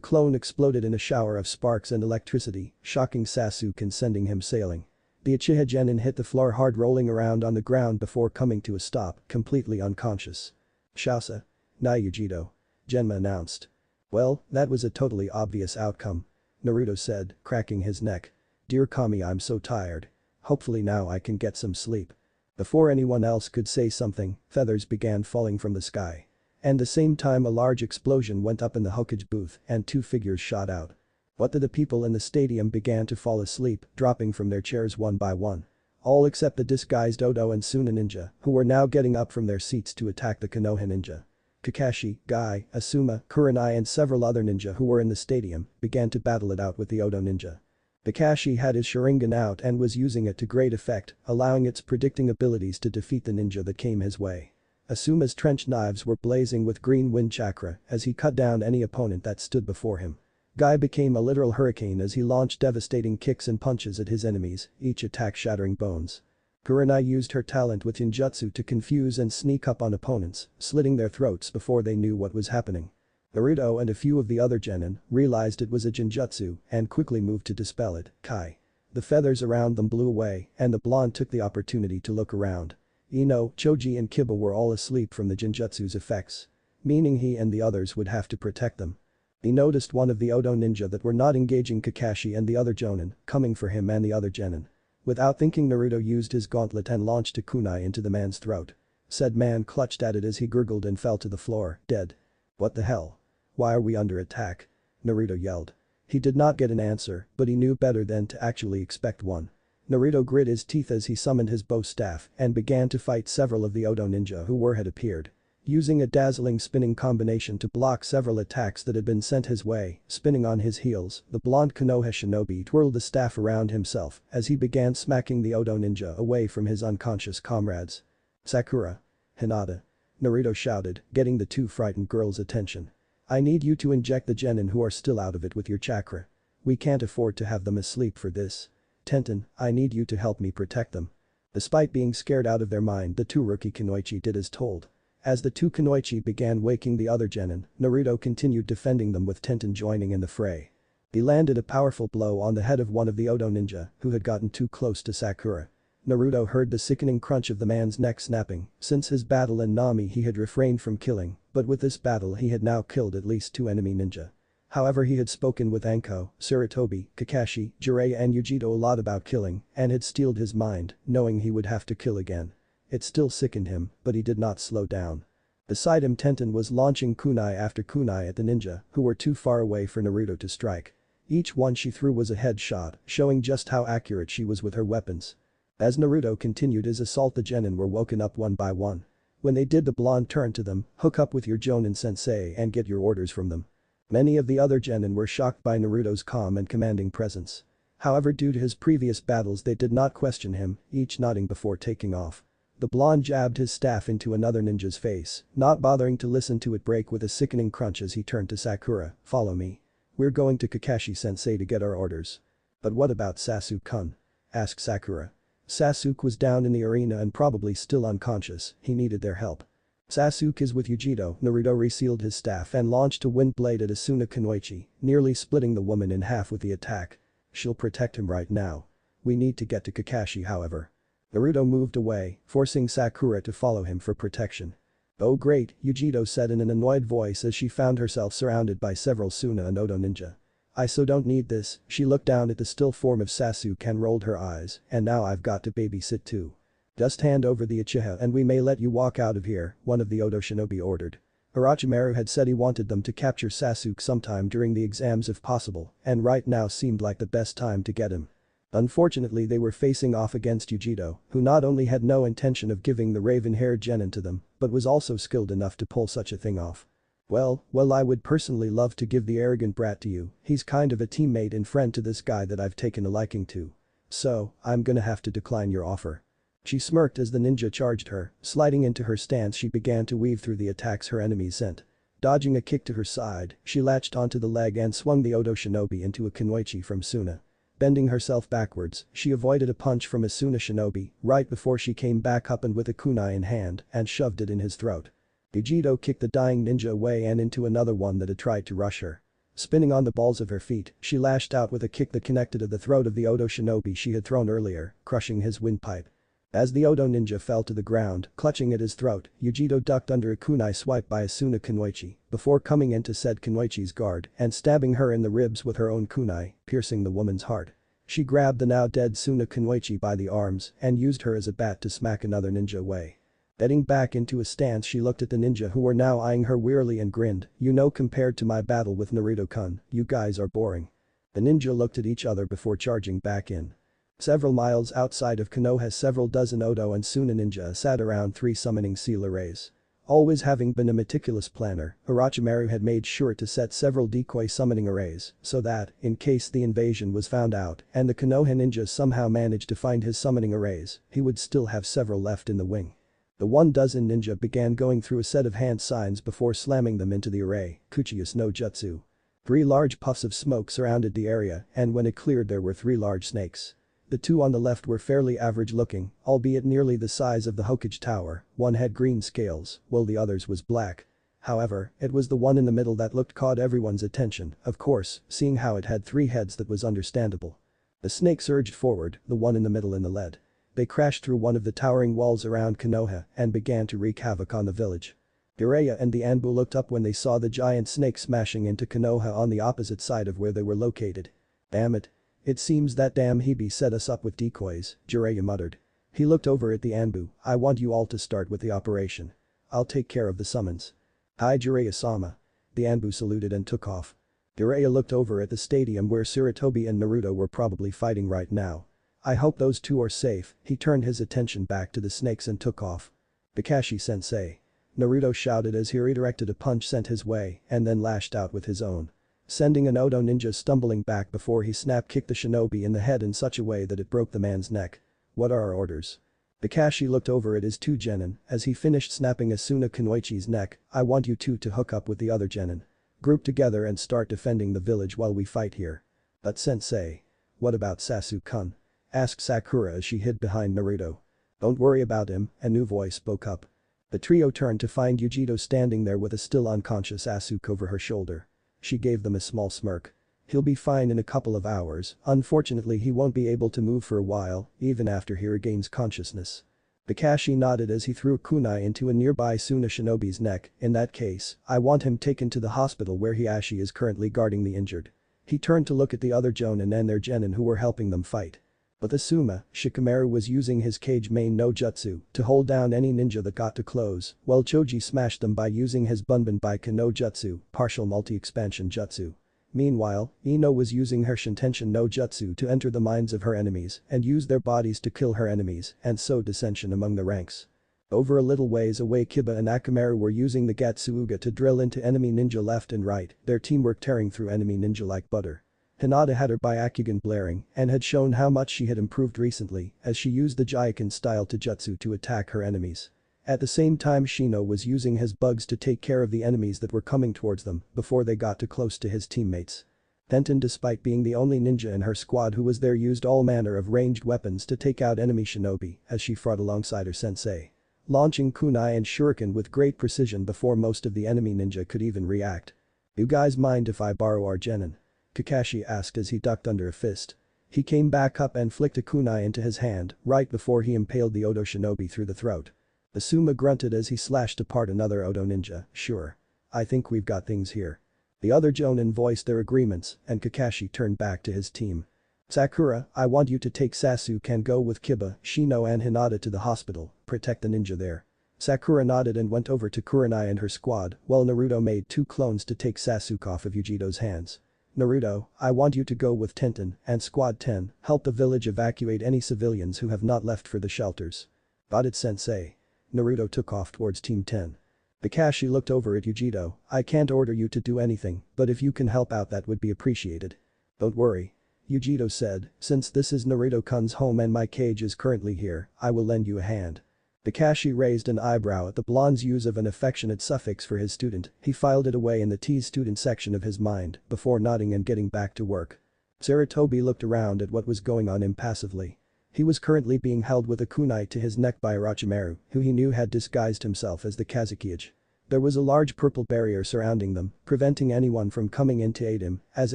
clone exploded in a shower of sparks and electricity, shocking Sasuke and sending him sailing. The Uchiha genin hit the floor hard, rolling around on the ground before coming to a stop, completely unconscious. Shasa. Nai Yujiro. Genma announced. Well, that was a totally obvious outcome. Naruto said, cracking his neck. Dear Kami, I'm so tired. Hopefully now I can get some sleep. Before anyone else could say something, feathers began falling from the sky. And the same time a large explosion went up in the Hokage booth and 2 figures shot out. What did the people in the stadium began to fall asleep, dropping from their chairs one by one. All except the disguised Odo and Suna ninja, who were now getting up from their seats to attack the Konoha ninja. Kakashi, Guy, Asuma, Kurenai and several other ninja who were in the stadium began to battle it out with the Odo ninja. Kakashi had his Sharingan out and was using it to great effect, allowing its predicting abilities to defeat the ninja that came his way. Asuma's trench knives were blazing with green wind chakra as he cut down any opponent that stood before him. Guy became a literal hurricane as he launched devastating kicks and punches at his enemies, each attack shattering bones. Kurenai used her talent with ninjutsu to confuse and sneak up on opponents, slitting their throats before they knew what was happening. Naruto and a few of the other genin realized it was a genjutsu and quickly moved to dispel it. Kai. The feathers around them blew away and the blonde took the opportunity to look around. Ino, Choji and Kiba were all asleep from the genjutsu's effects. Meaning he and the others would have to protect them. He noticed one of the Odo ninja that were not engaging Kakashi and the other jonin, coming for him and the other genin. Without thinking, Naruto used his gauntlet and launched a kunai into the man's throat. Said man clutched at it as he gurgled and fell to the floor, dead. What the hell? Why are we under attack? Naruto yelled. He did not get an answer, but he knew better than to actually expect one. Naruto grit his teeth as he summoned his bow staff and began to fight several of the Odo ninja who had appeared. Using a dazzling spinning combination to block several attacks that had been sent his way, spinning on his heels, the blonde Konoha shinobi twirled the staff around himself as he began smacking the Odo ninja away from his unconscious comrades. Sakura. Hinata. Naruto shouted, getting the 2 frightened girls' attention. I need you to inject the genin who are still out of it with your chakra. We can't afford to have them asleep for this. Tenten, I need you to help me protect them. Despite being scared out of their mind, the 2 rookie kunoichi did as told. As the 2 kunoichi began waking the other genin, Naruto continued defending them with Tenten joining in the fray. He landed a powerful blow on the head of one of the Odo ninja who had gotten too close to Sakura. Naruto heard the sickening crunch of the man's neck snapping. Since his battle in Nami he had refrained from killing, but with this battle he had now killed at least 2 enemy ninja. However, he had spoken with Anko, Sarutobi, Kakashi, Jiraiya and Yujito a lot about killing and had steeled his mind, knowing he would have to kill again. It still sickened him, but he did not slow down. Beside him, Tenten was launching kunai after kunai at the ninja, who were too far away for Naruto to strike. Each one she threw was a headshot, showing just how accurate she was with her weapons. As Naruto continued his assault, the genin were woken up one by one. When they did, the blonde turned to them, "Hook up with your Jonin sensei and get your orders from them." Many of the other genin were shocked by Naruto's calm and commanding presence. However, due to his previous battles, they did not question him, each nodding before taking off. The blonde jabbed his staff into another ninja's face, not bothering to listen to it break with a sickening crunch as he turned to Sakura, "Follow me. We're going to Kakashi-sensei to get our orders." "But what about Sasuke-kun?" asked Sakura. Sasuke was down in the arena and probably still unconscious, he needed their help. "Sasuke is with Yujito." Naruto resealed his staff and launched a wind blade at Asuna Kunoichi, nearly splitting the woman in half with the attack. "She'll protect him right now. We need to get to Kakashi, however." Naruto moved away, forcing Sakura to follow him for protection. "Oh great," Yujito said in an annoyed voice as she found herself surrounded by several Suna and Odo ninja. "I so don't need this." She looked down at the still form of Sasuke and rolled her eyes, "And now I've got to babysit too." "Just hand over the Uchiha and we may let you walk out of here," one of the Odo shinobi ordered. Orochimaru had said he wanted them to capture Sasuke sometime during the exams if possible, and right now seemed like the best time to get him. Unfortunately, they were facing off against Yujito, who not only had no intention of giving the raven-haired genin to them, but was also skilled enough to pull such a thing off. Well, I would personally love to give the arrogant brat to you. He's kind of a teammate and friend to this guy that I've taken a liking to. So, I'm gonna have to decline your offer." She smirked as the ninja charged her, sliding into her stance. She began to weave through the attacks her enemies sent. Dodging a kick to her side, she latched onto the leg and swung the Odo shinobi into a kunoichi from Suna. Bending herself backwards, she avoided a punch from a Suna shinobi right before she came back up and with a kunai in hand and shoved it in his throat. Yujito kicked the dying ninja away and into another one that had tried to rush her. Spinning on the balls of her feet, she lashed out with a kick that connected to the throat of the Odo shinobi she had thrown earlier, crushing his windpipe. As the Odo ninja fell to the ground, clutching at his throat, Yujito ducked under a kunai swipe by Asuna Kunoichi before coming into said Kunoichi's guard and stabbing her in the ribs with her own kunai, piercing the woman's heart. She grabbed the now dead Suna Kunoichi by the arms and used her as a bat to smack another ninja away. Getting back into a stance, she looked at the ninja who were now eyeing her wearily and grinned, "You know, compared to my battle with Naruto-kun, you guys are boring." The ninja looked at each other before charging back in. Several miles outside of Konoha, several dozen Odo and Suna ninja sat around 3 summoning seal arrays. Always having been a meticulous planner, Orochimaru had made sure to set several decoy summoning arrays so that, in case the invasion was found out and the Konoha ninjas somehow managed to find his summoning arrays, he would still have several left in the wing. The 1 dozen ninja began going through a set of hand signs before slamming them into the array, Kuchiyus no Jutsu. 3 large puffs of smoke surrounded the area and when it cleared there were 3 large snakes. The 2 on the left were fairly average looking, albeit nearly the size of the Hokage Tower. One had green scales, while the others was black. However, it was the one in the middle that looked caught everyone's attention, of course, seeing how it had 3 heads that was understandable. The snake surged forward, the one in the middle in the lead. They crashed through one of the towering walls around Konoha and began to wreak havoc on the village. Jiraiya and the Anbu looked up when they saw the giant snake smashing into Konoha on the opposite side of where they were located. "Damn it. It seems that damn Hebe set us up with decoys," Jiraiya muttered. He looked over at the Anbu. "I want you all to start with the operation. I'll take care of the summons." "Hi Jiraiya-sama." The Anbu saluted and took off. Jiraiya looked over at the stadium where Sarutobi and Naruto were probably fighting right now. "I hope those 2 are safe." He turned his attention back to the snakes and took off. "Kakashi-sensei." Naruto shouted as he redirected a punch sent his way and then lashed out with his own. Sending an Odo ninja stumbling back before he snap-kicked the shinobi in the head in such a way that it broke the man's neck. "What are our orders?" Kakashi looked over at his 2 genin as he finished snapping Asuna Kunoichi's neck. "I want you 2 to hook up with the other genin. Group together and start defending the village while we fight here." "But sensei. What about Sasuke-kun?" asked Sakura as she hid behind Naruto. "Don't worry about him," a new voice spoke up. The trio turned to find Yujito standing there with a still unconscious Sasuke over her shoulder. She gave them a small smirk. "He'll be fine in a couple of hours. Unfortunately, he won't be able to move for a while, even after he regains consciousness." Kakashi nodded as he threw a kunai into a nearby Suna shinobi's neck. In that case, I want him taken to the hospital where Hiashi is currently guarding the injured. He turned to look at the other Jonin and their genin who were helping them fight. But the Suma, Shikamaru was using his Kage main no jutsu to hold down any ninja that got too close, while Choji smashed them by using his Bunban Baika no jutsu, partial multi-expansion jutsu. Meanwhile, Ino was using her Shintention no jutsu to enter the minds of her enemies and use their bodies to kill her enemies and sow dissension among the ranks. Over a little ways away, Kiba and Akamaru were using the Gatsuuga to drill into enemy ninja left and right, their teamwork tearing through enemy ninja like butter. Hinata had her Byakugan blaring and had shown how much she had improved recently as she used the Jaiken style Taijutsu to attack her enemies. At the same time, Shino was using his bugs to take care of the enemies that were coming towards them before they got too close to his teammates. Tenten, despite being the only ninja in her squad who was there, used all manner of ranged weapons to take out enemy shinobi as she fought alongside her sensei. Launching kunai and shuriken with great precision before most of the enemy ninja could even react. "You guys mind if I borrow our genin?" Kakashi asked as he ducked under a fist. He came back up and flicked a kunai into his hand right before he impaled the Odo shinobi through the throat. The Suma grunted as he slashed apart another Odo ninja. "Sure. I think we've got things here." The other Jonin voiced their agreements and Kakashi turned back to his team. "Sakura, I want you to take Sasuke and go with Kiba, Shino and Hinata to the hospital, protect the ninja there." Sakura nodded and went over to Kurenai and her squad while Naruto made 2 clones to take Sasuke off of Yujito's hands. "Naruto, I want you to go with Tenten and Squad 10, help the village evacuate any civilians who have not left for the shelters." "Got it, sensei." Naruto took off towards Team 10. Kakashi looked over at Yujito. "I can't order you to do anything, but if you can help out that would be appreciated." "Don't worry." Yujito said, "Since this is Naruto-kun's home and my cage is currently here, I will lend you a hand." Kakashi raised an eyebrow at the blonde's use of an affectionate suffix for his student. He filed it away in the tease student section of his mind before nodding and getting back to work. Sarutobi looked around at what was going on impassively. He was currently being held with a kunai to his neck by Orochimaru, who he knew had disguised himself as the Kazukiage. There was a large purple barrier surrounding them, preventing anyone from coming in to aid him, as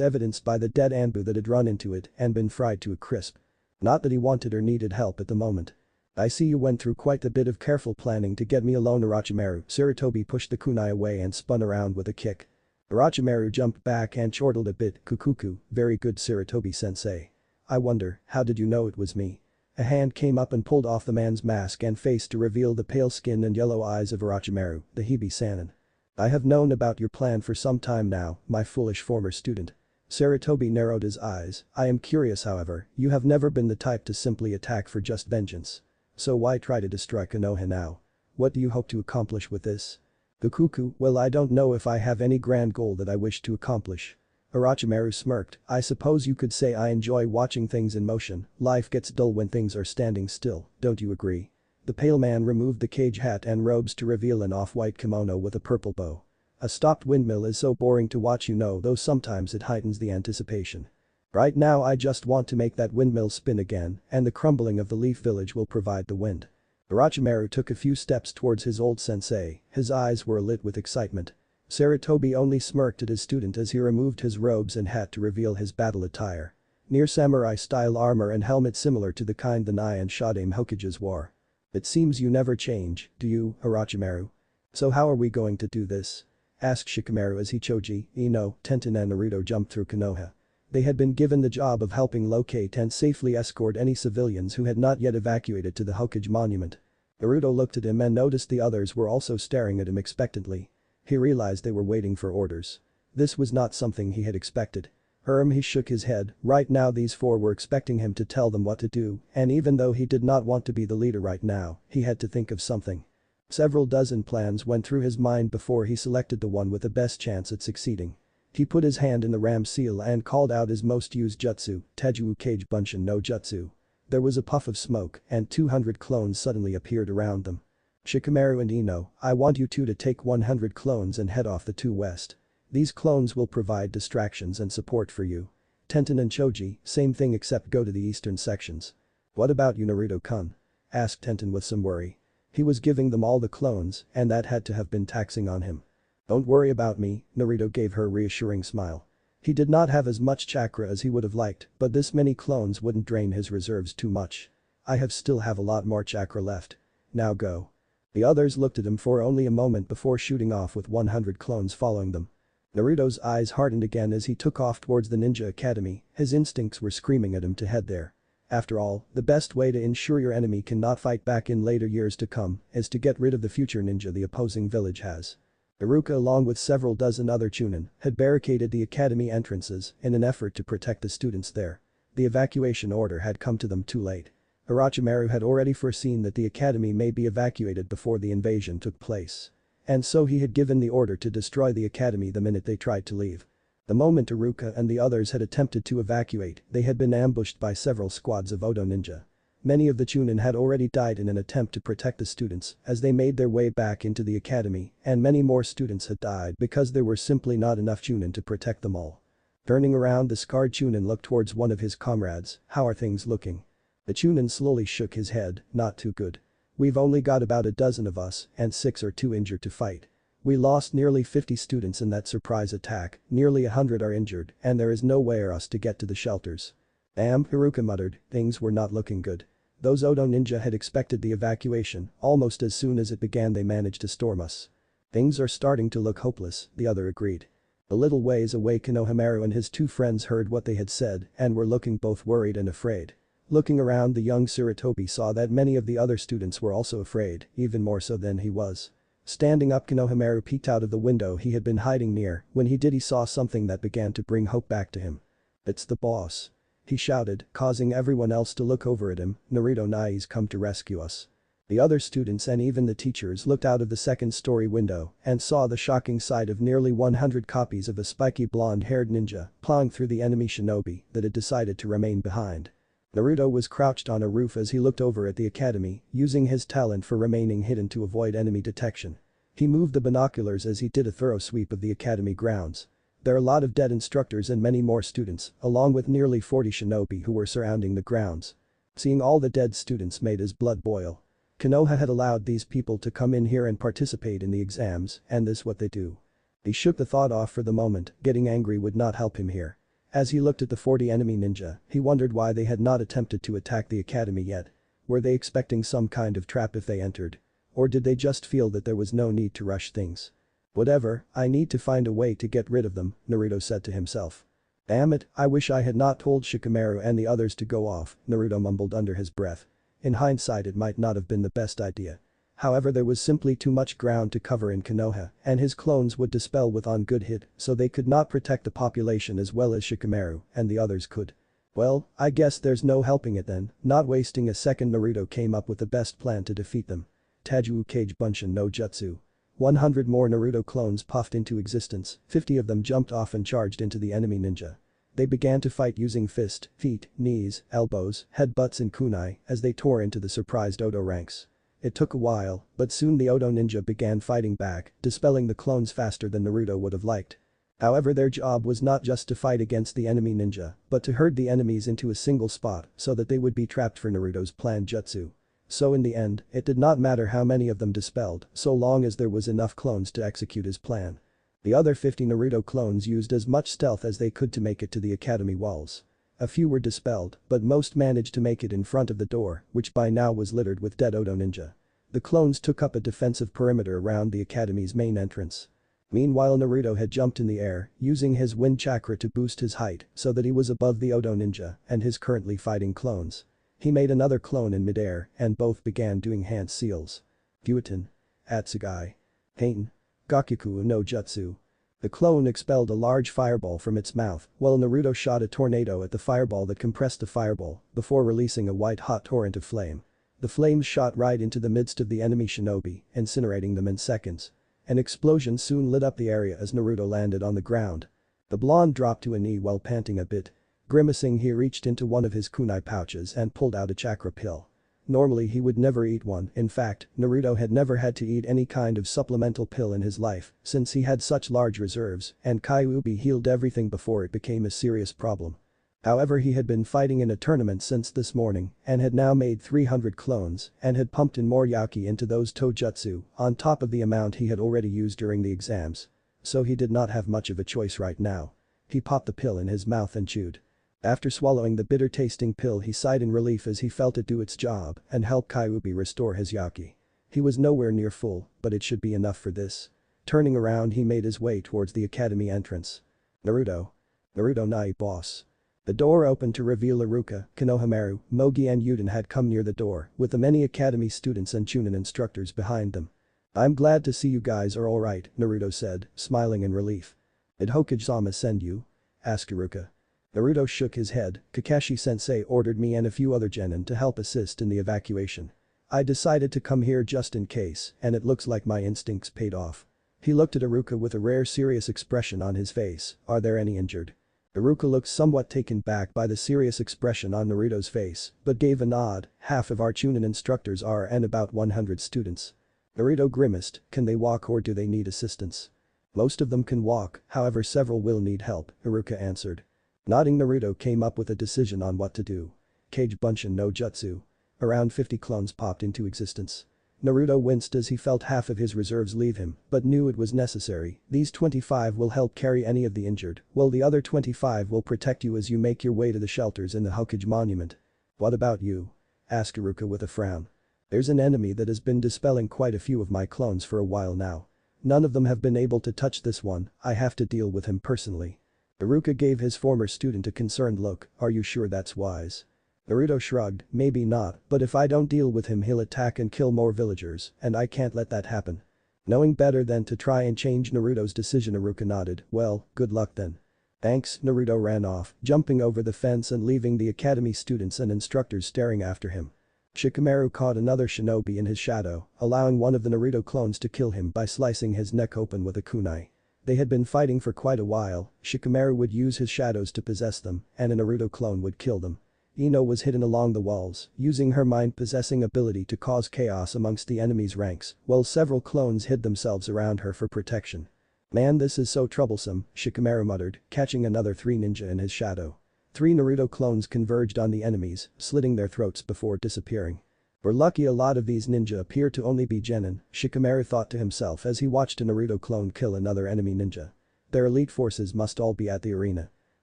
evidenced by the dead Anbu that had run into it and been fried to a crisp. Not that he wanted or needed help at the moment. "I see you went through quite a bit of careful planning to get me alone, Orochimaru." Sarutobi pushed the kunai away and spun around with a kick. Orochimaru jumped back and chortled a bit. "Kukuku, very good, Sarutobi-sensei. I wonder, how did you know it was me?" A hand came up and pulled off the man's mask and face to reveal the pale skin and yellow eyes of Orochimaru, the Hibi-Sannin. "I have known about your plan for some time now, my foolish former student." Sarutobi narrowed his eyes. "I am curious, however, you have never been the type to simply attack for just vengeance. So why try to destroy Konoha now? What do you hope to accomplish with this?" "Kukuku, well, I don't know if I have any grand goal that I wish to accomplish." Orochimaru smirked. "I suppose you could say I enjoy watching things in motion. Life gets dull when things are standing still, don't you agree?" The pale man removed the cage hat and robes to reveal an off-white kimono with a purple bow. "A stopped windmill is so boring to watch, though sometimes it heightens the anticipation. Right now I just want to make that windmill spin again, and the crumbling of the Leaf Village will provide the wind." Orochimaru took a few steps towards his old sensei, his eyes were alit with excitement. Sarutobi only smirked at his student as he removed his robes and hat to reveal his battle attire. Near samurai-style armor and helmet similar to the kind the Nai and Shadame Hokages wore. "It seems you never change, do you, Orochimaru? So how are we going to do this?" asked Shikamaru as Choji, Ino, Tenten and Naruto jumped through Konoha. They had been given the job of helping locate and safely escort any civilians who had not yet evacuated to the Hokage monument. Naruto looked at him and noticed the others were also staring at him expectantly. He realized they were waiting for orders. This was not something he had expected. He shook his head. Right now these 4 were expecting him to tell them what to do, and even though he did not want to be the leader right now, he had to think of something. Several dozen plans went through his mind before he selected the one with the best chance at succeeding. He put his hand in the ram seal and called out his most used jutsu, Teju Kage Bunshin no Jutsu. There was a puff of smoke and 200 clones suddenly appeared around them. "Shikamaru and Ino, I want you two to take 100 clones and head off the 2 west. These clones will provide distractions and support for you. Tenten and Choji, same thing except go to the eastern sections." "What about you, Naruto-kun?" asked Tenten with some worry. He was giving them all the clones and that had to have been taxing on him. "Don't worry about me," Naruto gave her a reassuring smile. He did not have as much chakra as he would have liked, but this many clones wouldn't drain his reserves too much. "I still have a lot more chakra left." Now go. The others looked at him for only a moment before shooting off with 100 clones following them. Naruto's eyes hardened again as he took off towards the ninja academy, his instincts were screaming at him to head there. After all, the best way to ensure your enemy cannot fight back in later years to come is to get rid of the future ninja the opposing village has. Iruka along with several dozen other Chunin had barricaded the academy entrances in an effort to protect the students there. The evacuation order had come to them too late. Orochimaru had already foreseen that the academy may be evacuated before the invasion took place. And so he had given the order to destroy the academy the minute they tried to leave. The moment Iruka and the others had attempted to evacuate, they had been ambushed by several squads of Odo ninja. Many of the Chunin had already died in an attempt to protect the students as they made their way back into the academy, and many more students had died because there were simply not enough Chunin to protect them all. Turning around, the scarred Chunin looked towards one of his comrades. "How are things looking?" The Chunin slowly shook his head. "Not too good. We've only got about a dozen of us and 6 or 2 injured to fight. We lost nearly 50 students in that surprise attack, nearly 100 are injured, and there is no way for us to get to the shelters." "Damn," Hiruka muttered, things were not looking good. Those Odo ninja had expected the evacuation, almost as soon as it began they managed to storm us. "Things are starting to look hopeless," the other agreed. A little ways away, Konohamaru and his 2 friends heard what they had said and were looking both worried and afraid. Looking around, the young Sarutobi saw that many of the other students were also afraid, even more so than he was. Standing up, Konohamaru peeked out of the window he had been hiding near. When he did, he saw something that began to bring hope back to him. "It's the boss," he shouted, causing everyone else to look over at him. "Naruto Nai's come to rescue us." The other students and even the teachers looked out of the second-story window and saw the shocking sight of nearly 100 copies of a spiky blonde-haired ninja plowing through the enemy shinobi that had decided to remain behind. Naruto was crouched on a roof as he looked over at the academy, using his talent for remaining hidden to avoid enemy detection. He moved the binoculars as he did a thorough sweep of the academy grounds. There are a lot of dead instructors and many more students, along with nearly 40 shinobi who were surrounding the grounds. Seeing all the dead students made his blood boil. Konoha had allowed these people to come in here and participate in the exams, and this what they do. He shook the thought off for the moment, getting angry would not help him here. As he looked at the 40 enemy ninja, he wondered why they had not attempted to attack the academy yet. Were they expecting some kind of trap if they entered? Or did they just feel that there was no need to rush things? "Whatever, I need to find a way to get rid of them," Naruto said to himself. "Damn it, I wish I had not told Shikamaru and the others to go off," Naruto mumbled under his breath. In hindsight, it might not have been the best idea. However, there was simply too much ground to cover in Konoha, and his clones would dispel with on good hit, so they could not protect the population as well as Shikamaru and the others could. "Well, I guess there's no helping it then." Not wasting a second, Naruto came up with the best plan to defeat them. Taiju Kage Bunshin no Jutsu. 100 more Naruto clones puffed into existence, 50 of them jumped off and charged into the enemy ninja. They began to fight using fist, feet, knees, elbows, headbutts and kunai as they tore into the surprised Odo ranks. It took a while, but soon the Odo ninja began fighting back, dispelling the clones faster than Naruto would have liked. However, their job was not just to fight against the enemy ninja, but to herd the enemies into a single spot so that they would be trapped for Naruto's planned jutsu. So in the end, it did not matter how many of them dispelled, so long as there was enough clones to execute his plan. The other 50 Naruto clones used as much stealth as they could to make it to the academy walls. A few were dispelled, but most managed to make it in front of the door, which by now was littered with dead Odo ninja. The clones took up a defensive perimeter around the academy's main entrance. Meanwhile, Naruto had jumped in the air, using his wind chakra to boost his height so that he was above the Odo ninja and his currently fighting clones. He made another clone in midair and both began doing hand seals. Gyuuten. Atsugai. Heian. Gakuku no Jutsu. The clone expelled a large fireball from its mouth while Naruto shot a tornado at the fireball that compressed the fireball before releasing a white-hot torrent of flame. The flames shot right into the midst of the enemy shinobi, incinerating them in seconds. An explosion soon lit up the area as Naruto landed on the ground. The blonde dropped to a knee while panting a bit. Grimacing, he reached into one of his kunai pouches and pulled out a chakra pill. Normally he would never eat one. In fact, Naruto had never had to eat any kind of supplemental pill in his life since he had such large reserves and Kyuubi healed everything before it became a serious problem. However, he had been fighting in a tournament since this morning and had now made 300 clones and had pumped in more yaki into those tojutsu on top of the amount he had already used during the exams. So he did not have much of a choice right now. He popped the pill in his mouth and chewed. After swallowing the bitter-tasting pill, he sighed in relief as he felt it do its job and help Kyuubi restore his yaki. He was nowhere near full, but it should be enough for this. Turning around he made his way towards the academy entrance. Naruto. Naruto nai boss. The door opened to reveal Iruka, Konohamaru, Mogi and Yuden had come near the door, with the many academy students and Chunin instructors behind them. "I'm glad to see you guys are alright," Naruto said, smiling in relief. "Did Hokage-sama send you?" asked Iruka. Naruto shook his head. "Kakashi-sensei ordered me and a few other genin to help assist in the evacuation. I decided to come here just in case, and it looks like my instincts paid off." He looked at Iruka with a rare serious expression on his face. "Are there any injured?" Iruka looked somewhat taken back by the serious expression on Naruto's face, but gave a nod. "Half of our Chunin instructors are and about 100 students." Naruto grimaced. "Can they walk or do they need assistance?" "Most of them can walk, however several will need help," Iruka answered. Nodding, Naruto came up with a decision on what to do. Kage Bunshin no Jutsu. Around 50 clones popped into existence. Naruto winced as he felt half of his reserves leave him, but knew it was necessary. "These 25 will help carry any of the injured, while the other 25 will protect you as you make your way to the shelters in the Hokage Monument." "What about you?" asked Iruka with a frown. "There's an enemy that has been dispelling quite a few of my clones for a while now. None of them have been able to touch this one. I have to deal with him personally." Iruka gave his former student a concerned look. "Are you sure that's wise?" Naruto shrugged. "Maybe not, but if I don't deal with him he'll attack and kill more villagers, and I can't let that happen." Knowing better than to try and change Naruto's decision, Iruka nodded. "Well, good luck then." "Thanks." Naruto ran off, jumping over the fence and leaving the academy students and instructors staring after him. Shikamaru caught another shinobi in his shadow, allowing one of the Naruto clones to kill him by slicing his neck open with a kunai. They had been fighting for quite a while. Shikamaru would use his shadows to possess them, and a Naruto clone would kill them. Ino was hidden along the walls, using her mind-possessing ability to cause chaos amongst the enemy's ranks, while several clones hid themselves around her for protection. "Man, this is so troublesome," Shikamaru muttered, catching another 3 ninja in his shadow. 3 Naruto clones converged on the enemies, slitting their throats before disappearing. "We're lucky a lot of these ninja appear to only be genin," Shikamaru thought to himself as he watched a Naruto clone kill another enemy ninja. "Their elite forces must all be at the arena."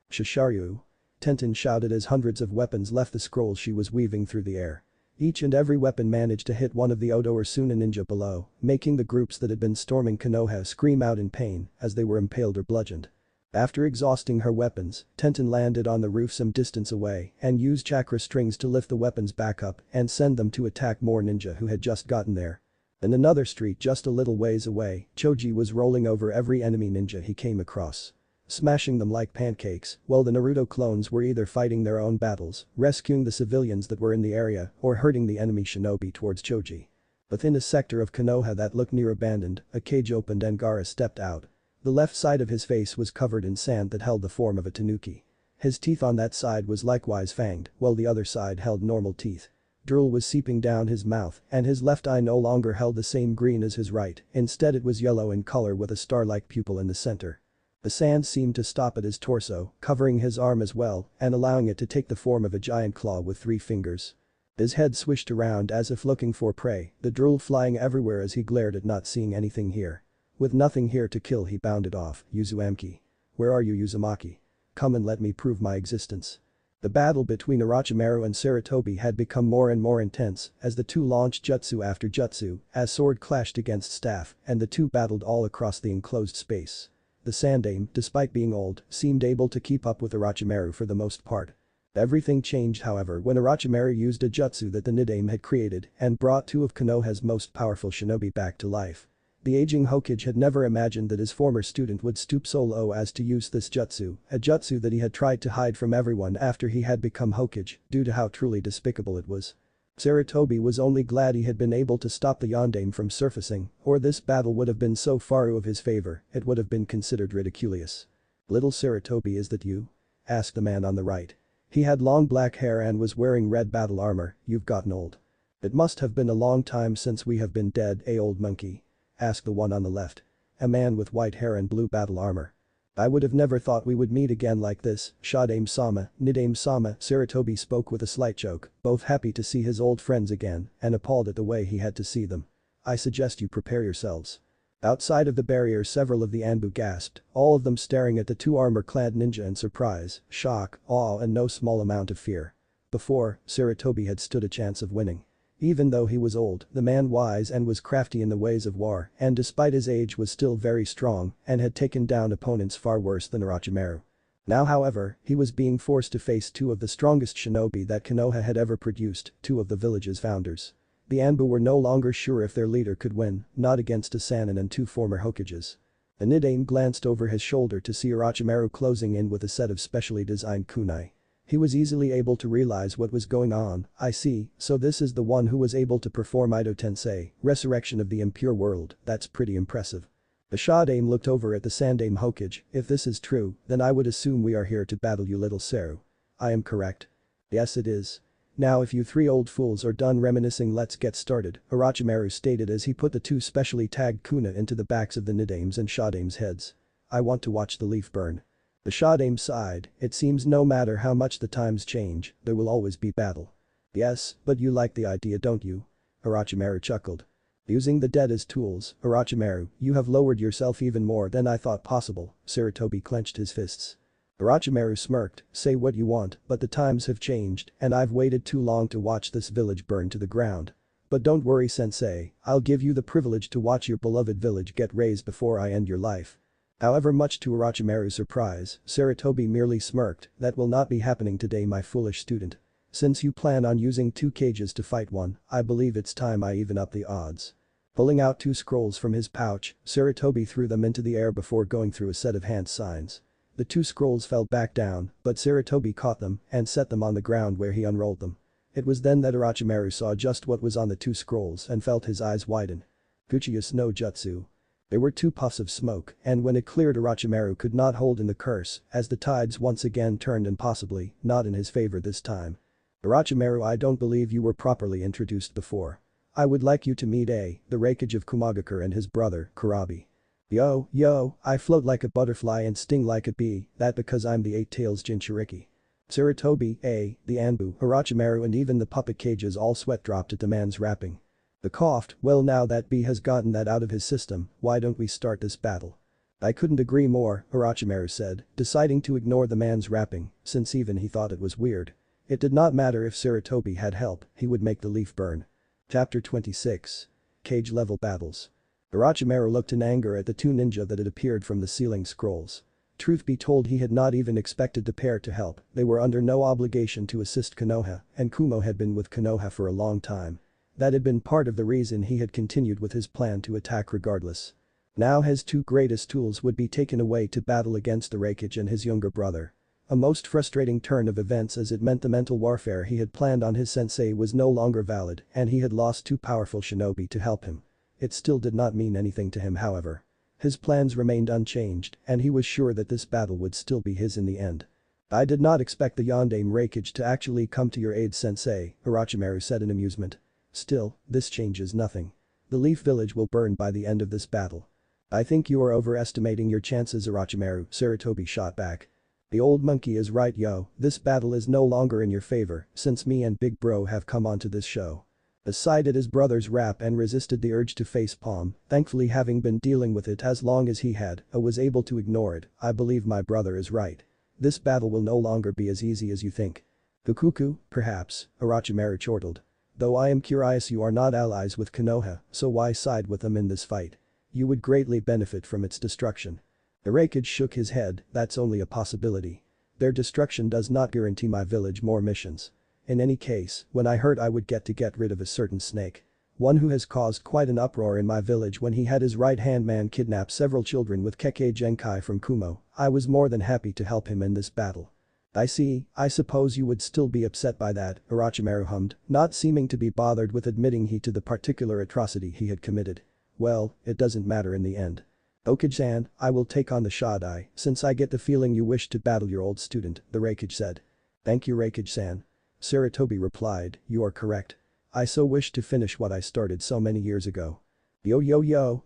"Shisharyu!" Tenten shouted as hundreds of weapons left the scrolls she was weaving through the air. Each and every weapon managed to hit one of the Odo or Suna ninja below, making the groups that had been storming Konoha scream out in pain as they were impaled or bludgeoned. After exhausting her weapons, Tenten landed on the roof some distance away and used chakra strings to lift the weapons back up and send them to attack more ninja who had just gotten there. In another street just a little ways away, Choji was rolling over every enemy ninja he came across, smashing them like pancakes, while the Naruto clones were either fighting their own battles, rescuing the civilians that were in the area, or herding the enemy shinobi towards Choji. Within a sector of Konoha that looked near abandoned, a cage opened and Gaara stepped out. The left side of his face was covered in sand that held the form of a tanuki. His teeth on that side was likewise fanged, while the other side held normal teeth. Drool was seeping down his mouth, and his left eye no longer held the same green as his right, instead it was yellow in color with a star-like pupil in the center. The sand seemed to stop at his torso, covering his arm as well, and allowing it to take the form of a giant claw with 3 fingers. His head swished around as if looking for prey, the drool flying everywhere as he glared at not seeing anything here. With nothing here to kill, he bounded off. "Uzumaki. Where are you, Uzumaki? Come and let me prove my existence." The battle between Orochimaru and Sarutobi had become more and more intense as the two launched jutsu after jutsu, as sword clashed against staff, and the two battled all across the enclosed space. The Sandaime, despite being old, seemed able to keep up with Orochimaru for the most part. Everything changed, however, when Orochimaru used a jutsu that the Nidaime had created and brought 2 of Konoha's most powerful shinobi back to life. The aging Hokage had never imagined that his former student would stoop so low as to use this jutsu, a jutsu that he had tried to hide from everyone after he had become Hokage, due to how truly despicable it was. Sarutobi was only glad he had been able to stop the Yondaime from surfacing, or this battle would have been so far out of his favor, it would have been considered ridiculous. "Little Sarutobi, is that you?" asked the man on the right. He had long black hair and was wearing red battle armor. "You've gotten old. It must have been a long time since we have been dead, old monkey?" asked the one on the left. A man with white hair and blue battle armor. "I would have never thought we would meet again like this, Shadaime-sama, Nidaime-sama." Sarutobi spoke with a slight joke, both happy to see his old friends again and appalled at the way he had to see them. "I suggest you prepare yourselves." Outside of the barrier, several of the Anbu gasped, all of them staring at the 2 armor-clad ninja in surprise, shock, awe and no small amount of fear. Before, Sarutobi had stood a chance of winning. Even though he was old, the man wise and was crafty in the ways of war and despite his age was still very strong and had taken down opponents far worse than Orochimaru. Now however, he was being forced to face two of the strongest shinobi that Konoha had ever produced, two of the village's founders. The Anbu were no longer sure if their leader could win, not against a Sannin and two former Hokages. The Nidaime glanced over his shoulder to see Orochimaru closing in with a set of specially designed kunai. He was easily able to realize what was going on. I see, so this is the one who was able to perform Ido Tensei, resurrection of the impure world, that's pretty impressive. The Shadaime looked over at the Sandaime Hokage, if this is true, then I would assume we are here to battle you little Saru. I am correct. Yes it is. Now if you three old fools are done reminiscing let's get started, Orochimaru stated as he put the two specially tagged kuna into the backs of the Nidaimes and Shadaime's heads. I want to watch the leaf burn. The Shadaime sighed, it seems no matter how much the times change, there will always be battle. Yes, but you like the idea don't you? Orochimaru chuckled. Using the dead as tools, Orochimaru, you have lowered yourself even more than I thought possible, Sarutobi clenched his fists. Orochimaru smirked, say what you want, but the times have changed and I've waited too long to watch this village burn to the ground. But don't worry sensei, I'll give you the privilege to watch your beloved village get razed before I end your life. However much to Orochimaru's surprise, Sarutobi merely smirked, that will not be happening today my foolish student. Since you plan on using two cages to fight one, I believe it's time I even up the odds. Pulling out two scrolls from his pouch, Sarutobi threw them into the air before going through a set of hand signs. The two scrolls fell back down, but Sarutobi caught them and set them on the ground where he unrolled them. It was then that Orochimaru saw just what was on the two scrolls and felt his eyes widen. Fuchius no Jutsu. There were two puffs of smoke, and when it cleared Orochimaru could not hold in the curse, as the tides once again turned and possibly, not in his favor this time. Orochimaru I don't believe you were properly introduced before. I would like you to meet the Raikage of Kumagakure and his brother, Kurabi. Yo, I float like a butterfly and sting like a bee, that because I'm the eight-tails Jinchuriki. Sarutobi, the Anbu, Orochimaru and even the puppet cages all sweat dropped at the man's rapping. The coughed, well now that bee has gotten that out of his system, why don't we start this battle? I couldn't agree more, Orochimaru said, deciding to ignore the man's rapping, since even he thought it was weird. It did not matter if Sarutobi had help, he would make the leaf burn. Chapter 26. Cage level battles. Orochimaru looked in anger at the two ninja that had appeared from the ceiling scrolls. Truth be told he had not even expected the pair to help, they were under no obligation to assist Konoha, and Kumo had been with Konoha for a long time. That had been part of the reason he had continued with his plan to attack regardless. Now his two greatest tools would be taken away to battle against the Raikage and his younger brother. A most frustrating turn of events as it meant the mental warfare he had planned on his sensei was no longer valid and he had lost two powerful shinobi to help him. It still did not mean anything to him however. His plans remained unchanged and he was sure that this battle would still be his in the end. I did not expect the Yondaime Raikage to actually come to your aid sensei, Orochimaru said in amusement. Still, this changes nothing. The Leaf Village will burn by the end of this battle. I think you are overestimating your chances Orochimaru, Sarutobi shot back. The old monkey is right yo, this battle is no longer in your favor since me and Big Bro have come onto this show. Aside at his brother's rap and resisted the urge to facepalm, thankfully having been dealing with it as long as he had, was able to ignore it, I believe my brother is right. This battle will no longer be as easy as you think. Fukuku, perhaps, Orochimaru chortled. Though I am curious you are not allies with Konoha, so why side with them in this fight? You would greatly benefit from its destruction. The Raikage shook his head, that's only a possibility. Their destruction does not guarantee my village more missions. In any case, when I heard I would get rid of a certain snake. One who has caused quite an uproar in my village when he had his right-hand man kidnap several children with Kekkei Genkai from Kumo, I was more than happy to help him in this battle. I see, I suppose you would still be upset by that, Orochimaru hummed, not seeming to be bothered with admitting he to the particular atrocity he had committed. Well, it doesn't matter in the end. Hokage-san, I will take on the Shadai, since I get the feeling you wish to battle your old student, the Raikage said. Thank you Raikage-san. Sarutobi replied, you are correct. I so wish to finish what I started so many years ago. Yo,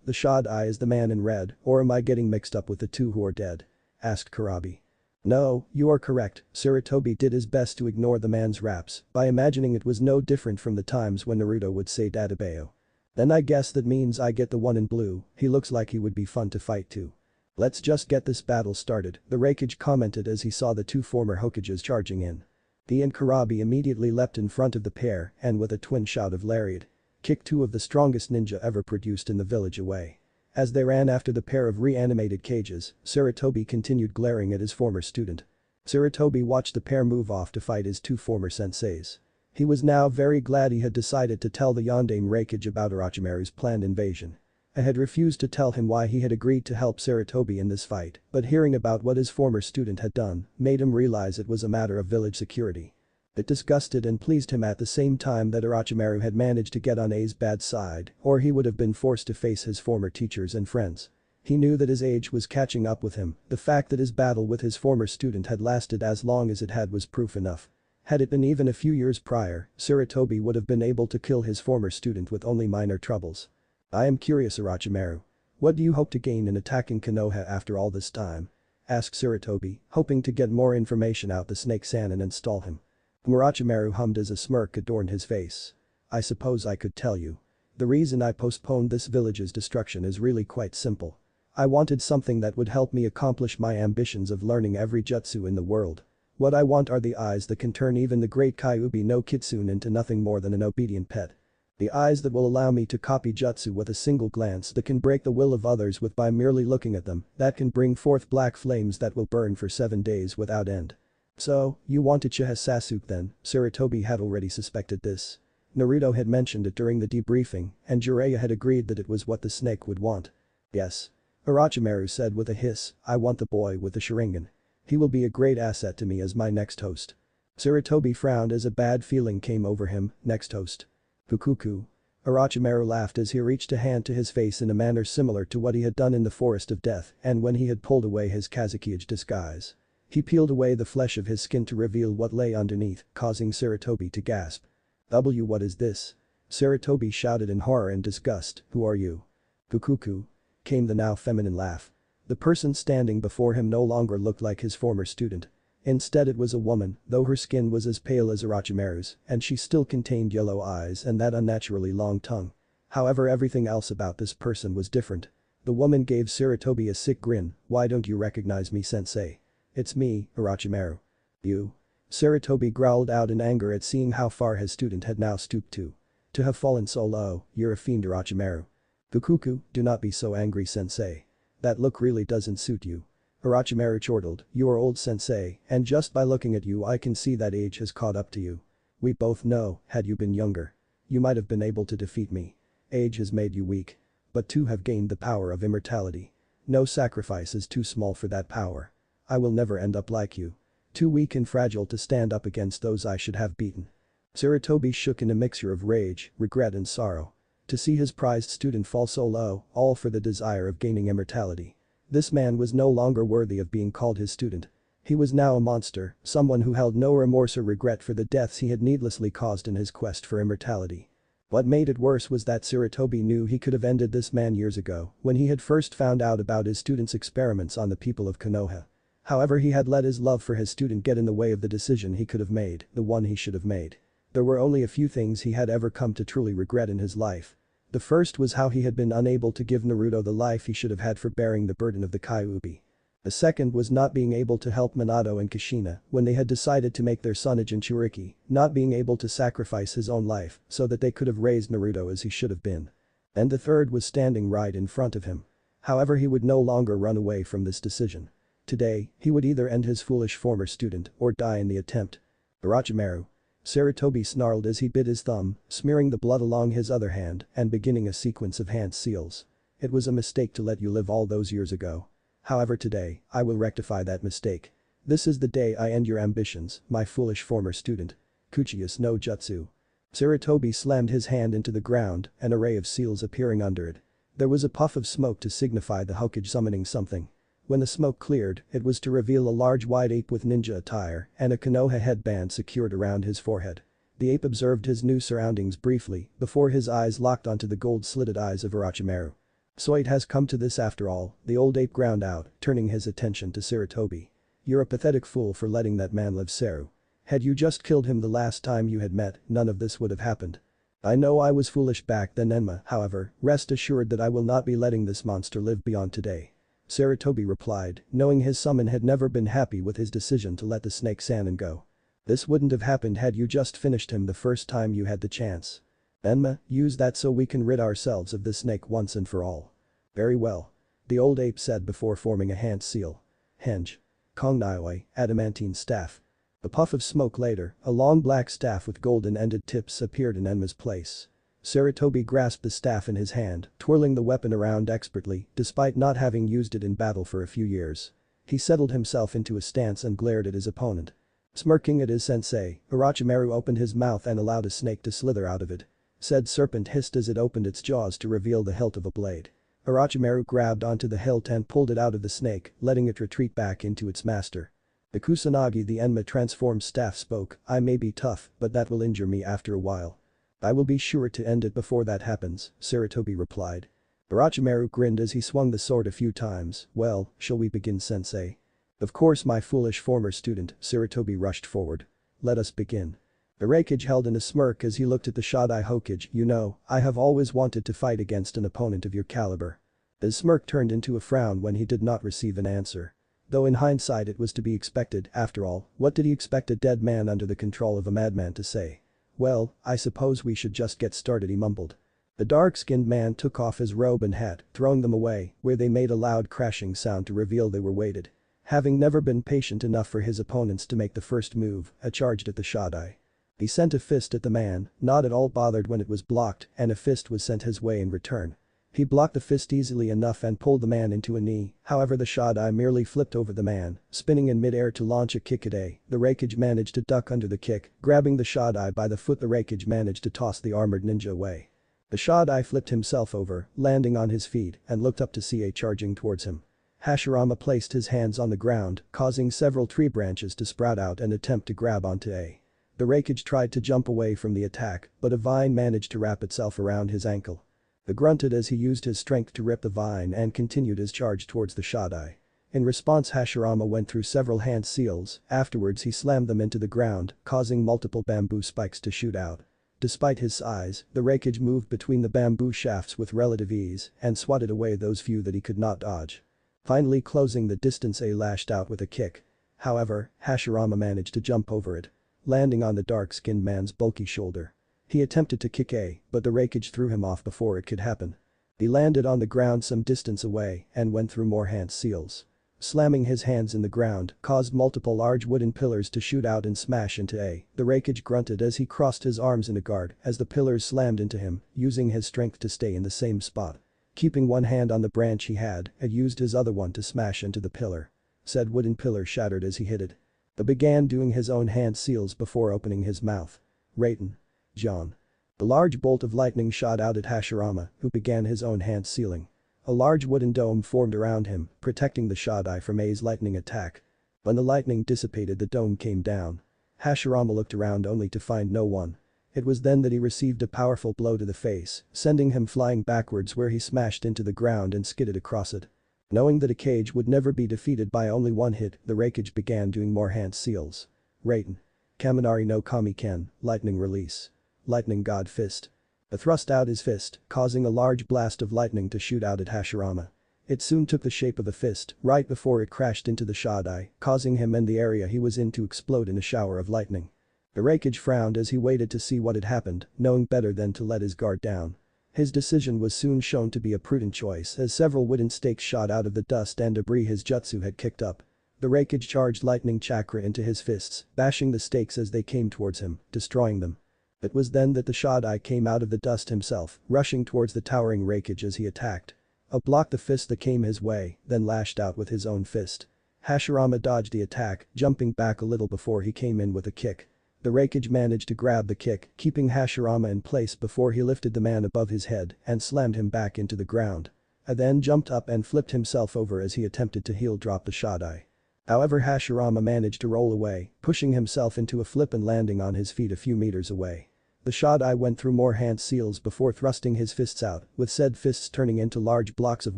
the Shadai is the man in red, or am I getting mixed up with the two who are dead? Asked Kurabi. No, you are correct, Sarutobi did his best to ignore the man's raps by imagining it was no different from the times when Naruto would say Dadabeo. Then I guess that means I get the one in blue, he looks like he would be fun to fight too. Let's just get this battle started, the Raikage commented as he saw the two former Hokages charging in. The Karabi immediately leapt in front of the pair and with a twin shout of lariat, kicked two of the strongest ninja ever produced in the village away. As they ran after the pair of reanimated cages, Sarutobi continued glaring at his former student. Sarutobi watched the pair move off to fight his two former senseis. He was now very glad he had decided to tell the Yondaime Reikage about Orochimaru's planned invasion. I had refused to tell him why he had agreed to help Sarutobi in this fight, but hearing about what his former student had done made him realize it was a matter of village security. It disgusted and pleased him at the same time that Orochimaru had managed to get on A's bad side, or he would have been forced to face his former teachers and friends. He knew that his age was catching up with him, the fact that his battle with his former student had lasted as long as it had was proof enough. Had it been even a few years prior, Sarutobi would have been able to kill his former student with only minor troubles. I am curious, Orochimaru. What do you hope to gain in attacking Konoha after all this time? Asked Sarutobi, hoping to get more information out the Snake Sannin and stall him. Orochimaru hummed as a smirk adorned his face. I suppose I could tell you. The reason I postponed this village's destruction is really quite simple. I wanted something that would help me accomplish my ambitions of learning every jutsu in the world. What I want are the eyes that can turn even the great Kyuubi no Kitsune into nothing more than an obedient pet. The eyes that will allow me to copy jutsu with a single glance, that can break the will of others with by merely looking at them, that can bring forth black flames that will burn for 7 days without end. So, you want Uchiha Sasuke then? Sarutobi had already suspected this. Naruto had mentioned it during the debriefing, and Jiraiya had agreed that it was what the snake would want. Yes. Orochimaru said with a hiss, I want the boy with the Sharingan. He will be a great asset to me as my next host. Sarutobi frowned as a bad feeling came over him, next host. Fukuku. Orochimaru laughed as he reached a hand to his face in a manner similar to what he had done in the Forest of Death and when he had pulled away his Kazukiage disguise. He peeled away the flesh of his skin to reveal what lay underneath, causing Sarutobi to gasp. What is this? Sarutobi shouted in horror and disgust, who are you? Fukuku. Came the now feminine laugh. The person standing before him no longer looked like his former student. Instead it was a woman, though her skin was as pale as Orochimaru's, and she still contained yellow eyes and that unnaturally long tongue. However, everything else about this person was different. The woman gave Sarutobi a sick grin, why don't you recognize me, sensei? It's me, Orochimaru. You? Sarutobi growled out in anger at seeing how far his student had now stooped to. To have fallen so low, you're a fiend, Orochimaru. Fukuku, do not be so angry, sensei. That look really doesn't suit you. Orochimaru chortled, you are old, sensei, and just by looking at you I can see that age has caught up to you. We both know, had you been younger, you might have been able to defeat me. Age has made you weak. But to have gained the power of immortality. No sacrifice is too small for that power. I will never end up like you. Too weak and fragile to stand up against those I should have beaten. Sarutobi shook in a mixture of rage, regret and sorrow. To see his prized student fall so low, all for the desire of gaining immortality. This man was no longer worthy of being called his student. He was now a monster, someone who held no remorse or regret for the deaths he had needlessly caused in his quest for immortality. What made it worse was that Sarutobi knew he could have ended this man years ago when he had first found out about his student's experiments on the people of Konoha. However, he had let his love for his student get in the way of the decision he could have made, the one he should have made. There were only a few things he had ever come to truly regret in his life. The first was how he had been unable to give Naruto the life he should have had for bearing the burden of the Kyuubi. The second was not being able to help Minato and Kushina when they had decided to make their son a Jinchuriki, not being able to sacrifice his own life so that they could have raised Naruto as he should have been. And the third was standing right in front of him. However, he would no longer run away from this decision. Today, he would either end his foolish former student or die in the attempt. Orochimaru. Sarutobi snarled as he bit his thumb, smearing the blood along his other hand and beginning a sequence of hand seals. It was a mistake to let you live all those years ago. However, today, I will rectify that mistake. This is the day I end your ambitions, my foolish former student. Kuchius no Jutsu. Sarutobi slammed his hand into the ground, an array of seals appearing under it. There was a puff of smoke to signify the Hokage summoning something. When the smoke cleared, it was to reveal a large white ape with ninja attire and a Konoha headband secured around his forehead. The ape observed his new surroundings briefly before his eyes locked onto the gold-slitted eyes of Orochimaru. So it has come to this after all, the old ape ground out, turning his attention to Sarutobi. You're a pathetic fool for letting that man live, Saru. Had you just killed him the last time you had met, none of this would have happened. I know I was foolish back then, Enma, however, rest assured that I will not be letting this monster live beyond today. Sarutobi replied, knowing his summon had never been happy with his decision to let the Snake Sannin go. This wouldn't have happened had you just finished him the first time you had the chance. Enma, use that so we can rid ourselves of this snake once and for all. Very well. The old ape said before forming a hand seal. Henge. Kongnaioi, adamantine staff. A puff of smoke later, a long black staff with golden-ended tips appeared in Enma's place. Sarutobi grasped the staff in his hand, twirling the weapon around expertly, despite not having used it in battle for a few years. He settled himself into a stance and glared at his opponent. Smirking at his sensei, Orochimaru opened his mouth and allowed a snake to slither out of it. Said serpent hissed as it opened its jaws to reveal the hilt of a blade. Orochimaru grabbed onto the hilt and pulled it out of the snake, letting it retreat back into its master. The Kusanagi, the Enma transformed staff, spoke, I may be tough, but that will injure me after a while. I will be sure to end it before that happens, Sarutobi replied. Orochimaru grinned as he swung the sword a few times. Well, shall we begin, sensei? Of course, my foolish former student, Sarutobi rushed forward. Let us begin. The Raikage held in a smirk as he looked at the Shodai Hokage. You know, I have always wanted to fight against an opponent of your caliber. His smirk turned into a frown when he did not receive an answer. Though in hindsight it was to be expected, after all, what did he expect a dead man under the control of a madman to say? Well, I suppose we should just get started, he mumbled. The dark-skinned man took off his robe and hat, throwing them away, where they made a loud crashing sound to reveal they were weighted. Having never been patient enough for his opponents to make the first move, he charged at the Shodai. He sent a fist at the man, not at all bothered when it was blocked, and a fist was sent his way in return. He blocked the fist easily enough and pulled the man into a knee, however the Shodai merely flipped over the man, spinning in mid-air to launch a kick at A. The Raikage managed to duck under the kick, grabbing the Shodai by the foot. The Raikage managed to toss the armored ninja away. The Shodai flipped himself over, landing on his feet, and looked up to see A charging towards him. Hashirama placed his hands on the ground, causing several tree branches to sprout out and attempt to grab onto A. The Raikage tried to jump away from the attack, but a vine managed to wrap itself around his ankle. He grunted as he used his strength to rip the vine and continued his charge towards the Shodai. In response, Hashirama went through several hand seals. Afterwards he slammed them into the ground, causing multiple bamboo spikes to shoot out. Despite his size, the Raikage moved between the bamboo shafts with relative ease and swatted away those few that he could not dodge. Finally closing the distance, A lashed out with a kick. However, Hashirama managed to jump over it, landing on the dark-skinned man's bulky shoulder. He attempted to kick A, but the Raikage threw him off before it could happen. He landed on the ground some distance away and went through more hand seals. Slamming his hands in the ground caused multiple large wooden pillars to shoot out and smash into A. The Raikage grunted as he crossed his arms in a guard as the pillars slammed into him, using his strength to stay in the same spot. Keeping one hand on the branch he had used his other one to smash into the pillar. Said wooden pillar shattered as he hit it. He began doing his own hand seals before opening his mouth. Raiten. John. The large bolt of lightning shot out at Hashirama, who began his own hand sealing. A large wooden dome formed around him, protecting the Shodai from A's lightning attack. When the lightning dissipated, the dome came down. Hashirama looked around only to find no one. It was then that he received a powerful blow to the face, sending him flying backwards, where he smashed into the ground and skidded across it. Knowing that a cage would never be defeated by only one hit, the Raikage began doing more hand seals. Raiten. Kaminari no Kami Ken, lightning release. Lightning God Fist. He thrust out his fist, causing a large blast of lightning to shoot out at Hashirama. It soon took the shape of a fist, right before it crashed into the Shodai, causing him and the area he was in to explode in a shower of lightning. The Raikage frowned as he waited to see what had happened, knowing better than to let his guard down. His decision was soon shown to be a prudent choice as several wooden stakes shot out of the dust and debris his jutsu had kicked up. The Raikage charged lightning chakra into his fists, bashing the stakes as they came towards him, destroying them. It was then that the Shodai came out of the dust himself, rushing towards the towering Raikage as he attacked. He blocked the fist that came his way, then lashed out with his own fist. Hashirama dodged the attack, jumping back a little before he came in with a kick. The Raikage managed to grab the kick, keeping Hashirama in place before he lifted the man above his head and slammed him back into the ground. He then jumped up and flipped himself over as he attempted to heel drop the Shodai. However, Hashirama managed to roll away, pushing himself into a flip and landing on his feet a few meters away. The Shodai went through more hand seals before thrusting his fists out, with said fists turning into large blocks of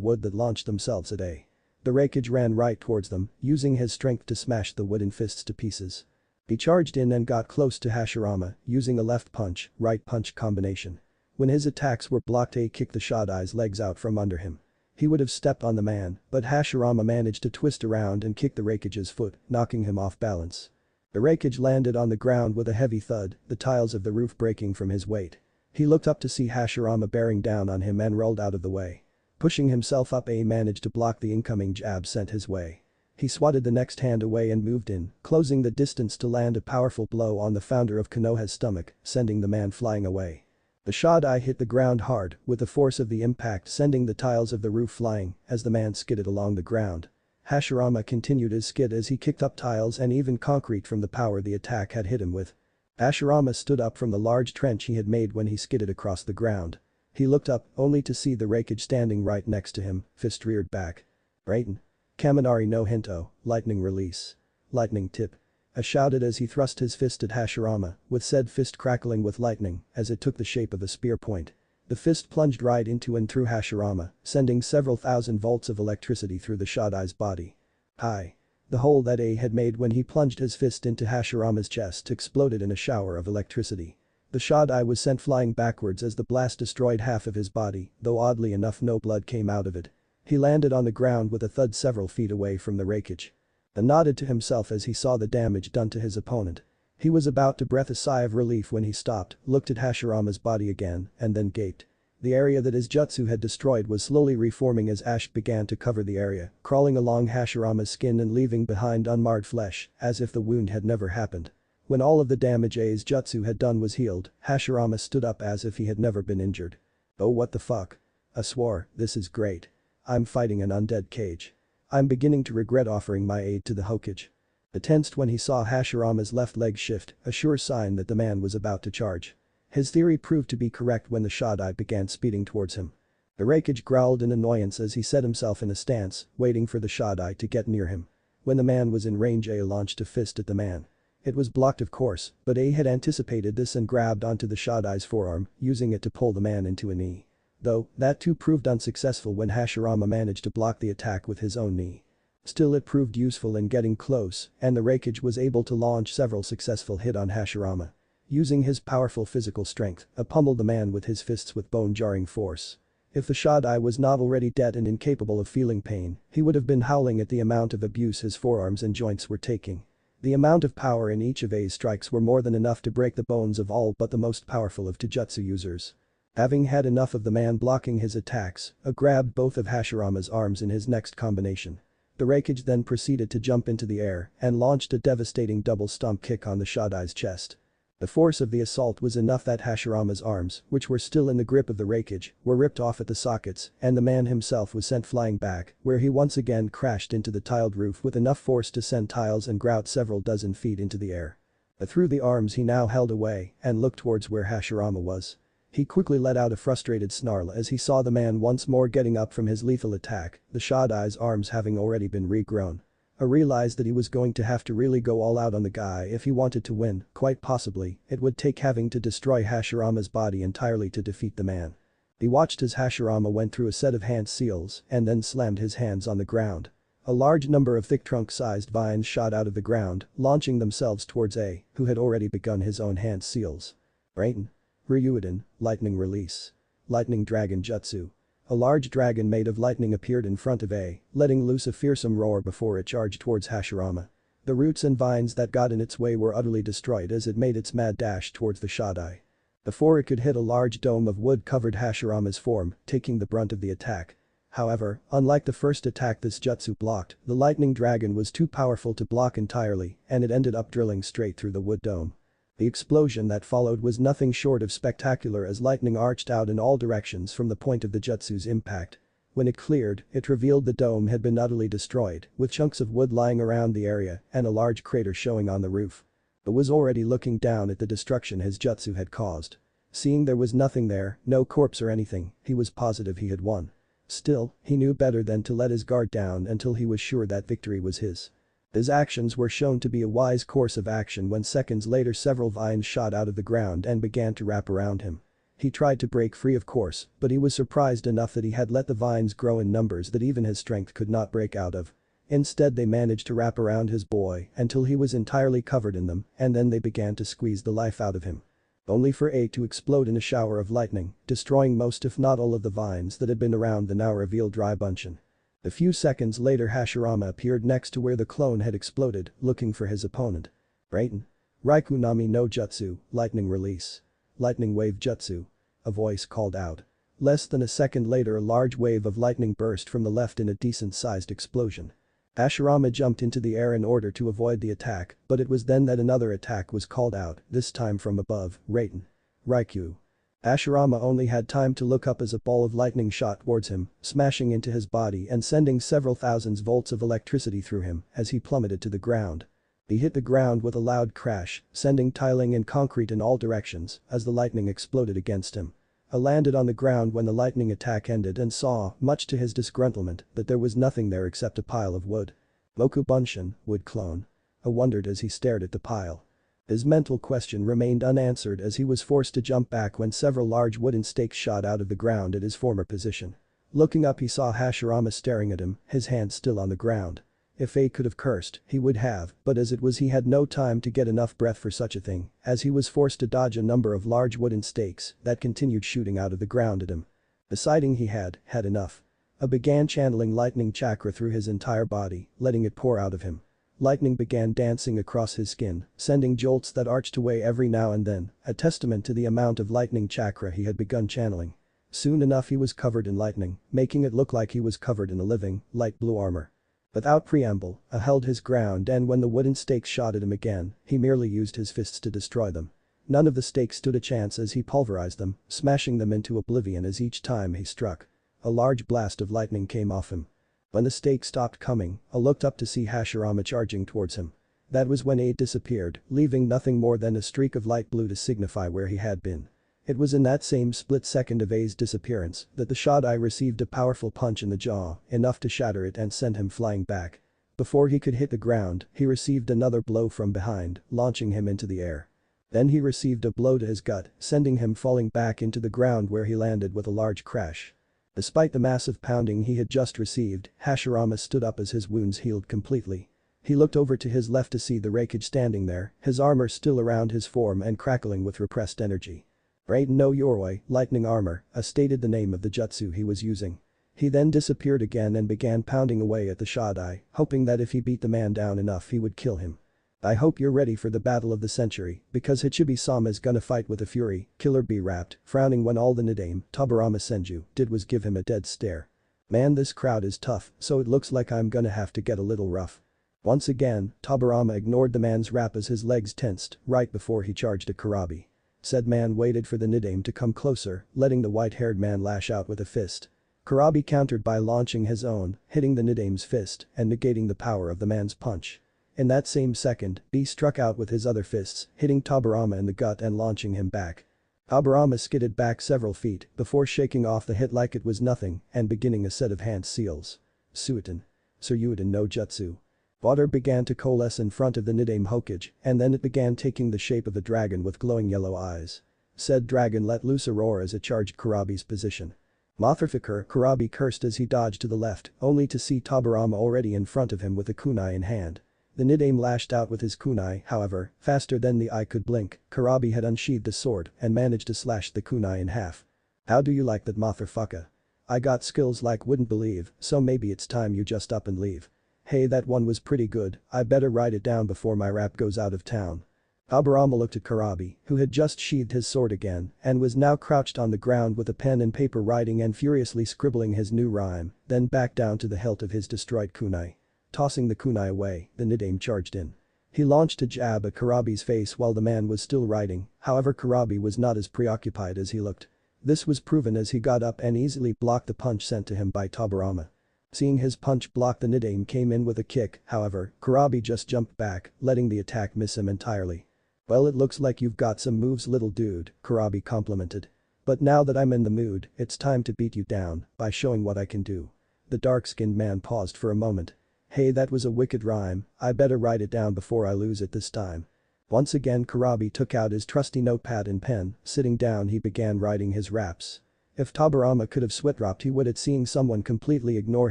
wood that launched themselves at A. The Raikage ran right towards them, using his strength to smash the wooden fists to pieces. He charged in and got close to Hashirama, using a left punch, right punch combination. When his attacks were blocked, A kicked the Shodai's legs out from under him. He would have stepped on the man, but Hashirama managed to twist around and kick the Raikage's foot, knocking him off balance. The wreckage landed on the ground with a heavy thud, the tiles of the roof breaking from his weight. He looked up to see Hashirama bearing down on him and rolled out of the way. Pushing himself up, A managed to block the incoming jab sent his way. He swatted the next hand away and moved in, closing the distance to land a powerful blow on the founder of Konoha's stomach, sending the man flying away. The Shodai hit the ground hard, with the force of the impact sending the tiles of the roof flying as the man skidded along the ground. Hashirama continued his skid as he kicked up tiles and even concrete from the power the attack had hit him with. Hashirama stood up from the large trench he had made when he skidded across the ground. He looked up, only to see the wreckage standing right next to him, fist reared back. Raiden. Kaminari no Hinto, lightning release. Lightning tip. A shouted as he thrust his fist at Hashirama, with said fist crackling with lightning as it took the shape of a spear point. The fist plunged right into and through Hashirama, sending several thousand volts of electricity through the Shodai's body. Hi. The hole that A had made when he plunged his fist into Hashirama's chest exploded in a shower of electricity. The Shodai was sent flying backwards as the blast destroyed half of his body, though oddly enough no blood came out of it. He landed on the ground with a thud several feet away from the wreckage. And nodded to himself as he saw the damage done to his opponent. He was about to breathe a sigh of relief when he stopped, looked at Hashirama's body again, and then gaped. The area that his jutsu had destroyed was slowly reforming as ash began to cover the area, crawling along Hashirama's skin and leaving behind unmarred flesh, as if the wound had never happened. When all of the damage A's jutsu had done was healed, Hashirama stood up as if he had never been injured. Oh, what the fuck? I swore, this is great. I'm fighting an undead cage. I'm beginning to regret offering my aid to the Hokage. He tensed when he saw Hashirama's left leg shift, a sure sign that the man was about to charge. His theory proved to be correct when the Shodai began speeding towards him. The Raikage growled in annoyance as he set himself in a stance, waiting for the Shodai to get near him. When the man was in range, A launched a fist at the man. It was blocked of course, but A had anticipated this and grabbed onto the Shodai's forearm, using it to pull the man into a knee. Though, that too proved unsuccessful when Hashirama managed to block the attack with his own knee. Still, it proved useful in getting close, and the Raikage was able to launch several successful hits on Hashirama. Using his powerful physical strength, A pummeled the man with his fists with bone-jarring force. If the Shodai was not already dead and incapable of feeling pain, he would have been howling at the amount of abuse his forearms and joints were taking. The amount of power in each of A's strikes were more than enough to break the bones of all but the most powerful of Taijutsu users. Having had enough of the man blocking his attacks, A grabbed both of Hashirama's arms in his next combination. The Raikage then proceeded to jump into the air and launched a devastating double stomp kick on the Shodai's chest. The force of the assault was enough that Hashirama's arms, which were still in the grip of the Raikage, were ripped off at the sockets and the man himself was sent flying back, where he once again crashed into the tiled roof with enough force to send tiles and grout several dozen feet into the air. Through the arms he now held away and looked towards where Hashirama was. He quickly let out a frustrated snarl as he saw the man once more getting up from his lethal attack, the Shodai's arms having already been regrown. I realized that he was going to have to really go all out on the guy if he wanted to win, quite possibly, it would take having to destroy Hashirama's body entirely to defeat the man. He watched as Hashirama went through a set of hand seals and then slammed his hands on the ground. A large number of thick trunk-sized vines shot out of the ground, launching themselves towards A, who had already begun his own hand seals. Raiden. Ryuuden, lightning release. Lightning dragon jutsu. A large dragon made of lightning appeared in front of A, letting loose a fearsome roar before it charged towards Hashirama. The roots and vines that got in its way were utterly destroyed as it made its mad dash towards the Shodai. Before it could hit, a large dome of wood covered Hashirama's form, taking the brunt of the attack. However, unlike the first attack this jutsu blocked, the lightning dragon was too powerful to block entirely and it ended up drilling straight through the wood dome. The explosion that followed was nothing short of spectacular as lightning arched out in all directions from the point of the jutsu's impact. When it cleared, it revealed the dome had been utterly destroyed, with chunks of wood lying around the area and a large crater showing on the roof. But was already looking down at the destruction his jutsu had caused. Seeing there was nothing there, no corpse or anything, he was positive he had won. Still, he knew better than to let his guard down until he was sure that victory was his. His actions were shown to be a wise course of action when seconds later several vines shot out of the ground and began to wrap around him. He tried to break free of course, but he was surprised enough that he had let the vines grow in numbers that even his strength could not break out of. Instead they managed to wrap around his boy until he was entirely covered in them and then they began to squeeze the life out of him. Only for A to explode in a shower of lightning, destroying most if not all of the vines that had been around the now revealed dry buncheon. A few seconds later Hashirama appeared next to where the clone had exploded, looking for his opponent. Raiden. Raikou Nami no Jutsu, lightning release. Lightning wave jutsu. A voice called out. Less than a second later a large wave of lightning burst from the left in a decent-sized explosion. Hashirama jumped into the air in order to avoid the attack, but it was then that another attack was called out, this time from above, Raiden. Raikou. Hashirama only had time to look up as a ball of lightning shot towards him, smashing into his body and sending several thousands volts of electricity through him as he plummeted to the ground. He hit the ground with a loud crash, sending tiling and concrete in all directions as the lightning exploded against him. He landed on the ground when the lightning attack ended and saw, much to his disgruntlement, that there was nothing there except a pile of wood. Moku Bunshin, wood clone. He wondered as he stared at the pile. His mental question remained unanswered as he was forced to jump back when several large wooden stakes shot out of the ground at his former position. Looking up he saw Hashirama staring at him, his hands still on the ground. If fate could have cursed, he would have, but as it was he had no time to get enough breath for such a thing, as he was forced to dodge a number of large wooden stakes that continued shooting out of the ground at him. Deciding he had enough. He began channeling lightning chakra through his entire body, letting it pour out of him. Lightning began dancing across his skin, sending jolts that arched away every now and then, a testament to the amount of lightning chakra he had begun channeling. Soon enough he was covered in lightning, making it look like he was covered in a living, light blue armor. Without preamble, he held his ground and when the wooden stakes shot at him again, he merely used his fists to destroy them. None of the stakes stood a chance as he pulverized them, smashing them into oblivion as each time he struck. A large blast of lightning came off him. When the stakes stopped coming, he looked up to see Hashirama charging towards him. That was when it disappeared, leaving nothing more than a streak of light blue to signify where he had been. It was in that same split second of A's disappearance that the Shodai received a powerful punch in the jaw, enough to shatter it and send him flying back. Before he could hit the ground, he received another blow from behind, launching him into the air. Then he received a blow to his gut, sending him falling back into the ground where he landed with a large crash. Despite the massive pounding he had just received, Hashirama stood up as his wounds healed completely. He looked over to his left to see the Raikage standing there, his armor still around his form and crackling with repressed energy. Raiden no Yoroi, lightning armor, stated the name of the jutsu he was using. He then disappeared again and began pounding away at the Shodai, hoping that if he beat the man down enough he would kill him. I hope you're ready for the battle of the century, because Hichibi-sama's gonna fight with a fury, Killer B rapped, frowning when all the Nidaime, Tobirama Senju, did was give him a dead stare. Man, this crowd is tough, so it looks like I'm gonna have to get a little rough. Once again, Tobirama ignored the man's rap as his legs tensed, right before he charged at Kurabi. Said man waited for the Nidaime to come closer, letting the white-haired man lash out with a fist. Kurabi countered by launching his own, hitting the Nidaime's fist and negating the power of the man's punch. In that same second, B struck out with his other fists, hitting Tobirama in the gut and launching him back. Tobirama skidded back several feet before shaking off the hit like it was nothing and beginning a set of hand seals. Suiton. Suryuiden no Jutsu. Water began to coalesce in front of the Nidaime Hokage, and then it began taking the shape of a dragon with glowing yellow eyes. Said dragon let loose a roar as it charged Kurabi's position. Motherfucker, Kurabi cursed as he dodged to the left, only to see Tobirama already in front of him with a kunai in hand. The Nidaime lashed out with his kunai, however, faster than the eye could blink, Kurabi had unsheathed a sword and managed to slash the kunai in half. How do you like that motherfucker? I got skills like wouldn't believe, so maybe it's time you just up and leave. Hey, that one was pretty good, I better write it down before my rap goes out of town. Tobirama looked at Kurabi, who had just sheathed his sword again and was now crouched on the ground with a pen and paper writing and furiously scribbling his new rhyme, then back down to the hilt of his destroyed kunai. Tossing the kunai away, the Nidaime charged in. He launched a jab at Kurabi's face while the man was still writing, however Kurabi was not as preoccupied as he looked. This was proven as he got up and easily blocked the punch sent to him by Tobirama. Seeing his punch block, the Nidaime came in with a kick, however, Kurabi just jumped back, letting the attack miss him entirely. Well, it looks like you've got some moves, little dude, Kurabi complimented. But now that I'm in the mood, it's time to beat you down by showing what I can do. The dark-skinned man paused for a moment. Hey, that was a wicked rhyme, I better write it down before I lose it this time. Once again Kurabi took out his trusty notepad and pen, sitting down he began writing his raps. If Tobirama could have sweat-dropped he would at seeing someone completely ignore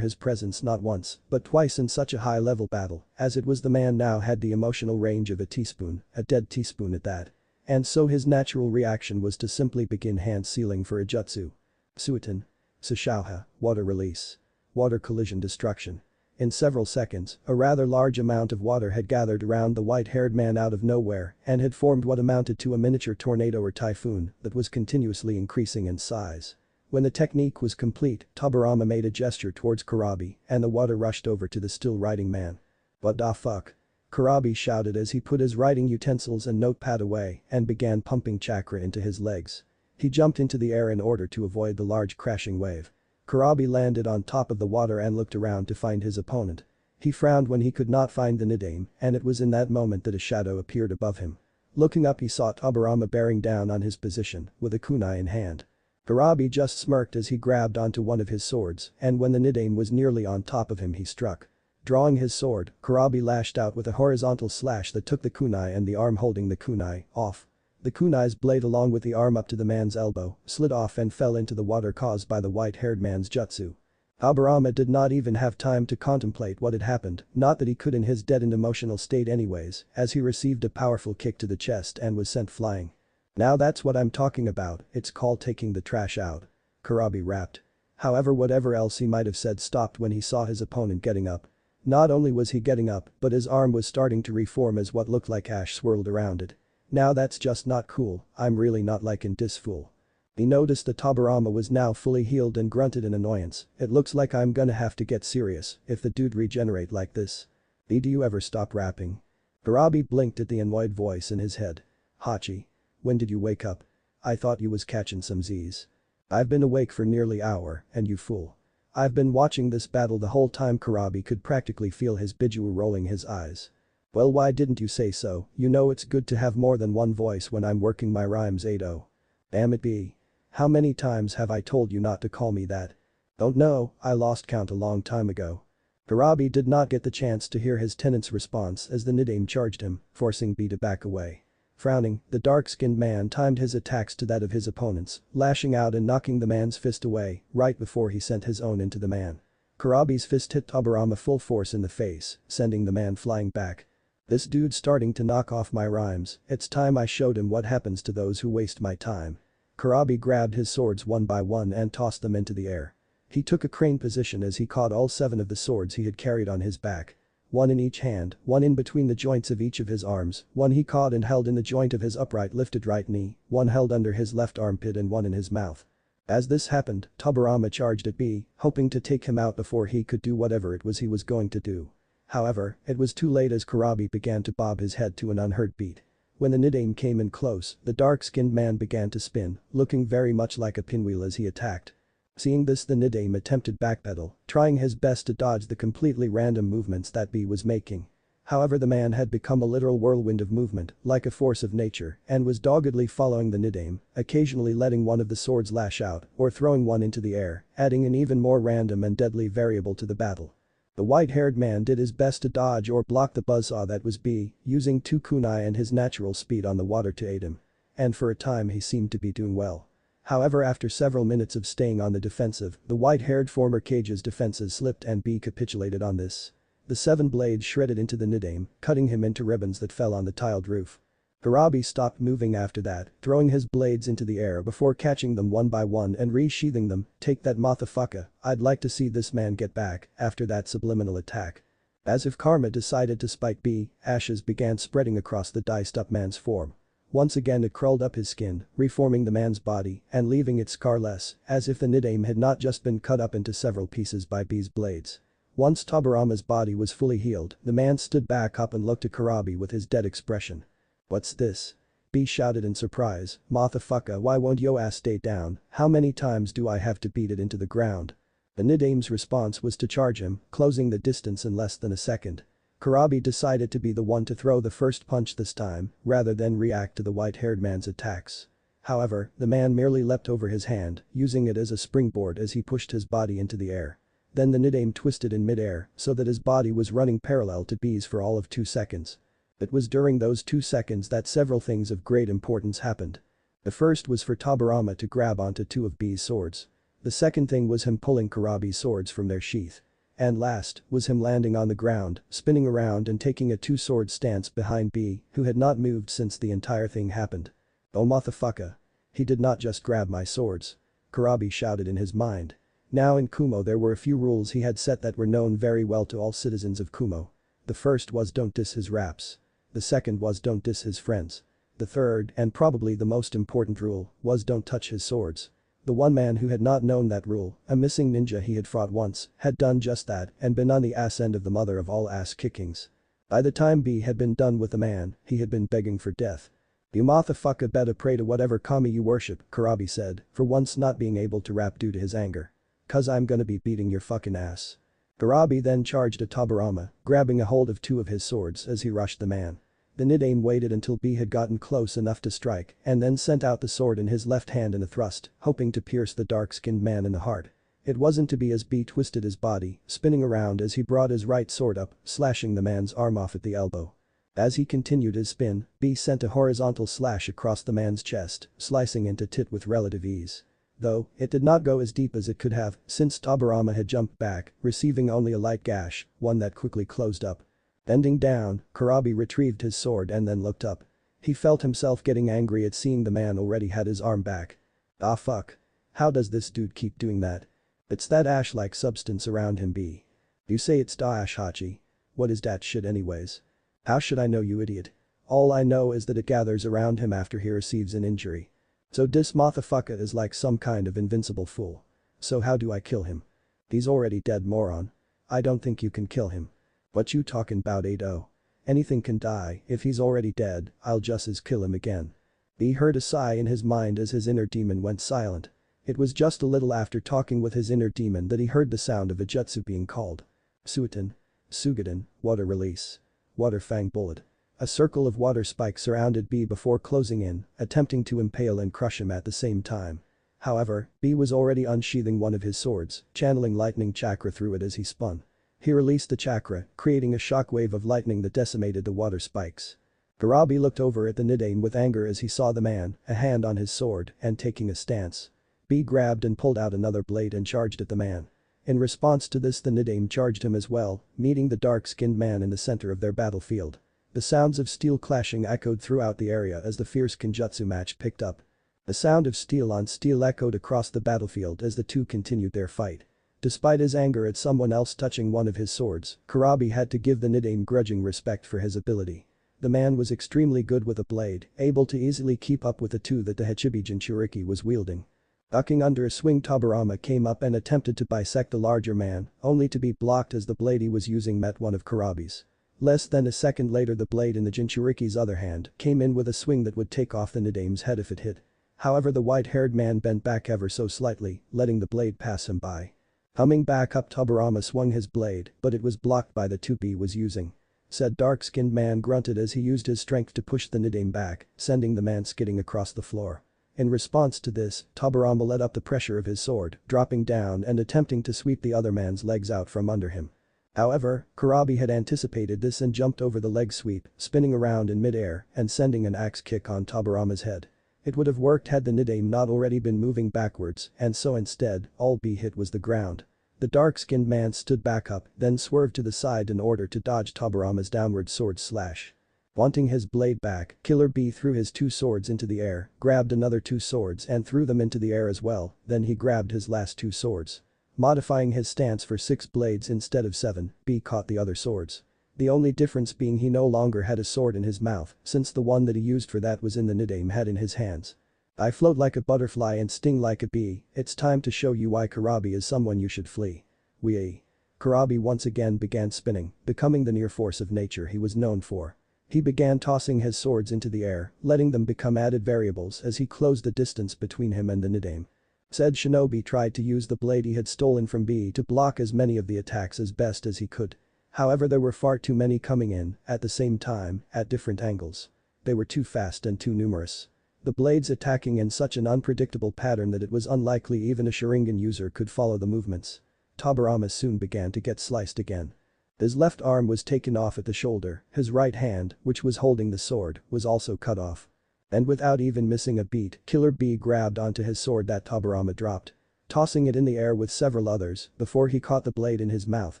his presence not once, but twice in such a high-level battle, as it was the man now had the emotional range of a teaspoon, a dead teaspoon at that. And so his natural reaction was to simply begin hand sealing for a jutsu. Suiton. Sushauha, water release. Water collision destruction. In several seconds, a rather large amount of water had gathered around the white-haired man out of nowhere and had formed what amounted to a miniature tornado or typhoon that was continuously increasing in size. When the technique was complete, Tobirama made a gesture towards Kurabi and the water rushed over to the still writing man. "What the fuck?" Kurabi shouted as he put his writing utensils and notepad away and began pumping chakra into his legs. He jumped into the air in order to avoid the large crashing wave. Kurabi landed on top of the water and looked around to find his opponent. He frowned when he could not find the Nidaime, and it was in that moment that a shadow appeared above him. Looking up he saw Tobirama bearing down on his position, with a kunai in hand. Kurabi just smirked as he grabbed onto one of his swords, and when the Nidaime was nearly on top of him he struck. Drawing his sword, Kurabi lashed out with a horizontal slash that took the kunai and the arm holding the kunai off. The kunai's blade along with the arm up to the man's elbow slid off and fell into the water caused by the white-haired man's jutsu. Tobirama did not even have time to contemplate what had happened, not that he could in his deadened emotional state anyways, as he received a powerful kick to the chest and was sent flying. "Now that's what I'm talking about, it's called taking the trash out," Kurabi rapped. However, whatever else he might have said stopped when he saw his opponent getting up. Not only was he getting up, but his arm was starting to reform as what looked like ash swirled around it. "Now that's just not cool, I'm really not liking this fool." He noticed that Tobirama was now fully healed and grunted in annoyance. "It looks like I'm gonna have to get serious if the dude regenerate like this. Do you ever stop rapping?" Kurabi blinked at the annoyed voice in his head. "Hachi. When did you wake up? I thought you was catching some Z's." "I've been awake for nearly hour, and you fool. I've been watching this battle the whole time." Kurabi could practically feel his Biju rolling his eyes. "Well, why didn't you say so? You know it's good to have more than one voice when I'm working my rhymes, Ado." "Damn it B. How many times have I told you not to call me that?" "Don't know, I lost count a long time ago." Kurabi did not get the chance to hear his tenant's response as the Nidaime charged him, forcing B to back away. Frowning, the dark-skinned man timed his attacks to that of his opponent's, lashing out and knocking the man's fist away right before he sent his own into the man. Kurabi's fist hit Tobirama full force in the face, sending the man flying back. "This dude's starting to knock off my rhymes, it's time I showed him what happens to those who waste my time." Kurabi grabbed his swords one by one and tossed them into the air. He took a crane position as he caught all 7 of the swords he had carried on his back. One in each hand, one in between the joints of each of his arms, one he caught and held in the joint of his upright lifted right knee, one held under his left armpit and one in his mouth. As this happened, Tobirama charged at B, hoping to take him out before he could do whatever it was he was going to do. However, it was too late as Kurabi began to bob his head to an unheard beat. When the Nidaime came in close, the dark-skinned man began to spin, looking very much like a pinwheel as he attacked. Seeing this, the Nidaime attempted backpedal, trying his best to dodge the completely random movements that B was making. However, the man had become a literal whirlwind of movement, like a force of nature, and was doggedly following the Nidaime, occasionally letting one of the swords lash out or throwing one into the air, adding an even more random and deadly variable to the battle. The white-haired man did his best to dodge or block the buzzsaw that was B, using 2 kunai and his natural speed on the water to aid him. And for a time he seemed to be doing well. However, after several minutes of staying on the defensive, the white-haired former Kage's defenses slipped and B capitulated on this. The 7 blades shredded into the Nidaime, cutting him into ribbons that fell on the tiled roof. Kurabi stopped moving after that, throwing his blades into the air before catching them one by one and re-sheathing them. "Take that motherfucker, I'd like to see this man get back after that subliminal attack." As if karma decided to spite B, ashes began spreading across the diced-up man's form. Once again it crawled up his skin, reforming the man's body and leaving it scarless, as if the Nidaime had not just been cut up into several pieces by B's blades. Once Tobirama's body was fully healed, the man stood back up and looked at Kurabi with his dead expression. "What's this?" B shouted in surprise. "Motherfucker, why won't yo ass stay down? How many times do I have to beat it into the ground?" The Nidaime's response was to charge him, closing the distance in less than a second. Kurabi decided to be the one to throw the first punch this time, rather than react to the white-haired man's attacks. However, the man merely leapt over his hand, using it as a springboard as he pushed his body into the air. Then the Nidaime twisted in mid-air so that his body was running parallel to B's for all of 2 seconds. It was during those 2 seconds that several things of great importance happened. The first was for Tobirama to grab onto 2 of B's swords. The second thing was him pulling Kurabi's swords from their sheath. And last, was him landing on the ground, spinning around and taking a 2-sword stance behind B, who had not moved since the entire thing happened. "Oh motherfucker. He did not just grab my swords." Kurabi shouted in his mind. Now in Kumo there were a few rules he had set that were known very well to all citizens of Kumo. The first was don't diss his raps. The second was don't diss his friends. The third, and probably the most important rule, was don't touch his swords. The one man who had not known that rule, a missing ninja he had fought once, had done just that and been on the ass end of the mother of all ass kickings. By the time B had been done with the man, he had been begging for death. "You motherfucker better pray to whatever kami you worship," Karabi said, for once not being able to rap due to his anger. "'Cause I'm gonna be beating your fucking ass." Karabi then charged at Tobirama, grabbing a hold of two of his swords as he rushed the man. The Nidaime waited until B had gotten close enough to strike and then sent out the sword in his left hand in a thrust, hoping to pierce the dark-skinned man in the heart. It wasn't to be as B twisted his body, spinning around as he brought his right sword up, slashing the man's arm off at the elbow. As he continued his spin, B sent a horizontal slash across the man's chest, slicing into tit with relative ease. Though, it did not go as deep as it could have, since Tobirama had jumped back, receiving only a light gash, one that quickly closed up. Bending down, Karabi retrieved his sword and then looked up. He felt himself getting angry at seeing the man already had his arm back. Ah fuck. How does this dude keep doing that? It's that ash-like substance around him B. You say it's da ash hachi. What is that shit anyways? How should I know, you idiot? All I know is that it gathers around him after he receives an injury. So this motherfucker is like some kind of invincible fool. So how do I kill him? He's already dead, moron. I don't think you can kill him. What you talking about, 8-0? Anything can die, if he's already dead, I'll just as kill him again. B heard a sigh in his mind as his inner demon went silent. It was just a little after talking with his inner demon that he heard the sound of a jutsu being called. Suiten. Sugaden, water release. Water fang bullet. A circle of water spikes surrounded B before closing in, attempting to impale and crush him at the same time. However, B was already unsheathing one of his swords, channeling lightning chakra through it as he spun. He released the chakra, creating a shockwave of lightning that decimated the water spikes. Karabi looked over at the Nidaime with anger as he saw the man, a hand on his sword, and taking a stance. B grabbed and pulled out another blade and charged at the man. In response to this, the Nidaime charged him as well, meeting the dark-skinned man in the center of their battlefield. The sounds of steel clashing echoed throughout the area as the fierce Kenjutsu match picked up. The sound of steel on steel echoed across the battlefield as the two continued their fight. Despite his anger at someone else touching one of his swords, Karabi had to give the Nidaime grudging respect for his ability. The man was extremely good with a blade, able to easily keep up with the two that the Hachibi Jinchuriki was wielding. Ducking under a swing, Tobirama came up and attempted to bisect the larger man, only to be blocked as the blade he was using met one of Karabi's. Less than a second later, the blade in the Jinchuriki's other hand came in with a swing that would take off the Nidaime's head if it hit. However, the white-haired man bent back ever so slightly, letting the blade pass him by. Coming back up, Tobirama swung his blade, but it was blocked by the two B was using. Said dark-skinned man grunted as he used his strength to push the Nidaime back, sending the man skidding across the floor. In response to this, Tobirama let up the pressure of his sword, dropping down and attempting to sweep the other man's legs out from under him. However, Karabi had anticipated this and jumped over the leg sweep, spinning around in mid-air and sending an axe kick on Tobirama's head. It would have worked had the Nidaime not already been moving backwards, and so instead, all B hit was the ground. The dark-skinned man stood back up, then swerved to the side in order to dodge Tobirama's downward sword slash. Wanting his blade back, Killer B threw his two swords into the air, grabbed another two swords and threw them into the air as well, then he grabbed his last two swords. Modifying his stance for 6 blades instead of 7, B caught the other swords. The only difference being he no longer had a sword in his mouth, since the one that he used for that was in the Nidaime had in his hands. I float like a butterfly and sting like a bee, it's time to show you why Karabi is someone you should flee. Wee. Karabi once again began spinning, becoming the near force of nature he was known for. He began tossing his swords into the air, letting them become added variables as he closed the distance between him and the Nidaime. Said shinobi tried to use the blade he had stolen from B to block as many of the attacks as best as he could. However, there were far too many coming in, at the same time, at different angles. They were too fast and too numerous. The blades attacking in such an unpredictable pattern that it was unlikely even a Sharingan user could follow the movements. Tobirama soon began to get sliced again. His left arm was taken off at the shoulder, his right hand, which was holding the sword, was also cut off. And without even missing a beat, Killer B grabbed onto his sword that Tobirama dropped. Tossing it in the air with several others, before he caught the blade in his mouth,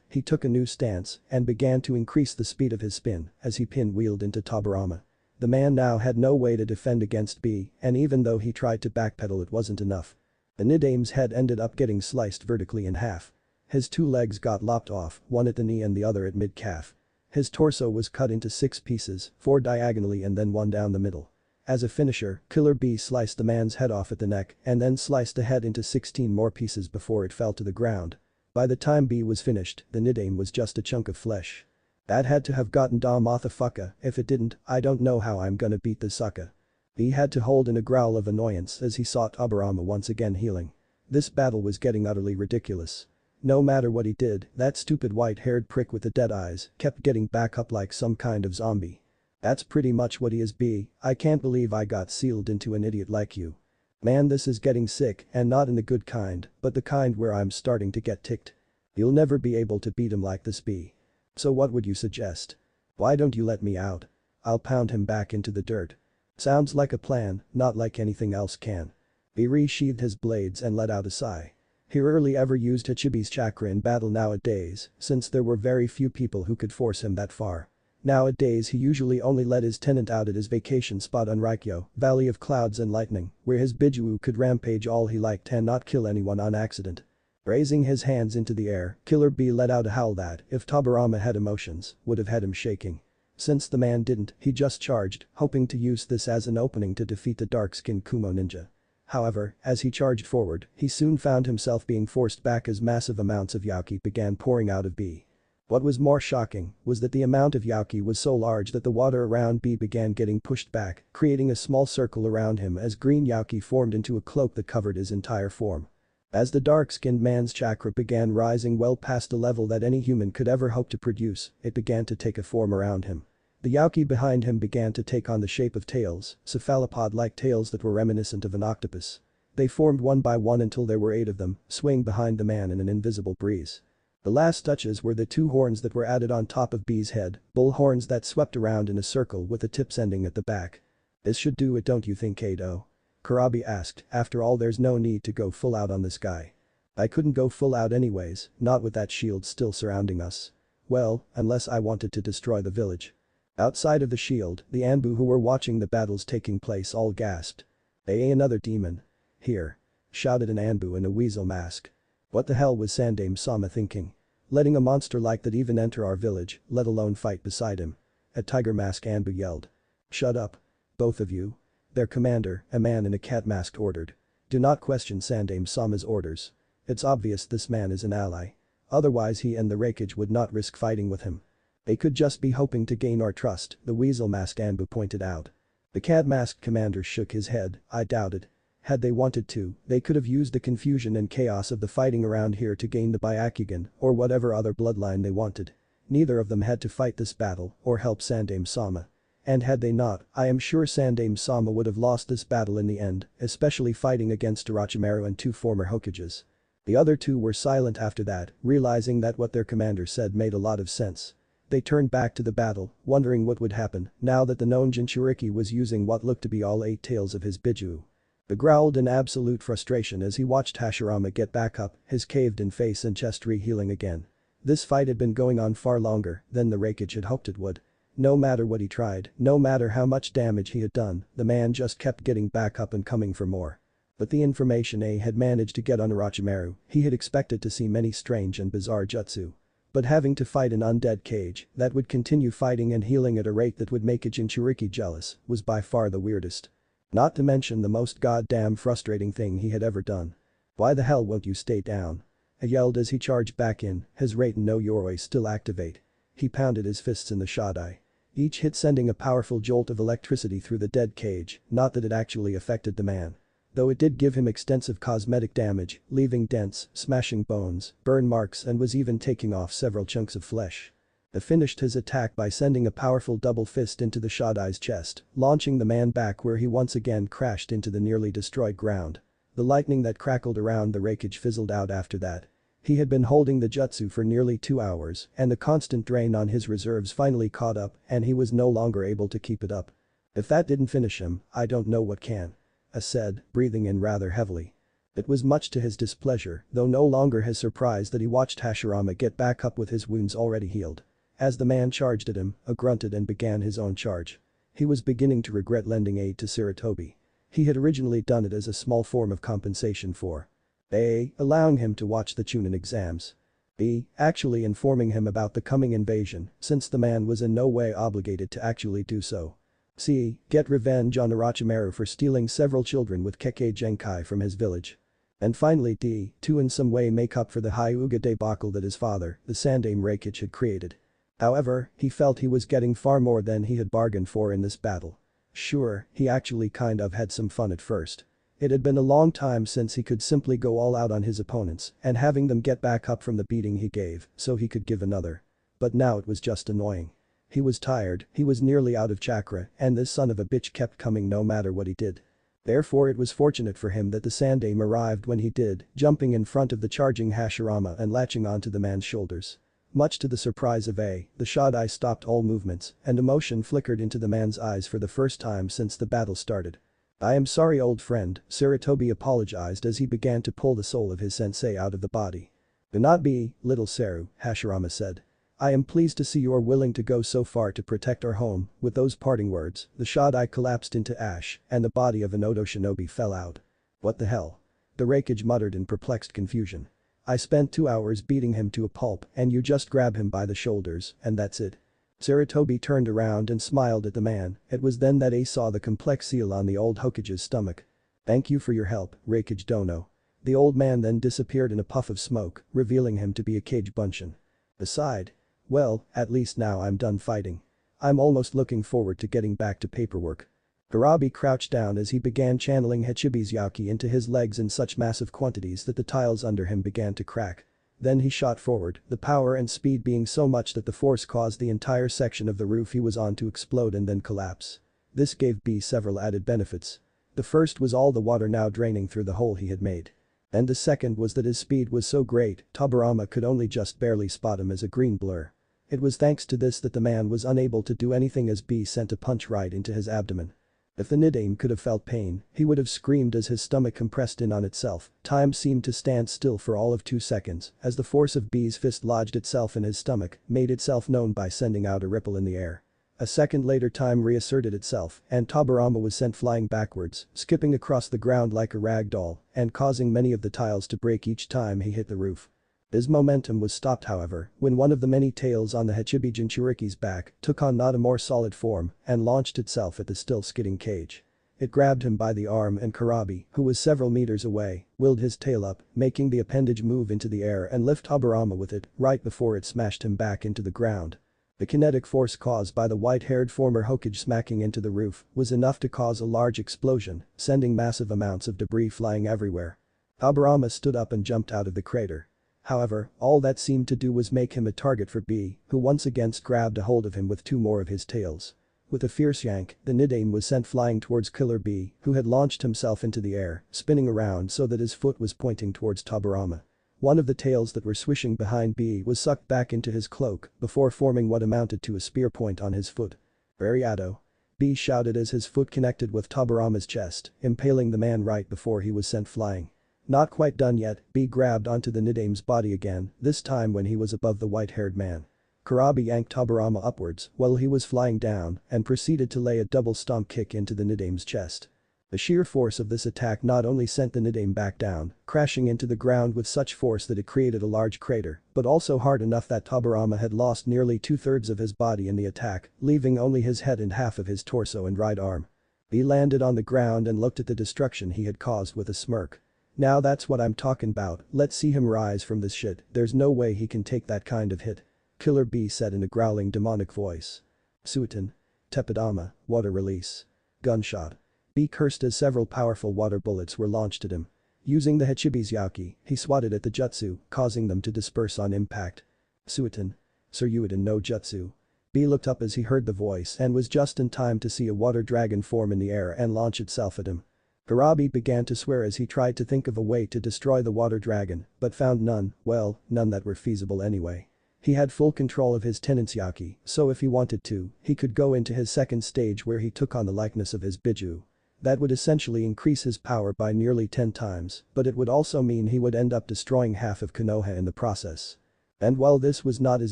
he took a new stance and began to increase the speed of his spin as he pinwheeled into Tobirama. The man now had no way to defend against B, and even though he tried to backpedal, it wasn't enough. The Nidame's head ended up getting sliced vertically in half. His two legs got lopped off, one at the knee and the other at mid-calf. His torso was cut into 6 pieces, 4 diagonally and then 1 down the middle. As a finisher, Killer B sliced the man's head off at the neck and then sliced the head into 16 more pieces before it fell to the ground. By the time B was finished, the Nidame was just a chunk of flesh. That had to have gotten da motherfucker, if it didn't, I don't know how I'm gonna beat this sucker. B had to hold in a growl of annoyance as he saw Tobirama once again healing. This battle was getting utterly ridiculous. No matter what he did, that stupid white-haired prick with the dead eyes kept getting back up like some kind of zombie. That's pretty much what he is. B, I can't believe I got sealed into an idiot like you. Man, this is getting sick, and not in the good kind, but the kind where I'm starting to get ticked. You'll never be able to beat him like this, B. So what would you suggest? Why don't you let me out? I'll pound him back into the dirt. Sounds like a plan, not like anything else can. B resheathed his blades and let out a sigh. He rarely ever used Hachibi's chakra in battle nowadays, since there were very few people who could force him that far. Nowadays he usually only let his tenant out at his vacation spot on Raikyo, Valley of Clouds and Lightning, where his Bijuu could rampage all he liked and not kill anyone on accident. Raising his hands into the air, Killer B let out a howl that, if Tobirama had emotions, would have had him shaking. Since the man didn't, he just charged, hoping to use this as an opening to defeat the dark-skinned Kumo ninja. However, as he charged forward, he soon found himself being forced back as massive amounts of Yauki began pouring out of B. What was more shocking was that the amount of Yauki was so large that the water around B began getting pushed back, creating a small circle around him as green Yauki formed into a cloak that covered his entire form. As the dark-skinned man's chakra began rising well past the level that any human could ever hope to produce, it began to take a form around him. The Yauki behind him began to take on the shape of tails, cephalopod-like tails that were reminiscent of an octopus. They formed one by one until there were 8 of them, swaying behind the man in an invisible breeze. The last touches were the 2 horns that were added on top of B's head, bull horns that swept around in a circle with the tips ending at the back. This should do it, don't you think, Kado? Kurabi asked. After all, there's no need to go full out on this guy. I couldn't go full out anyways, not with that shield still surrounding us. Well, unless I wanted to destroy the village. Outside of the shield, the Anbu who were watching the battles taking place all gasped. Another demon. Here. Shouted an Anbu in a weasel mask. What the hell was Sandaime-sama thinking? Letting a monster like that even enter our village, let alone fight beside him. A tiger mask Anbu yelled. Shut up. Both of you. Their commander, a man in a cat mask, ordered. Do not question Sandaime-sama's orders. It's obvious this man is an ally. Otherwise he and the Raikage would not risk fighting with him. They could just be hoping to gain our trust, the weasel-masked Anbu pointed out. The cat-masked commander shook his head. I doubt it. Had they wanted to, they could have used the confusion and chaos of the fighting around here to gain the Byakugan or whatever other bloodline they wanted. Neither of them had to fight this battle or help Sandaime-sama. And had they not, I am sure Sandaime-sama would have lost this battle in the end, especially fighting against Orochimaru and 2 former Hokages. The other 2 were silent after that, realizing that what their commander said made a lot of sense. They turned back to the battle, wondering what would happen now that the known Jinchuriki was using what looked to be all 8 tails of his Bijuu. He growled in absolute frustration as he watched Hashirama get back up, his caved-in face and chest re-healing again. This fight had been going on far longer than the Raikage had hoped it would. No matter what he tried, no matter how much damage he had done, the man just kept getting back up and coming for more. But the information A had managed to get on Orochimaru, he had expected to see many strange and bizarre jutsu. But having to fight an undead cage that would continue fighting and healing at a rate that would make a Jinchuriki jealous was by far the weirdest. Not to mention the most goddamn frustrating thing he had ever done. Why the hell won't you stay down? He yelled as he charged back in, his Raiden no Yoroi still activate. He pounded his fists in the Shodai. Each hit sending a powerful jolt of electricity through the dead cage, not that it actually affected the man. Though it did give him extensive cosmetic damage, leaving dents, smashing bones, burn marks and was even taking off several chunks of flesh. He finished his attack by sending a powerful double fist into the Shodai's chest, launching the man back where he once again crashed into the nearly destroyed ground. The lightning that crackled around the Raikage fizzled out after that. He had been holding the jutsu for nearly 2 hours and the constant drain on his reserves finally caught up and he was no longer able to keep it up. If that didn't finish him, I don't know what can. He said, breathing in rather heavily. It was much to his displeasure, though no longer his surprise that he watched Hashirama get back up with his wounds already healed. As the man charged at him, he grunted and began his own charge. He was beginning to regret lending aid to Sarutobi. He had originally done it as a small form of compensation for A. Allowing him to watch the Chunin exams. B. Actually informing him about the coming invasion, since the man was in no way obligated to actually do so. C. Get revenge on Orochimaru for stealing several children with Kekkei Genkai from his village. And finally D. To in some way make up for the Hyuga debacle that his father, the Sandaime Reikage, had created. However, he felt he was getting far more than he had bargained for in this battle. Sure, he actually kind of had some fun at first. It had been a long time since he could simply go all out on his opponents and having them get back up from the beating he gave so he could give another. But now it was just annoying. He was tired, he was nearly out of chakra, and this son of a bitch kept coming no matter what he did. Therefore it was fortunate for him that the Sandaime arrived when he did, jumping in front of the charging Hashirama and latching onto the man's shoulders. Much to the surprise of A, the Shodai stopped all movements and emotion flickered into the man's eyes for the first time since the battle started. "I am sorry old friend," Sarutobi apologized as he began to pull the soul of his sensei out of the body. "Do not be, little Saru," Hashirama said. "I am pleased to see you are willing to go so far to protect our home." With those parting words, the Shodai collapsed into ash and the body of an Odo shinobi fell out. "What the hell?" the Reikage muttered in perplexed confusion. "I spent 2 hours beating him to a pulp and you just grab him by the shoulders and that's it?" Sarutobi turned around and smiled at the man. It was then that Ace saw the complex seal on the old Hokage's stomach. "Thank you for your help, Reikage Dono." The old man then disappeared in a puff of smoke, revealing him to be a Kage Bunshin. Beside, "Well, at least now I'm done fighting. I'm almost looking forward to getting back to paperwork." Kurabi crouched down as he began channeling Hachibi's Yaki into his legs in such massive quantities that the tiles under him began to crack. Then he shot forward, the power and speed being so much that the force caused the entire section of the roof he was on to explode and then collapse. This gave B several added benefits. The first was all the water now draining through the hole he had made. And the second was that his speed was so great, Tobirama could only just barely spot him as a green blur. It was thanks to this that the man was unable to do anything as B sent a punch right into his abdomen. If the Nidaime could have felt pain, he would have screamed as his stomach compressed in on itself. Time seemed to stand still for all of 2 seconds as the force of B's fist lodged itself in his stomach, made itself known by sending out a ripple in the air. A second later time reasserted itself and Tobirama was sent flying backwards, skipping across the ground like a rag doll and causing many of the tiles to break each time he hit the roof. His momentum was stopped however, when one of the many tails on the Hachibi Jinchuriki's back took on not a more solid form and launched itself at the still skidding cage. It grabbed him by the arm and Kurabi, who was several meters away, willed his tail up, making the appendage move into the air and lift Tobirama with it right before it smashed him back into the ground. The kinetic force caused by the white-haired former Hokage smacking into the roof was enough to cause a large explosion, sending massive amounts of debris flying everywhere. Tobirama stood up and jumped out of the crater. However, all that seemed to do was make him a target for B, who once again grabbed a hold of him with 2 more of his tails. With a fierce yank, the Nidaime was sent flying towards Killer B, who had launched himself into the air, spinning around so that his foot was pointing towards Tobirama. One of the tails that were swishing behind B was sucked back into his cloak before forming what amounted to a spear point on his foot. "Ariado!" B shouted as his foot connected with Tobirama's chest, impaling the man right before he was sent flying. Not quite done yet, B grabbed onto the Nidaime's body again, this time when he was above the white-haired man. Kurabi yanked Tobirama upwards while he was flying down and proceeded to lay a double stomp kick into the Nidaime's chest. The sheer force of this attack not only sent the Nidaime back down, crashing into the ground with such force that it created a large crater, but also hard enough that Tobirama had lost nearly 2/3 of his body in the attack, leaving only his head and half of his torso and right arm. He landed on the ground and looked at the destruction he had caused with a smirk. "Now that's what I'm talking about, let's see him rise from this shit, there's no way he can take that kind of hit," Killer B said in a growling demonic voice. Suiton. Tepidama, water release. Gunshot. B cursed as several powerful water bullets were launched at him. Using the Hachibi's Yaki, he swatted at the jutsu, causing them to disperse on impact. Suiton. Suryuiden no jutsu. B looked up as he heard the voice and was just in time to see a water dragon form in the air and launch itself at him. Kurabi began to swear as he tried to think of a way to destroy the water dragon, but found none, well, none that were feasible anyway. He had full control of his tenant's Yaki, so if he wanted to, he could go into his second stage where he took on the likeness of his Biju. That would essentially increase his power by nearly 10 times, but it would also mean he would end up destroying half of Konoha in the process. And while this was not his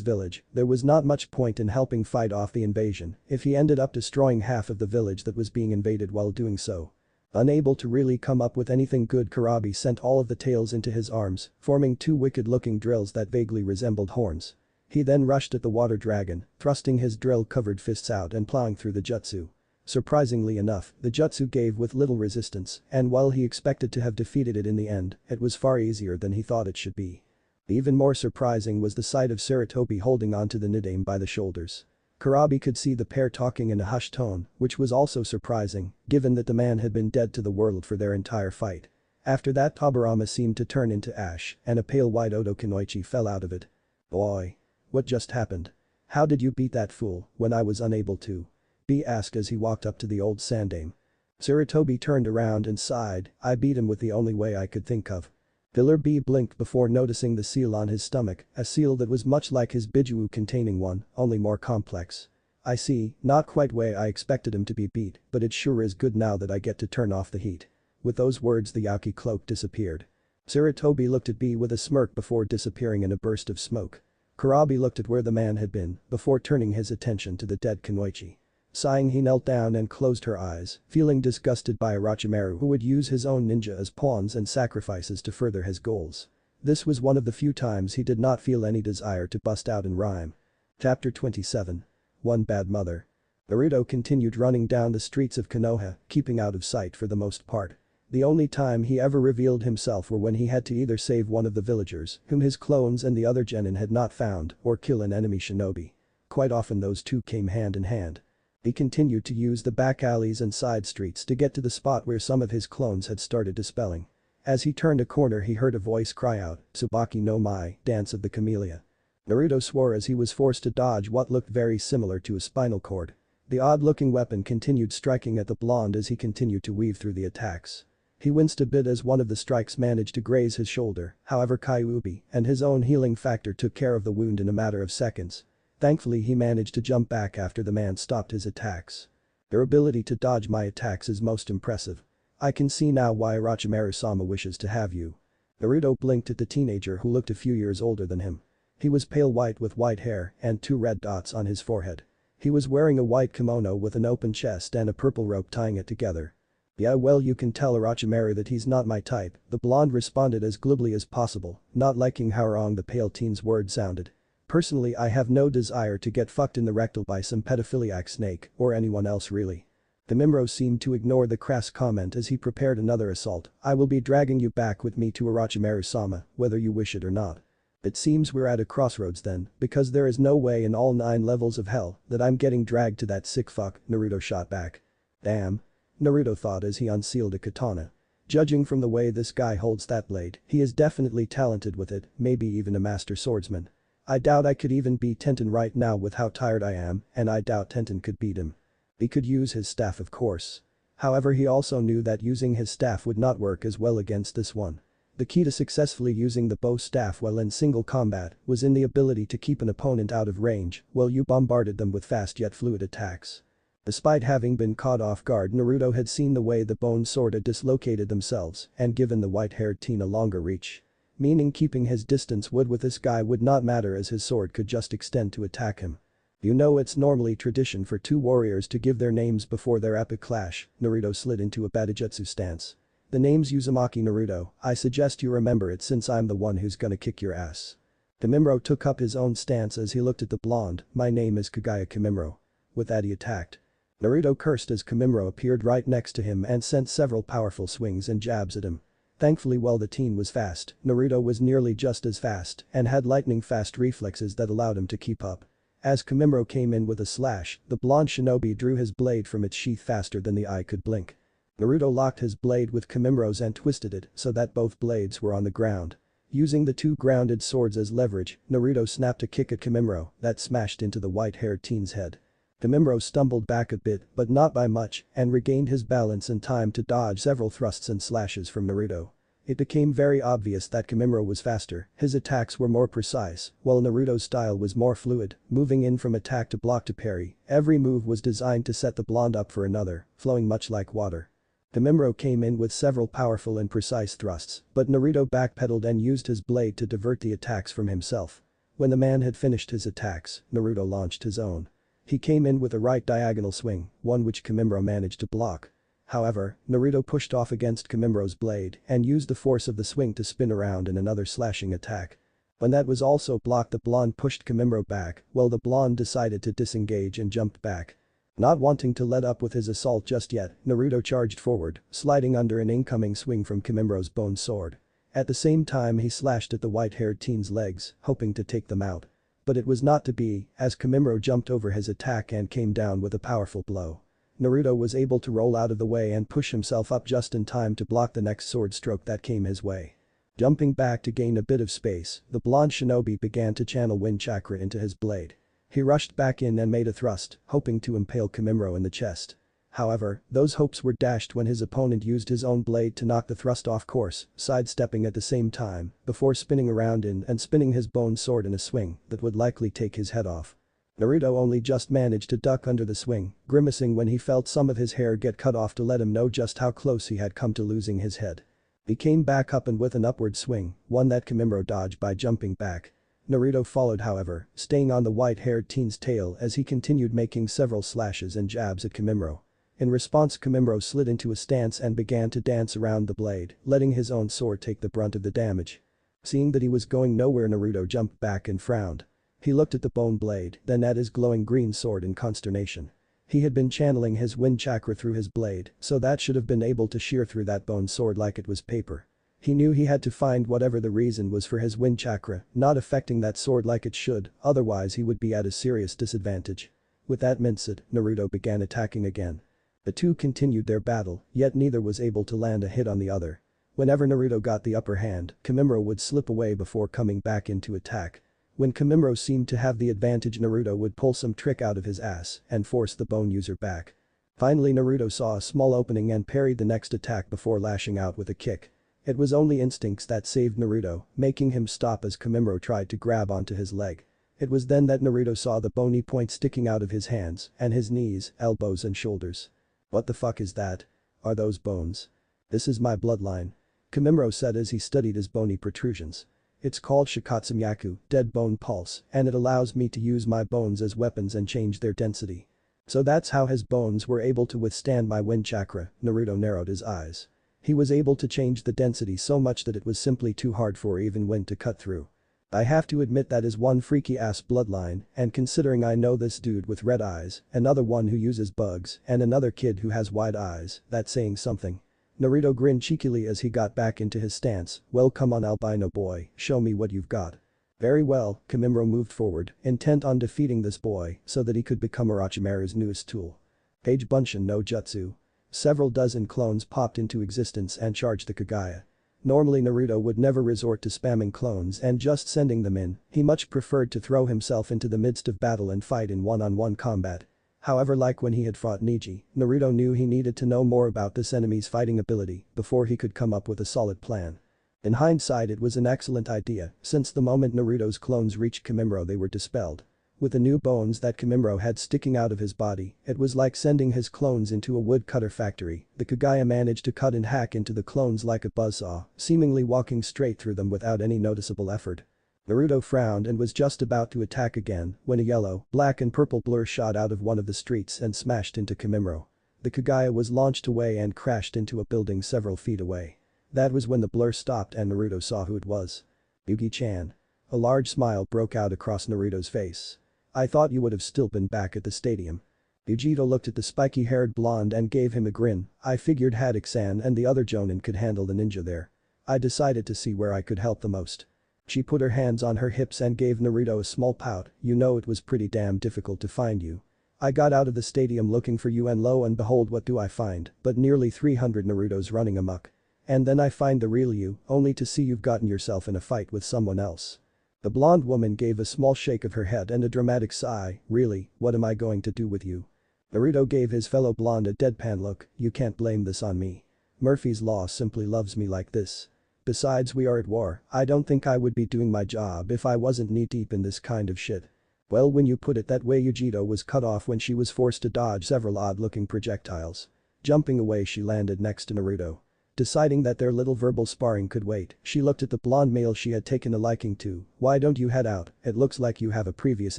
village, there was not much point in helping fight off the invasion if he ended up destroying half of the village that was being invaded while doing so. Unable to really come up with anything good, Karabi sent all of the tails into his arms, forming two wicked-looking drills that vaguely resembled horns. He then rushed at the water dragon, thrusting his drill-covered fists out and plowing through the jutsu. Surprisingly enough, the jutsu gave with little resistance, and while he expected to have defeated it in the end, it was far easier than he thought it should be. Even more surprising was the sight of Sarutobi holding onto the Nidaime by the shoulders. Karabi could see the pair talking in a hushed tone, which was also surprising, given that the man had been dead to the world for their entire fight. After that, Tobirama seemed to turn into ash, and a pale white Oto Kunoichi fell out of it. "Boy. What just happened? How did you beat that fool when I was unable to?" B asked as he walked up to the old Sandaime. Sarutobi turned around and sighed, "I beat him with the only way I could think of." Filler B blinked before noticing the seal on his stomach, a seal that was much like his Bijuu containing one, only more complex. "I see, not quite way I expected him to be beat, but it sure is good now that I get to turn off the heat." With those words, the Yaki cloak disappeared. Sarutobi looked at B with a smirk before disappearing in a burst of smoke. Karabi looked at where the man had been before turning his attention to the dead Kunoichi. Sighing, he knelt down and closed her eyes, feeling disgusted by Orochimaru, who would use his own ninja as pawns and sacrifices to further his goals. This was one of the few times he did not feel any desire to bust out in rhyme. Chapter 27. One Bad Mother. Naruto continued running down the streets of Konoha, keeping out of sight for the most part. The only time he ever revealed himself were when he had to either save one of the villagers, whom his clones and the other genin had not found, or kill an enemy shinobi. Quite often those two came hand in hand. He continued to use the back alleys and side streets to get to the spot where some of his clones had started dispelling. As he turned a corner, he heard a voice cry out, "Tsubaki no Mai, Dance of the Camellia." Naruto swore as he was forced to dodge what looked very similar to a spinal cord. The odd-looking weapon continued striking at the blonde as he continued to weave through the attacks. He winced a bit as one of the strikes managed to graze his shoulder, however Kyuubi and his own healing factor took care of the wound in a matter of seconds. Thankfully, he managed to jump back after the man stopped his attacks. "Your ability to dodge my attacks is most impressive. I can see now why Orochimaru-sama wishes to have you." Naruto blinked at the teenager who looked a few years older than him. He was pale white with white hair and two red dots on his forehead. He was wearing a white kimono with an open chest and a purple rope tying it together. "Yeah, well, you can tell Orochimaru that he's not my type," the blonde responded as glibly as possible, not liking how wrong the pale teen's word sounded. "Personally, I have no desire to get fucked in the rectal by some pedophiliac snake, or anyone else really." Kamimaro seemed to ignore the crass comment as he prepared another assault. "I will be dragging you back with me to Orochimaru-sama, whether you wish it or not." "It seems we're at a crossroads then, because there is no way in all 9 levels of hell that I'm getting dragged to that sick fuck," Naruto shot back. "Damn," Naruto thought as he unsealed a katana. "Judging from the way this guy holds that blade, he is definitely talented with it, maybe even a master swordsman. I doubt I could even beat Tenten right now with how tired I am, and I doubt Tenten could beat him. He could use his staff, of course. However, he also knew that using his staff would not work as well against this one. The key to successfully using the bow staff while in single combat was in the ability to keep an opponent out of range while you bombarded them with fast yet fluid attacks. Despite having been caught off guard, Naruto had seen the way the bone sword had dislocated themselves and given the white-haired teen a longer reach. Meaning keeping his distance with this guy would not matter as his sword could just extend to attack him. "You know, it's normally tradition for 2 warriors to give their names before their epic clash." Naruto slid into a Badajutsu stance. "The name's Uzumaki Naruto, I suggest you remember it since I'm the one who's gonna kick your ass." Kamimaro took up his own stance as he looked at the blonde. "My name is Kagaya Kamimaro." With that, he attacked. Naruto cursed as Kamimaro appeared right next to him and sent several powerful swings and jabs at him. Thankfully, while the teen was fast, Naruto was nearly just as fast and had lightning-fast reflexes that allowed him to keep up. As Kamimaro came in with a slash, the blonde shinobi drew his blade from its sheath faster than the eye could blink. Naruto locked his blade with Kamimaro's and twisted it so that both blades were on the ground. Using the 2 grounded swords as leverage, Naruto snapped a kick at Kamimaro that smashed into the white-haired teen's head. Kamimaro stumbled back a bit, but not by much, and regained his balance in time to dodge several thrusts and slashes from Naruto. It became very obvious that Kamimaro was faster, his attacks were more precise, while Naruto's style was more fluid, moving in from attack to block to parry. Every move was designed to set the blonde up for another, flowing much like water. Kamimaro came in with several powerful and precise thrusts, but Naruto backpedaled and used his blade to divert the attacks from himself. When the man had finished his attacks, Naruto launched his own. He came in with a right diagonal swing, one which Kamimaro managed to block. However, Naruto pushed off against Kimimuro's blade and used the force of the swing to spin around in another slashing attack. When that was also blocked, the blonde pushed Kimimuro back while the blonde decided to disengage and jumped back. Not wanting to let up with his assault just yet, Naruto charged forward, sliding under an incoming swing from Kimimuro's bone sword. At the same time he slashed at the white-haired teen's legs, hoping to take them out. But it was not to be, as Kimimuro jumped over his attack and came down with a powerful blow. Naruto was able to roll out of the way and push himself up just in time to block the next sword stroke that came his way. Jumping back to gain a bit of space, the blonde shinobi began to channel wind chakra into his blade. He rushed back in and made a thrust, hoping to impale Kimimuro in the chest. However, those hopes were dashed when his opponent used his own blade to knock the thrust off course, sidestepping at the same time, before spinning around in and spinning his bone sword in a swing that would likely take his head off. Naruto only just managed to duck under the swing, grimacing when he felt some of his hair get cut off to let him know just how close he had come to losing his head. He came back up and with an upward swing, one that Kimimuro dodged by jumping back. Naruto followed, however, staying on the white-haired teen's tail as he continued making several slashes and jabs at Kimimuro. In response, Kimimuro slid into a stance and began to dance around the blade, letting his own sword take the brunt of the damage. Seeing that he was going nowhere, Naruto jumped back and frowned. He looked at the bone blade, then at his glowing green sword in consternation. He had been channeling his wind chakra through his blade, so that should have been able to shear through that bone sword like it was paper. He knew he had to find whatever the reason was for his wind chakra not affecting that sword like it should, otherwise he would be at a serious disadvantage. With that mindset, Naruto began attacking again. The two continued their battle, yet neither was able to land a hit on the other. Whenever Naruto got the upper hand, Kimimuro would slip away before coming back in to attack. When Kimimuro seemed to have the advantage, Naruto would pull some trick out of his ass and force the bone user back. Finally, Naruto saw a small opening and parried the next attack before lashing out with a kick. It was only instincts that saved Naruto, making him stop as Kimimuro tried to grab onto his leg. It was then that Naruto saw the bony point sticking out of his hands and his knees, elbows and shoulders. "What the fuck is that? Are those bones? This is my bloodline," Kimimuro said as he studied his bony protrusions. "It's called Shikatsumayaku, dead bone pulse, and it allows me to use my bones as weapons and change their density." So that's how his bones were able to withstand my wind chakra. Naruto narrowed his eyes. He was able to change the density so much that it was simply too hard for even wind to cut through. I have to admit that is one freaky ass bloodline, and considering I know this dude with red eyes, another one who uses bugs, and another kid who has wide eyes, that's saying something. Naruto grinned cheekily as he got back into his stance. "Well, come on, albino boy, show me what you've got." Very well, Kimimuro moved forward, intent on defeating this boy so that he could become Orochimaru's newest tool. Page Bunshin no Jutsu. Several dozen clones popped into existence and charged the Kagaya. Normally Naruto would never resort to spamming clones and just sending them in, he much preferred to throw himself into the midst of battle and fight in one-on-one combat. However, like when he had fought Neji, Naruto knew he needed to know more about this enemy's fighting ability before he could come up with a solid plan. In hindsight, it was an excellent idea, since the moment Naruto's clones reached Kimimuro they were dispelled. With the new bones that Kimimuro had sticking out of his body, it was like sending his clones into a woodcutter factory. The Kagaya managed to cut and hack into the clones like a buzzsaw, seemingly walking straight through them without any noticeable effort. Naruto frowned and was just about to attack again when a yellow, black and purple blur shot out of one of the streets and smashed into Kimimuro. The Kagaya was launched away and crashed into a building several feet away. That was when the blur stopped and Naruto saw who it was. "Yugi-chan." A large smile broke out across Naruto's face. "I thought you would have still been back at the stadium." Yujiro looked at the spiky-haired blonde and gave him a grin. "I figured Haddock-san and the other Jonin could handle the ninja there. I decided to see where I could help the most." She put her hands on her hips and gave Naruto a small pout. "You know, it was pretty damn difficult to find you. I got out of the stadium looking for you and lo and behold, what do I find but nearly 300 Narutos running amok. And then I find the real you, only to see you've gotten yourself in a fight with someone else." The blonde woman gave a small shake of her head and a dramatic sigh. "Really, what am I going to do with you?" Naruto gave his fellow blonde a deadpan look. "You can't blame this on me. Murphy's Law simply loves me like this. Besides, we are at war. I don't think I would be doing my job if I wasn't knee-deep in this kind of shit." Well, when you put it that way, Yujiro was cut off when she was forced to dodge several odd-looking projectiles. Jumping away, she landed next to Naruto. Deciding that their little verbal sparring could wait, she looked at the blonde male she had taken a liking to. "Why don't you head out? It looks like you have a previous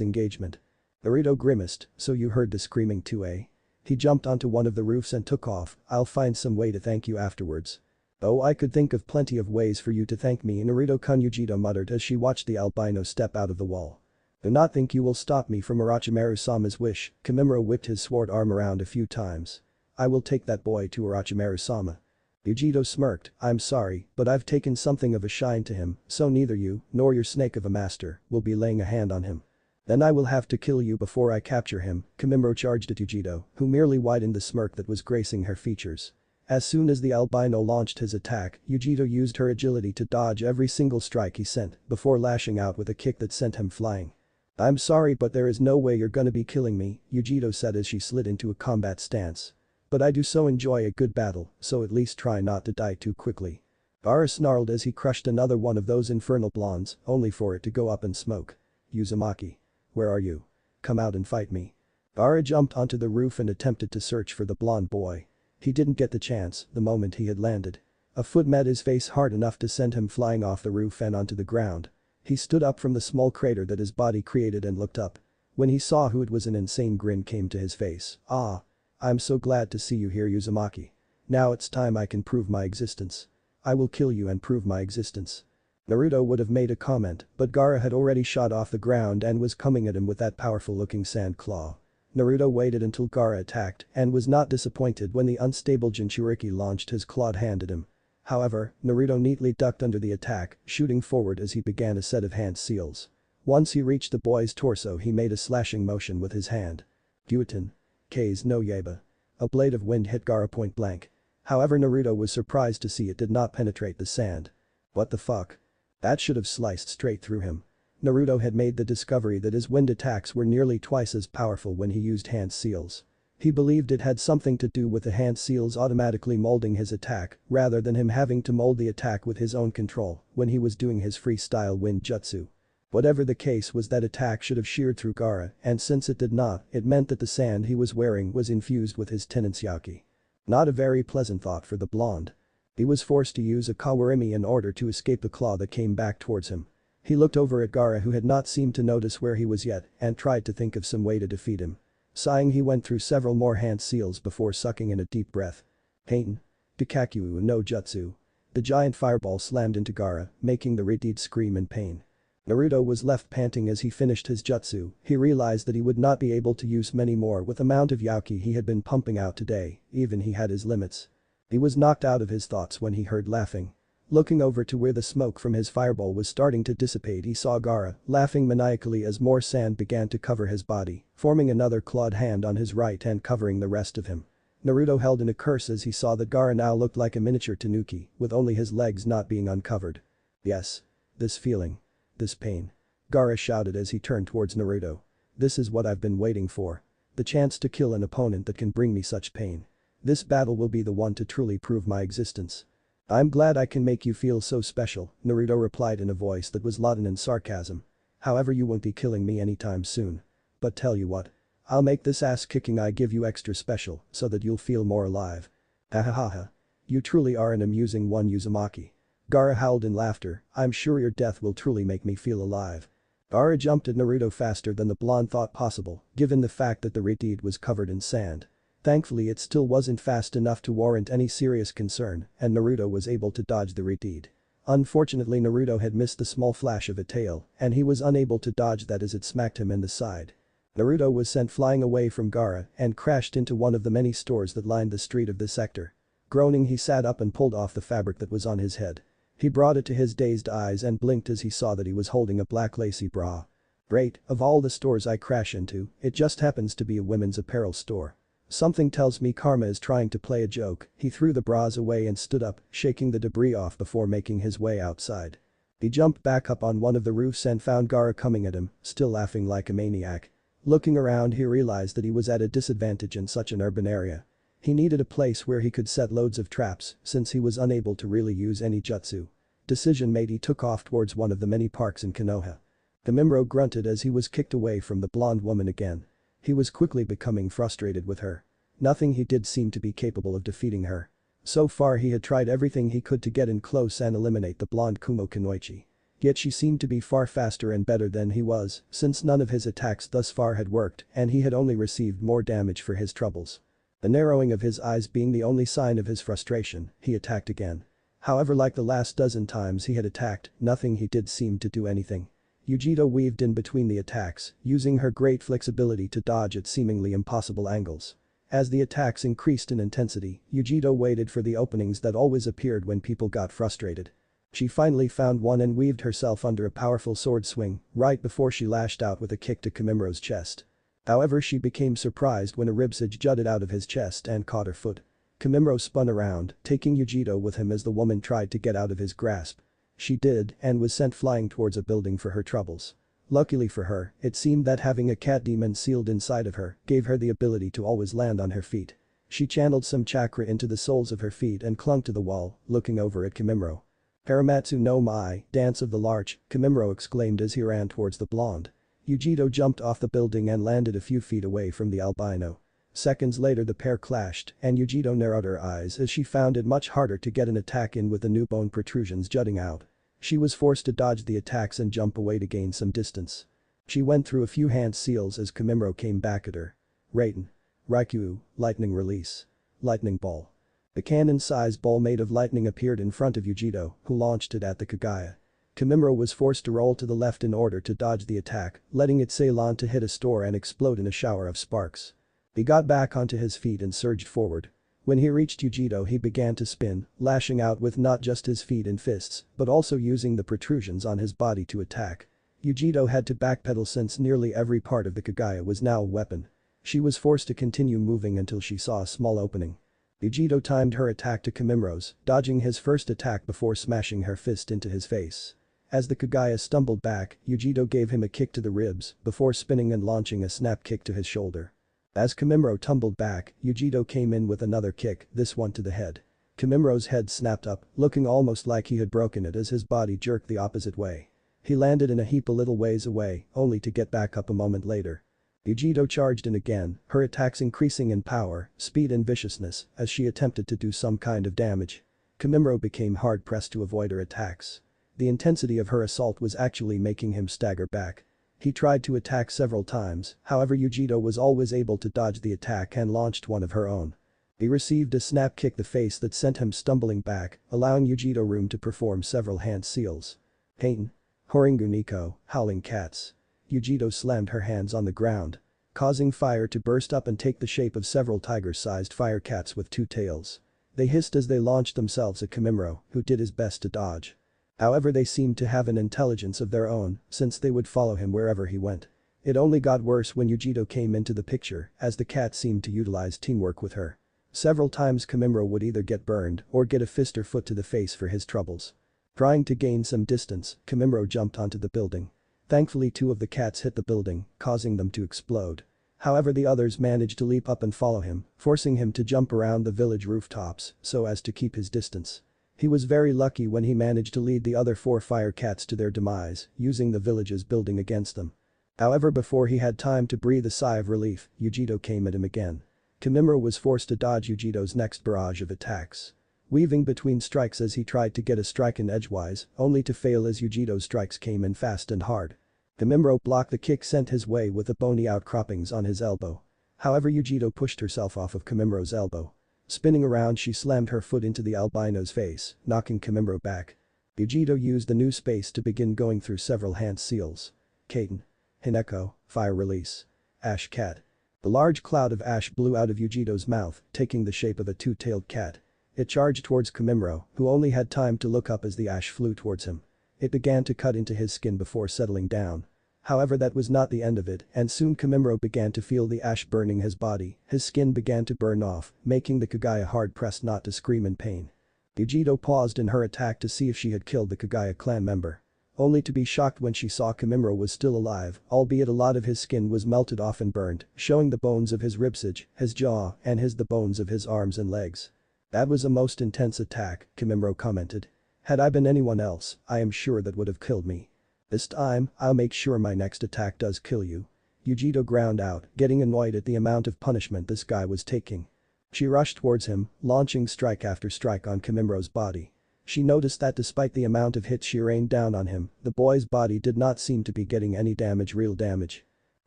engagement." Naruto grimaced. "So you heard the screaming too, eh?" He jumped onto one of the roofs and took off. "I'll find some way to thank you afterwards." "Oh, I could think of plenty of ways for you to thank me," Naruto-kun, Yujito muttered as she watched the albino step out of the wall. "Do not think you will stop me from Orochimaru-sama's wish." Kimimaro whipped his sword arm around a few times. "I will take that boy to Orochimaru-sama." Yujito smirked. "I'm sorry, but I've taken something of a shine to him, so neither you, nor your snake of a master, will be laying a hand on him. Then I will have to kill you before I capture him." Kimimaro charged at Yujito, who merely widened the smirk that was gracing her features. As soon as the albino launched his attack, Yujito used her agility to dodge every single strike he sent, before lashing out with a kick that sent him flying. "I'm sorry, but there is no way you're gonna be killing me," Yujito said as she slid into a combat stance. "But I do so enjoy a good battle, so at least try not to die too quickly." Gaara snarled as he crushed another one of those infernal blondes, only for it to go up in smoke. "Uzumaki. Where are you? Come out and fight me." Gaara jumped onto the roof and attempted to search for the blonde boy. He didn't get the chance the moment he had landed. A foot met his face hard enough to send him flying off the roof and onto the ground. He stood up from the small crater that his body created and looked up. When he saw who it was, an insane grin came to his face. "Ah. I'm so glad to see you here, Uzumaki. Now it's time I can prove my existence. I will kill you and prove my existence." Naruto would have made a comment, but Gaara had already shot off the ground and was coming at him with that powerful-looking sand claw. Naruto waited until Gaara attacked and was not disappointed when the unstable Jinchuriki launched his clawed hand at him. However, Naruto neatly ducked under the attack, shooting forward as he began a set of hand seals. Once he reached the boy's torso, he made a slashing motion with his hand. "Gyuuten. K's no Yaiba." A blade of wind hit Gaara point blank. However, Naruto was surprised to see it did not penetrate the sand. What the fuck? That should have sliced straight through him. Naruto had made the discovery that his wind attacks were nearly twice as powerful when he used hand seals. He believed it had something to do with the hand seals automatically molding his attack rather than him having to mold the attack with his own control when he was doing his freestyle wind jutsu. Whatever the case was, that attack should have sheared through Gaara, and since it did not, it meant that the sand he was wearing was infused with his Tenensyaki. Not a very pleasant thought for the blonde. He was forced to use a Kawarimi in order to escape the claw that came back towards him. He looked over at Gaara, who had not seemed to notice where he was yet, and tried to think of some way to defeat him. Sighing, he went through several more hand seals before sucking in a deep breath. "Pain. Dikakyu no Jutsu." The giant fireball slammed into Gaara, making the Redeed scream in pain. Naruto was left panting as he finished his jutsu. He realized that he would not be able to use many more with the amount of Yauki he had been pumping out today, even he had his limits. He was knocked out of his thoughts when he heard laughing. Looking over to where the smoke from his fireball was starting to dissipate, he saw Gaara laughing maniacally as more sand began to cover his body, forming another clawed hand on his right and covering the rest of him. Naruto held in a curse as he saw that Gaara now looked like a miniature tanuki, with only his legs not being uncovered. "Yes. This feeling. This pain." Gaara shouted as he turned towards Naruto. "This is what I've been waiting for. The chance to kill an opponent that can bring me such pain. This battle will be the one to truly prove my existence." "I'm glad I can make you feel so special," Naruto replied in a voice that was laden in sarcasm. "However, you won't be killing me anytime soon. But tell you what. I'll make this ass kicking I give you extra special so that you'll feel more alive." "Ha ha ha ha. You truly are an amusing one, Uzumaki." Gaara howled in laughter. "I'm sure your death will truly make me feel alive." Gaara jumped at Naruto faster than the blonde thought possible, given the fact that the Redeed was covered in sand. Thankfully, it still wasn't fast enough to warrant any serious concern, and Naruto was able to dodge the Redeed. Unfortunately, Naruto had missed the small flash of a tail, and he was unable to dodge that as it smacked him in the side. Naruto was sent flying away from Gaara and crashed into one of the many stores that lined the street of the sector. Groaning, he sat up and pulled off the fabric that was on his head. He brought it to his dazed eyes and blinked as he saw that he was holding a black lacy bra. "Great, of all the stores I crash into, it just happens to be a women's apparel store. Something tells me karma is trying to play a joke." He threw the bras away and stood up, shaking the debris off before making his way outside. He jumped back up on one of the roofs and found Gaara coming at him, still laughing like a maniac. Looking around, he realized that he was at a disadvantage in such an urban area. He needed a place where he could set loads of traps since he was unable to really use any jutsu. Decision made, he took off towards one of the many parks in Konoha. Kimimaro grunted as he was kicked away from the blonde woman again. He was quickly becoming frustrated with her. Nothing he did seemed to be capable of defeating her. So far, he had tried everything he could to get in close and eliminate the blonde Kumo Kunoichi. Yet she seemed to be far faster and better than he was, since none of his attacks thus far had worked and he had only received more damage for his troubles. The narrowing of his eyes being the only sign of his frustration, he attacked again. However, like the last dozen times he had attacked, nothing he did seemed to do anything. Yujiro weaved in between the attacks, using her great flexibility to dodge at seemingly impossible angles. As the attacks increased in intensity, Yujiro waited for the openings that always appeared when people got frustrated. She finally found one and weaved herself under a powerful sword swing, right before she lashed out with a kick to Kimiro's chest. However, she became surprised when a ribcage jutted out of his chest and caught her foot. Kimimaro spun around, taking Yujiro with him as the woman tried to get out of his grasp. She did and was sent flying towards a building for her troubles. Luckily for her, it seemed that having a cat demon sealed inside of her gave her the ability to always land on her feet. She channeled some chakra into the soles of her feet and clung to the wall, looking over at Kimimaro. "Haramatsu no Mai, Dance of the Larch," Kimimaro exclaimed as he ran towards the blonde. Yujiro jumped off the building and landed a few feet away from the albino. Seconds later the pair clashed and Yujiro narrowed her eyes as she found it much harder to get an attack in with the new bone protrusions jutting out. She was forced to dodge the attacks and jump away to gain some distance. She went through a few hand seals as Kimimaro came back at her. Raiden. Raikyu, Lightning Release. Lightning Ball. The cannon-sized ball made of lightning appeared in front of Yujiro, who launched it at the Kagaya. Kimimaro was forced to roll to the left in order to dodge the attack, letting it sail on to hit a store and explode in a shower of sparks. He got back onto his feet and surged forward. When he reached Yujiro he began to spin, lashing out with not just his feet and fists, but also using the protrusions on his body to attack. Yujiro had to backpedal since nearly every part of the Kagaya was now a weapon. She was forced to continue moving until she saw a small opening. Yujiro timed her attack to Kimimaro's, dodging his first attack before smashing her fist into his face. As the Kagaya stumbled back, Yujiro gave him a kick to the ribs before spinning and launching a snap kick to his shoulder. As Kimimaro tumbled back, Yujiro came in with another kick, this one to the head. Kimimaro's head snapped up, looking almost like he had broken it as his body jerked the opposite way. He landed in a heap a little ways away, only to get back up a moment later. Yujiro charged in again, her attacks increasing in power, speed and viciousness as she attempted to do some kind of damage. Kimimaro became hard-pressed to avoid her attacks. The intensity of her assault was actually making him stagger back. He tried to attack several times, however Yujiro was always able to dodge the attack and launched one of her own. He received a snap kick to the face that sent him stumbling back, allowing Yujiro room to perform several hand seals. Pain. Horingu Nico, Howling Cats. Yujiro slammed her hands on the ground, causing fire to burst up and take the shape of several tiger-sized fire cats with two tails. They hissed as they launched themselves at Kimimaro, who did his best to dodge. However, they seemed to have an intelligence of their own, since they would follow him wherever he went. It only got worse when Yujiro came into the picture, as the cat seemed to utilize teamwork with her. Several times Kimimaro would either get burned or get a fist or foot to the face for his troubles. Trying to gain some distance, Kimimaro jumped onto the building. Thankfully 2 of the cats hit the building, causing them to explode. However, the others managed to leap up and follow him, forcing him to jump around the village rooftops so as to keep his distance. He was very lucky when he managed to lead the other 4 fire cats to their demise, using the village's building against them. However, before he had time to breathe a sigh of relief, Yujiro came at him again. Kimimaro was forced to dodge Yujiro's next barrage of attacks. Weaving between strikes as he tried to get a strike in edgewise, only to fail as Yujiro's strikes came in fast and hard. Kimimaro blocked the kick sent his way with the bony outcroppings on his elbow. However, Yujiro pushed herself off of Kimimaro's elbow. Spinning around, she slammed her foot into the albino's face, knocking Kimimaro back. Yujiro used the new space to begin going through several hand seals. Kaiten. Hineko, Fire Release. Ash Cat. The large cloud of ash blew out of Yujiro's mouth, taking the shape of a two-tailed cat. It charged towards Kimimaro, who only had time to look up as the ash flew towards him. It began to cut into his skin before settling down. However, that was not the end of it, and soon Kimimaro began to feel the ash burning his body, his skin began to burn off, making the Kagaya hard-pressed not to scream in pain. Yujiro paused in her attack to see if she had killed the Kagaya clan member. Only to be shocked when she saw Kimimaro was still alive, albeit a lot of his skin was melted off and burned, showing the bones of his ribcage, his jaw, and the bones of his arms and legs. "That was a most intense attack," Kimimaro commented. "Had I been anyone else, I am sure that would have killed me. This time, I'll make sure my next attack does kill you." Yujiro ground out, getting annoyed at the amount of punishment this guy was taking. She rushed towards him, launching strike after strike on Kimimaro's body. She noticed that despite the amount of hits she rained down on him, the boy's body did not seem to be getting any damage, real damage.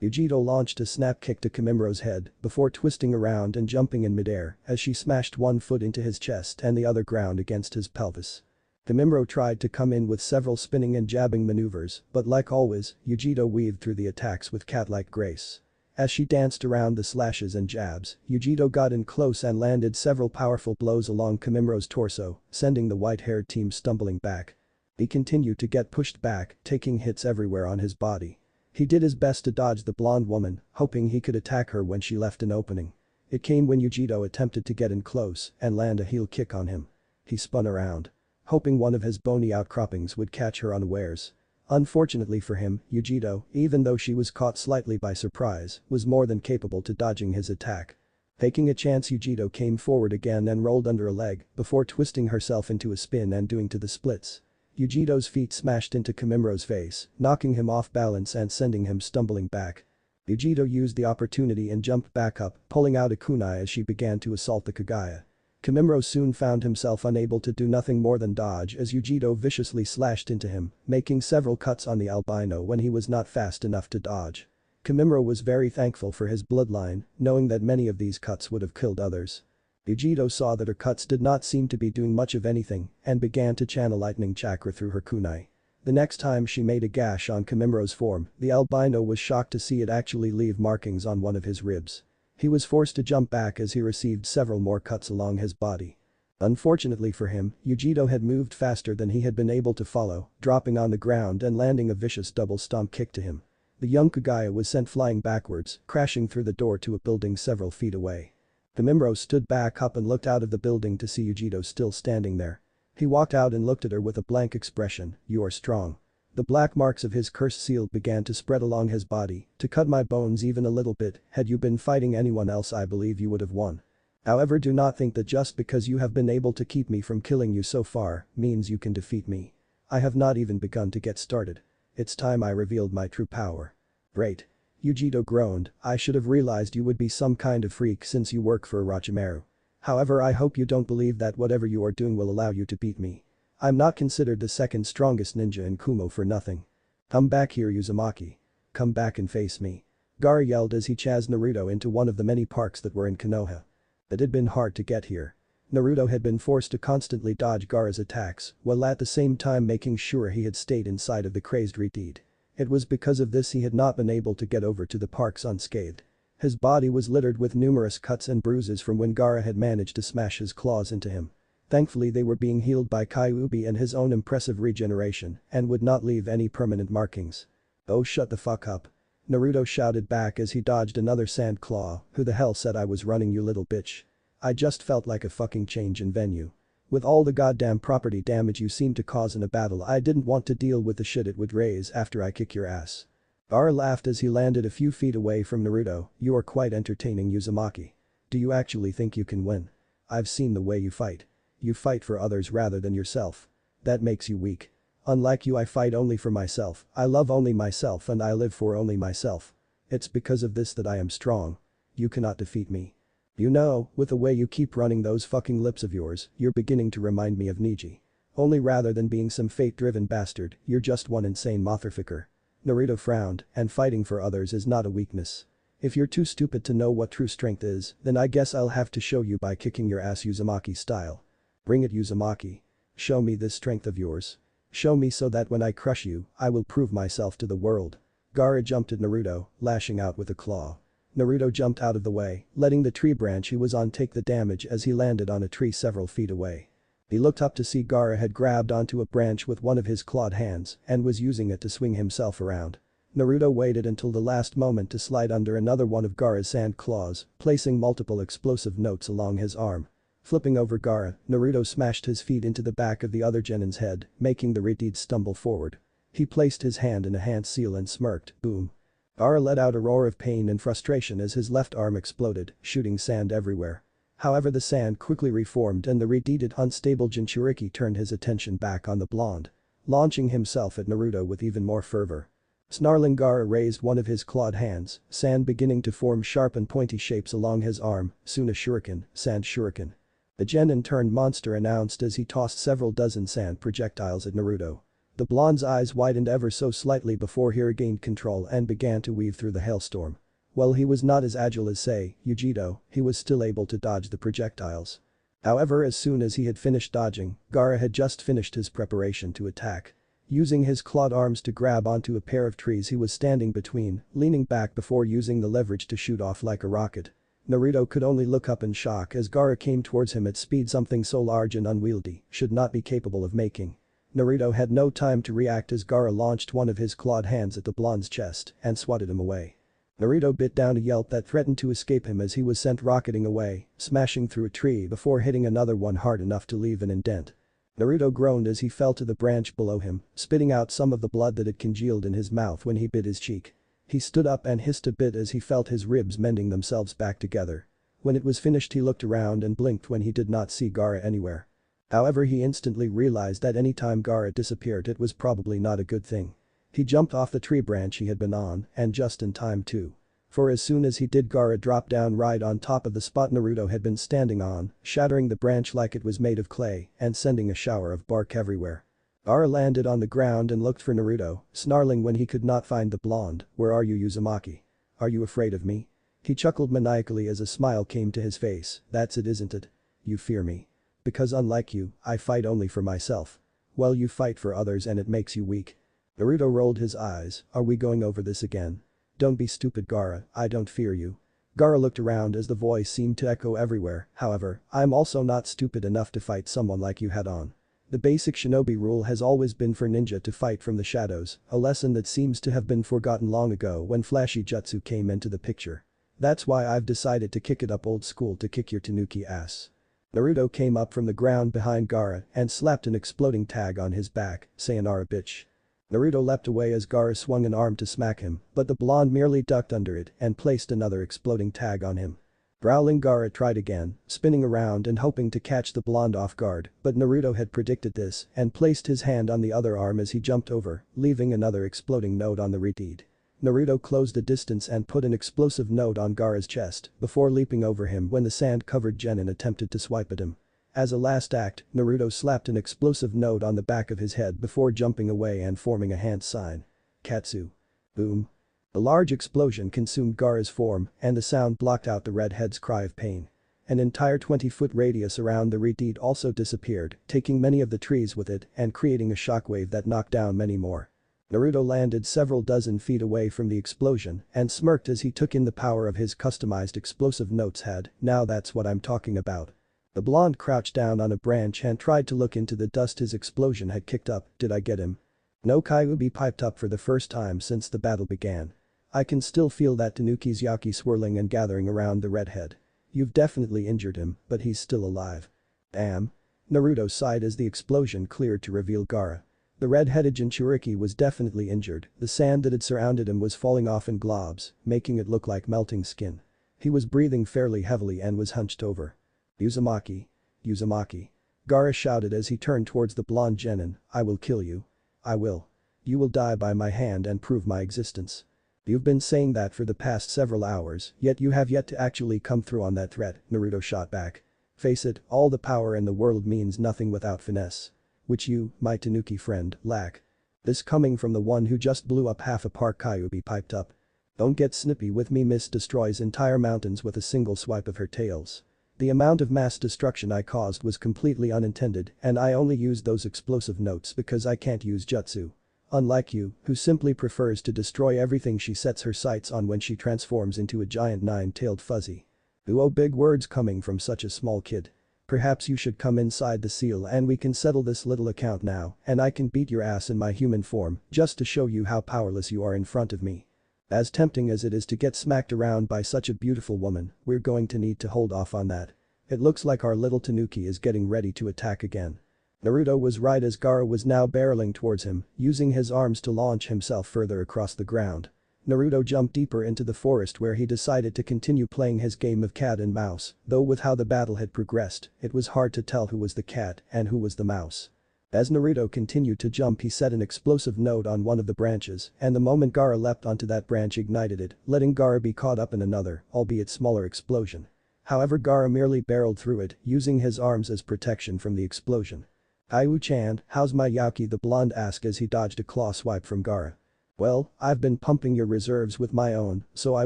Yujito launched a snap kick to Kimimuro's head before twisting around and jumping in midair as she smashed one foot into his chest and the other ground against his pelvis. Kimimuro tried to come in with several spinning and jabbing maneuvers, but like always, Yujito weaved through the attacks with cat-like grace. As she danced around the slashes and jabs, Yujito got in close and landed several powerful blows along Kimimuro's torso, sending the white-haired team stumbling back. He continued to get pushed back, taking hits everywhere on his body. He did his best to dodge the blonde woman, hoping he could attack her when she left an opening. It came when Yujito attempted to get in close and land a heel kick on him. He spun around, hoping one of his bony outcroppings would catch her unawares. Unfortunately for him, Yujito, even though she was caught slightly by surprise, was more than capable to dodging his attack. Taking a chance, Yujito came forward again and rolled under a leg before twisting herself into a spin and doing to the splits. Yujito's feet smashed into Kimimuro's face, knocking him off balance and sending him stumbling back. Yujito used the opportunity and jumped back up, pulling out a kunai as she began to assault the Kagaya. Kimimuro soon found himself unable to do nothing more than dodge as Yujito viciously slashed into him, making several cuts on the albino when he was not fast enough to dodge. Kimimuro was very thankful for his bloodline, knowing that many of these cuts would have killed others. Yujito saw that her cuts did not seem to be doing much of anything and began to channel lightning chakra through her kunai. The next time she made a gash on Kimimuro's form, the albino was shocked to see it actually leave markings on one of his ribs. He was forced to jump back as he received several more cuts along his body. Unfortunately for him, Yujito had moved faster than he had been able to follow, dropping on the ground and landing a vicious double stomp kick to him. The young Kagaya was sent flying backwards, crashing through the door to a building several feet away. Kimimuro stood back up and looked out of the building to see Yujito still standing there. He walked out and looked at her with a blank expression. "You are strong." The black marks of his curse seal began to spread along his body. "To cut my bones even a little bit, had you been fighting anyone else I believe you would have won. However, do not think that just because you have been able to keep me from killing you so far, means you can defeat me. I have not even begun to get started. It's time I revealed my true power." "Great." Yujito groaned. "I should have realized you would be some kind of freak since you work for Orochimaru. However, I hope you don't believe that whatever you are doing will allow you to beat me. I'm not considered the second strongest ninja in Kumo for nothing. Come back here, Uzumaki. Come back and face me." Gaara yelled as he chased Naruto into one of the many parks that were in Konoha. It had been hard to get here. Naruto had been forced to constantly dodge Gaara's attacks while at the same time making sure he had stayed inside of the crazed Redeed. It was because of this he had not been able to get over to the parks unscathed. His body was littered with numerous cuts and bruises from when Gaara had managed to smash his claws into him. Thankfully they were being healed by Kyuubi and his own impressive regeneration and would not leave any permanent markings. "Oh, shut the fuck up." Naruto shouted back as he dodged another sand claw. "Who the hell said I was running, you little bitch? I just felt like a fucking change in venue. With all the goddamn property damage you seem to cause in a battle, I didn't want to deal with the shit it would raise after I kick your ass." Gaara laughed as he landed a few feet away from Naruto. "You are quite entertaining, Uzumaki. Do you actually think you can win? I've seen the way you fight. You fight for others rather than yourself. That makes you weak. Unlike you, I fight only for myself, I love only myself, and I live for only myself. It's because of this that I am strong. You cannot defeat me. You know, with the way you keep running those fucking lips of yours, you're beginning to remind me of Neji. Only rather than being some fate-driven bastard, you're just one insane motherfucker." Naruto frowned, "And fighting for others is not a weakness. If you're too stupid to know what true strength is, then I guess I'll have to show you by kicking your ass Uzumaki style. Bring it, Uzumaki. Show me this strength of yours. Show me so that when I crush you, I will prove myself to the world." Gaara jumped at Naruto, lashing out with a claw. Naruto jumped out of the way, letting the tree branch he was on take the damage as he landed on a tree several feet away. He looked up to see Gaara had grabbed onto a branch with one of his clawed hands and was using it to swing himself around. Naruto waited until the last moment to slide under another one of Gaara's sand claws, placing multiple explosive notes along his arm. Flipping over Gaara, Naruto smashed his feet into the back of the other genin's head, making the Redeed stumble forward. He placed his hand in a hand seal and smirked. Boom. Gaara let out a roar of pain and frustration as his left arm exploded, shooting sand everywhere. However, the sand quickly reformed and the Redeeded unstable Jinchuriki turned his attention back on the blonde, launching himself at Naruto with even more fervor. Snarling, Gaara raised one of his clawed hands, sand beginning to form sharp and pointy shapes along his arm. Soon a shuriken, sand shuriken. The genin turned monster announced as he tossed several dozen sand projectiles at Naruto. The blonde's eyes widened ever so slightly before he regained control and began to weave through the hailstorm. While he was not as agile as, say, Yujito, he was still able to dodge the projectiles. However, as soon as he had finished dodging, Gaara had just finished his preparation to attack. Using his clawed arms to grab onto a pair of trees he was standing between, leaning back before using the leverage to shoot off like a rocket. Naruto could only look up in shock as Gaara came towards him at speed something so large and unwieldy should not be capable of making. Naruto had no time to react as Gaara launched one of his clawed hands at the blonde's chest and swatted him away. Naruto bit down a yelp that threatened to escape him as he was sent rocketing away, smashing through a tree before hitting another one hard enough to leave an indent. Naruto groaned as he fell to the branch below him, spitting out some of the blood that had congealed in his mouth when he bit his cheek. He stood up and hissed a bit as he felt his ribs mending themselves back together. When it was finished he looked around and blinked when he did not see Gaara anywhere. However, he instantly realized that any time Gaara disappeared it was probably not a good thing. He jumped off the tree branch he had been on, and just in time too. For as soon as he did, Gaara dropped down right on top of the spot Naruto had been standing on, shattering the branch like it was made of clay and sending a shower of bark everywhere. Gaara landed on the ground and looked for Naruto, snarling when he could not find the blonde, "Where are you, Uzumaki? Are you afraid of me?" He chuckled maniacally as a smile came to his face. "That's it, isn't it? You fear me. Because unlike you, I fight only for myself. Well, you fight for others and it makes you weak." Naruto rolled his eyes. "Are we going over this again? Don't be stupid, Gaara, I don't fear you." Gaara looked around as the voice seemed to echo everywhere. "However, I'm also not stupid enough to fight someone like you head on. The basic shinobi rule has always been for ninja to fight from the shadows, a lesson that seems to have been forgotten long ago when flashy jutsu came into the picture. That's why I've decided to kick it up old school to kick your tanuki ass." Naruto came up from the ground behind Gaara and slapped an exploding tag on his back, "Sayonara, bitch." Naruto leapt away as Gaara swung an arm to smack him, but the blonde merely ducked under it and placed another exploding tag on him. Growling, Gaara tried again, spinning around and hoping to catch the blonde off guard, but Naruto had predicted this and placed his hand on the other arm as he jumped over, leaving another exploding note on the reed. Naruto closed the distance and put an explosive note on Gaara's chest before leaping over him when the sand-covered genin attempted to swipe at him. As a last act, Naruto slapped an explosive note on the back of his head before jumping away and forming a hand sign. Katsu. Boom. A large explosion consumed Gaara's form and the sound blocked out the redhead's cry of pain. An entire 20-foot radius around the reed also disappeared, taking many of the trees with it and creating a shockwave that knocked down many more. Naruto landed several dozen feet away from the explosion and smirked as he took in the power of his customized explosive notes head. "Now that's what I'm talking about." The blonde crouched down on a branch and tried to look into the dust his explosion had kicked up. "Did I get him?" No, Kyuubi piped up for the first time since the battle began. "I can still feel that tanuki's yaki swirling and gathering around the redhead. You've definitely injured him, but he's still alive." "Damn." Naruto sighed as the explosion cleared to reveal Gaara. The red-headed Jinchuriki was definitely injured, the sand that had surrounded him was falling off in globs, making it look like melting skin. He was breathing fairly heavily and was hunched over. "Uzumaki. Uzumaki." Gaara shouted as he turned towards the blonde genin, "I will kill you. I will. You will die by my hand and prove my existence." "You've been saying that for the past several hours, yet you have yet to actually come through on that threat," Naruto shot back. "Face it, all the power in the world means nothing without finesse. Which you, my tanuki friend, lack." This coming from the one who just blew up half a park, Kyuubi piped up. "Don't get snippy with me, Miss destroys entire mountains with a single swipe of her tails. The amount of mass destruction I caused was completely unintended and I only used those explosive notes because I can't use jutsu. Unlike you, who simply prefers to destroy everything she sets her sights on when she transforms into a giant nine-tailed fuzzy." "Oh, big words coming from such a small kid. Perhaps you should come inside the seal and we can settle this little account now and I can beat your ass in my human form just to show you how powerless you are in front of me. As tempting as it is to get smacked around by such a beautiful woman, we're going to need to hold off on that. It looks like our little tanuki is getting ready to attack again." Naruto was right as Gaara was now barreling towards him, using his arms to launch himself further across the ground. Naruto jumped deeper into the forest where he decided to continue playing his game of cat and mouse, though with how the battle had progressed, it was hard to tell who was the cat and who was the mouse. As Naruto continued to jump, he set an explosive note on one of the branches and the moment Gaara leapt onto that branch ignited it, letting Gaara be caught up in another, albeit smaller explosion. However, Gaara merely barreled through it, using his arms as protection from the explosion. Kaiu-chan, how's my Yaki, the blonde asked as he dodged a claw swipe from Gaara. Well, I've been pumping your reserves with my own, so I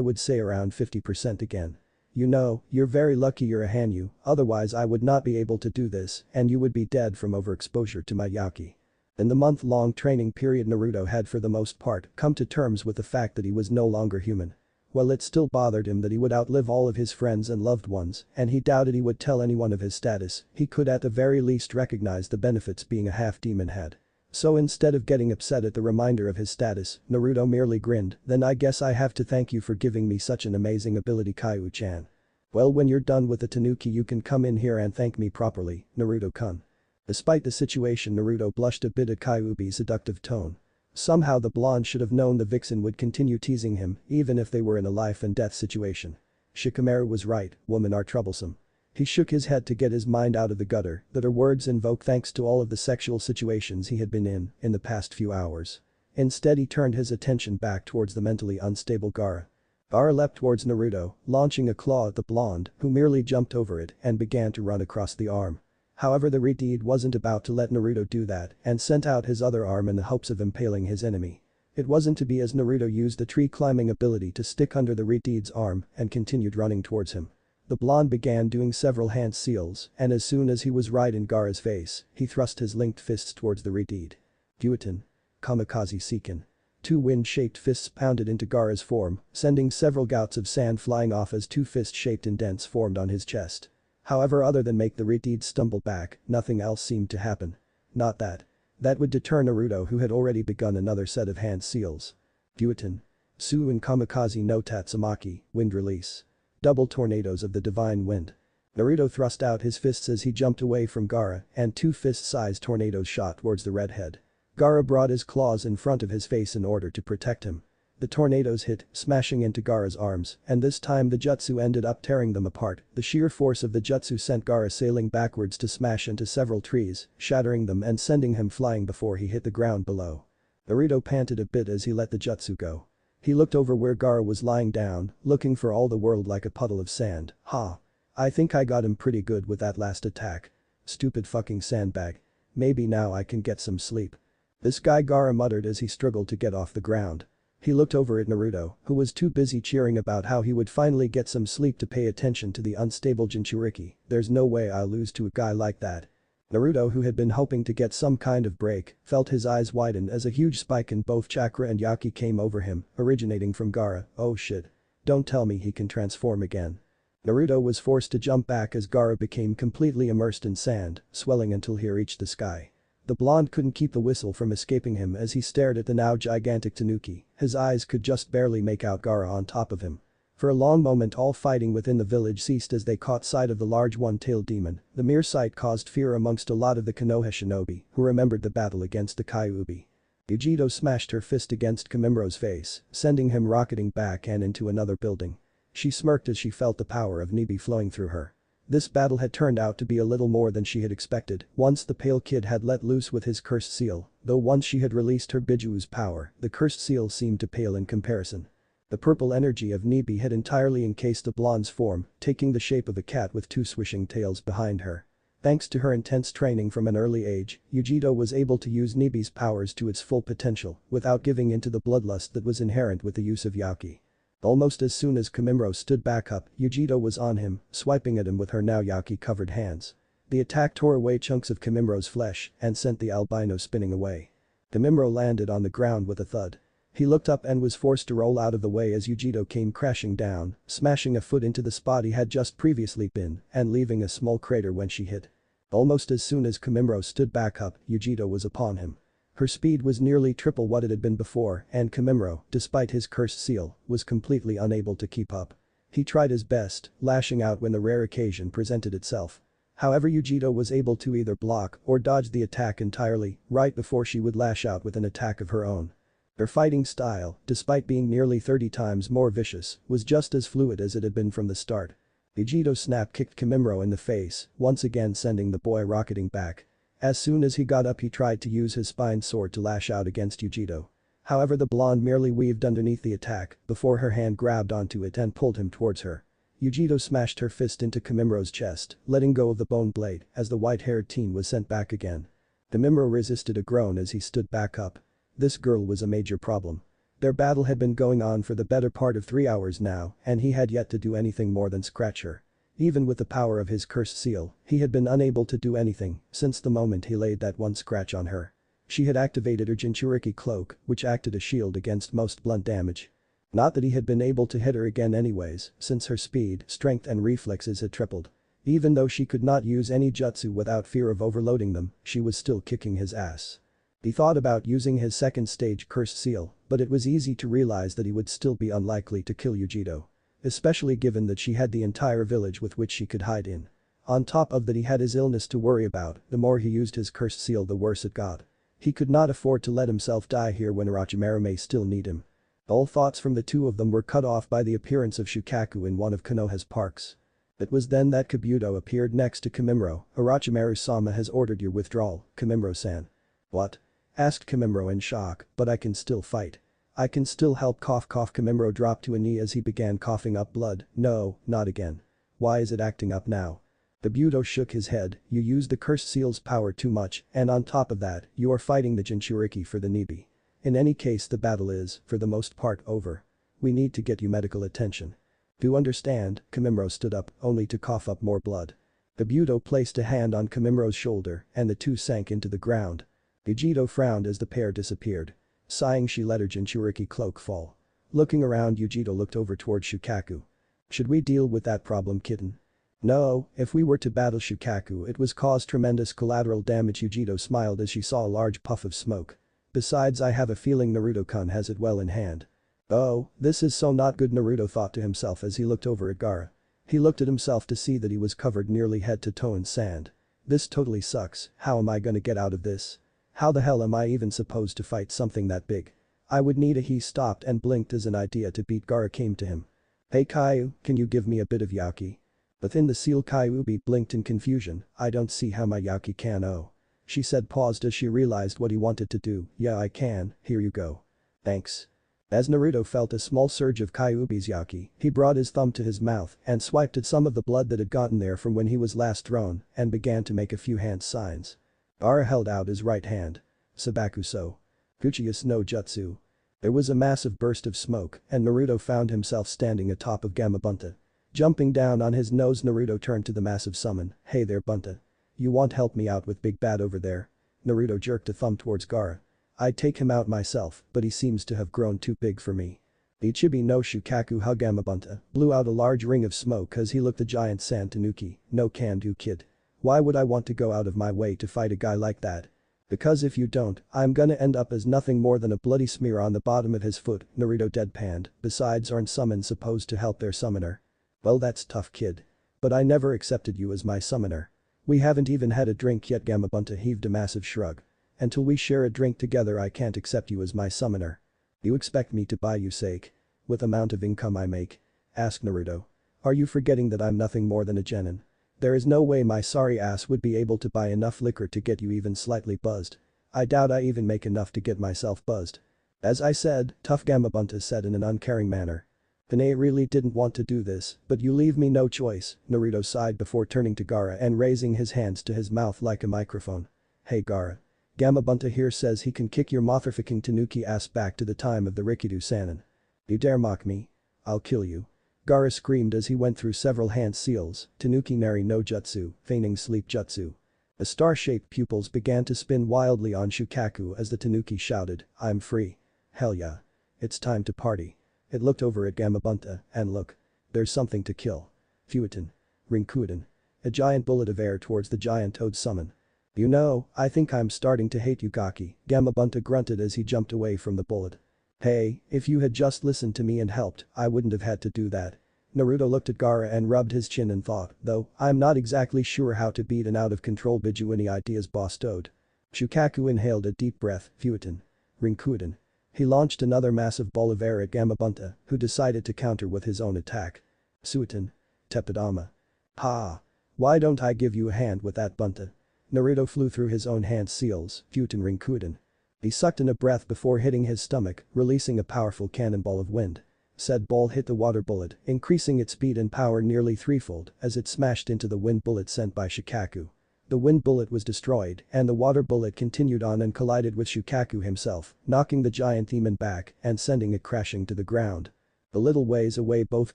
would say around 50% again. You know, you're very lucky you're a Hanyu, otherwise I would not be able to do this and you would be dead from overexposure to my Yaki. In the month-long training period, Naruto had for the most part come to terms with the fact that he was no longer human. While it still bothered him that he would outlive all of his friends and loved ones, and he doubted he would tell anyone of his status, he could at the very least recognize the benefits being a half-demon had. So instead of getting upset at the reminder of his status, Naruto merely grinned, then I guess I have to thank you for giving me such an amazing ability, Kaiu-chan. Well, when you're done with the tanuki you can come in here and thank me properly, Naruto-kun. Despite the situation, Naruto blushed a bit at Kyuubi's seductive tone. Somehow the blonde should have known the vixen would continue teasing him even if they were in a life and death situation. Shikamaru was right, women are troublesome. He shook his head to get his mind out of the gutter that her words invoke thanks to all of the sexual situations he had been in the past few hours. Instead he turned his attention back towards the mentally unstable Gaara. Gaara leapt towards Naruto, launching a claw at the blonde, who merely jumped over it and began to run across the arm. However, the Redeed wasn't about to let Naruto do that and sent out his other arm in the hopes of impaling his enemy. It wasn't to be, as Naruto used the tree climbing ability to stick under the Redeed's arm and continued running towards him. The blonde began doing several hand seals and as soon as he was right in Gaara's face, he thrust his linked fists towards the Redeed. Guiton. Kamikaze Seiken. Two wind-shaped fists pounded into Gaara's form, sending several gouts of sand flying off as two fist-shaped indents formed on his chest. However, other than make the Redeed stumble back, nothing else seemed to happen. Not that. That would deter Naruto, who had already begun another set of hand seals. Guiton. Su and Kamikaze no Tatsumaki, wind release. Double tornadoes of the divine wind. Naruto thrust out his fists as he jumped away from Gaara and two fist-sized tornadoes shot towards the redhead. Gaara brought his claws in front of his face in order to protect him. The tornadoes hit, smashing into Gaara's arms, and this time the jutsu ended up tearing them apart. The sheer force of the jutsu sent Gaara sailing backwards to smash into several trees, shattering them and sending him flying before he hit the ground below. Naruto panted a bit as he let the jutsu go. He looked over where Gaara was lying down, looking for all the world like a puddle of sand. Ha. I think I got him pretty good with that last attack. Stupid fucking sandbag. Maybe now I can get some sleep. This guy, Gaara muttered as he struggled to get off the ground. He looked over at Naruto, who was too busy cheering about how he would finally get some sleep to pay attention to the unstable Jinchuriki. There's no way I'll lose to a guy like that. Naruto, who had been hoping to get some kind of break, felt his eyes widen as a huge spike in both chakra and Yaki came over him, originating from Gaara. Oh shit. Don't tell me he can transform again. Naruto was forced to jump back as Gaara became completely immersed in sand, swelling until he reached the sky. The blonde couldn't keep the whistle from escaping him as he stared at the now gigantic tanuki. His eyes could just barely make out Gaara on top of him. For a long moment all fighting within the village ceased as they caught sight of the large one-tailed demon. The mere sight caused fear amongst a lot of the Konoha shinobi, who remembered the battle against the Kyuubi. Yujito smashed her fist against Kamimuro's face, sending him rocketing back and into another building. She smirked as she felt the power of Nibi flowing through her. This battle had turned out to be a little more than she had expected once the pale kid had let loose with his cursed seal, though once she had released her Bijuu's power, the cursed seal seemed to pale in comparison. The purple energy of Nibi had entirely encased the blonde's form, taking the shape of a cat with two swishing tails behind her. Thanks to her intense training from an early age, Yujito was able to use Nibi's powers to its full potential without giving into the bloodlust that was inherent with the use of Yaki. Almost as soon as Kamimuro stood back up, Yujito was on him, swiping at him with her now Yaki-covered hands. The attack tore away chunks of Kamimuro's flesh and sent the albino spinning away. Kamimuro landed on the ground with a thud. He looked up and was forced to roll out of the way as Yujito came crashing down, smashing a foot into the spot he had just previously been and leaving a small crater when she hit. Almost as soon as Kamimuro stood back up, Yujito was upon him. Her speed was nearly triple what it had been before and Kamimuro, despite his cursed seal, was completely unable to keep up. He tried his best, lashing out when the rare occasion presented itself. However, Yujito was able to either block or dodge the attack entirely right before she would lash out with an attack of her own. Her fighting style, despite being nearly 30 times more vicious, was just as fluid as it had been from the start. Yujito snap-kicked Kamimuro in the face, once again sending the boy rocketing back. As soon as he got up he tried to use his spine sword to lash out against Yujito. However, the blonde merely weaved underneath the attack before her hand grabbed onto it and pulled him towards her. Yujito smashed her fist into Kamimuro's chest, letting go of the bone blade as the white-haired teen was sent back again. Kimimaro resisted a groan as he stood back up. This girl was a major problem. Their battle had been going on for the better part of 3 hours now, and he had yet to do anything more than scratch her. Even with the power of his cursed seal, he had been unable to do anything since the moment he laid that one scratch on her. She had activated her Jinchuriki cloak, which acted as shield against most blunt damage. Not that he had been able to hit her again anyways, since her speed, strength and reflexes had tripled. Even though she could not use any jutsu without fear of overloading them, she was still kicking his ass. He thought about using his second stage cursed seal, but it was easy to realize that he would still be unlikely to kill Yujiro. Especially given that she had the entire village with which she could hide in. On top of that he had his illness to worry about, the more he used his cursed seal the worse it got. He could not afford to let himself die here when Orochimaru may still need him. All thoughts from the two of them were cut off by the appearance of Shukaku in one of Konoha's parks. It was then that Kabuto appeared next to Kimimaro. Orochimaru-sama has ordered your withdrawal, Kimimaro-san. What? Asked Kimimaro in shock, but I can still fight. I can still help cough. Kimimaro dropped to a knee as he began coughing up blood. No, not again. Why is it acting up now? Kabuto shook his head, you used the cursed seal's power too much, and on top of that, you are fighting the Jinchuriki for the Nibi. In any case the battle is, for the most part, over. We need to get you medical attention. To understand, Kimimaro stood up, only to cough up more blood. Kabuto placed a hand on Kimimaro's shoulder, and the two sank into the ground. Yujiro frowned as the pair disappeared. Sighing, she let her Jinchuriki cloak fall. Looking around, Yujiro looked over towards Shukaku. Should we deal with that problem, kitten? No, if we were to battle Shukaku it would cause tremendous collateral damage. Yujiro smiled as she saw a large puff of smoke. Besides, I have a feeling Naruto-kun has it well in hand. Oh, this is so not good, Naruto thought to himself as he looked over at Gaara. He looked at himself to see that he was covered nearly head to toe in sand. This totally sucks, how am I gonna get out of this? How the hell am I even supposed to fight something that big? I would need a— He stopped and blinked as an idea to beat Gaara came to him. Hey Caillou, can you give me a bit of Yaki? Within the seal, Kyuubi blinked in confusion. I don't see how my Yaki can. Oh. She said, paused as she realized what he wanted to do. Yeah, I can, here you go. Thanks. As Naruto felt a small surge of Kyuubi's Yaki, he brought his thumb to his mouth and swiped at some of the blood that had gotten there from when he was last thrown and began to make a few hand signs. Gaara held out his right hand. Sabakuso. Kuchius no Jutsu. There was a massive burst of smoke and Naruto found himself standing atop of Gamabunta. Jumping down on his nose, Naruto turned to the massive summon. Hey there, Bunta. You want help me out with Big Bad over there? Naruto jerked a thumb towards Gaara. I'd take him out myself, but he seems to have grown too big for me. Ichibi no Shukaku Hagamabunta blew out a large ring of smoke as he looked the giant San Tanuki. No can do, kid. Why would I want to go out of my way to fight a guy like that? Because if you don't, I'm gonna end up as nothing more than a bloody smear on the bottom of his foot, Naruto deadpanned. Besides, aren't summons supposed to help their summoner? Well, that's tough, kid. But I never accepted you as my summoner. We haven't even had a drink yet. Gamabunta heaved a massive shrug. Until we share a drink together I can't accept you as my summoner. You expect me to buy you sake? With amount of income I make? Asked Naruto. Are you forgetting that I'm nothing more than a genin? There is no way my sorry ass would be able to buy enough liquor to get you even slightly buzzed. I doubt I even make enough to get myself buzzed. As I said, tough, Gamabunta said in an uncaring manner. Tanae really didn't want to do this, but you leave me no choice, Naruto sighed before turning to Gaara and raising his hands to his mouth like a microphone. Hey Gaara. Gamabunta here says he can kick your motherfucking Tanuki ass back to the time of the Rikido Sannin. You dare mock me? I'll kill you. Gaara screamed as he went through several hand seals, Tanuki Nari no Jutsu, feigning sleep jutsu. The star-shaped pupils began to spin wildly on Shukaku as the Tanuki shouted, I'm free. Hell yeah. It's time to party. It looked over at Gamabunta, and look. There's something to kill. Fueton. Rinkuden. A giant bullet of air towards the giant toad summon. You know, I think I'm starting to hate you, Gaki, Gamabunta grunted as he jumped away from the bullet. Hey, if you had just listened to me and helped, I wouldn't have had to do that. Naruto looked at Gaara and rubbed his chin and thought, though, I'm not exactly sure how to beat an out-of-control Biju. Any ideas, boss toad? Shukaku inhaled a deep breath. Fueton. Rinkuden. He launched another massive ball of air at Gamabunta, who decided to counter with his own attack. Suiton. Tepidama. Ha! Why don't I give you a hand with that, Bunta? Naruto flew through his own hand seals, Fueton Rinkuden. He sucked in a breath before hitting his stomach, releasing a powerful cannonball of wind. Said ball hit the water bullet, increasing its speed and power nearly threefold as it smashed into the wind bullet sent by Shukaku. The wind bullet was destroyed, and the water bullet continued on and collided with Shukaku himself, knocking the giant demon back and sending it crashing to the ground. A little ways away both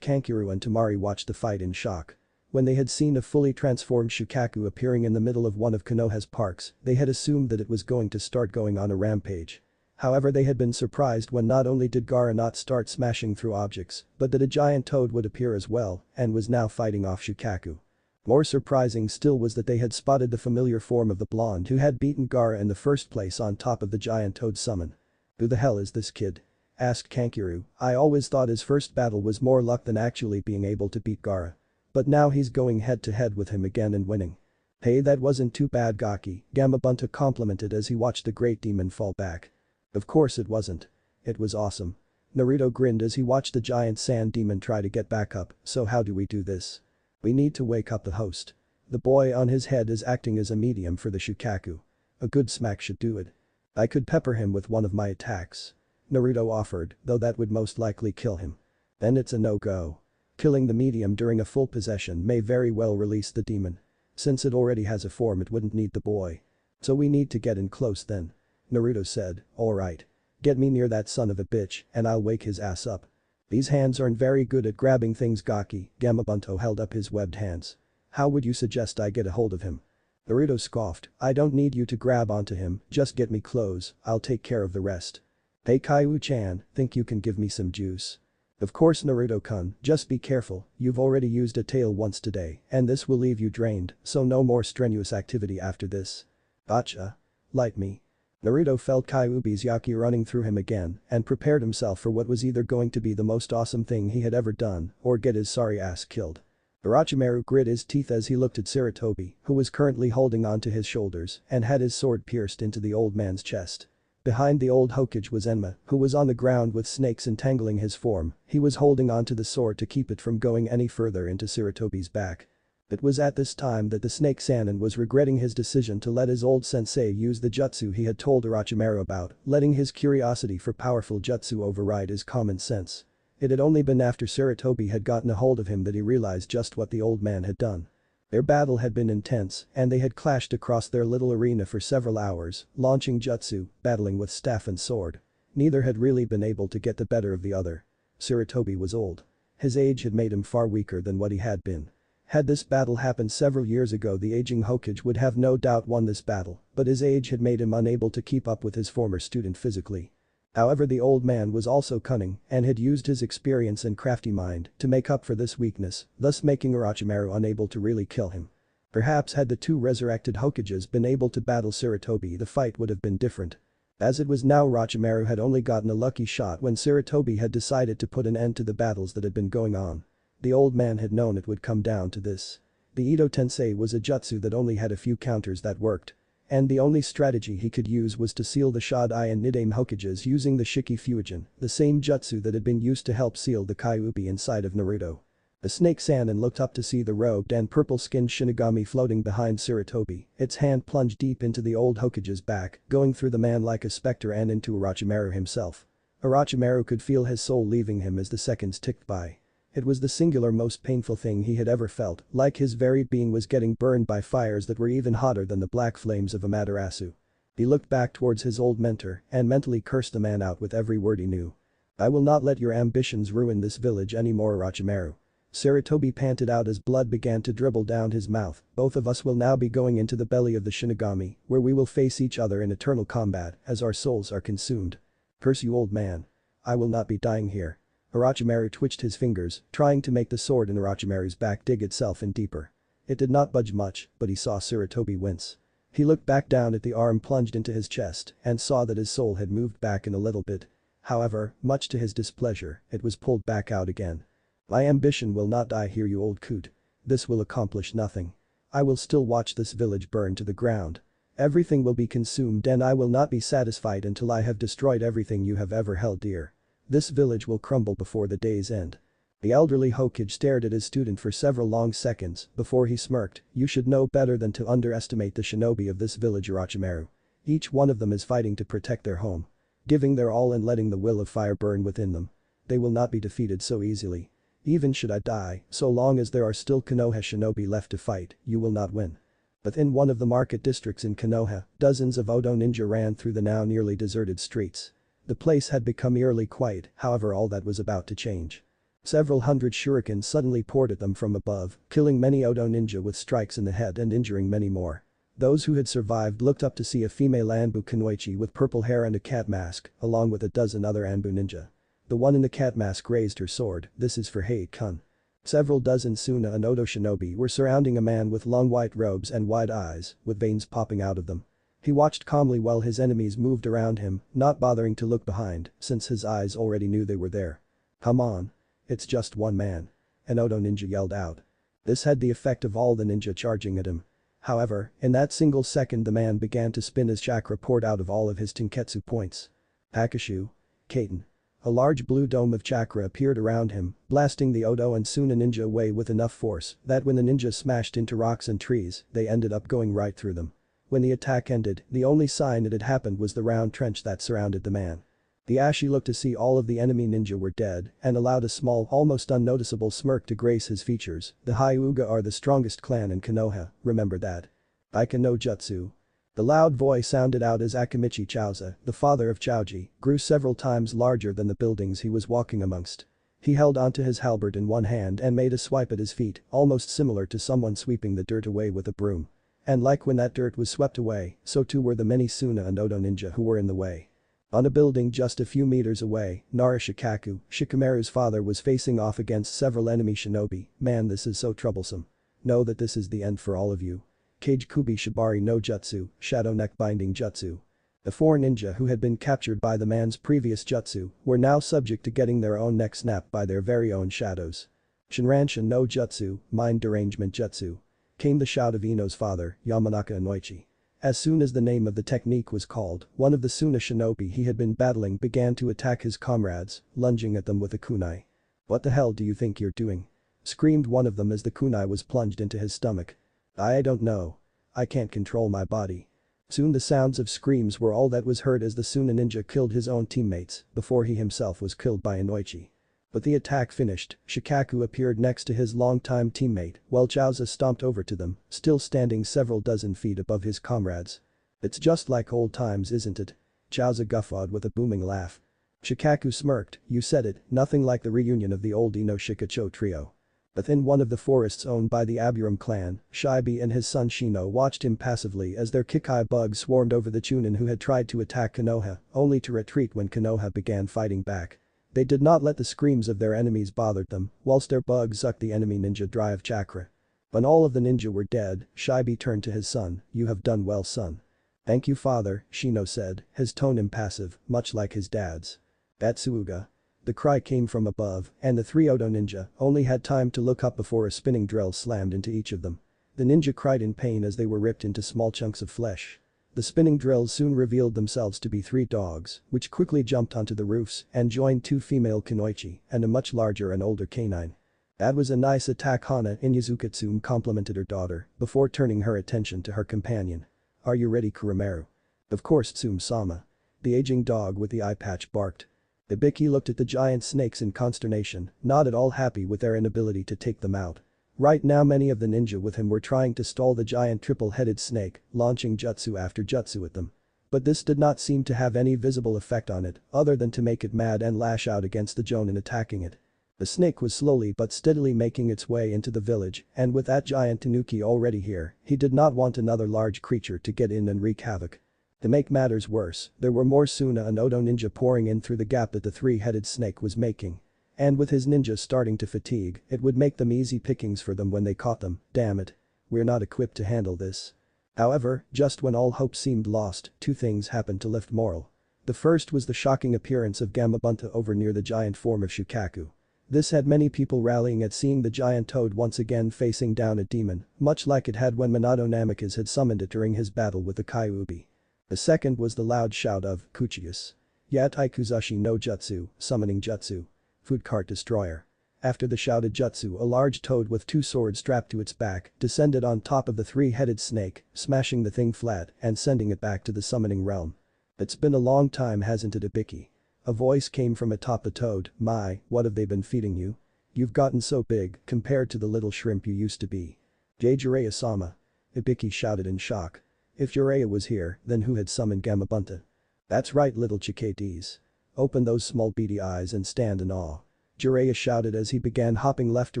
Kankuro and Tamari watched the fight in shock. When they had seen a fully transformed Shukaku appearing in the middle of one of Konoha's parks, they had assumed that it was going to start going on a rampage. However, they had been surprised when not only did Gaara not start smashing through objects, but that a giant toad would appear as well and was now fighting off Shukaku. More surprising still was that they had spotted the familiar form of the blonde who had beaten Gaara in the first place on top of the giant toad summon. "Who the hell is this kid?" asked Kankuro. "I always thought his first battle was more luck than actually being able to beat Gaara. But now he's going head to head with him again and winning." "Hey, that wasn't too bad, Gaki," Gamabunta complimented as he watched the great demon fall back. "Of course it wasn't. It was awesome." Naruto grinned as he watched the giant sand demon try to get back up. "So how do we do this?" "We need to wake up the host. The boy on his head is acting as a medium for the Shukaku. A good smack should do it. I could pepper him with one of my attacks," Naruto offered, though that would most likely kill him. "Then it's a no-go. Killing the medium during a full possession may very well release the demon. Since it already has a form, it wouldn't need the boy. So we need to get in close then," Naruto said. "Alright. Get me near that son of a bitch and I'll wake his ass up." "These hands aren't very good at grabbing things, Gaki," Gamabunto held up his webbed hands. "How would you suggest I get a hold of him?" Naruto scoffed. "I don't need you to grab onto him, just get me close, I'll take care of the rest." "Hey Kaiu-chan, think you can give me some juice?" "Of course Naruto-kun, just be careful, you've already used a tail once today and this will leave you drained, so no more strenuous activity after this." "Gotcha. Light me." Naruto felt Kyuubi's yaki running through him again and prepared himself for what was either going to be the most awesome thing he had ever done or get his sorry ass killed. Orochimaru grit his teeth as he looked at Sarutobi, who was currently holding onto his shoulders and had his sword pierced into the old man's chest. Behind the old Hokage was Enma, who was on the ground with snakes entangling his form. He was holding onto the sword to keep it from going any further into Sarutobi's back. It was at this time that the Snake Sannin was regretting his decision to let his old sensei use the jutsu he had told Orochimaru about, letting his curiosity for powerful jutsu override his common sense. It had only been after Sarutobi had gotten a hold of him that he realized just what the old man had done. Their battle had been intense and they had clashed across their little arena for several hours, launching jutsu, battling with staff and sword. Neither had really been able to get the better of the other. Sarutobi was old. His age had made him far weaker than what he had been. Had this battle happened several years ago, the aging Hokage would have no doubt won this battle, but his age had made him unable to keep up with his former student physically. However, the old man was also cunning and had used his experience and crafty mind to make up for this weakness, thus making Orochimaru unable to really kill him. Perhaps had the two resurrected Hokages been able to battle Sarutobi, the fight would have been different. As it was now, Orochimaru had only gotten a lucky shot when Sarutobi had decided to put an end to the battles that had been going on. The old man had known it would come down to this. The Ito Tensei was a jutsu that only had a few counters that worked. And the only strategy he could use was to seal the Shodai and Nidaime Hokages using the Shiki Fuijin, the same jutsu that had been used to help seal the Kyuubi inside of Naruto. The Snake Sannin looked up to see the robed and purple-skinned Shinigami floating behind Sarutobi, its hand plunged deep into the old Hokage's back, going through the man like a specter and into Orochimaru himself. Orochimaru could feel his soul leaving him as the seconds ticked by. It was the singular most painful thing he had ever felt, like his very being was getting burned by fires that were even hotter than the black flames of Amaterasu. He looked back towards his old mentor and mentally cursed the man out with every word he knew. "I will not let your ambitions ruin this village anymore, Orochimaru." Sarutobi panted out as blood began to dribble down his mouth. "Both of us will now be going into the belly of the Shinigami, where we will face each other in eternal combat as our souls are consumed. Curse you, old man. I will not be dying here." Orochimaru twitched his fingers, trying to make the sword in Orochimaru's back dig itself in deeper. It did not budge much, but he saw Sarutobi wince. He looked back down at the arm plunged into his chest and saw that his soul had moved back in a little bit. However, much to his displeasure, it was pulled back out again. "My ambition will not die here, you old coot. This will accomplish nothing. I will still watch this village burn to the ground. Everything will be consumed and I will not be satisfied until I have destroyed everything you have ever held dear. This village will crumble before the day's end." The elderly Hokage stared at his student for several long seconds before he smirked. "You should know better than to underestimate the shinobi of this village, Orochimaru. Each one of them is fighting to protect their home. Giving their all and letting the will of fire burn within them. They will not be defeated so easily. Even should I die, so long as there are still Konoha shinobi left to fight, you will not win." But in one of the market districts in Konoha, dozens of Odo ninja ran through the now nearly deserted streets. The place had become eerily quiet, however all that was about to change. Several hundred shurikens suddenly poured at them from above, killing many Odo ninja with strikes in the head and injuring many more. Those who had survived looked up to see a female Anbu kunoichi with purple hair and a cat mask, along with a dozen other Anbu ninja. The one in the cat mask raised her sword, this is for Hei-kun. Several dozen Suna and Odo shinobi were surrounding a man with long white robes and wide eyes, with veins popping out of them. He watched calmly while his enemies moved around him, not bothering to look behind, since his eyes already knew they were there. Come on. It's just one man. An Odo ninja yelled out. This had the effect of all the ninja charging at him. However, in that single second the man began to spin as chakra poured out of all of his tenketsu points. Hakashu. Kaiten. A large blue dome of chakra appeared around him, blasting the Odo and Suna ninja away with enough force that when the ninja smashed into rocks and trees, they ended up going right through them. When the attack ended, the only sign it had happened was the round trench that surrounded the man. The Ashi looked to see all of the enemy ninja were dead and allowed a small, almost unnoticeable smirk to grace his features. The Hyuga are the strongest clan in Konoha, remember that. Iken no Jutsu. The loud voice sounded out as Akimichi Chauza, the father of Chauji, grew several times larger than the buildings he was walking amongst. He held onto his halberd in one hand and made a swipe at his feet, almost similar to someone sweeping the dirt away with a broom. And like when that dirt was swept away, so too were the many Suna and Odo ninja who were in the way. On a building just a few meters away, Nara Shikaku, Shikamaru's father was facing off against several enemy shinobi. Man, this is so troublesome. Know that this is the end for all of you. Kage Kubi Shibari no Jutsu, Shadow Neck Binding Jutsu. The four ninja who had been captured by the man's previous jutsu were now subject to getting their own neck snapped by their very own shadows. Shinranshin no Jutsu, Mind Derangement Jutsu. Came the shout of Ino's father, Yamanaka Inoichi. As soon as the name of the technique was called, one of the Suna shinobi he had been battling began to attack his comrades, lunging at them with a kunai. What the hell do you think you're doing? Screamed one of them as the kunai was plunged into his stomach. I don't know. I can't control my body. Soon the sounds of screams were all that was heard as the Suna ninja killed his own teammates before he himself was killed by Inoichi. But the attack finished, Shikaku appeared next to his longtime teammate while Chauza stomped over to them, still standing several dozen feet above his comrades. It's just like old times, isn't it? Chauza guffawed with a booming laugh. Shikaku smirked, you said it, nothing like the reunion of the old Ino Shikacho trio. Within one of the forests owned by the Aburam clan, Shibi and his son Shino watched impassively as their Kikai bugs swarmed over the Chunin who had tried to attack Konoha, only to retreat when Konoha began fighting back. They did not let the screams of their enemies bother them, whilst their bugs sucked the enemy ninja dry of chakra. When all of the ninja were dead, Shibi turned to his son, you have done well son. Thank you father, Shino said, his tone impassive, much like his dad's. Batsuuga. The cry came from above, and the three Odo ninja only had time to look up before a spinning drill slammed into each of them. The ninja cried in pain as they were ripped into small chunks of flesh. The spinning drills soon revealed themselves to be three dogs, which quickly jumped onto the roofs and joined two female kunoichi and a much larger and older canine. That was a nice attack, Hana Inuyasukatsume complimented her daughter before turning her attention to her companion. Are you ready, Kuramaru? Of course, Tsume-sama. The aging dog with the eye patch barked. Ibiki looked at the giant snakes in consternation, not at all happy with their inability to take them out. Right now many of the ninja with him were trying to stall the giant triple-headed snake, launching jutsu after jutsu at them. But this did not seem to have any visible effect on it, other than to make it mad and lash out against the jonin attacking it. The snake was slowly but steadily making its way into the village, and with that giant tanuki already here, he did not want another large creature to get in and wreak havoc. To make matters worse, there were more Suna and Odo ninja pouring in through the gap that the three-headed snake was making. And with his ninjas starting to fatigue, it would make them easy pickings for them when they caught them, damn it. We're not equipped to handle this. However, just when all hope seemed lost, two things happened to lift morale. The first was the shocking appearance of Gamabunta over near the giant form of Shikaku. This had many people rallying at seeing the giant toad once again facing down a demon, much like it had when Minato Namikaze had summoned it during his battle with the Kyuubi. The second was the loud shout of Kuchius. Yatai Kuzashi no Jutsu, summoning jutsu. Food cart destroyer. After the shouted jutsu, a large toad with two swords strapped to its back descended on top of the three-headed snake, smashing the thing flat and sending it back to the summoning realm. It's been a long time, hasn't it, Ibiki? A voice came from atop the toad, my, what have they been feeding you? You've gotten so big compared to the little shrimp you used to be. Jiraiya-sama. Ibiki shouted in shock. If Jiraiya was here, then who had summoned Gamabunta? That's right, little chiquetes. Open those small beady eyes and stand in awe. Jiraiya shouted as he began hopping left to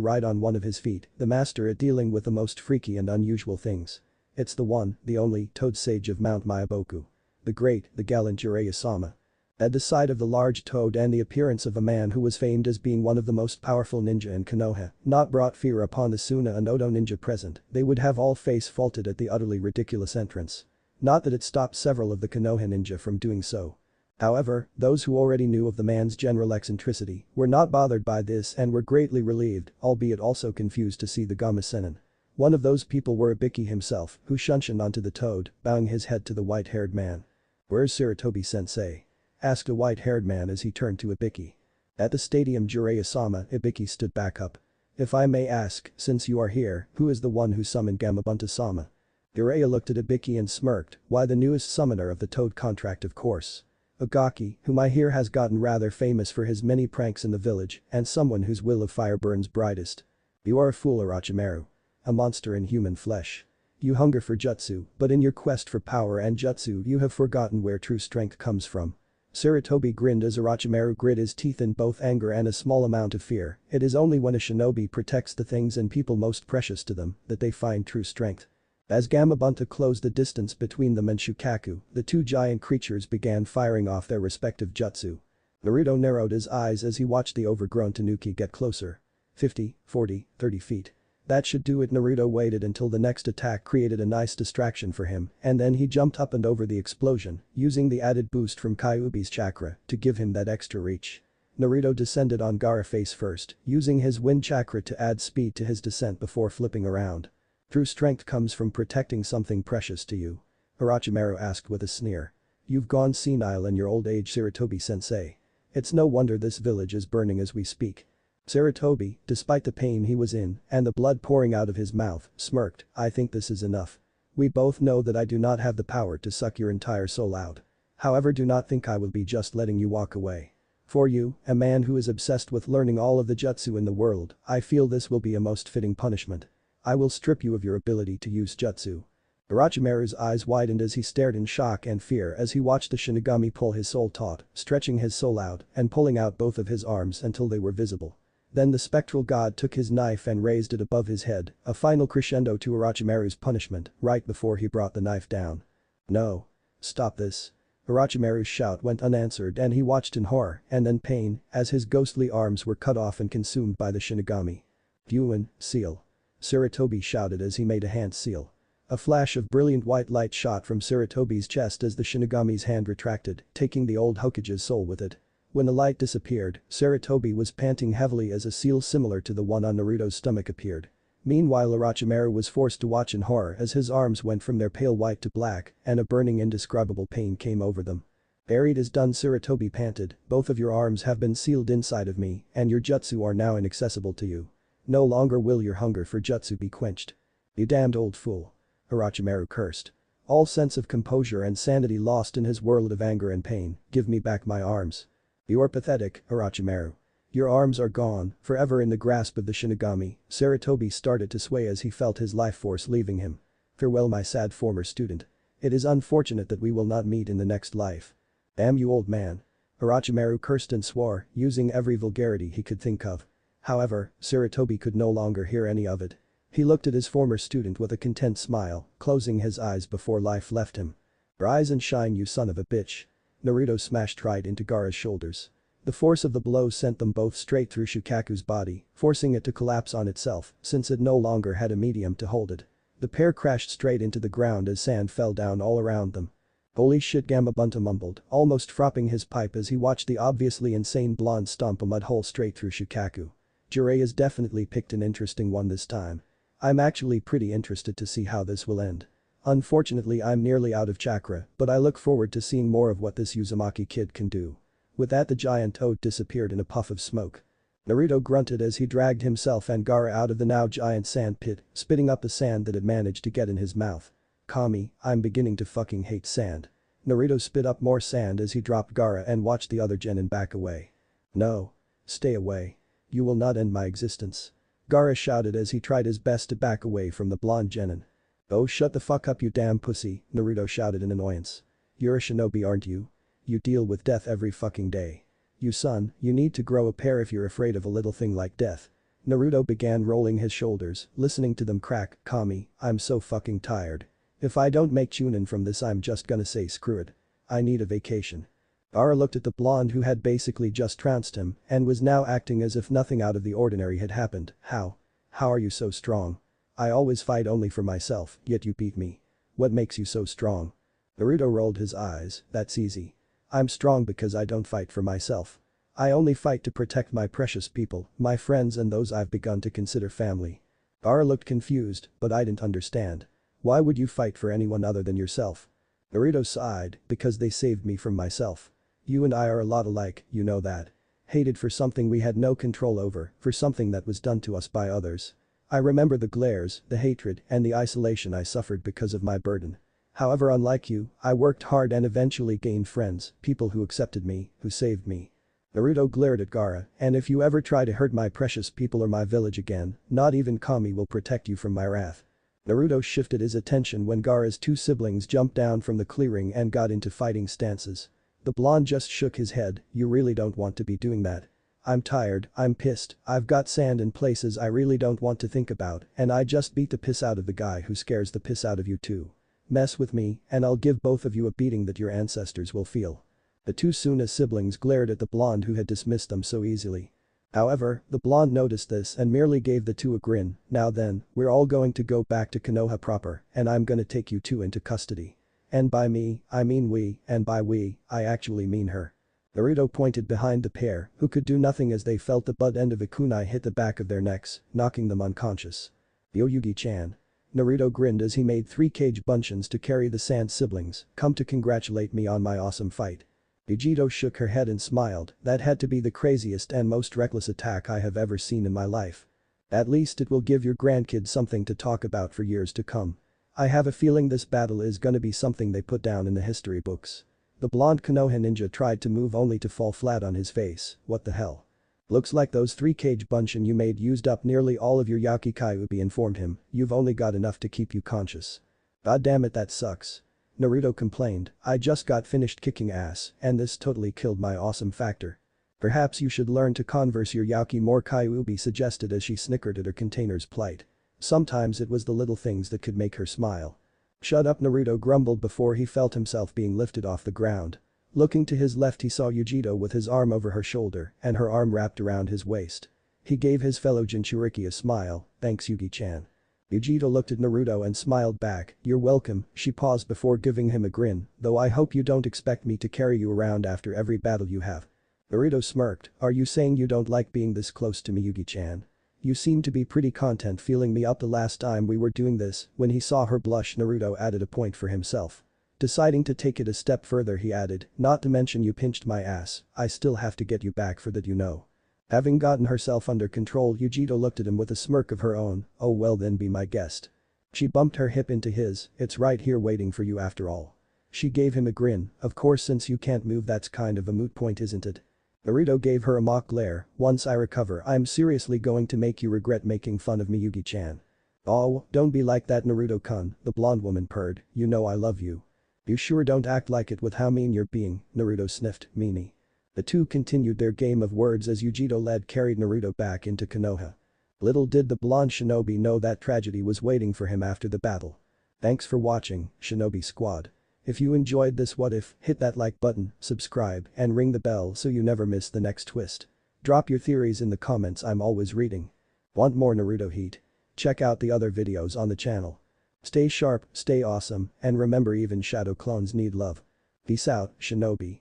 right on one of his feet, the master at dealing with the most freaky and unusual things. It's the one, the only, Toad Sage of Mount Myaboku. The great, the gallant Jiraiya-sama. At the sight of the large toad and the appearance of a man who was famed as being one of the most powerful ninja in Konoha, not brought fear upon the Suna and Odo ninja present, they would have all face faulted at the utterly ridiculous entrance. Not that it stopped several of the Konoha ninja from doing so. However, those who already knew of the man's general eccentricity were not bothered by this and were greatly relieved, albeit also confused to see the Gama-senin. One of those people were Ibiki himself, who shunshined onto the toad, bowing his head to the white-haired man. "Where's Sarutobi-sensei?" asked a white-haired man as he turned to Ibiki. At the stadium Jiraiya-sama, Ibiki stood back up. "If I may ask, since you are here, who is the one who summoned Gamabunta-sama?" Jiraiya looked at Ibiki and smirked, "Why, the newest summoner of the Toad contract, of course. Agaki, whom I hear has gotten rather famous for his many pranks in the village, and someone whose will of fire burns brightest. You are a fool, Orochimaru. A monster in human flesh. You hunger for jutsu, but in your quest for power and jutsu you have forgotten where true strength comes from." Sarutobi grinned as Orochimaru grit his teeth in both anger and a small amount of fear. It is only when a shinobi protects the things and people most precious to them that they find true strength. As Gamabunta closed the distance between them and Shukaku, the two giant creatures began firing off their respective jutsu. Naruto narrowed his eyes as he watched the overgrown tanuki get closer. 50, 40, 30 feet. That should do it. Naruto waited until the next attack created a nice distraction for him, and then he jumped up and over the explosion, using the added boost from Kyuubi's chakra to give him that extra reach. Naruto descended on Gaara face first, using his wind chakra to add speed to his descent before flipping around. "True strength comes from protecting something precious to you?" Orochimaru asked with a sneer. "You've gone senile in your old age, Sarutobi-sensei. It's no wonder this village is burning as we speak." Sarutobi, despite the pain he was in and the blood pouring out of his mouth, smirked, "I think this is enough. We both know that I do not have the power to suck your entire soul out. However, do not think I will be just letting you walk away. For you, a man who is obsessed with learning all of the jutsu in the world, I feel this will be a most fitting punishment. I will strip you of your ability to use jutsu." Orochimaru's eyes widened as he stared in shock and fear as he watched the Shinigami pull his soul taut, stretching his soul out and pulling out both of his arms until they were visible. Then the spectral god took his knife and raised it above his head, a final crescendo to Orochimaru's punishment, right before he brought the knife down. "No. Stop this." Orochimaru's shout went unanswered and he watched in horror and then pain as his ghostly arms were cut off and consumed by the Shinigami. "Yuan, seal." Sarutobi shouted as he made a hand seal. A flash of brilliant white light shot from Sarutobi's chest as the Shinigami's hand retracted, taking the old Hokage's soul with it. When the light disappeared, Sarutobi was panting heavily as a seal similar to the one on Naruto's stomach appeared. Meanwhile, Orochimaru was forced to watch in horror as his arms went from their pale white to black and a burning indescribable pain came over them. "Buried is done," Sarutobi panted, "both of your arms have been sealed inside of me and your jutsu are now inaccessible to you. No longer will your hunger for jutsu be quenched." "You damned old fool." Orochimaru cursed. All sense of composure and sanity lost in his world of anger and pain. "Give me back my arms." "You are pathetic, Orochimaru. Your arms are gone, forever in the grasp of the Shinigami." Sarutobi started to sway as he felt his life force leaving him. "Farewell, my sad former student. It is unfortunate that we will not meet in the next life." "Damn you, old man." Orochimaru cursed and swore, using every vulgarity he could think of. However, Sarutobi could no longer hear any of it. He looked at his former student with a content smile, closing his eyes before life left him. "Rise and shine, you son of a bitch." Naruto smashed right into Gaara's shoulders. The force of the blow sent them both straight through Shukaku's body, forcing it to collapse on itself since it no longer had a medium to hold it. The pair crashed straight into the ground as sand fell down all around them. "Holy shit," Gamabunta mumbled, almost frothing his pipe as he watched the obviously insane blonde stomp a mud hole straight through Shukaku. "Jiraiya's definitely picked an interesting one this time. I'm actually pretty interested to see how this will end. Unfortunately, I'm nearly out of chakra, but I look forward to seeing more of what this Uzumaki kid can do." With that, the giant toad disappeared in a puff of smoke. Naruto grunted as he dragged himself and Gaara out of the now giant sand pit, spitting up the sand that had managed to get in his mouth. "Kami, I'm beginning to fucking hate sand." Naruto spit up more sand as he dropped Gaara and watched the other genin back away. "No. Stay away. You will not end my existence." Gaara shouted as he tried his best to back away from the blonde genin. "Oh, shut the fuck up, you damn pussy," Naruto shouted in annoyance. "You're a shinobi, aren't you? You deal with death every fucking day. You son, you need to grow a pair if you're afraid of a little thing like death." Naruto began rolling his shoulders, listening to them crack. "Kami, I'm so fucking tired. If I don't make chunin from this, I'm just gonna say screw it. I need a vacation." Gaara looked at the blonde who had basically just trounced him and was now acting as if nothing out of the ordinary had happened. How? How are you so strong? I always fight only for myself, yet you beat me. What makes you so strong?" Naruto rolled his eyes. "That's easy. I'm strong because I don't fight for myself. I only fight to protect my precious people, my friends and those I've begun to consider family." Gaara looked confused, but I didn't understand. "Why would you fight for anyone other than yourself?" Naruto sighed, "Because they saved me from myself. You and I are a lot alike, you know that. Hated for something we had no control over, for something that was done to us by others. I remember the glares, the hatred, and the isolation I suffered because of my burden. However, unlike you, I worked hard and eventually gained friends, people who accepted me, who saved me." Naruto glared at Gaara, "And if you ever try to hurt my precious people or my village again, not even Kami will protect you from my wrath." Naruto shifted his attention when Gaara's two siblings jumped down from the clearing and got into fighting stances. The blonde just shook his head. "You really don't want to be doing that. I'm tired, I'm pissed, I've got sand in places I really don't want to think about, and I just beat the piss out of the guy who scares the piss out of you too. Mess with me, and I'll give both of you a beating that your ancestors will feel." The two Suna siblings glared at the blonde who had dismissed them so easily. However, the blonde noticed this and merely gave the two a grin. "Now then, we're all going to go back to Konoha proper, and I'm gonna take you two into custody. And by me, I mean we, and by we, I actually mean her." Naruto pointed behind the pair, who could do nothing as they felt the butt end of a kunai hit the back of their necks, knocking them unconscious. "Yo, Yugi-chan." Naruto grinned as he made 3 cage buncheons to carry the Sand siblings. "Come to congratulate me on my awesome fight." Vegito shook her head and smiled. "That had to be the craziest and most reckless attack I have ever seen in my life. At least it will give your grandkids something to talk about for years to come. I have a feeling this battle is gonna be something they put down in the history books." The blonde Konoha ninja tried to move only to fall flat on his face. "What the hell? Looks like those 3 cage buncheon you made used up nearly all of your Yakikai," informed him. "You've only got enough to keep you conscious." "God damn it, that sucks." Naruto complained. "I just got finished kicking ass, and this totally killed my awesome factor." "Perhaps you should learn to converse your Yaki more," Kyuubi suggested as she snickered at her container's plight. Sometimes it was the little things that could make her smile. "Shut up," Naruto grumbled before he felt himself being lifted off the ground. Looking to his left, he saw Yujito with his arm over her shoulder and her arm wrapped around his waist. He gave his fellow Jinchuriki a smile. "Thanks, Yugi-chan." Yujito looked at Naruto and smiled back. "You're welcome." She paused before giving him a grin. "Though I hope you don't expect me to carry you around after every battle you have." Naruto smirked. "Are you saying you don't like being this close to me, Yugi-chan? You seem to be pretty content feeling me up the last time we were doing this." When he saw her blush, Naruto added a point for himself. Deciding to take it a step further, he added, "Not to mention you pinched my ass, I still have to get you back for that, you know." Having gotten herself under control, Yujito looked at him with a smirk of her own. "Oh well then, be my guest." She bumped her hip into his. "It's right here waiting for you after all." She gave him a grin. "Of course, since you can't move, that's kind of a moot point, isn't it?" Naruto gave her a mock glare. "Once I recover, I'm seriously going to make you regret making fun of me, Yugi-chan." "Oh, don't be like that, Naruto-kun," the blonde woman purred. "You know I love you." "You sure don't act like it with how mean you're being," Naruto sniffed. "Meanie." The two continued their game of words as Yujito carried Naruto back into Konoha. Little did the blonde shinobi know that tragedy was waiting for him after the battle. Thanks for watching, Shinobi Squad. If you enjoyed this what if, hit that like button, subscribe, and ring the bell so you never miss the next twist. Drop your theories in the comments, I'm always reading. Want more Naruto heat? Check out the other videos on the channel. Stay sharp, stay awesome, and remember even shadow clones need love. Peace out, Shinobi.